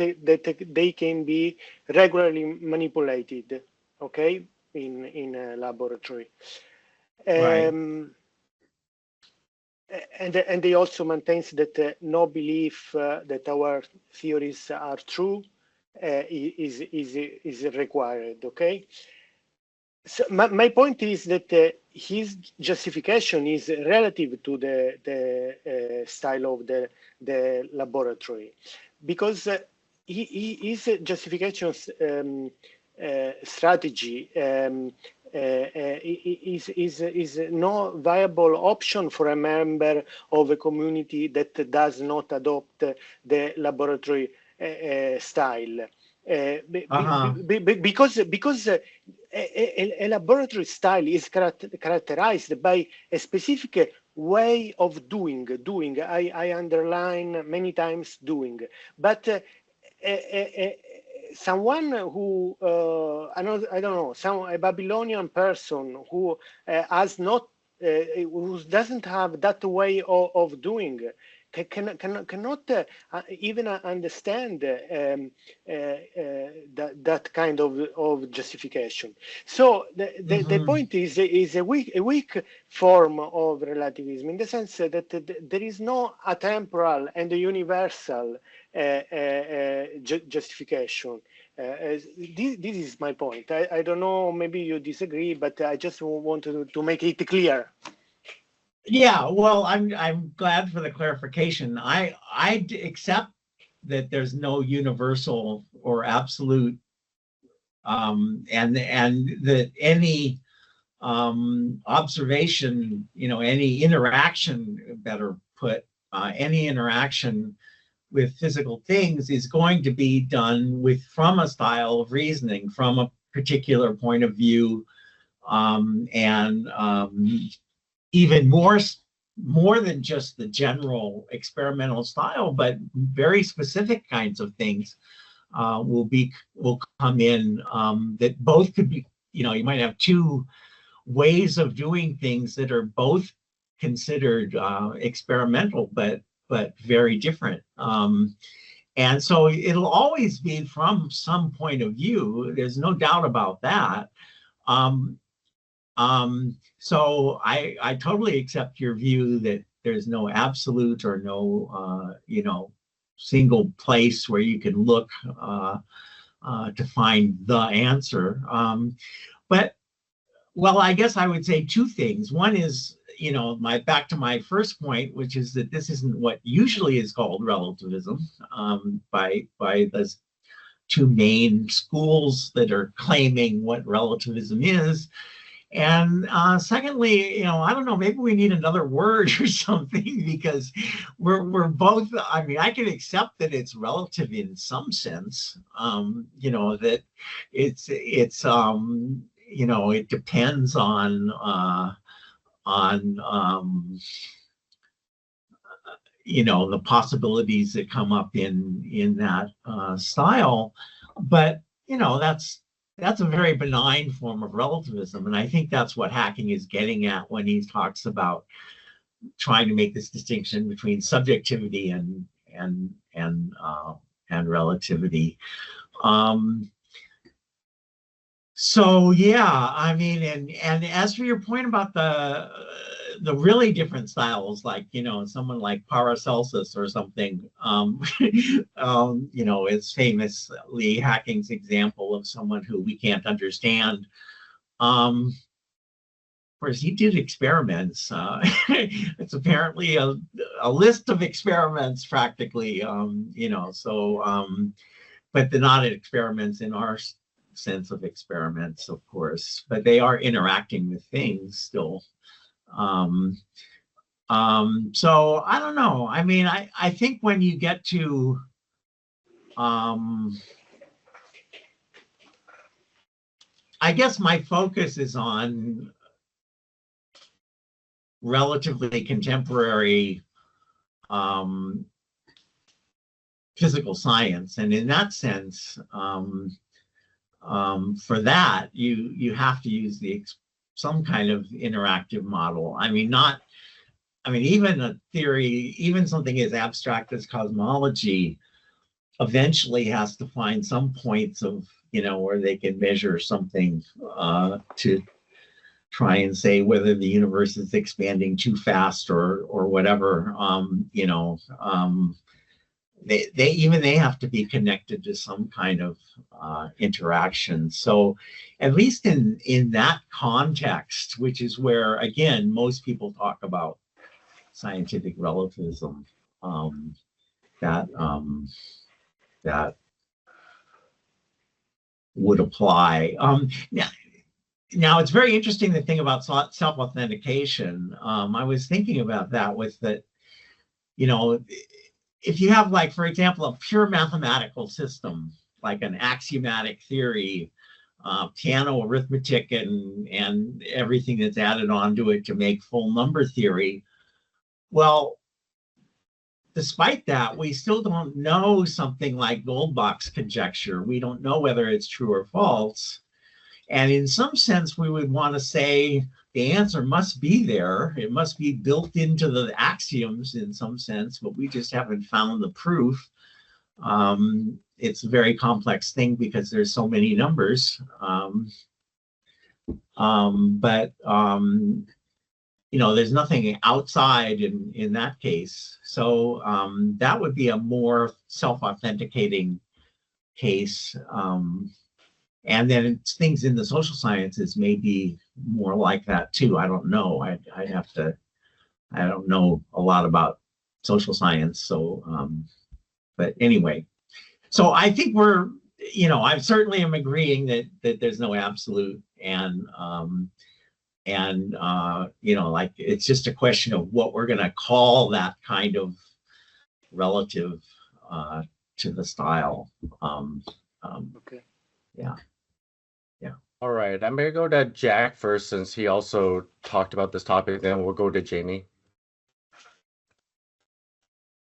they can be regularly manipulated, okay, in a laboratory. Right. And they also maintains that no belief that our theories are true is required, okay? So my point is that his justification is relative to the style of the laboratory, because his justification strategy is no viable option for a member of a community that does not adopt the laboratory style. Because a laboratory style is characterized by a specific way of doing. I underline many times doing, but someone who I don't know, a Babylonian person who has not who doesn't have that way of doing cannot even understand that kind of justification. So the point is a weak form of relativism, in the sense that there is no atemporal and a universal justification. This is my point. I don't know, maybe you disagree, but I just wanted to make it clear. Yeah, well, I'm glad for the clarification. I accept that there's no universal or absolute, and that any observation, any interaction, better put, any interaction with physical things is going to be done from a style of reasoning, from a particular point of view, and even more than just the general experimental style, but very specific kinds of things will come in, that both could be, you might have two ways of doing things that are both considered experimental, but very different. And so it'll always be from some point of view. There's no doubt about that. So I totally accept your view that there's no absolute or no, single place where you can look to find the answer. But, well, I guess I would say two things. One is, back to my first point, which is that this isn't what usually is called relativism by the two main schools that are claiming what relativism is. And secondly, I don't know, maybe we need another word or something, because we're both, I can accept that it's relative in some sense, that it's it depends on the possibilities that come up in that style. But, that's a very benign form of relativism. And I think that's what Hacking is getting at when he talks about trying to make this distinction between subjectivity and relativity. So yeah, and as for your point about the really different styles, like someone like Paracelsus or something, is famously Hacking's example of someone who we can't understand. Of course, he did experiments. It's apparently a list of experiments, practically. But they're not experiments in our sense of experiments, of course, but they are interacting with things still. So I don't know. I think when you get to I guess my focus is on relatively contemporary physical science, and in that sense, for that you have to use the some kind of interactive model. I mean, even a theory, even something as abstract as cosmology, eventually has to find some points of, where they can measure something to try and say whether the universe is expanding too fast or whatever. They have to be connected to some kind of interaction. So at least in that context, which is where, again, most people talk about scientific relativism, that would apply. Now it's very interesting, the thing about self-authentication. I was thinking about that with that, if you have, like, for example, a pure mathematical system, like an axiomatic theory, piano arithmetic, and everything that's added onto it to make full number theory, well, despite that, we still don't know something like Goldbach's conjecture. We don't know whether it's true or false. And in some sense, we would want to say the answer must be there. It must be built into the axioms in some sense, but we just haven't found the proof. It's a very complex thing because there's so many numbers. There's nothing outside in that case. So that would be a more self-authenticating case. And then things in the social sciences may be more like that too. I don't know. I don't know a lot about social science. So, but anyway, so I think I certainly am agreeing that there's no absolute, and like, it's just a question of what we're going to call that kind of relative to the style. Okay. Yeah. All right, I'm going to go to Jack first, since he also talked about this topic, then we'll go to Jamie.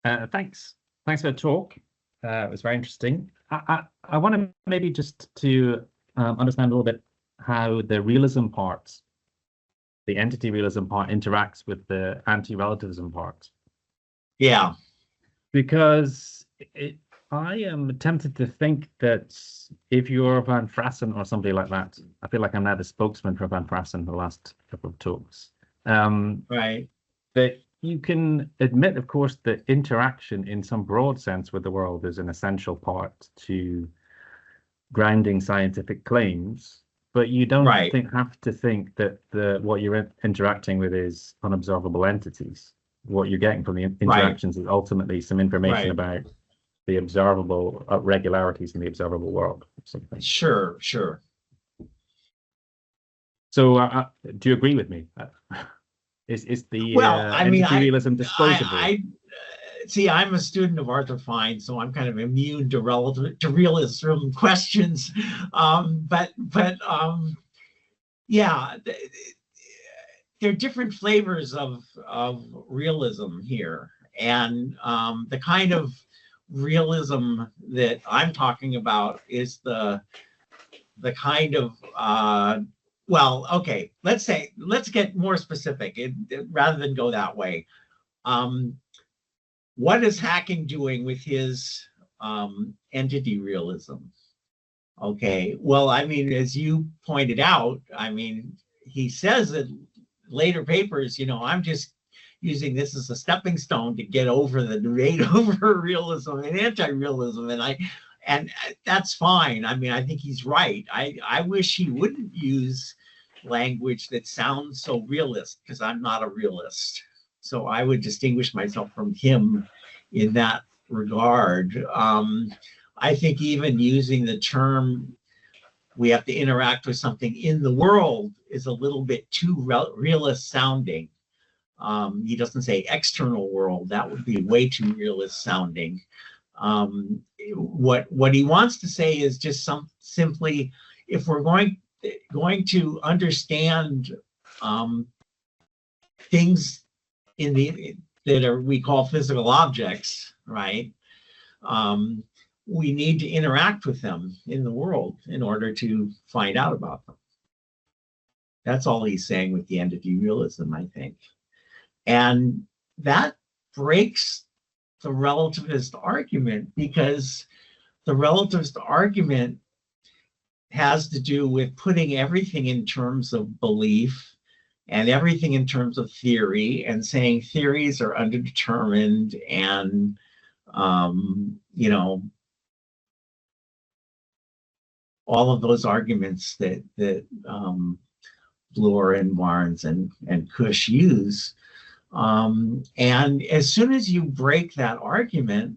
Thanks for the talk. It was very interesting. I want to maybe just to understand a little bit how the realism part, the entity realism part, interacts with the anti-relativism part. Yeah. Because I am tempted to think that if you're Van Frassen or somebody like that, I feel like I'm now the spokesman for Van Frassen the last couple of talks. Right. That you can admit, of course, that interaction in some broad sense with the world is an essential part to grounding scientific claims, but you don't have to think that what you're interacting with is unobservable entities. What you're getting from the interactions is ultimately some information about the observable regularities in the observable world. Something. Sure. So, do you agree with me? Is the anti-realism disposable? See, I'm a student of Arthur Fine, so I'm kind of immune to realism questions. Yeah, there are different flavors of realism here, and the kind of realism that I'm talking about is the kind of let's get more specific rather than go that way. What is Hacking doing with his entity realism? Okay, well, I mean, as you pointed out, I mean, he says in later papers, I'm just using this as a stepping stone to get over the debate over realism and anti-realism, and that's fine. I mean, I think he's right. I wish he wouldn't use language that sounds so realist, because I'm not a realist. So I would distinguish myself from him in that regard. I think even using the term we have to interact with something in the world is a little bit too realist sounding. He doesn't say external world. That would be way too realist sounding. What he wants to say is just simply, if we're going to understand things we call physical objects, right? We need to interact with them in the world in order to find out about them. That's all he's saying with the entity realism, I think. And that breaks the relativist argument, because the relativist argument has to do with putting everything in terms of belief and everything in terms of theory, and saying theories are underdetermined, and you know, all of those arguments that Bloor and Barnes and Cush use. And as soon as you break that argument,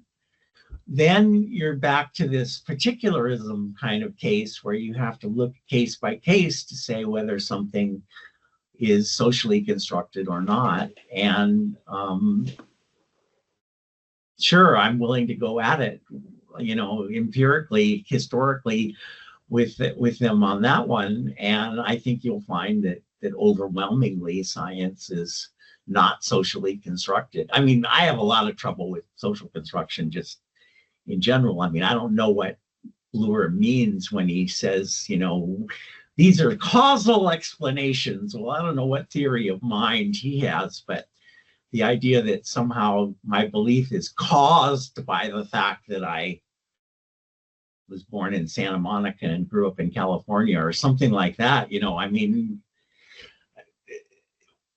then you're back to this particularism kind of case, where you have to look case by case to say whether something is socially constructed or not. And sure, I'm willing to go at it, you know, empirically, historically, with them on that one. And I think you'll find that overwhelmingly science is not socially constructed. I mean, I have a lot of trouble with social construction just in general. I mean, I don't know what Bloor means when he says, you know, these are causal explanations. Well, I don't know what theory of mind he has, but the idea that somehow my belief is caused by the fact that I was born in Santa Monica and grew up in California or something like that, you know, I mean,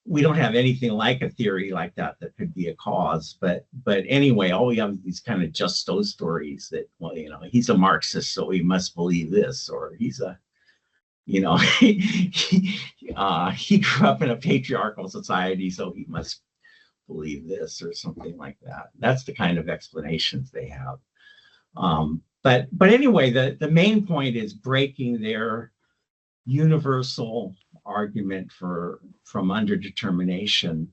we don't have anything like a theory like that could be a cause. But anyway, all we have is these kind of just those stories that, well, you know, he's a Marxist, so he must believe this, or he's a, you know, he grew up in a patriarchal society, so he must believe this, or something like that. That's the kind of explanations they have. But anyway, the main point is breaking their universal argument from underdetermination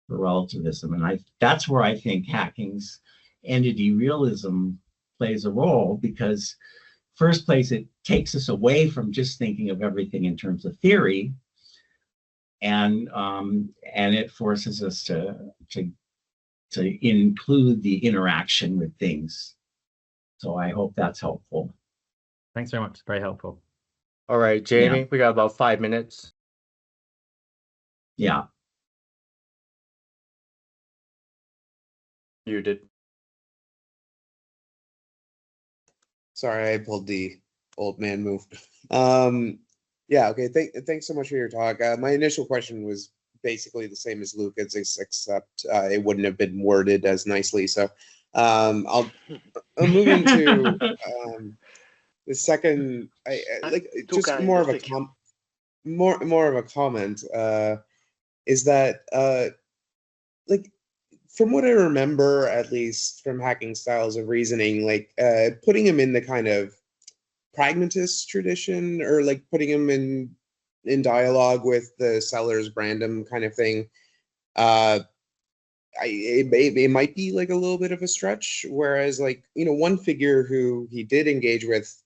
for relativism. And that's where I think Hacking's entity realism plays a role, because first place, it takes us away from just thinking of everything in terms of theory, and it forces us to include the interaction with things. So I hope that's helpful. Thanks very much. Very helpful. All right, Jamie, Yeah. we got about 5 minutes. Yeah. You did. Sorry, I pulled the old man move. Yeah, okay. Thanks so much for your talk. My initial question was basically the same as Luca's, except it wouldn't have been worded as nicely. So I'll move into the second. I like just more of a more of a comment. Is that like, from what I remember, at least from Hacking styles of reasoning, like putting him in the kind of pragmatist tradition, or like putting him in dialogue with the Sellers-Brandom kind of thing, it might be like a little bit of a stretch. Whereas, like, you know, one figure who he did engage with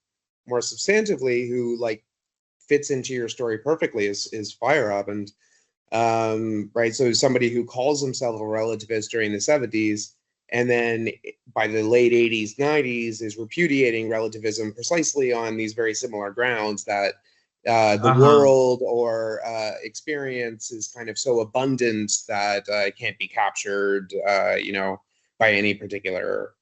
more substantively, who like fits into your story perfectly, is Feyerabend. And right, so somebody who calls himself a relativist during the 70s, and then by the late 80s, 90s is repudiating relativism precisely on these very similar grounds, that the world or experience is kind of so abundant that it can't be captured, you know, by any particular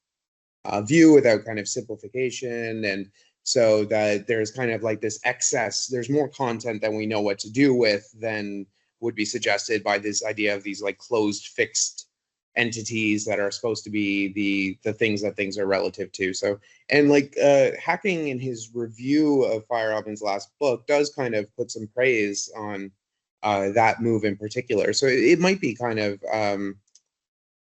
view without kind of simplification. And so that there's kind of like this excess, there's more content than we know what to do with than would be suggested by this idea of these like closed, fixed entities that are supposed to be the things that things are relative to. So, and like Hacking in his review of Feyerabend's last book does kind of put some praise on that move in particular. So it might be kind of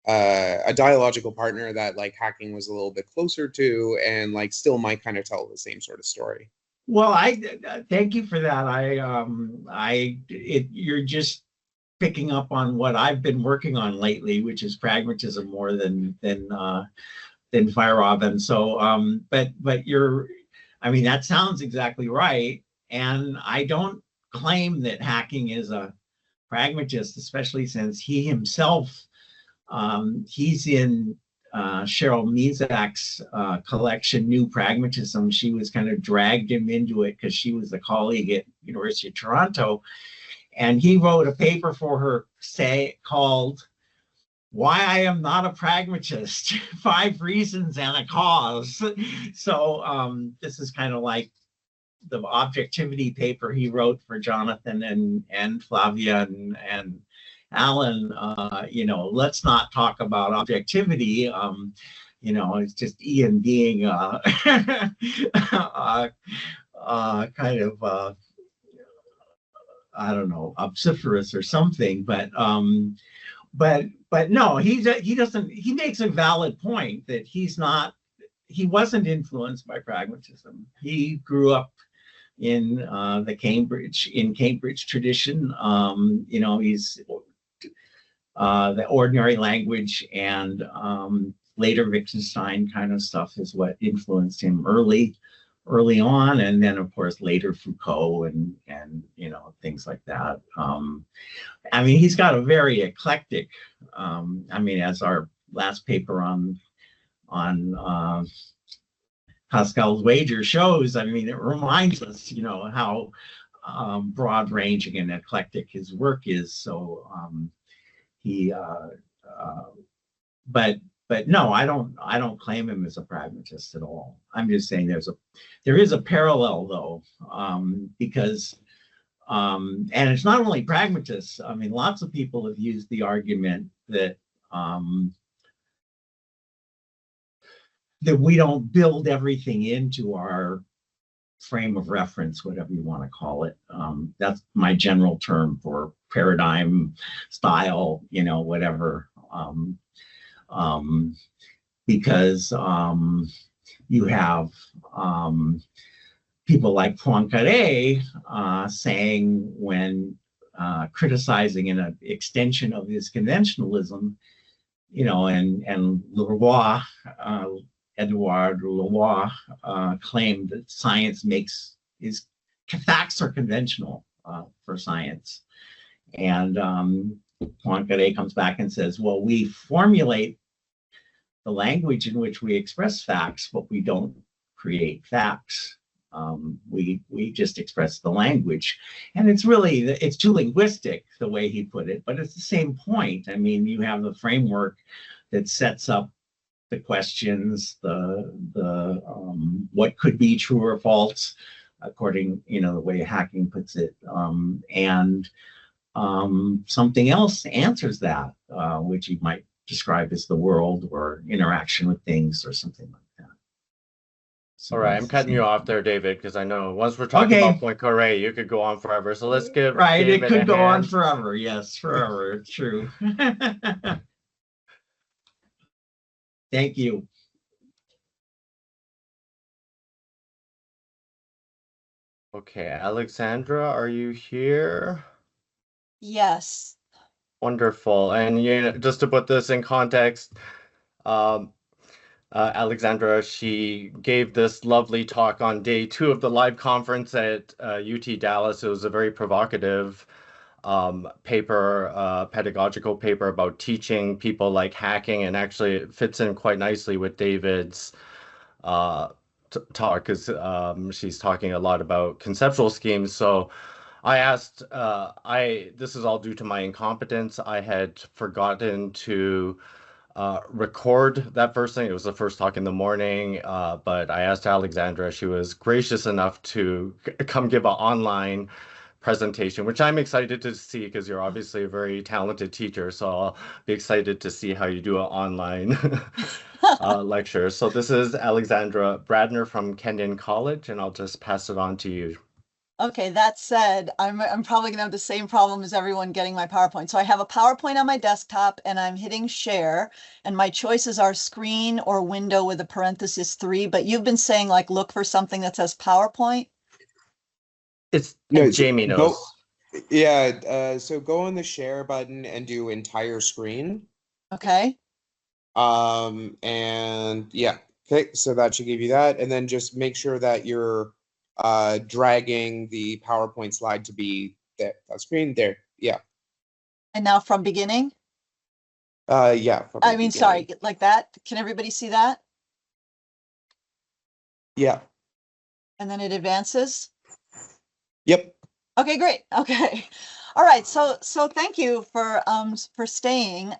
a dialogical partner that like Hacking was a little bit closer to, and like still might kind of tell the same sort of story. Well, I thank you for that. You're just picking up on what I've been working on lately, which is pragmatism more than Feyerabend. So, but I mean, that sounds exactly right. And I don't claim that Hacking is a pragmatist, especially since he himself, he's in Cheryl Mezak's collection, New Pragmatism. She was kind of dragged him into it because she was a colleague at University of Toronto. And he wrote a paper for her called Why I Am Not a Pragmatist, 5 Reasons and a Cause. So this is kind of like the objectivity paper he wrote for Jonathan and Flavia and Alan. Let's not talk about objectivity. It's just Ian being kind of I don't know, obstreperous or something, but no, he doesn't. He makes a valid point that he wasn't influenced by pragmatism. He grew up in the Cambridge tradition. He's the ordinary language and later Wittgenstein kind of stuff is what influenced him early on, and then of course later Foucault and things like that. He's got a very eclectic. As our last paper on Pascal's wager shows. It reminds us, how broad ranging and eclectic his work is. So but no, I don't claim him as a pragmatist at all. I'm just saying there is a parallel though, because and it's not only pragmatists. Lots of people have used the argument that that we don't build everything into our frame of reference, whatever you want to call it. That's my general term for paradigm, style, whatever. Because you have people like Poincaré saying, when criticizing an extension of his conventionalism, and Leroy, Edouard Leroy, claimed that science facts are conventional for science. And Poincaré comes back and says, well, we formulate the language in which we express facts, but we don't create facts. We just express the language. And it's too linguistic, the way he put it, but it's the same point. You have the framework that sets up the questions, the what could be true or false, according, the way Hacking puts it, and something else answers that, which you might describe as the world or interaction with things or something like that. So all right, I'm cutting you off there, David, because I know once we're talking about Poincaré, you could go on forever. So let's give David it could go on forever. Yes, forever. It's true. Thank you. Okay, Alexandra, are you here? Yes. Wonderful. And just to put this in context, Alexandra, she gave this lovely talk on day 2 of the live conference at UT Dallas. It was a very provocative paper, pedagogical paper about teaching people like hacking, and actually it fits in quite nicely with David's talk, because she's talking a lot about conceptual schemes. So I asked, this is all due to my incompetence. I had forgotten to record that first thing. It was the first talk in the morning, but I asked Alexandra. She was gracious enough to come give an online presentation, which I'm excited to see, because you're obviously a very talented teacher. So I'll be excited to see how you do an online lecture. So this is Alexandra Bradner from Kenyon College, and I'll just pass it on to you. Okay, that said, I'm probably going to have the same problem as everyone getting my PowerPoint. So I have a PowerPoint on my desktop and I'm hitting share, and my choices are screen or window with a parenthesis 3, but you've been saying look for something that says PowerPoint. Jamie knows. So go on the share button and do entire screen. Okay. And yeah, okay, so that should give you that. And then just make sure that you're dragging the PowerPoint slide to be that screen there. Yeah. And now from beginning? Yeah. From I the mean, sorry, beginning. like that. Can everybody see that? Yeah. And then it advances. Yep. Okay, great. Okay. All right. So thank you for staying.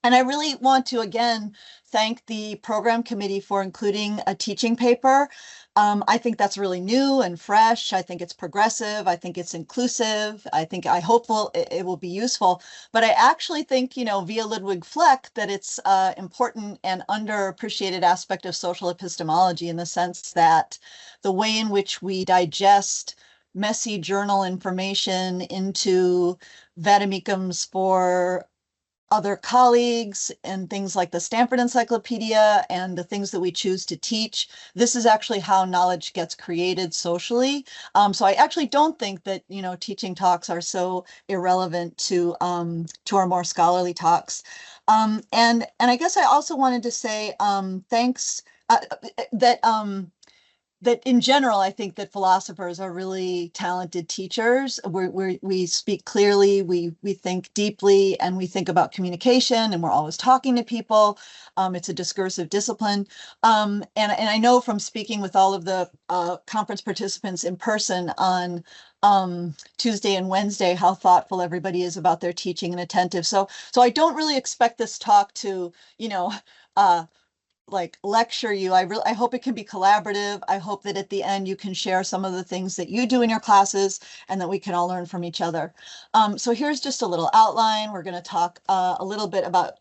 And I really want to again thank the program committee for including a teaching paper. I think that's really new and fresh. I think it's progressive. I think it's inclusive. I hopeful it will be useful. But I actually think, you know, via Ludwig Fleck, that it's important and underappreciated aspect of social epistemology, in the sense that the way in which we digest messy journal information into vademecums for other colleagues and things like the Stanford Encyclopedia and the things that we choose to teach. This is actually how knowledge gets created socially. So I actually don't think that, you know, teaching talks are so irrelevant to our more scholarly talks. And I guess I also wanted to say thanks that in general, I think that philosophers are really talented teachers. We speak clearly, we think deeply, and we think about communication, and we're always talking to people. It's a discursive discipline. And I know from speaking with all of the conference participants in person on Tuesday and Wednesday how thoughtful everybody is about their teaching and attentive. So I don't really expect this talk to, you know, like lecture you. I hope it can be collaborative. I hope that at the end you can share some of the things that you do in your classes and that we can all learn from each other. So here's just a little outline. We're going to talk a little bit about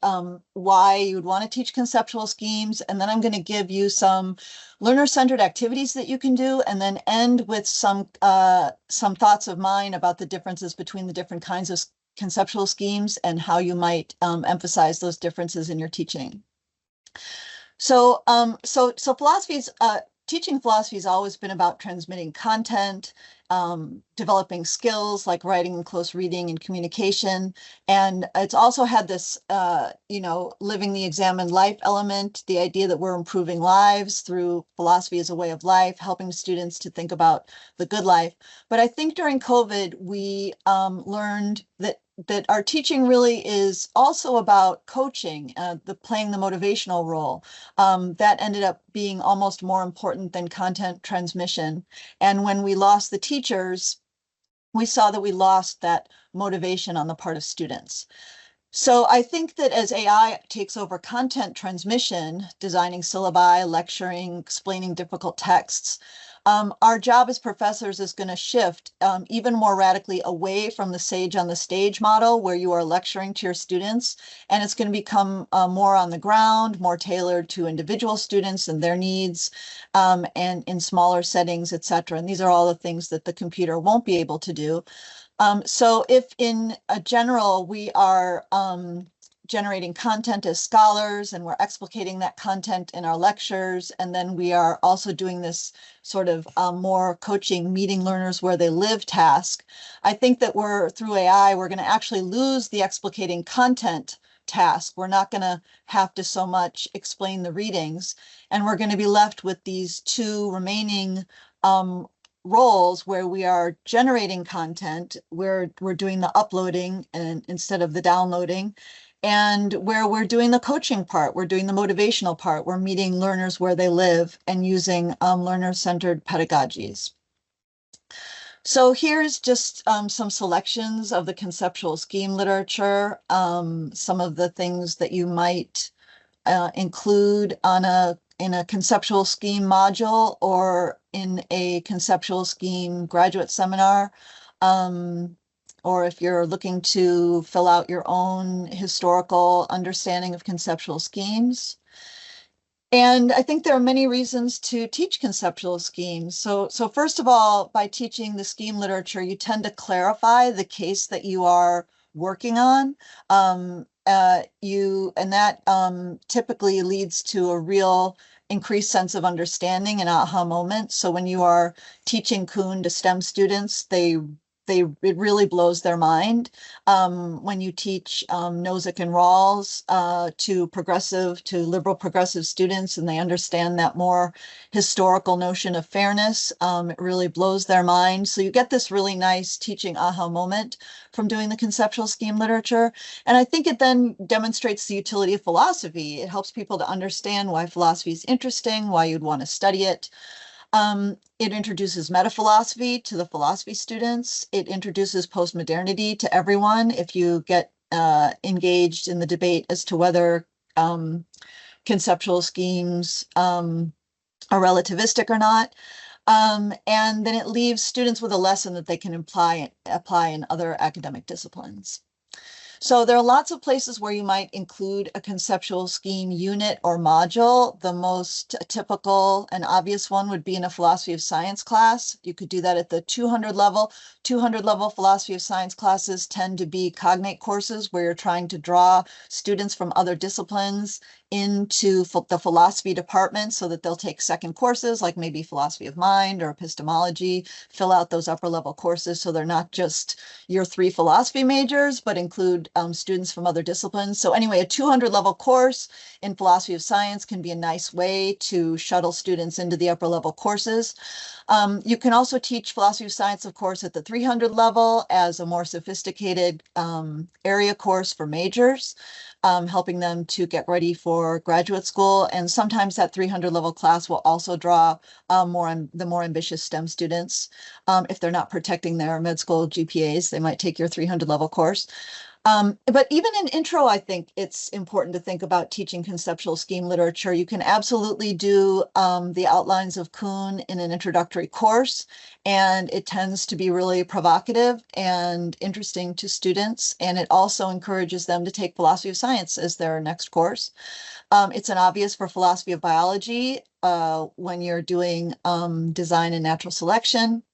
why you would want to teach conceptual schemes, and then I'm going to give you some learner-centered activities that you can do, and then end with some thoughts of mine about the differences between the different kinds of conceptual schemes and how you might emphasize those differences in your teaching. So teaching philosophy has always been about transmitting content, developing skills like writing and close reading and communication. And it's also had this, you know, living the examined life element, the idea that we're improving lives through philosophy as a way of life, helping students to think about the good life. But I think during COVID, we learned that our teaching really is also about coaching, playing the motivational role. That ended up being almost more important than content transmission. And when we lost the teachers, we saw that we lost that motivation on the part of students. So I think that as AI takes over content transmission, designing syllabi, lecturing, explaining difficult texts, our job as professors is going to shift even more radically away from the sage on the stage model, where you are lecturing to your students, and it's going to become more on the ground, more tailored to individual students and their needs, and in smaller settings, etc. And these are all the things that the computer won't be able to do. So if in general we are generating content as scholars, and we're explicating that content in our lectures, and then we are also doing this sort of more coaching, meeting learners where they live task, I think that through AI, we're going to actually lose the explicating content task. We're not going to have to so much explain the readings, and we're going to be left with these two remaining roles where we are generating content, where we're doing the uploading and instead of the downloading, and where we're doing the coaching part, we're doing the motivational part, we're meeting learners where they live and using learner-centered pedagogies. So here's just some selections of the conceptual scheme literature, some of the things that you might include in a conceptual scheme module or in a conceptual scheme graduate seminar, or if you're looking to fill out your own historical understanding of conceptual schemes. And I think there are many reasons to teach conceptual schemes. So first of all, by teaching the scheme literature, you tend to clarify the case that you are working on. And that typically leads to a real increased sense of understanding and aha moment. So when you are teaching Kuhn to STEM students, they it really blows their mind when you teach Nozick and Rawls to liberal progressive students, and they understand that more historical notion of fairness. It really blows their mind. So you get this really nice teaching aha moment from doing the conceptual scheme literature. And I think it then demonstrates the utility of philosophy. It helps people to understand why philosophy is interesting, why you'd want to study it. It introduces metaphilosophy to the philosophy students. It introduces postmodernity to everyone. If you get engaged in the debate as to whether conceptual schemes are relativistic or not. And then it leaves students with a lesson that they can apply in other academic disciplines. So there are lots of places where you might include a conceptual scheme unit or module. The most typical and obvious one would be in a philosophy of science class. You could do that at the 200 level. 200 level philosophy of science classes tend to be cognate courses where you're trying to draw students from other disciplines into the philosophy department so that they'll take second courses like maybe philosophy of mind or epistemology, fill out those upper level courses so they're not just your 3 philosophy majors, but include students from other disciplines. So anyway, a 200 level course in philosophy of science can be a nice way to shuttle students into the upper level courses. You can also teach philosophy of science, of course, at the 300 level as a more sophisticated area course for majors, helping them to get ready for graduate school. And sometimes that 300 level class will also draw the more ambitious STEM students. If they're not protecting their med school GPAs, they might take your 300 level course. But even in intro, I think it's important to think about teaching conceptual scheme literature. You can absolutely do the outlines of Kuhn in an introductory course, and it tends to be really provocative and interesting to students. And it also encourages them to take philosophy of science as their next course. It's an obvious for philosophy of biology when you're doing design and natural selection.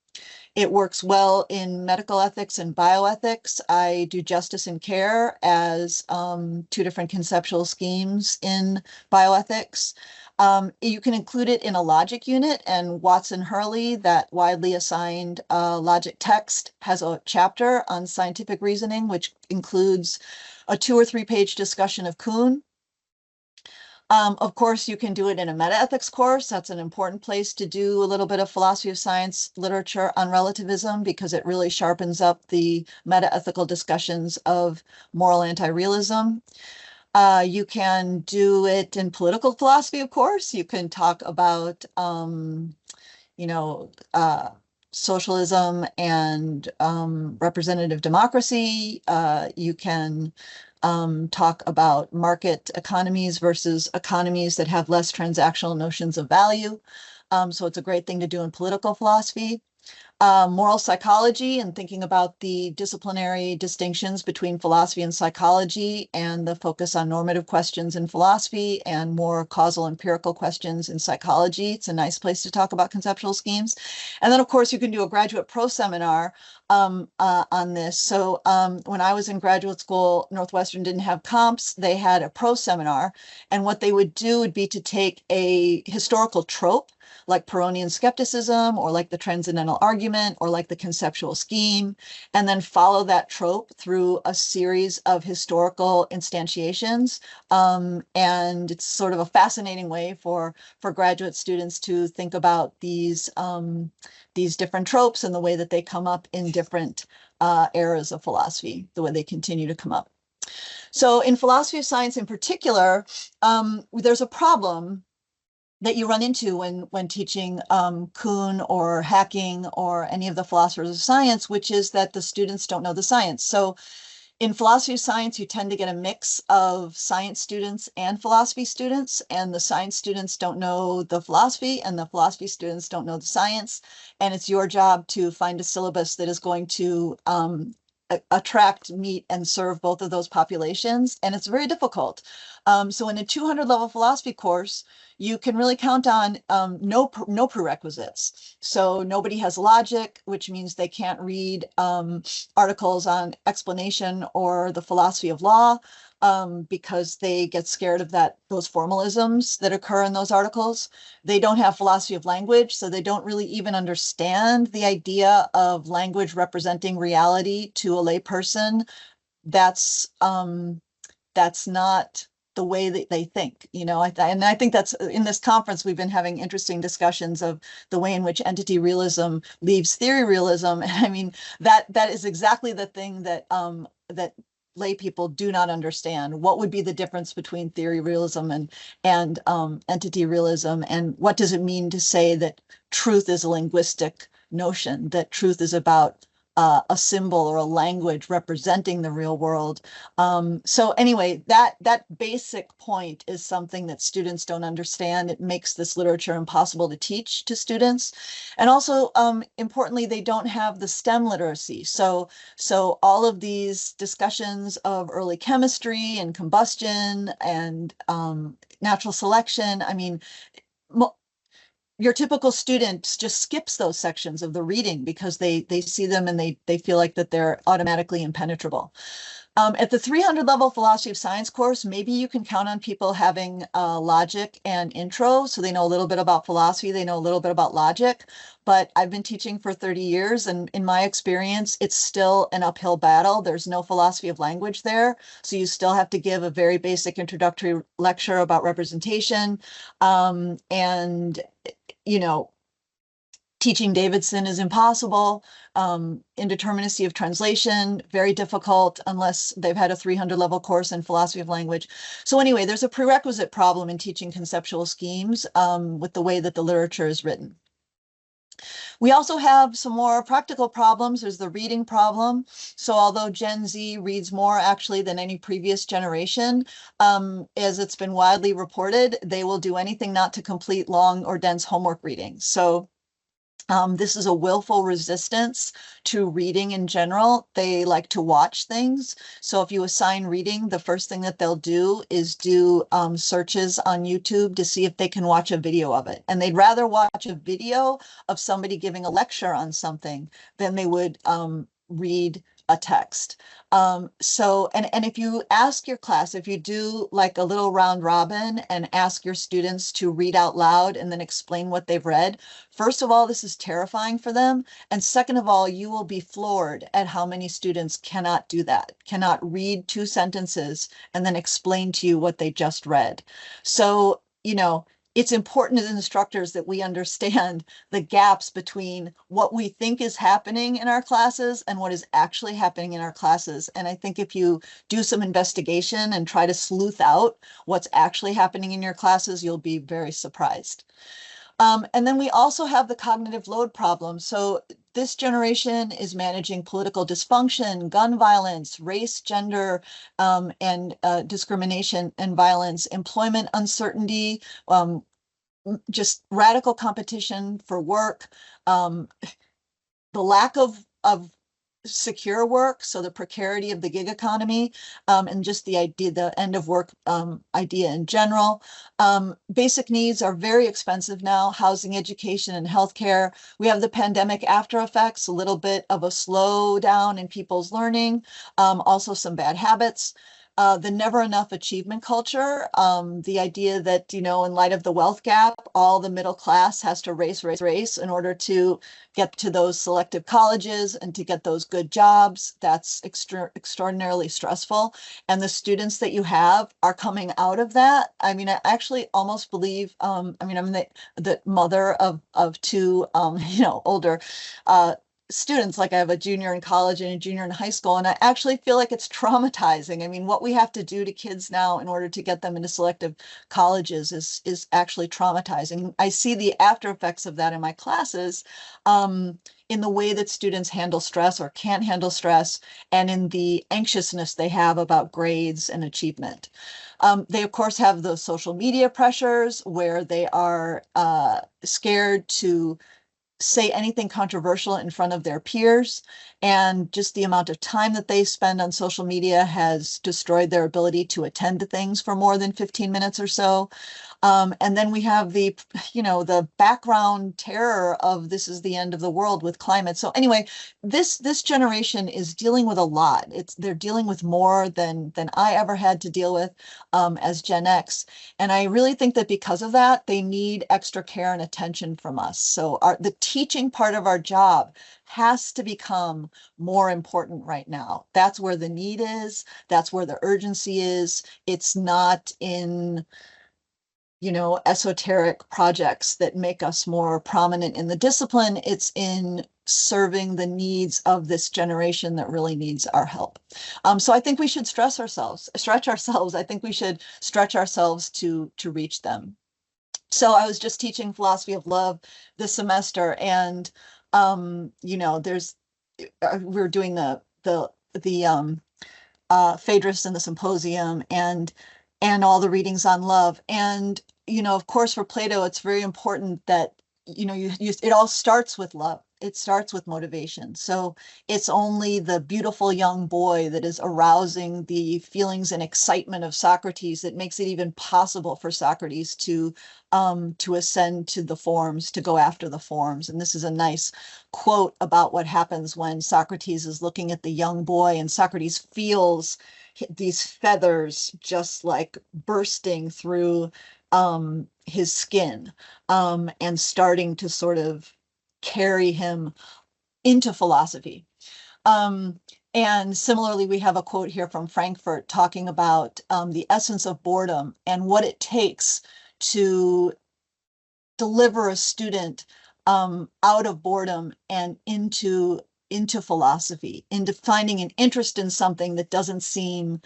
It works well in medical ethics and bioethics. I do justice and care as 2 different conceptual schemes in bioethics. You can include it in a logic unit, and Watson-Hurley, that widely assigned logic text, has a chapter on scientific reasoning, which includes a 2 or 3 page discussion of Kuhn. Of course, you can do it in a metaethics course. That's an important place to do a little bit of philosophy of science literature on relativism because it really sharpens up the metaethical discussions of moral anti-realism. You can do it in political philosophy, of course. You can talk about, socialism and representative democracy. You can talk about market economies versus economies that have less transactional notions of value. So it's a great thing to do in political philosophy. Moral psychology and thinking about the disciplinary distinctions between philosophy and psychology and the focus on normative questions in philosophy and more causal empirical questions in psychology. It's a nice place to talk about conceptual schemes. And then, of course, you can do a graduate pro seminar on this. So when I was in graduate school, Northwestern didn't have comps. They had a pro seminar. And what they would do would be to take a historical trope like Pyrrhonian skepticism or like the transcendental argument or like the conceptual scheme, and then follow that trope through a series of historical instantiations. And it's sort of a fascinating way for graduate students to think about these different tropes and the way that they come up in different eras of philosophy, the way they continue to come up. So in philosophy of science in particular, there's a problem that you run into when teaching Kuhn or Hacking or any of the philosophers of science, which is that the students don't know the science. So in philosophy of science, you tend to get a mix of science students and philosophy students, and the science students don't know the philosophy and the philosophy students don't know the science. And it's your job to find a syllabus that is going to attract, meet, and serve both of those populations. And it's very difficult. So in a 200 level philosophy course, you can really count on no prerequisites. So nobody has logic, which means they can't read articles on explanation or the philosophy of law because they get scared of those formalisms that occur in those articles. They don't have philosophy of language, so they don't really even understand the idea of language representing reality to a layperson. That's not the way that they think, and I think that's in this conference, we've been having interesting discussions of the way in which entity realism leaves theory realism. And I mean, that is exactly the thing that lay people do not understand. What would be the difference between theory realism and entity realism? And what does it mean to say that truth is a linguistic notion, that truth is about a symbol or a language representing the real world? So anyway, that basic point is something that students don't understand. It makes this literature impossible to teach to students. And also, importantly, they don't have the STEM literacy. So all of these discussions of early chemistry and combustion and natural selection, I mean, your typical student just skips those sections of the reading because they see them and they feel like that they're automatically impenetrable. At the 300 level philosophy of science course, maybe you can count on people having logic and intro. So they know a little bit about philosophy, they know a little bit about logic, but I've been teaching for 30 years. And in my experience, it's still an uphill battle. There's no philosophy of language there. So you still have to give a very basic introductory lecture about representation. And teaching Davidson is impossible. Indeterminacy of translation, very difficult unless they've had a 300 level course in philosophy of language. So anyway, there's a prerequisite problem in teaching conceptual schemes with the way that the literature is written. We also have some more practical problems. There's the reading problem. So although Gen Z reads more actually than any previous generation, as it's been widely reported, they will do anything not to complete long or dense homework reading. So this is a willful resistance to reading in general. They like to watch things. So if you assign reading, the first thing that they'll do is do searches on YouTube to see if they can watch a video of it. And they'd rather watch a video of somebody giving a lecture on something than they would read a text. So if you ask your class, if you do like a little round robin and ask your students to read out loud and then explain what they've read, first of all, this is terrifying for them. And second of all, you will be floored at how many students cannot do that, cannot read 2 sentences and then explain to you what they just read. So, it's important as instructors that we understand the gaps between what we think is happening in our classes and what is actually happening in our classes. And I think if you do some investigation and try to sleuth out what's actually happening in your classes, you'll be very surprised. And then we also have the cognitive load problem. So this generation is managing political dysfunction, gun violence, race, gender, and discrimination and violence, employment uncertainty, just radical competition for work, the lack of secure work, so the precarity of the gig economy, and just the end of work idea in general. Basic needs are very expensive now: housing, education, and healthcare. We have the pandemic after effects, a little bit of a slowdown in people's learning, also some bad habits. The never enough achievement culture, the idea that, in light of the wealth gap, all the middle class has to race in order to get to those selective colleges and to get those good jobs. That's extraordinarily stressful. And the students that you have are coming out of that. I mean, I actually almost believe, I'm the mother of 2, older students. Like I have a junior in college and a junior in high school, and I actually feel like it's traumatizing. I mean, what we have to do to kids now in order to get them into selective colleges is actually traumatizing. I see the after effects of that in my classes, in the way that students handle stress or can't handle stress, and in the anxiousness they have about grades and achievement. They, of course, have those social media pressures where they are scared to say anything controversial in front of their peers, and just the amount of time that they spend on social media has destroyed their ability to attend to things for more than 15 minutes or so. And then we have the, the background terror of this is the end of the world with climate. So anyway, this generation is dealing with a lot. They're dealing with more than I ever had to deal with as Gen X. And I really think that because of that, they need extra care and attention from us. So the teaching part of our job has to become more important right now. That's where the need is. That's where the urgency is. It's not in esoteric projects that make us more prominent in the discipline. It's in serving the needs of this generation that really needs our help. So I think we should stretch ourselves. I think we should stretch ourselves to reach them. So I was just teaching philosophy of love this semester, and we're doing the Phaedrus and the Symposium and all the readings on love. And, of course, for Plato, it's very important that, it all starts with love. It starts with motivation. So it's only the beautiful young boy that is arousing the feelings and excitement of Socrates that makes it even possible for Socrates to ascend to the forms, to go after the forms. And this is a nice quote about what happens when Socrates is looking at the young boy, and Socrates feels these feathers just like bursting through his skin and starting to sort of carry him into philosophy. And similarly, we have a quote here from Frankfurt talking about the essence of boredom and what it takes to deliver a student out of boredom and into philosophy, into finding an interest in something that doesn't seem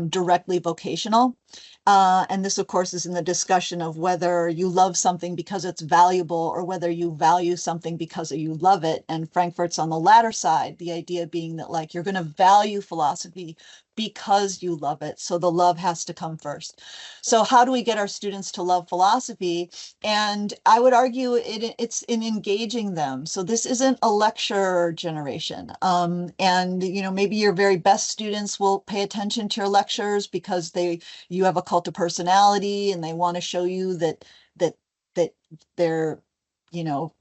directly vocational. And this, of course, is in the discussion of whether you love something because it's valuable or whether you value something because you love it. And Frankfurt's on the latter side, the idea being that, like, you're going to value philosophy because you love it. So the love has to come first. So how do we get our students to love philosophy? And I would argue it's in engaging them. So this isn't a lecture generation. And, maybe your very best students will pay attention to your lectures because you have a cult of personality and they want to show you that they're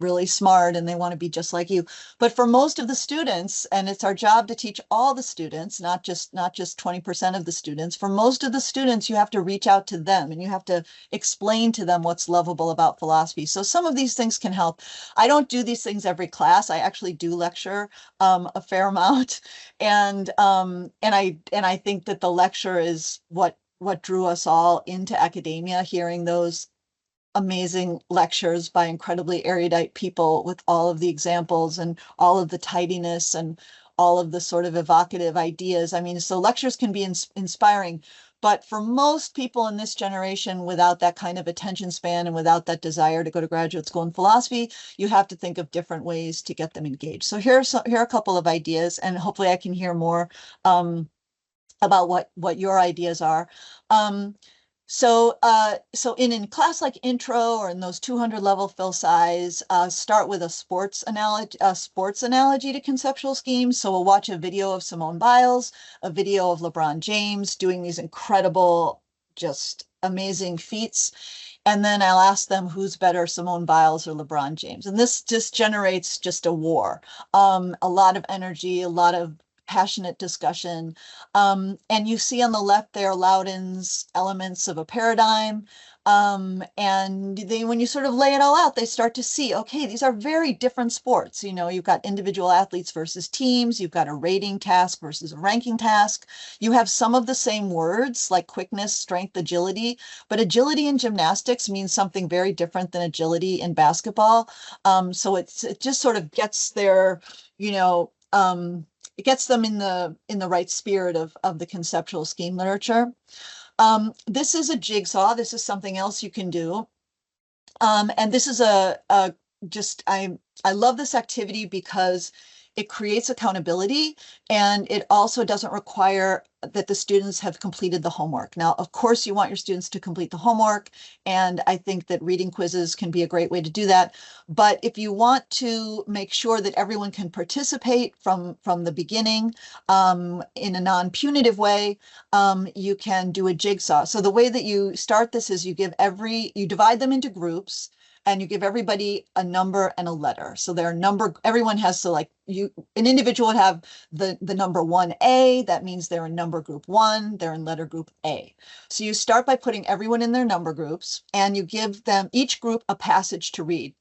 really smart and they want to be just like you. But for most of the students, and it's our job to teach all the students, not just 20% of the students, for most of the students, you have to reach out to them and you have to explain to them what's lovable about philosophy. So some of these things can help. I don't do these things every class. I actually do lecture a fair amount. And I think that the lecture is what drew us all into academia, hearing those amazing lectures by incredibly erudite people with all of the examples and all of the tidiness and all of the sort of evocative ideas. I mean, so lectures can be inspiring, but for most people in this generation, without that kind of attention span and without that desire to go to graduate school in philosophy, you have to think of different ways to get them engaged. So here are a couple of ideas, and hopefully I can hear more about what your ideas are. So in class like intro or in those 200 level Phil size, start with a sports analogy to conceptual schemes. So we'll watch a video of Simone Biles, a video of LeBron James doing these incredible, just amazing feats. And then I'll ask them who's better, Simone Biles or LeBron James. And this just generates just a war, a lot of energy, a lot of passionate discussion. And you see on the left there Loudon's elements of a paradigm. And when you sort of lay it all out, they start to see, okay, these are very different sports. You've got individual athletes versus teams. You've got a rating task versus a ranking task. You have some of the same words like quickness, strength, agility, but agility in gymnastics means something very different than agility in basketball. So it just sort of gets their, it gets them in the right spirit of the conceptual scheme literature. This is a jigsaw. This is something else you can do. And this is I love this activity because it creates accountability, and it also doesn't require that the students have completed the homework. Now, of course, you want your students to complete the homework, and I think that reading quizzes can be a great way to do that. But if you want to make sure that everyone can participate from the beginning in a non-punitive way, you can do a jigsaw. So the way that you start this is you divide them into groups, and you give everybody a number and a letter. So their number, everyone has to an individual would have the number 1A, that means they're in number group 1, they're in letter group A. So you start by putting everyone in their number groups, and you give them each group a passage to read.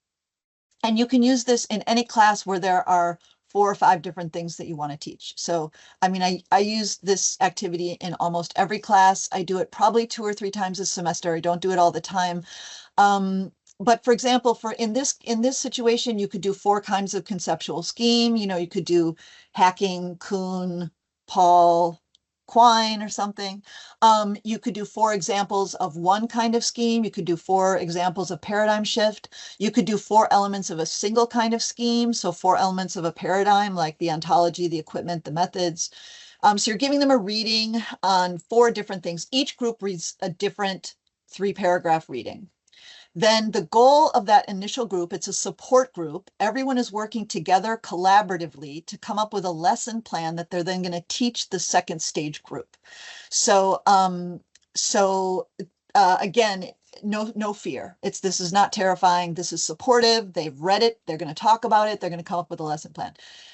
And you can use this in any class where there are 4 or 5 different things that you want to teach. So, I mean, I use this activity in almost every class. I do it probably 2 or 3 times a semester. I don't do it all the time. But for example, in this situation, you could do 4 kinds of conceptual scheme. You know, you could do Hacking, Kuhn, Paul, Quine, or something. You could do 4 examples of one kind of scheme. You could do 4 examples of paradigm shift. You could do 4 elements of a single kind of scheme. So 4 elements of a paradigm, like the ontology, the equipment, the methods. So you're giving them a reading on 4 different things. Each group reads a different 3-paragraph reading. Then the goal of that initial group, it's a support group. Everyone is working together collaboratively to come up with a lesson plan that they're then going to teach the second stage group. So, again, no fear. This is not terrifying. This is supportive. They've read it. They're going to talk about it. They're going to come up with a lesson plan.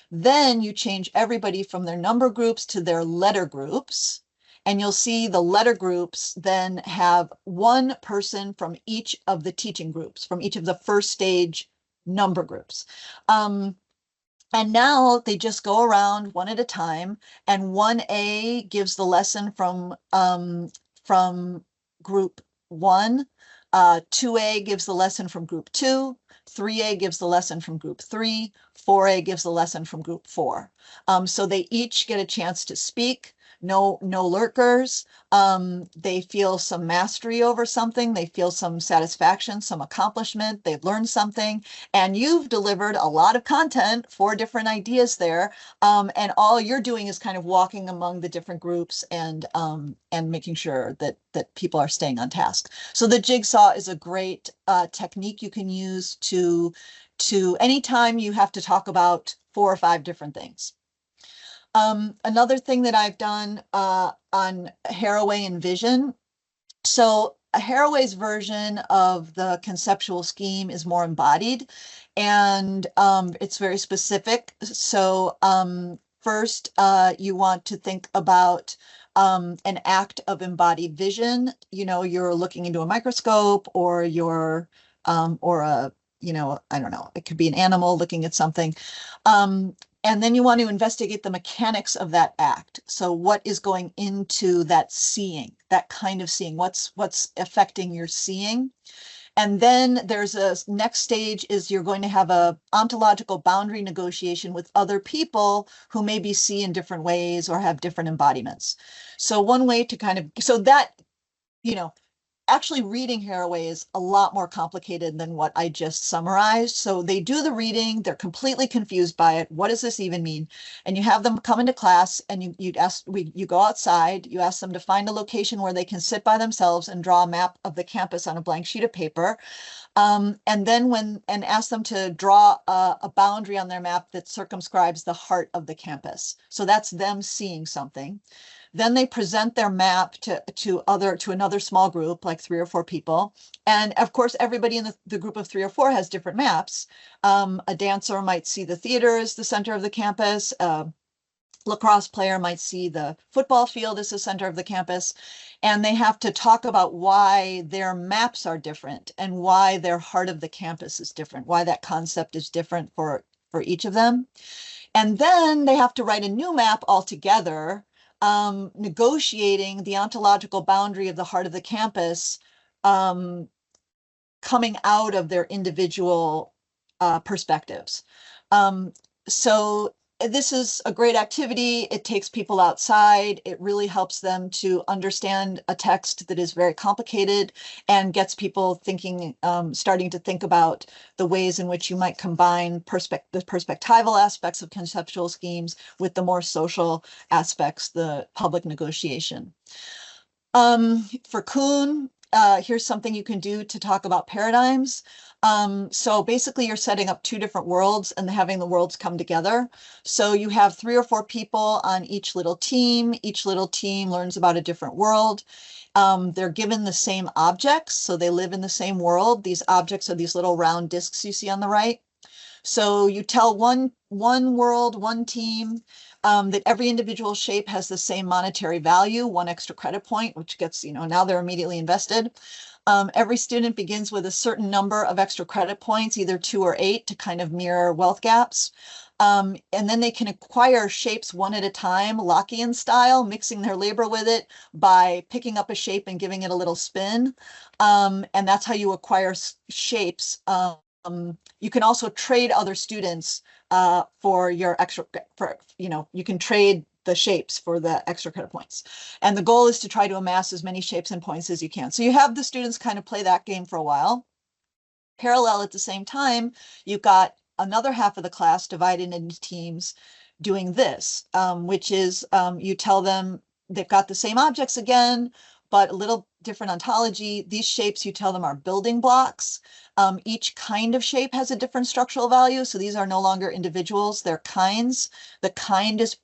Then you change everybody from their number groups to their letter groups. And you'll see the letter groups then have 1 person from each of the teaching groups, from each of the first stage number groups. And now they just go around one at a time, and 1A gives the lesson from group 1, 2A gives the lesson from group 2, 3A gives the lesson from group 3, 4A gives the lesson from group 4. So they each get a chance to speak. No lurkers. They feel some mastery over something. They feel some satisfaction, some accomplishment. They've learned something, and you've delivered a lot of content, 4 different ideas there. And all you're doing is kind of walking among the different groups and making sure that people are staying on task. So the jigsaw is a great technique you can use to anytime you have to talk about 4 or 5 different things. Another thing that I've done on Haraway and Vision. So Haraway's version of the conceptual scheme is more embodied, and it's very specific. So first, you want to think about an act of embodied vision. You know, you're looking into a microscope, or you're or a, I don't know, it could be an animal looking at something. And then you want to investigate the mechanics of that act. So what is going into that seeing, that kind of seeing? What's affecting your seeing? And then there's a next stage is you're going to have a ontological boundary negotiation with other people who maybe see in different ways or have different embodiments. So one way to actually reading Haraway is a lot more complicated than what I just summarized. So they do the reading, they're completely confused by it. What does this even mean? And you have them come into class, and you go outside, you ask them to find a location where they can sit by themselves and draw a map of the campus on a blank sheet of paper. And then ask them to draw a boundary on their map that circumscribes the heart of the campus. So that's them seeing something. Then they present their map to another small group, like 3 or 4 people. And of course, everybody in the group of 3 or 4 has different maps. A dancer might see the theater as the center of the campus. A lacrosse player might see the football field as the center of the campus. And they have to talk about why their maps are different and why their heart of the campus is different, why that concept is different for each of them. And then they have to write a new map altogether, negotiating the ontological boundary of the heart of the campus, coming out of their individual perspectives. So this is a great activity. It takes people outside. It really helps them to understand a text that is very complicated and gets people thinking, starting to think about the ways in which you might combine the perspectival aspects of conceptual schemes with the more social aspects, the public negotiation. For Kuhn, here's something you can do to talk about paradigms. So basically you're setting up two different worlds and having the worlds come together. So you have 3 or 4 people on each little team. Each little team learns about a different world. They're given the same objects, so they live in the same world. These objects are these little round discs you see on the right. So you tell one world, one team, that every individual shape has the same monetary value, 1 extra credit point, which gets, now they're immediately invested. Every student begins with a certain number of extra credit points, either 2 or 8, to kind of mirror wealth gaps. And then they can acquire shapes one at a time, Lockean style, mixing their labor with it by picking up a shape and giving it a little spin. And that's how you acquire shapes. You can also trade other students for your extra, you can trade the shapes for the extra credit points. And the goal is to try to amass as many shapes and points as you can. So you have the students kind of play that game for a while. Parallel at the same time, you've got another half of the class divided into teams doing this, which is you tell them they've got the same objects again, but a little different ontology. These shapes, you tell them, are building blocks. Each kind of shape has a different structural value. So these are no longer individuals, they're kinds. The kind is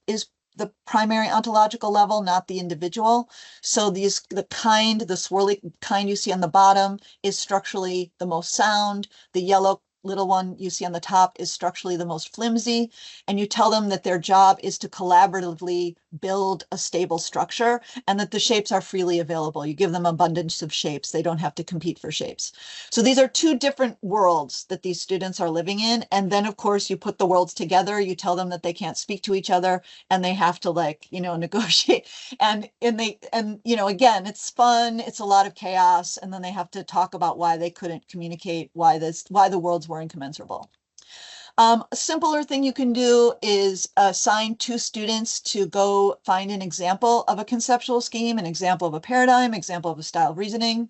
the primary ontological level, not the individual. So the swirly kind you see on the bottom is structurally the most sound. The yellow little one you see on the top is structurally the most flimsy. And you tell them that their job is to collaboratively build a stable structure and that the shapes are freely available. You give them abundance of shapes. They don't have to compete for shapes. So these are 2 different worlds that these students are living in. And then, of course, you put the worlds together. You tell them that they can't speak to each other and they have to, negotiate. And again, it's fun. It's a lot of chaos. And then they have to talk about why they couldn't communicate, why the worlds were incommensurable. A simpler thing you can do is assign 2 students to go find an example of a conceptual scheme, an example of a paradigm, example of a style of reasoning.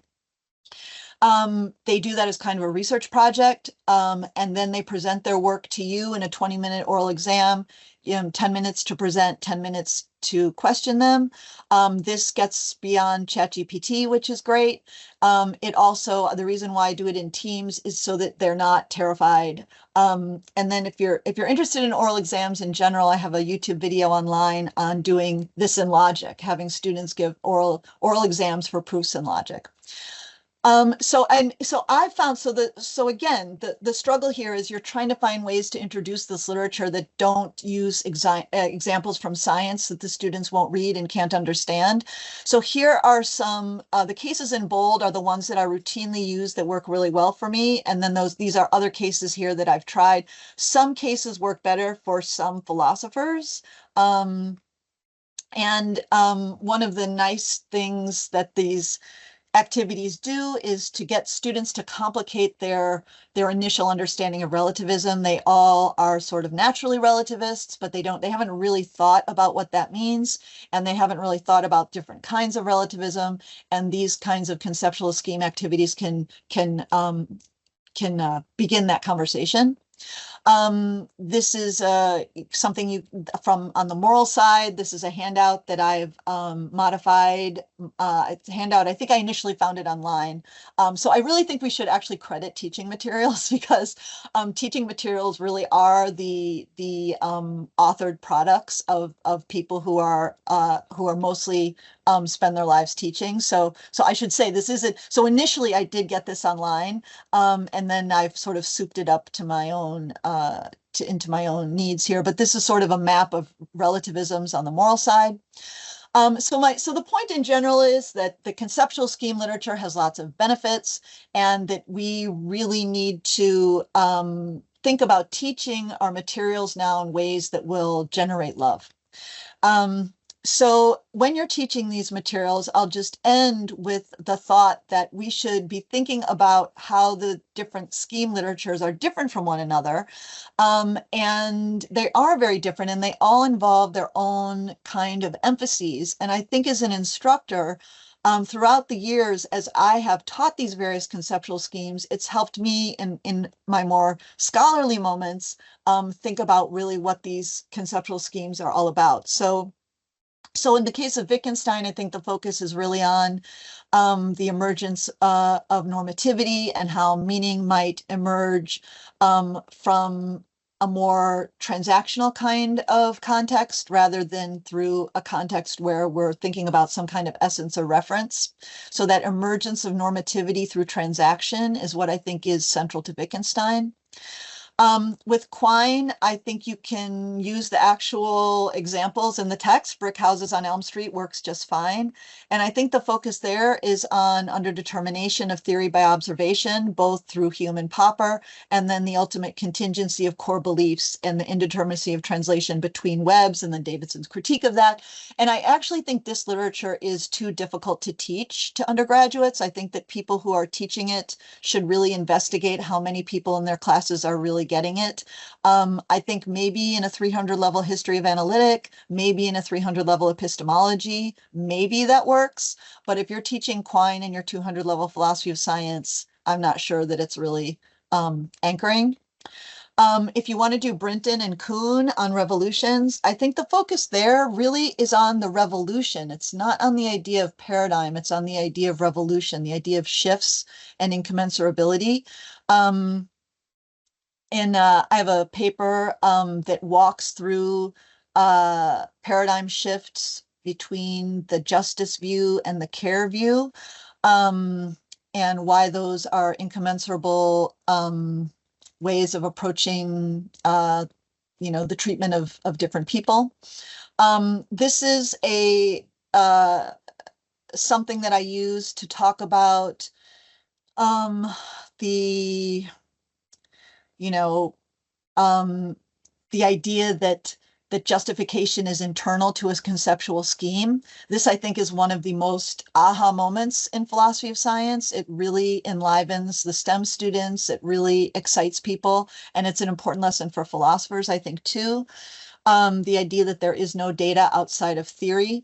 They do that as kind of a research project, and then they present their work to you in a 20-minute oral exam, 10 minutes to present, 10 minutes to question them. This gets beyond ChatGPT, which is great. It also, the reason why I do it in teams is so that they're not terrified. And then if you're interested in oral exams in general, I have a YouTube video online on doing this in logic, having students give oral exams for proofs in logic. So I found, so again, the struggle here is you're trying to find ways to introduce this literature that don't use examples from science that the students won't read and can't understand. So here are some, the cases in bold are the ones that I routinely use that work really well for me. And then these are other cases here that I've tried. Some cases work better for some philosophers. One of the nice things that these activities do is to get students to complicate their initial understanding of relativism. They all are sort of naturally relativists, but they haven't really thought about what that means, and they haven't really thought about different kinds of relativism, and these kinds of conceptual scheme activities can begin that conversation. This is something on the moral side. This is a handout that I've modified. It's a handout. I think I initially found it online. So I really think we should actually credit teaching materials because teaching materials really are the authored products of people who are mostly spend their lives teaching. So I should say this isn't. So initially I did get this online, and then I've sort of souped it up to my own. Into my own needs here, but this is sort of a map of relativisms on the moral side. So the point in general is that the conceptual scheme literature has lots of benefits, and that we really need to think about teaching our materials now in ways that will generate love. So when you're teaching these materials, I'll just end with the thought that we should be thinking about how the different scheme literatures are different from one another. And they are very different, and they all involve their own kind of emphases. And I think as an instructor, throughout the years, as I have taught these various conceptual schemes, it's helped me in my more scholarly moments think about really what these conceptual schemes are all about. So in the case of Wittgenstein, I think the focus is really on the emergence of normativity and how meaning might emerge from a more transactional kind of context rather than through a context where we're thinking about some kind of essence or reference. So that emergence of normativity through transaction is what I think is central to Wittgenstein. With Quine, I think you can use the actual examples in the text. Brick houses on Elm Street works just fine. And I think the focus there is on underdetermination of theory by observation, both through Hume and Popper, and then the ultimate contingency of core beliefs and the indeterminacy of translation between webs, and then Davidson's critique of that. And I actually think this literature is too difficult to teach to undergraduates. I think that people who are teaching it should really investigate how many people in their classes are really getting it. I think maybe in a 300 level history of analytic, maybe in a 300 level epistemology, maybe that works. But if you're teaching Quine in your 200 level philosophy of science, I'm not sure that it's really anchoring. If you want to do Brinton and Kuhn on revolutions, I think the focus there really is on the revolution. It's not on the idea of paradigm. It's on the idea of revolution, the idea of shifts and incommensurability. And I have a paper that walks through paradigm shifts between the justice view and the care view, and why those are incommensurable ways of approaching the treatment of different people. This is something that I use to talk about the idea that justification is internal to a conceptual scheme. This, I think, is one of the most aha moments in philosophy of science. It really enlivens the STEM students. It really excites people. And it's an important lesson for philosophers, I think, too. The idea that there is no data outside of theory.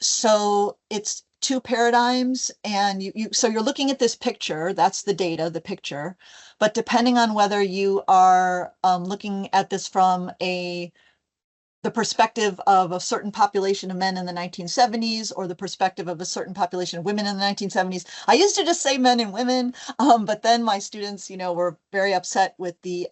So it's two paradigms, and so you're looking at this picture, that's the data, the picture, but depending on whether you are looking at this from the perspective of a certain population of men in the 1970s or the perspective of a certain population of women in the 1970s. I used to just say men and women, but then my students, were very upset with the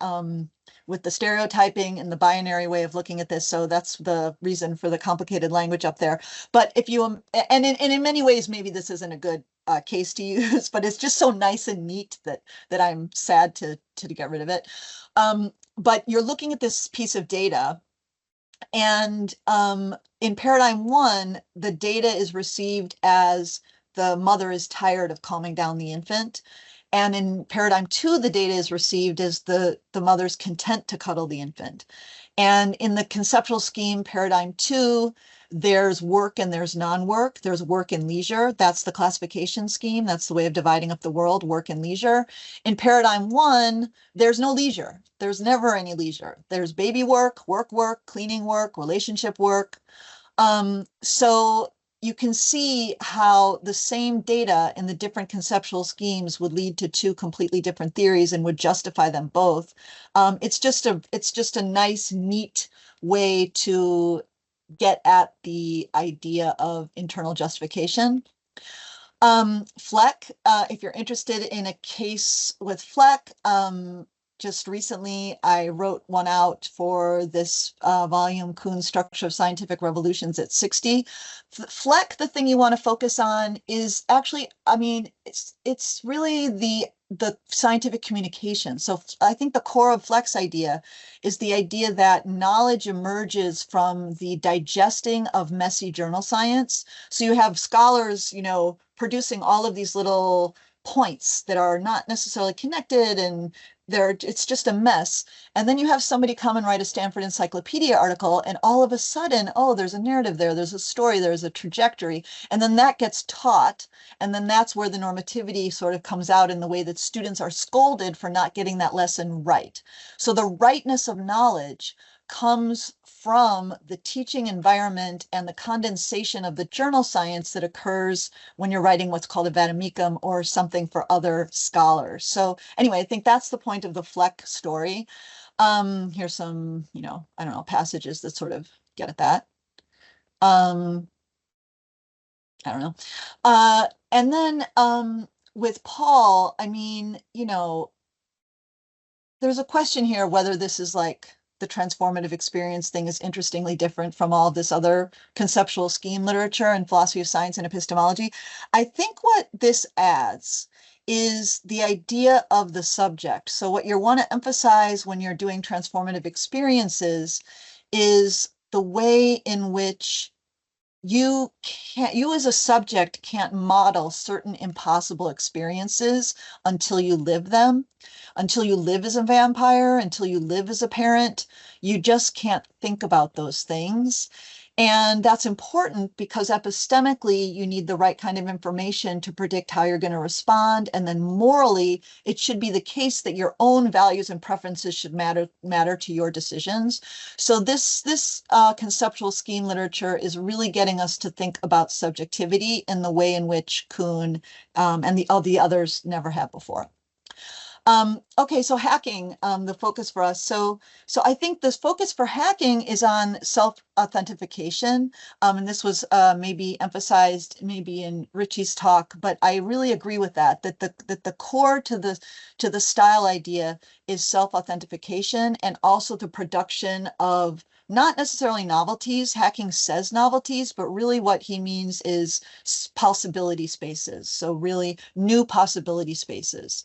stereotyping and the binary way of looking at this. So that's the reason for the complicated language up there. But if you, and in many ways, maybe this isn't a good case to use, but it's just so nice and neat that I'm sad to get rid of it. But you're looking at this piece of data, and in paradigm one, the data is received as the mother is tired of calming down the infant. And in paradigm two, the data is received as the mother's content to cuddle the infant. And in the conceptual scheme, paradigm two, there's work and there's non-work. There's work and leisure. That's the classification scheme. That's the way of dividing up the world, work and leisure. In paradigm one, there's no leisure. There's never any leisure. There's baby work, cleaning work, relationship work. So you can see how the same data in the different conceptual schemes would lead to two completely different theories and would justify them both. It's just a nice, neat way to get at the idea of internal justification. Fleck, if you're interested in a case with Fleck, just recently I wrote one out for this volume, Kuhn's Structure of Scientific Revolutions at 60. Fleck, the thing you want to focus on is actually, it's really the scientific communication. So I think the core of Fleck's idea is the idea that knowledge emerges from the digesting of messy journal science. So you have scholars, producing all of these little points that are not necessarily connected, and it's just a mess. And then you have somebody come and write a Stanford Encyclopedia article, and all of a sudden, oh, there's a narrative there, there's a story, there's a trajectory, and then that gets taught, and then that's where the normativity sort of comes out in the way that students are scolded for not getting that lesson right. So the rightness of knowledge comes from the teaching environment and the condensation of the journal science that occurs when you're writing what's called a vademecum or something for other scholars. So anyway, I think that's the point of the Fleck story. Here's some, I don't know, passages that sort of get at that. I don't know. And then with Paul, I mean, there's a question here whether this is like the transformative experience thing is interestingly different from all this other conceptual scheme literature and philosophy of science and epistemology. I think what this adds is the idea of the subject. So what you want to emphasize when you're doing transformative experiences is the way in which you as a subject can't model certain impossible experiences until you live them, until you live as a vampire, until you live as a parent. You just can't think about those things. And that's important because epistemically, you need the right kind of information to predict how you're going to respond. And then morally, it should be the case that your own values and preferences should matter to your decisions. So this conceptual scheme literature is really getting us to think about subjectivity in the way in which Kuhn and the others never have before. Okay, so hacking, the focus for us. So I think this focus for hacking is on self-authentication. And this was maybe emphasized maybe in Ritchie's talk, but I really agree with that the core to the style idea is self-authentication and also the production of not necessarily novelties. Hacking says novelties, but really what he means is possibility spaces. So really new possibility spaces.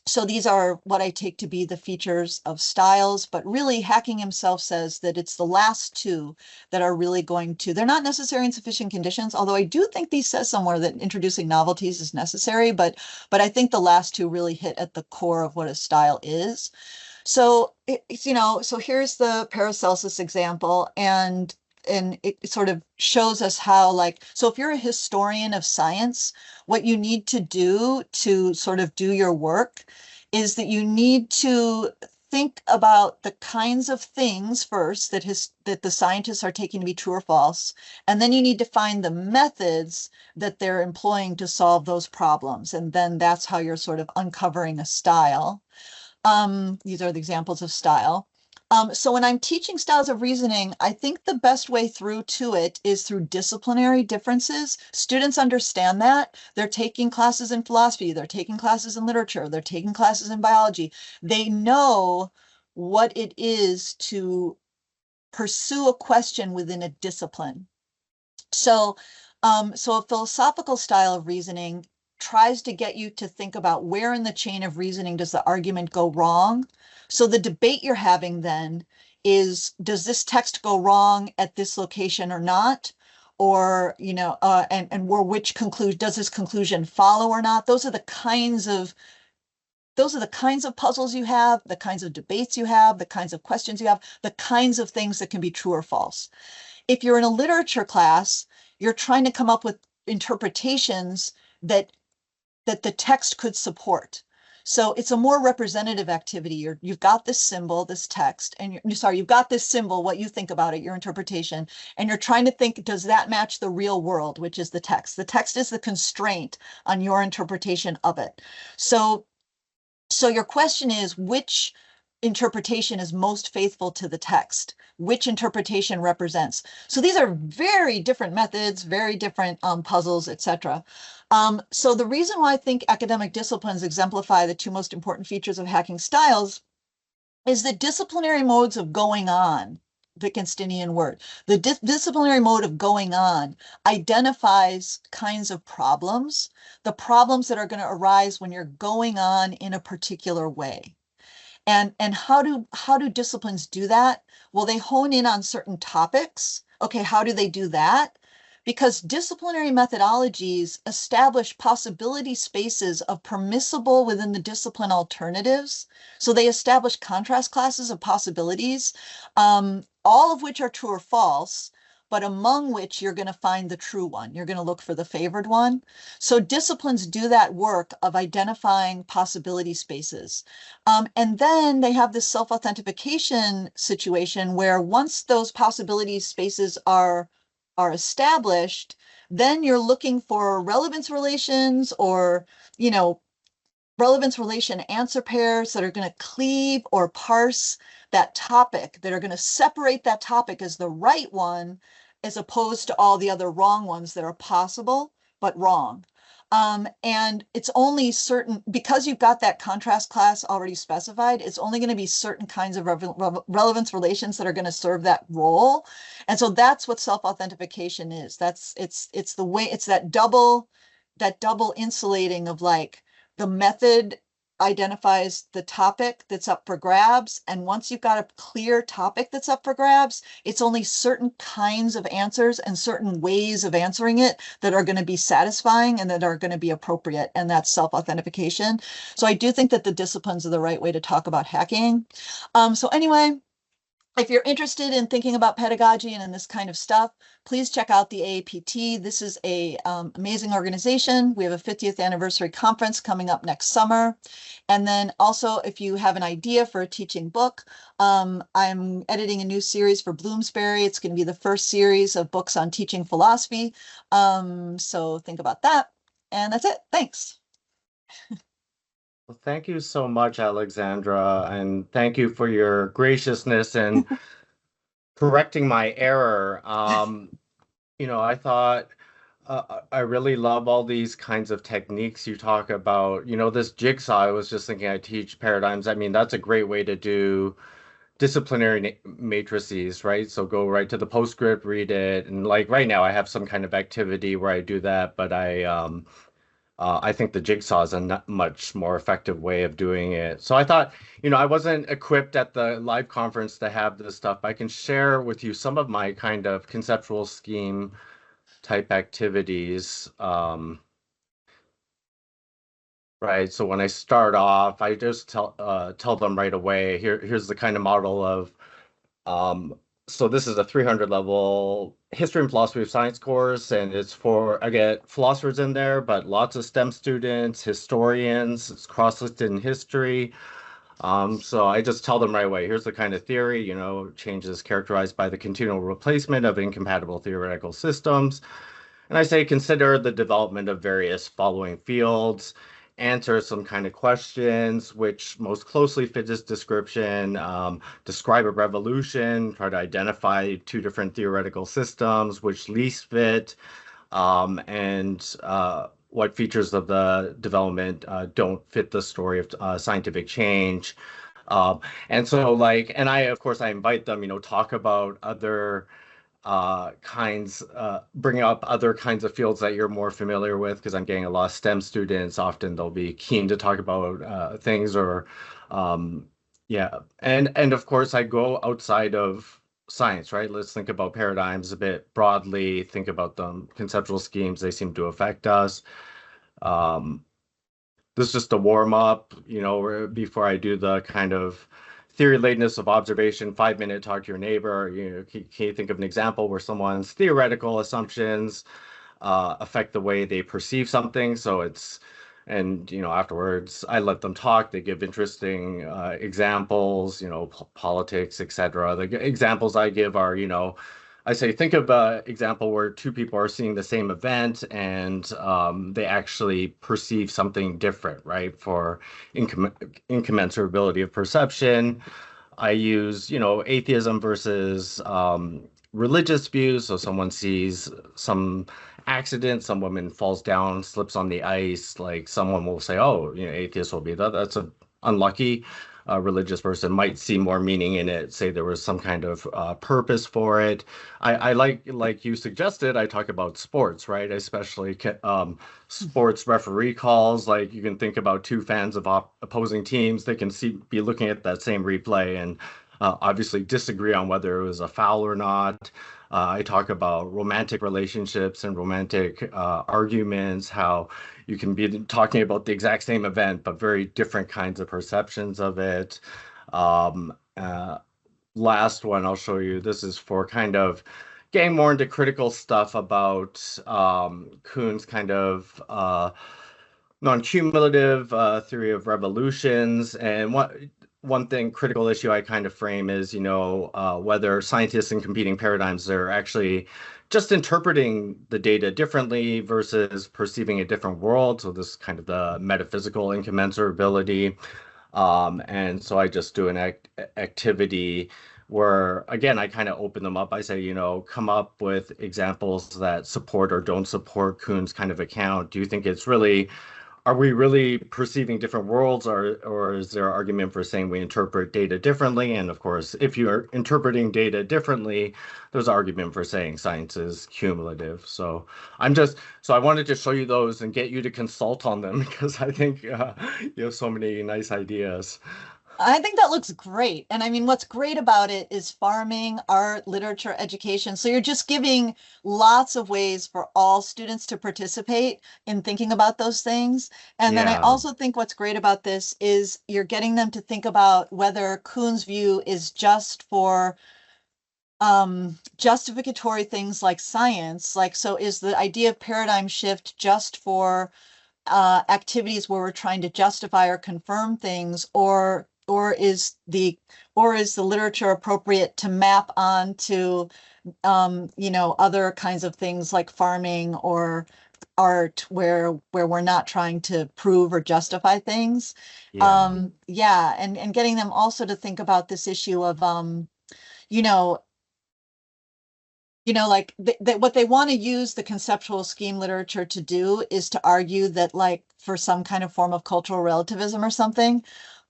So these are what I take to be the features of styles, but really Hacking himself says that it's the last two that are really they're not necessary in sufficient conditions, although I do think he says somewhere that introducing novelties is necessary, but I think the last two really hit at the core of what a style is. So so here's the Paracelsus example, and it sort of shows us how, so if you're a historian of science, what you need to do to sort of do your work is that you need to think about the kinds of things first that the scientists are taking to be true or false, and then you need to find the methods that they're employing to solve those problems, and then that's how you're sort of uncovering a style. These are the examples of style. So when I'm teaching styles of reasoning, I think the best way through to it is through disciplinary differences. Students understand that. They're taking classes in philosophy, they're taking classes in literature, they're taking classes in biology. They know what it is to pursue a question within a discipline. So a philosophical style of reasoning tries to get you to think about where in the chain of reasoning does the argument go wrong. So the debate you're having then is, does this text go wrong at this location or not? Or, which conclusion, does this conclusion follow or not? Those are the kinds of puzzles you have, the kinds of debates you have, the kinds of questions you have, the kinds of things that can be true or false. If you're in a literature class, you're trying to come up with interpretations that the text could support. So it's a more representative activity. You've got this symbol, this text, and you've got this symbol, what you think about it, your interpretation, and you're trying to think, does that match the real world, which is the text? The text is the constraint on your interpretation of it. So your question is, which interpretation is most faithful to the text? Which interpretation represents? So these are very different methods, very different puzzles, etc. So the reason why I think academic disciplines exemplify the two most important features of hacking styles is that disciplinary modes of going on, Wittgensteinian word, the disciplinary mode of going on identifies kinds of problems, the problems that are going to arise when you're going on in a particular way. And how do disciplines do that? Well, they hone in on certain topics. Okay, how do they do that? because disciplinary methodologies establish possibility spaces of permissible within the discipline alternatives. So they establish contrast classes of possibilities, all of which are true or false, but among which you're going to find the true one. You're going to look for the favored one. So disciplines do that work of identifying possibility spaces. And then they have this self-authentication situation where once those possibility spaces are established, then you're looking for relevance relations or, relevance relation answer pairs that are going to cleave or parse that topic, that are going to separate that topic as the right one, as opposed to all the other wrong ones that are possible, but wrong. And it's only certain, because you've got that contrast class already specified, it's only going to be certain kinds of relevance relations that are going to serve that role. And so that's what self-authentication is. It's the way, it's that double insulating of like, the method identifies the topic that's up for grabs. And once you've got a clear topic that's up for grabs, it's only certain kinds of answers and certain ways of answering it that are going to be satisfying and that are going to be appropriate. And that's self-authentication. So I do think that the disciplines are the right way to talk about hacking. So anyway, if you're interested in thinking about pedagogy and in this kind of stuff, please check out the AAPT. This is a amazing organization. We have a 50th anniversary conference coming up next summer. And then also, if you have an idea for a teaching book, I'm editing a new series for Bloomsbury. It's going to be the first series of books on teaching philosophy. So think about that. And that's it. Thanks. Well, thank you so much, Alexandra, and thank you for your graciousness in correcting my error. I thought I really love all these kinds of techniques you talk about. This jigsaw, I was just thinking I teach paradigms. I mean, that's a great way to do disciplinary matrices, right? So go right to the postscript, read it. And like right now, I have some kind of activity where I do that, but I think the jigsaw is a much more effective way of doing it. So I thought, I wasn't equipped at the live conference to have this stuff. I can share with you some of my kind of conceptual scheme type activities. Right. So when I start off, I just tell them right away, here's the kind of model of so this is a 300 level history and philosophy of science course, and it's I get philosophers in there, but lots of STEM students, historians, it's cross-listed in history. So I just tell them right away, here's the kind of theory, change is characterized by the continual replacement of incompatible theoretical systems. And I say, consider the development of various following fields, answer some kind of questions which most closely fit this description, describe a revolution, try to identify two different theoretical systems which least fit, and what features of the development don't fit the story of scientific change. And so and of course, I invite them, talk about other bring up other kinds of fields that you're more familiar with, because I'm getting a lot of STEM students. Often they'll be keen to talk about things or and of course I go outside of science, right? Let's think about paradigms a bit broadly, think about them conceptual schemes, they seem to affect us. This is just a warm up, before I do the kind of theory lateness of observation, 5-minute talk to your neighbor. Can you think of an example where someone's theoretical assumptions affect the way they perceive something? So afterwards I let them talk. They give interesting examples, politics, etc. The examples I give are, I say, think of an example where two people are seeing the same event and they actually perceive something different, right? For incommensurability of perception, I use, atheism versus religious views. So someone sees some accident, some woman falls down, slips on the ice. Like someone will say, oh, atheist will be that's a unlucky. A religious person might see more meaning in it, say there was some kind of purpose for it. I like you suggested, I talk about sports, right? Especially sports referee calls. Like you can think about two fans of opposing teams, they can be looking at that same replay and obviously disagree on whether it was a foul or not. I talk about romantic relationships and romantic arguments, how you can be talking about the exact same event, but very different kinds of perceptions of it. Um, Last one I'll show you. This is for kind of getting more into critical stuff about Kuhn's kind of non-cumulative theory of revolutions. And one thing, critical issue I kind of frame is, whether scientists in competing paradigms are actually just interpreting the data differently versus perceiving a different world. So this is kind of the metaphysical incommensurability. And so I just do an activity where, again, I kind of open them up. I say, come up with examples that support or don't support Kuhn's kind of account. Do you think are we really perceiving different worlds, or is there an argument for saying we interpret data differently? And of course, if you're interpreting data differently, there's an argument for saying science is cumulative. So I wanted to show you those and get you to consult on them, because I think you have so many nice ideas. I think that looks great. And I mean, what's great about it is farming, art, literature, education. So you're just giving lots of ways for all students to participate in thinking about those things. And then I also think what's great about this is you're getting them to think about whether Kuhn's view is just for justificatory things like science. Like, so is the idea of paradigm shift just for activities where we're trying to justify or confirm things, or is the literature appropriate to map onto other kinds of things like farming or art where we're not trying to prove or justify things. And getting them also to think about this issue of what they want to use the conceptual scheme literature to do is to argue that, like, for some kind of form of cultural relativism or something.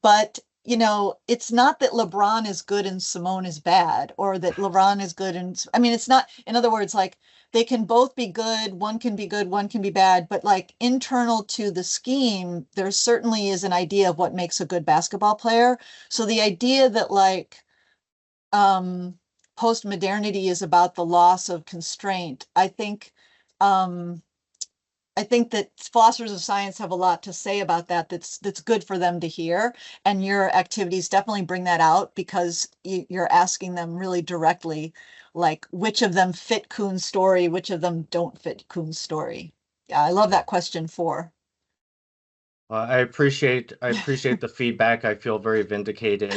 But, it's not that LeBron is good and Simone is bad, or that LeBron is good and, it's not, in other words, like, they can both be good, one can be good, one can be bad, but like internal to the scheme, there certainly is an idea of what makes a good basketball player. So the idea that, like, post-modernity is about the loss of constraint. I think that philosophers of science have a lot to say about that. That's good for them to hear, and your activities definitely bring that out, because you're asking them really directly, like, which of them fit Kuhn's story, which of them don't fit Kuhn's story. Yeah, I love that question 4. I appreciate the feedback. I feel very vindicated.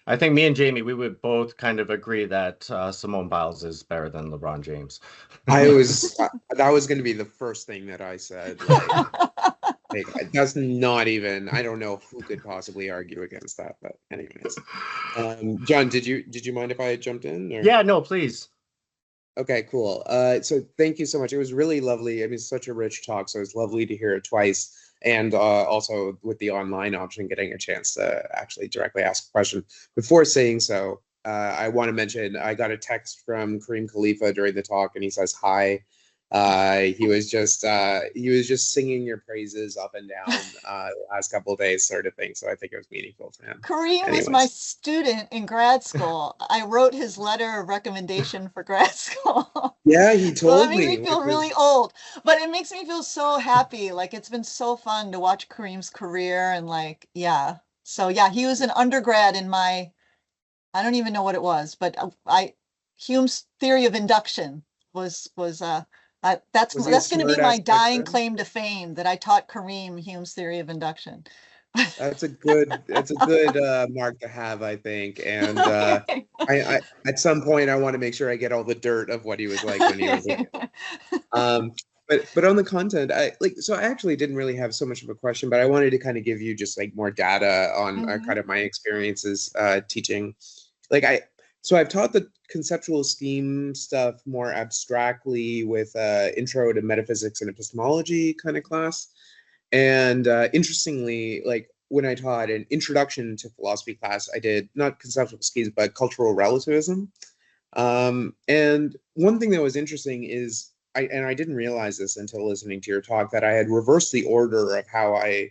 I think me and Jamie, we would both kind of agree that Simone Biles is better than LeBron James. That was going to be the first thing that I said. Like, that's not even, I don't know who could possibly argue against that, but anyways. John, did you mind if I jumped in? Or? Yeah, no, please. Okay, cool. So thank you so much. It was really lovely. I mean, such a rich talk, so it's lovely to hear it twice. And also with the online option, getting a chance to actually directly ask a question. Before saying so, I want to mention I got a text from Kareem Khalifa during the talk, and he says hi. He was just singing your praises up and down the last couple of days, sort of thing. So I think it was meaningful to him. Kareem was my student in grad school. I wrote his letter of recommendation for grad school. Yeah, he told me. That makes me feel really old, but it makes me feel so happy. Like, it's been so fun to watch Kareem's career, and like, yeah. So yeah, he was an undergrad in my, I don't even know what it was, but Hume's theory of induction was that's going to be my dying claim to fame, that I taught Kareem Hume's theory of induction. That's a good mark to have, I think. And I at some point I want to make sure I get all the dirt of what he was like when he was a kid. But on the content, I actually didn't really have so much of a question, but I wanted to kind of give you just like more data on kind of my experiences teaching. So I've taught the conceptual scheme stuff more abstractly with intro to metaphysics and epistemology kind of class. And interestingly, like when I taught an introduction to philosophy class, I did not conceptual schemes, but cultural relativism. And one thing that was interesting is, I didn't realize this until listening to your talk, that I had reversed the order of how I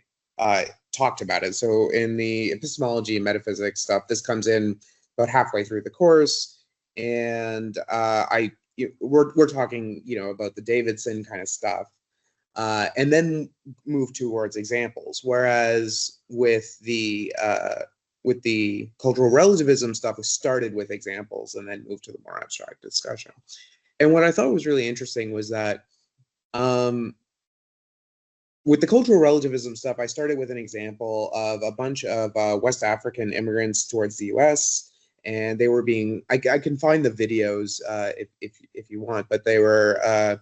talked about it. So in the epistemology and metaphysics stuff, this comes in about halfway through the course, and we're talking, you know, about the Davidson kind of stuff, and then move towards examples. Whereas with the cultural relativism stuff, we started with examples and then moved to the more abstract discussion. And what I thought was really interesting was that with the cultural relativism stuff, I started with an example of a bunch of West African immigrants towards the US, and they were being, I can find the videos if you want, but they were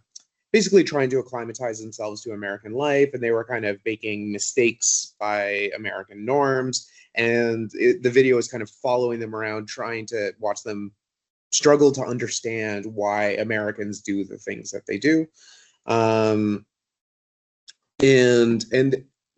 basically trying to acclimatize themselves to American life, and they were kind of making mistakes by American norms. And the video is kind of following them around, trying to watch them struggle to understand why Americans do the things that they do. And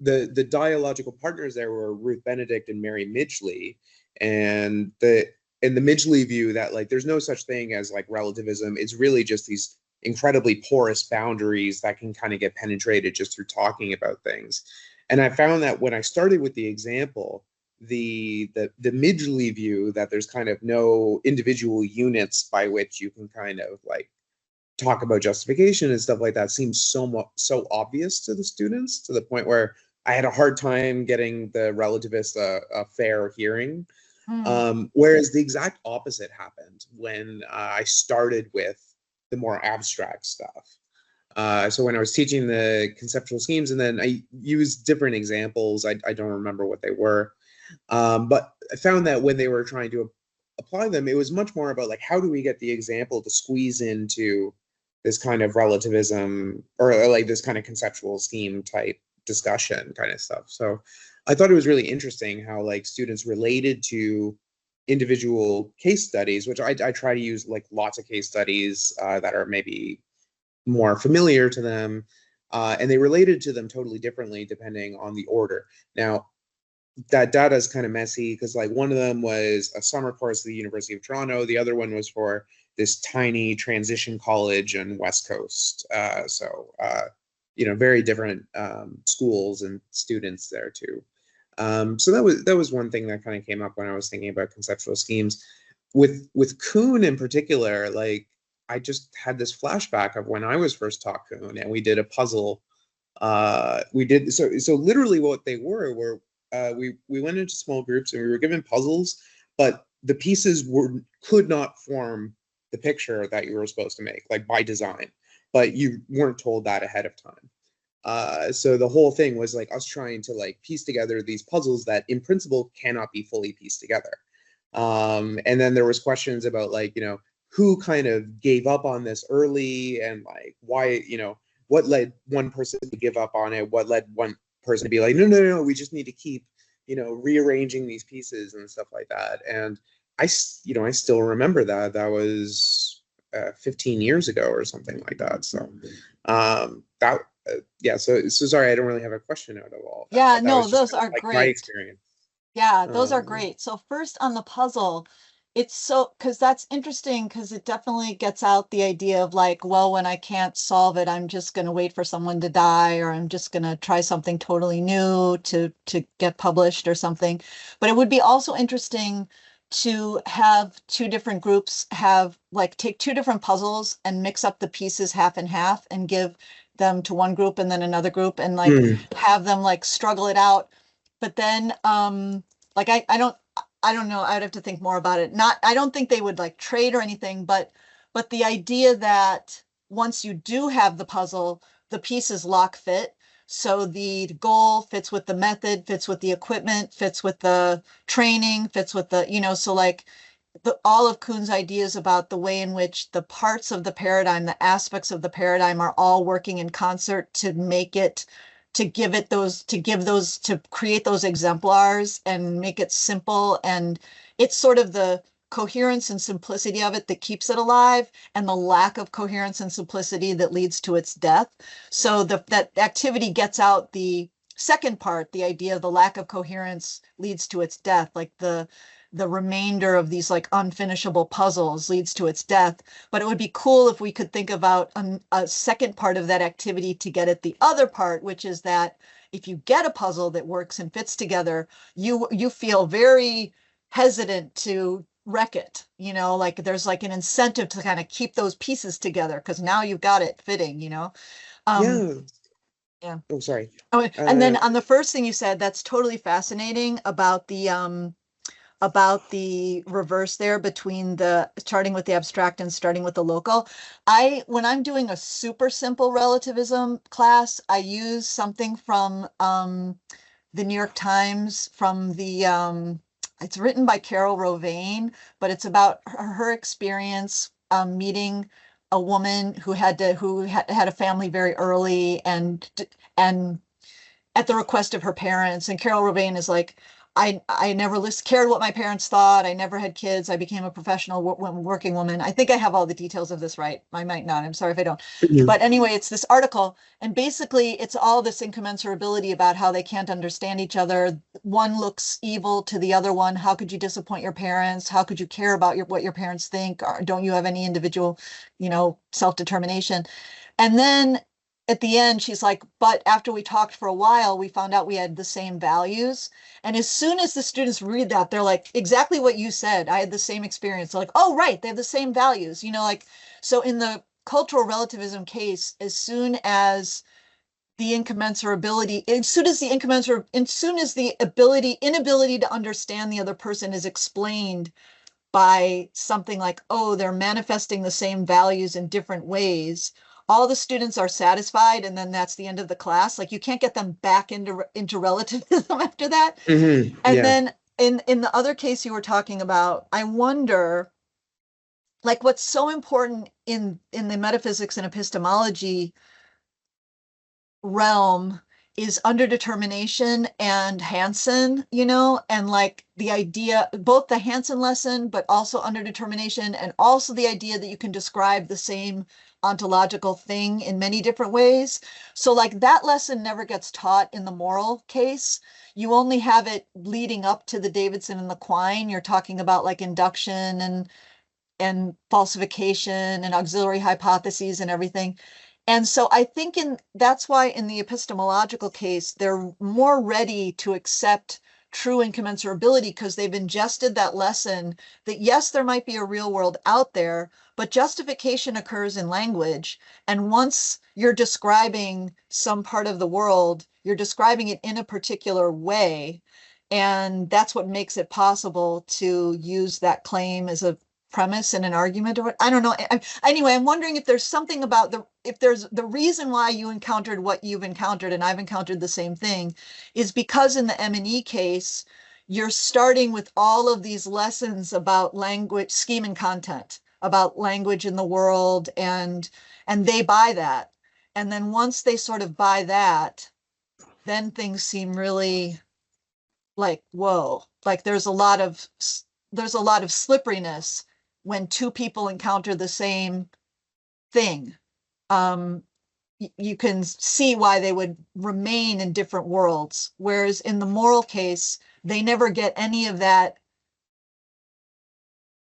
the dialogical partners there were Ruth Benedict and Mary Midgley, and the Midgley view that like there's no such thing as like relativism. It's really just these incredibly porous boundaries that can kind of get penetrated just through talking about things. And I found that when I started with the example, the Midgley view that there's kind of no individual units by which you can kind of like talk about justification and stuff like that seems so obvious to the students, to the point where I had a hard time getting the relativist a fair hearing. Whereas the exact opposite happened when I started with the more abstract stuff. So when I was teaching the conceptual schemes, and then I used different examples, I don't remember what they were, but I found that when they were trying to apply them, it was much more about like, how do we get the example to squeeze into this kind of relativism, or like this kind of conceptual scheme type discussion kind of stuff. So I thought it was really interesting how like students related to individual case studies, which I try to use like lots of case studies that are maybe more familiar to them, and they related to them totally differently depending on the order. Now, that data is kind of messy because like one of them was a summer course at the University of Toronto, the other one was for this tiny transition college in West Coast. You know, very different schools and students there too. So that was one thing that kind of came up when I was thinking about conceptual schemes. With Kuhn in particular, like I just had this flashback of when I was first taught Kuhn, and we did a puzzle. We did so literally what they were we went into small groups and we were given puzzles, but the pieces could not form the picture that you were supposed to make, like by design, but you weren't told that ahead of time. So the whole thing was like us trying to like piece together these puzzles that in principle cannot be fully pieced together. And then there was questions about like, you know, who kind of gave up on this early, and like why, you know, what led one person to give up on it, what led one person to be like, no, we just need to keep, you know, rearranging these pieces and stuff like that. And I still remember that was 15 years ago or something like that. So yeah, so sorry, I don't really have a question out of all that. Yeah, That no, was just those kind of are like great. my experience. Yeah, those are great. So first on the puzzle, it's so, because that's interesting, because it definitely gets out the idea of like, well, when I can't solve it, I'm just going to wait for someone to die, or I'm just going to try something totally new to get published or something. But it would be also interesting to have two different groups take two different puzzles and mix up the pieces half and half and give them to one group and then another group, and like have them like struggle it out. But then like I don't know, I'd have to think more about it. I don't think they would like trade or anything, but the idea that once you do have the puzzle, the pieces lock fit. So the goal fits with the method, fits with the equipment, fits with the training, fits with the, you know, so like all of Kuhn's ideas about the way in which the parts of the paradigm, the aspects of the paradigm are all working in concert to make it, to create those exemplars and make it simple. And it's sort of the coherence and simplicity of it that keeps it alive, and the lack of coherence and simplicity that leads to its death. So that activity gets out the second part, the idea of the lack of coherence leads to its death, like the remainder of these like unfinishable puzzles leads to its death. But it would be cool if we could think about a second part of that activity to get at the other part, which is that if you get a puzzle that works and fits together, you feel very hesitant to wreck it, like there's like an incentive to kind of keep those pieces together because now you've got it fitting, Yeah. Yeah. Oh, sorry. Oh, and then on the first thing you said, that's totally fascinating about the reverse there between the starting with the abstract and starting with the local. When I'm doing a super simple relativism class, I use something from the New York Times from the it's written by Carol Rovain, but it's about her experience meeting a woman who had a family very early and at the request of her parents. And Carol Rovain is like, I never cared what my parents thought. I never had kids. I became a professional working woman. I think I have all the details of this right. I might not. I'm sorry if I don't. But anyway, it's this article. And basically, it's all this incommensurability about how they can't understand each other. One looks evil to the other one. How could you disappoint your parents? How could you care about what your parents think? Or don't you have any individual, self-determination? And then at the end, she's like, but after we talked for a while, we found out we had the same values. And as soon as the students read that, they're like, exactly what you said. I had the same experience. They're like, oh, right, they have the same values. So in the cultural relativism case, as soon as the inability to understand the other person is explained by something like, oh, they're manifesting the same values in different ways, all the students are satisfied, and then that's the end of the class. Like, you can't get them back into relativism after that. Mm-hmm. And then in the other case you were talking about, I wonder, like, what's so important in the metaphysics and epistemology realm is underdetermination and Hansen, and like the idea, both the Hansen lesson, but also underdetermination, and also the idea that you can describe the same ontological thing in many different ways. So like that lesson never gets taught in the moral case. You only have it leading up to the Davidson and the Quine. You're talking about like induction and falsification and auxiliary hypotheses and everything. And so I think that's why in the epistemological case, they're more ready to accept true incommensurability because they've ingested that lesson that yes, there might be a real world out there, but justification occurs in language. And once you're describing some part of the world, you're describing it in a particular way. And that's what makes it possible to use that claim as a premise in an argument, or I don't know. Anyway, I'm wondering if there's something about if there's the reason why you encountered what you've encountered and I've encountered the same thing is because in the M&E case, you're starting with all of these lessons about language, scheme and content, about language in the world, and they buy that. And then once they sort of buy that, then things seem really like, whoa, like there's a lot of slipperiness when two people encounter the same thing. You can see why they would remain in different worlds. Whereas in the moral case, they never get any of that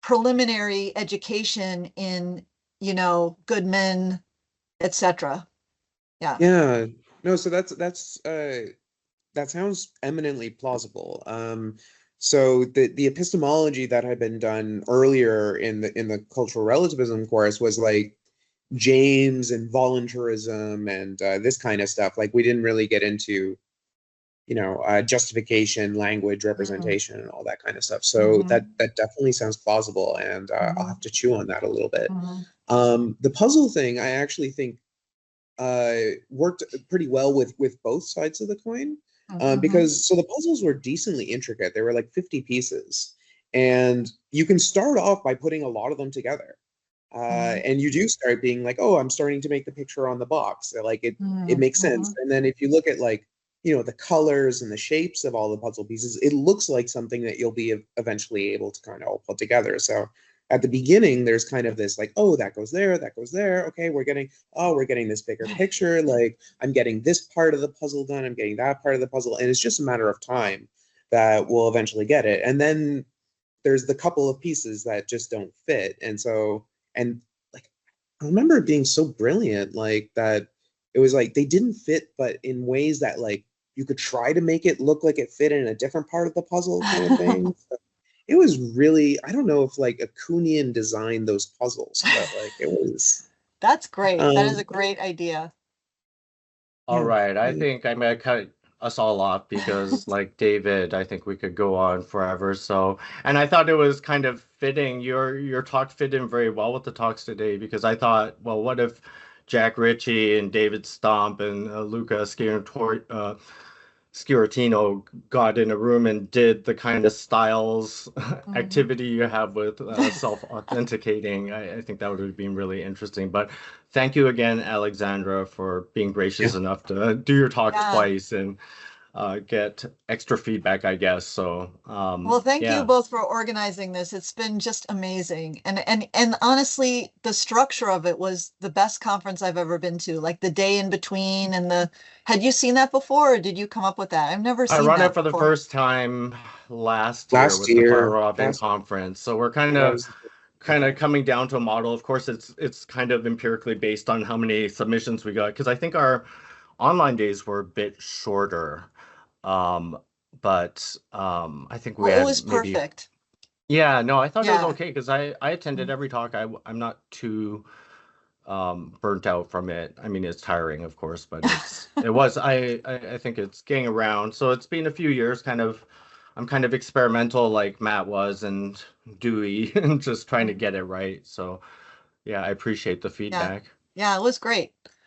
preliminary education in, good men, etc. Yeah. Yeah. No, so that sounds eminently plausible. So the epistemology that had been done earlier in the cultural relativism course was like James and voluntarism and this kind of stuff. Like we didn't really get into, justification, language, representation, and all that kind of stuff. So that definitely sounds plausible, and I'll have to chew on that a little bit. The puzzle thing, I actually think worked pretty well with both sides of the coin. Because the puzzles were decently intricate. They were like 50 pieces. And you can start off by putting a lot of them together. And you do start being like, oh, I'm starting to make the picture on the box. Like it makes sense. And then if you look at like, the colors and the shapes of all the puzzle pieces, it looks like something that you'll be eventually able to kind of all put together. So at the beginning, there's kind of this like, oh, that goes there, that goes there. Okay, we're getting this bigger picture. Like I'm getting this part of the puzzle done. I'm getting that part of the puzzle. And it's just a matter of time that we'll eventually get it. And then there's the couple of pieces that just don't fit. And like, I remember it being so brilliant, like that it was like they didn't fit, but in ways that like you could try to make it look like it fit in a different part of the puzzle kind of thing. So it was really, I don't know if like a Kuhnian designed those puzzles, but like it was. That's great. That is a great idea. All right, I think I'm gonna cut us all off because, like David, I think we could go on forever. So, and I thought it was kind of fitting. Your talk fit in very well with the talks today because I thought, well, what if Jack Ritchie and David Stump and Luca Sciortino got in a room and did the kind of styles activity you have with self-authenticating. I think that would have been really interesting. But thank you again, Alexandra, for being gracious enough to do your talk twice and get extra feedback, I guess. So well, thank you both for organizing this. It's been just amazing. And honestly, the structure of it was the best conference I've ever been to, like the day in between and had you seen that before or did you come up with that? I've never seen that. I run it for the first time last year with the Paulo conference. So we're kind of coming down to a model. Of course, it's kind of empirically based on how many submissions we got, because I think our online days were a bit shorter. But I think we had it was maybe perfect. Yeah, no, I thought it was okay because I attended every talk. I'm not too burnt out from it. I mean, it's tiring, of course, but I think it's getting around. So it's been a few years I'm kind of experimental like Matt was and Dewey and just trying to get it right. So yeah, I appreciate the feedback. Yeah, it was great.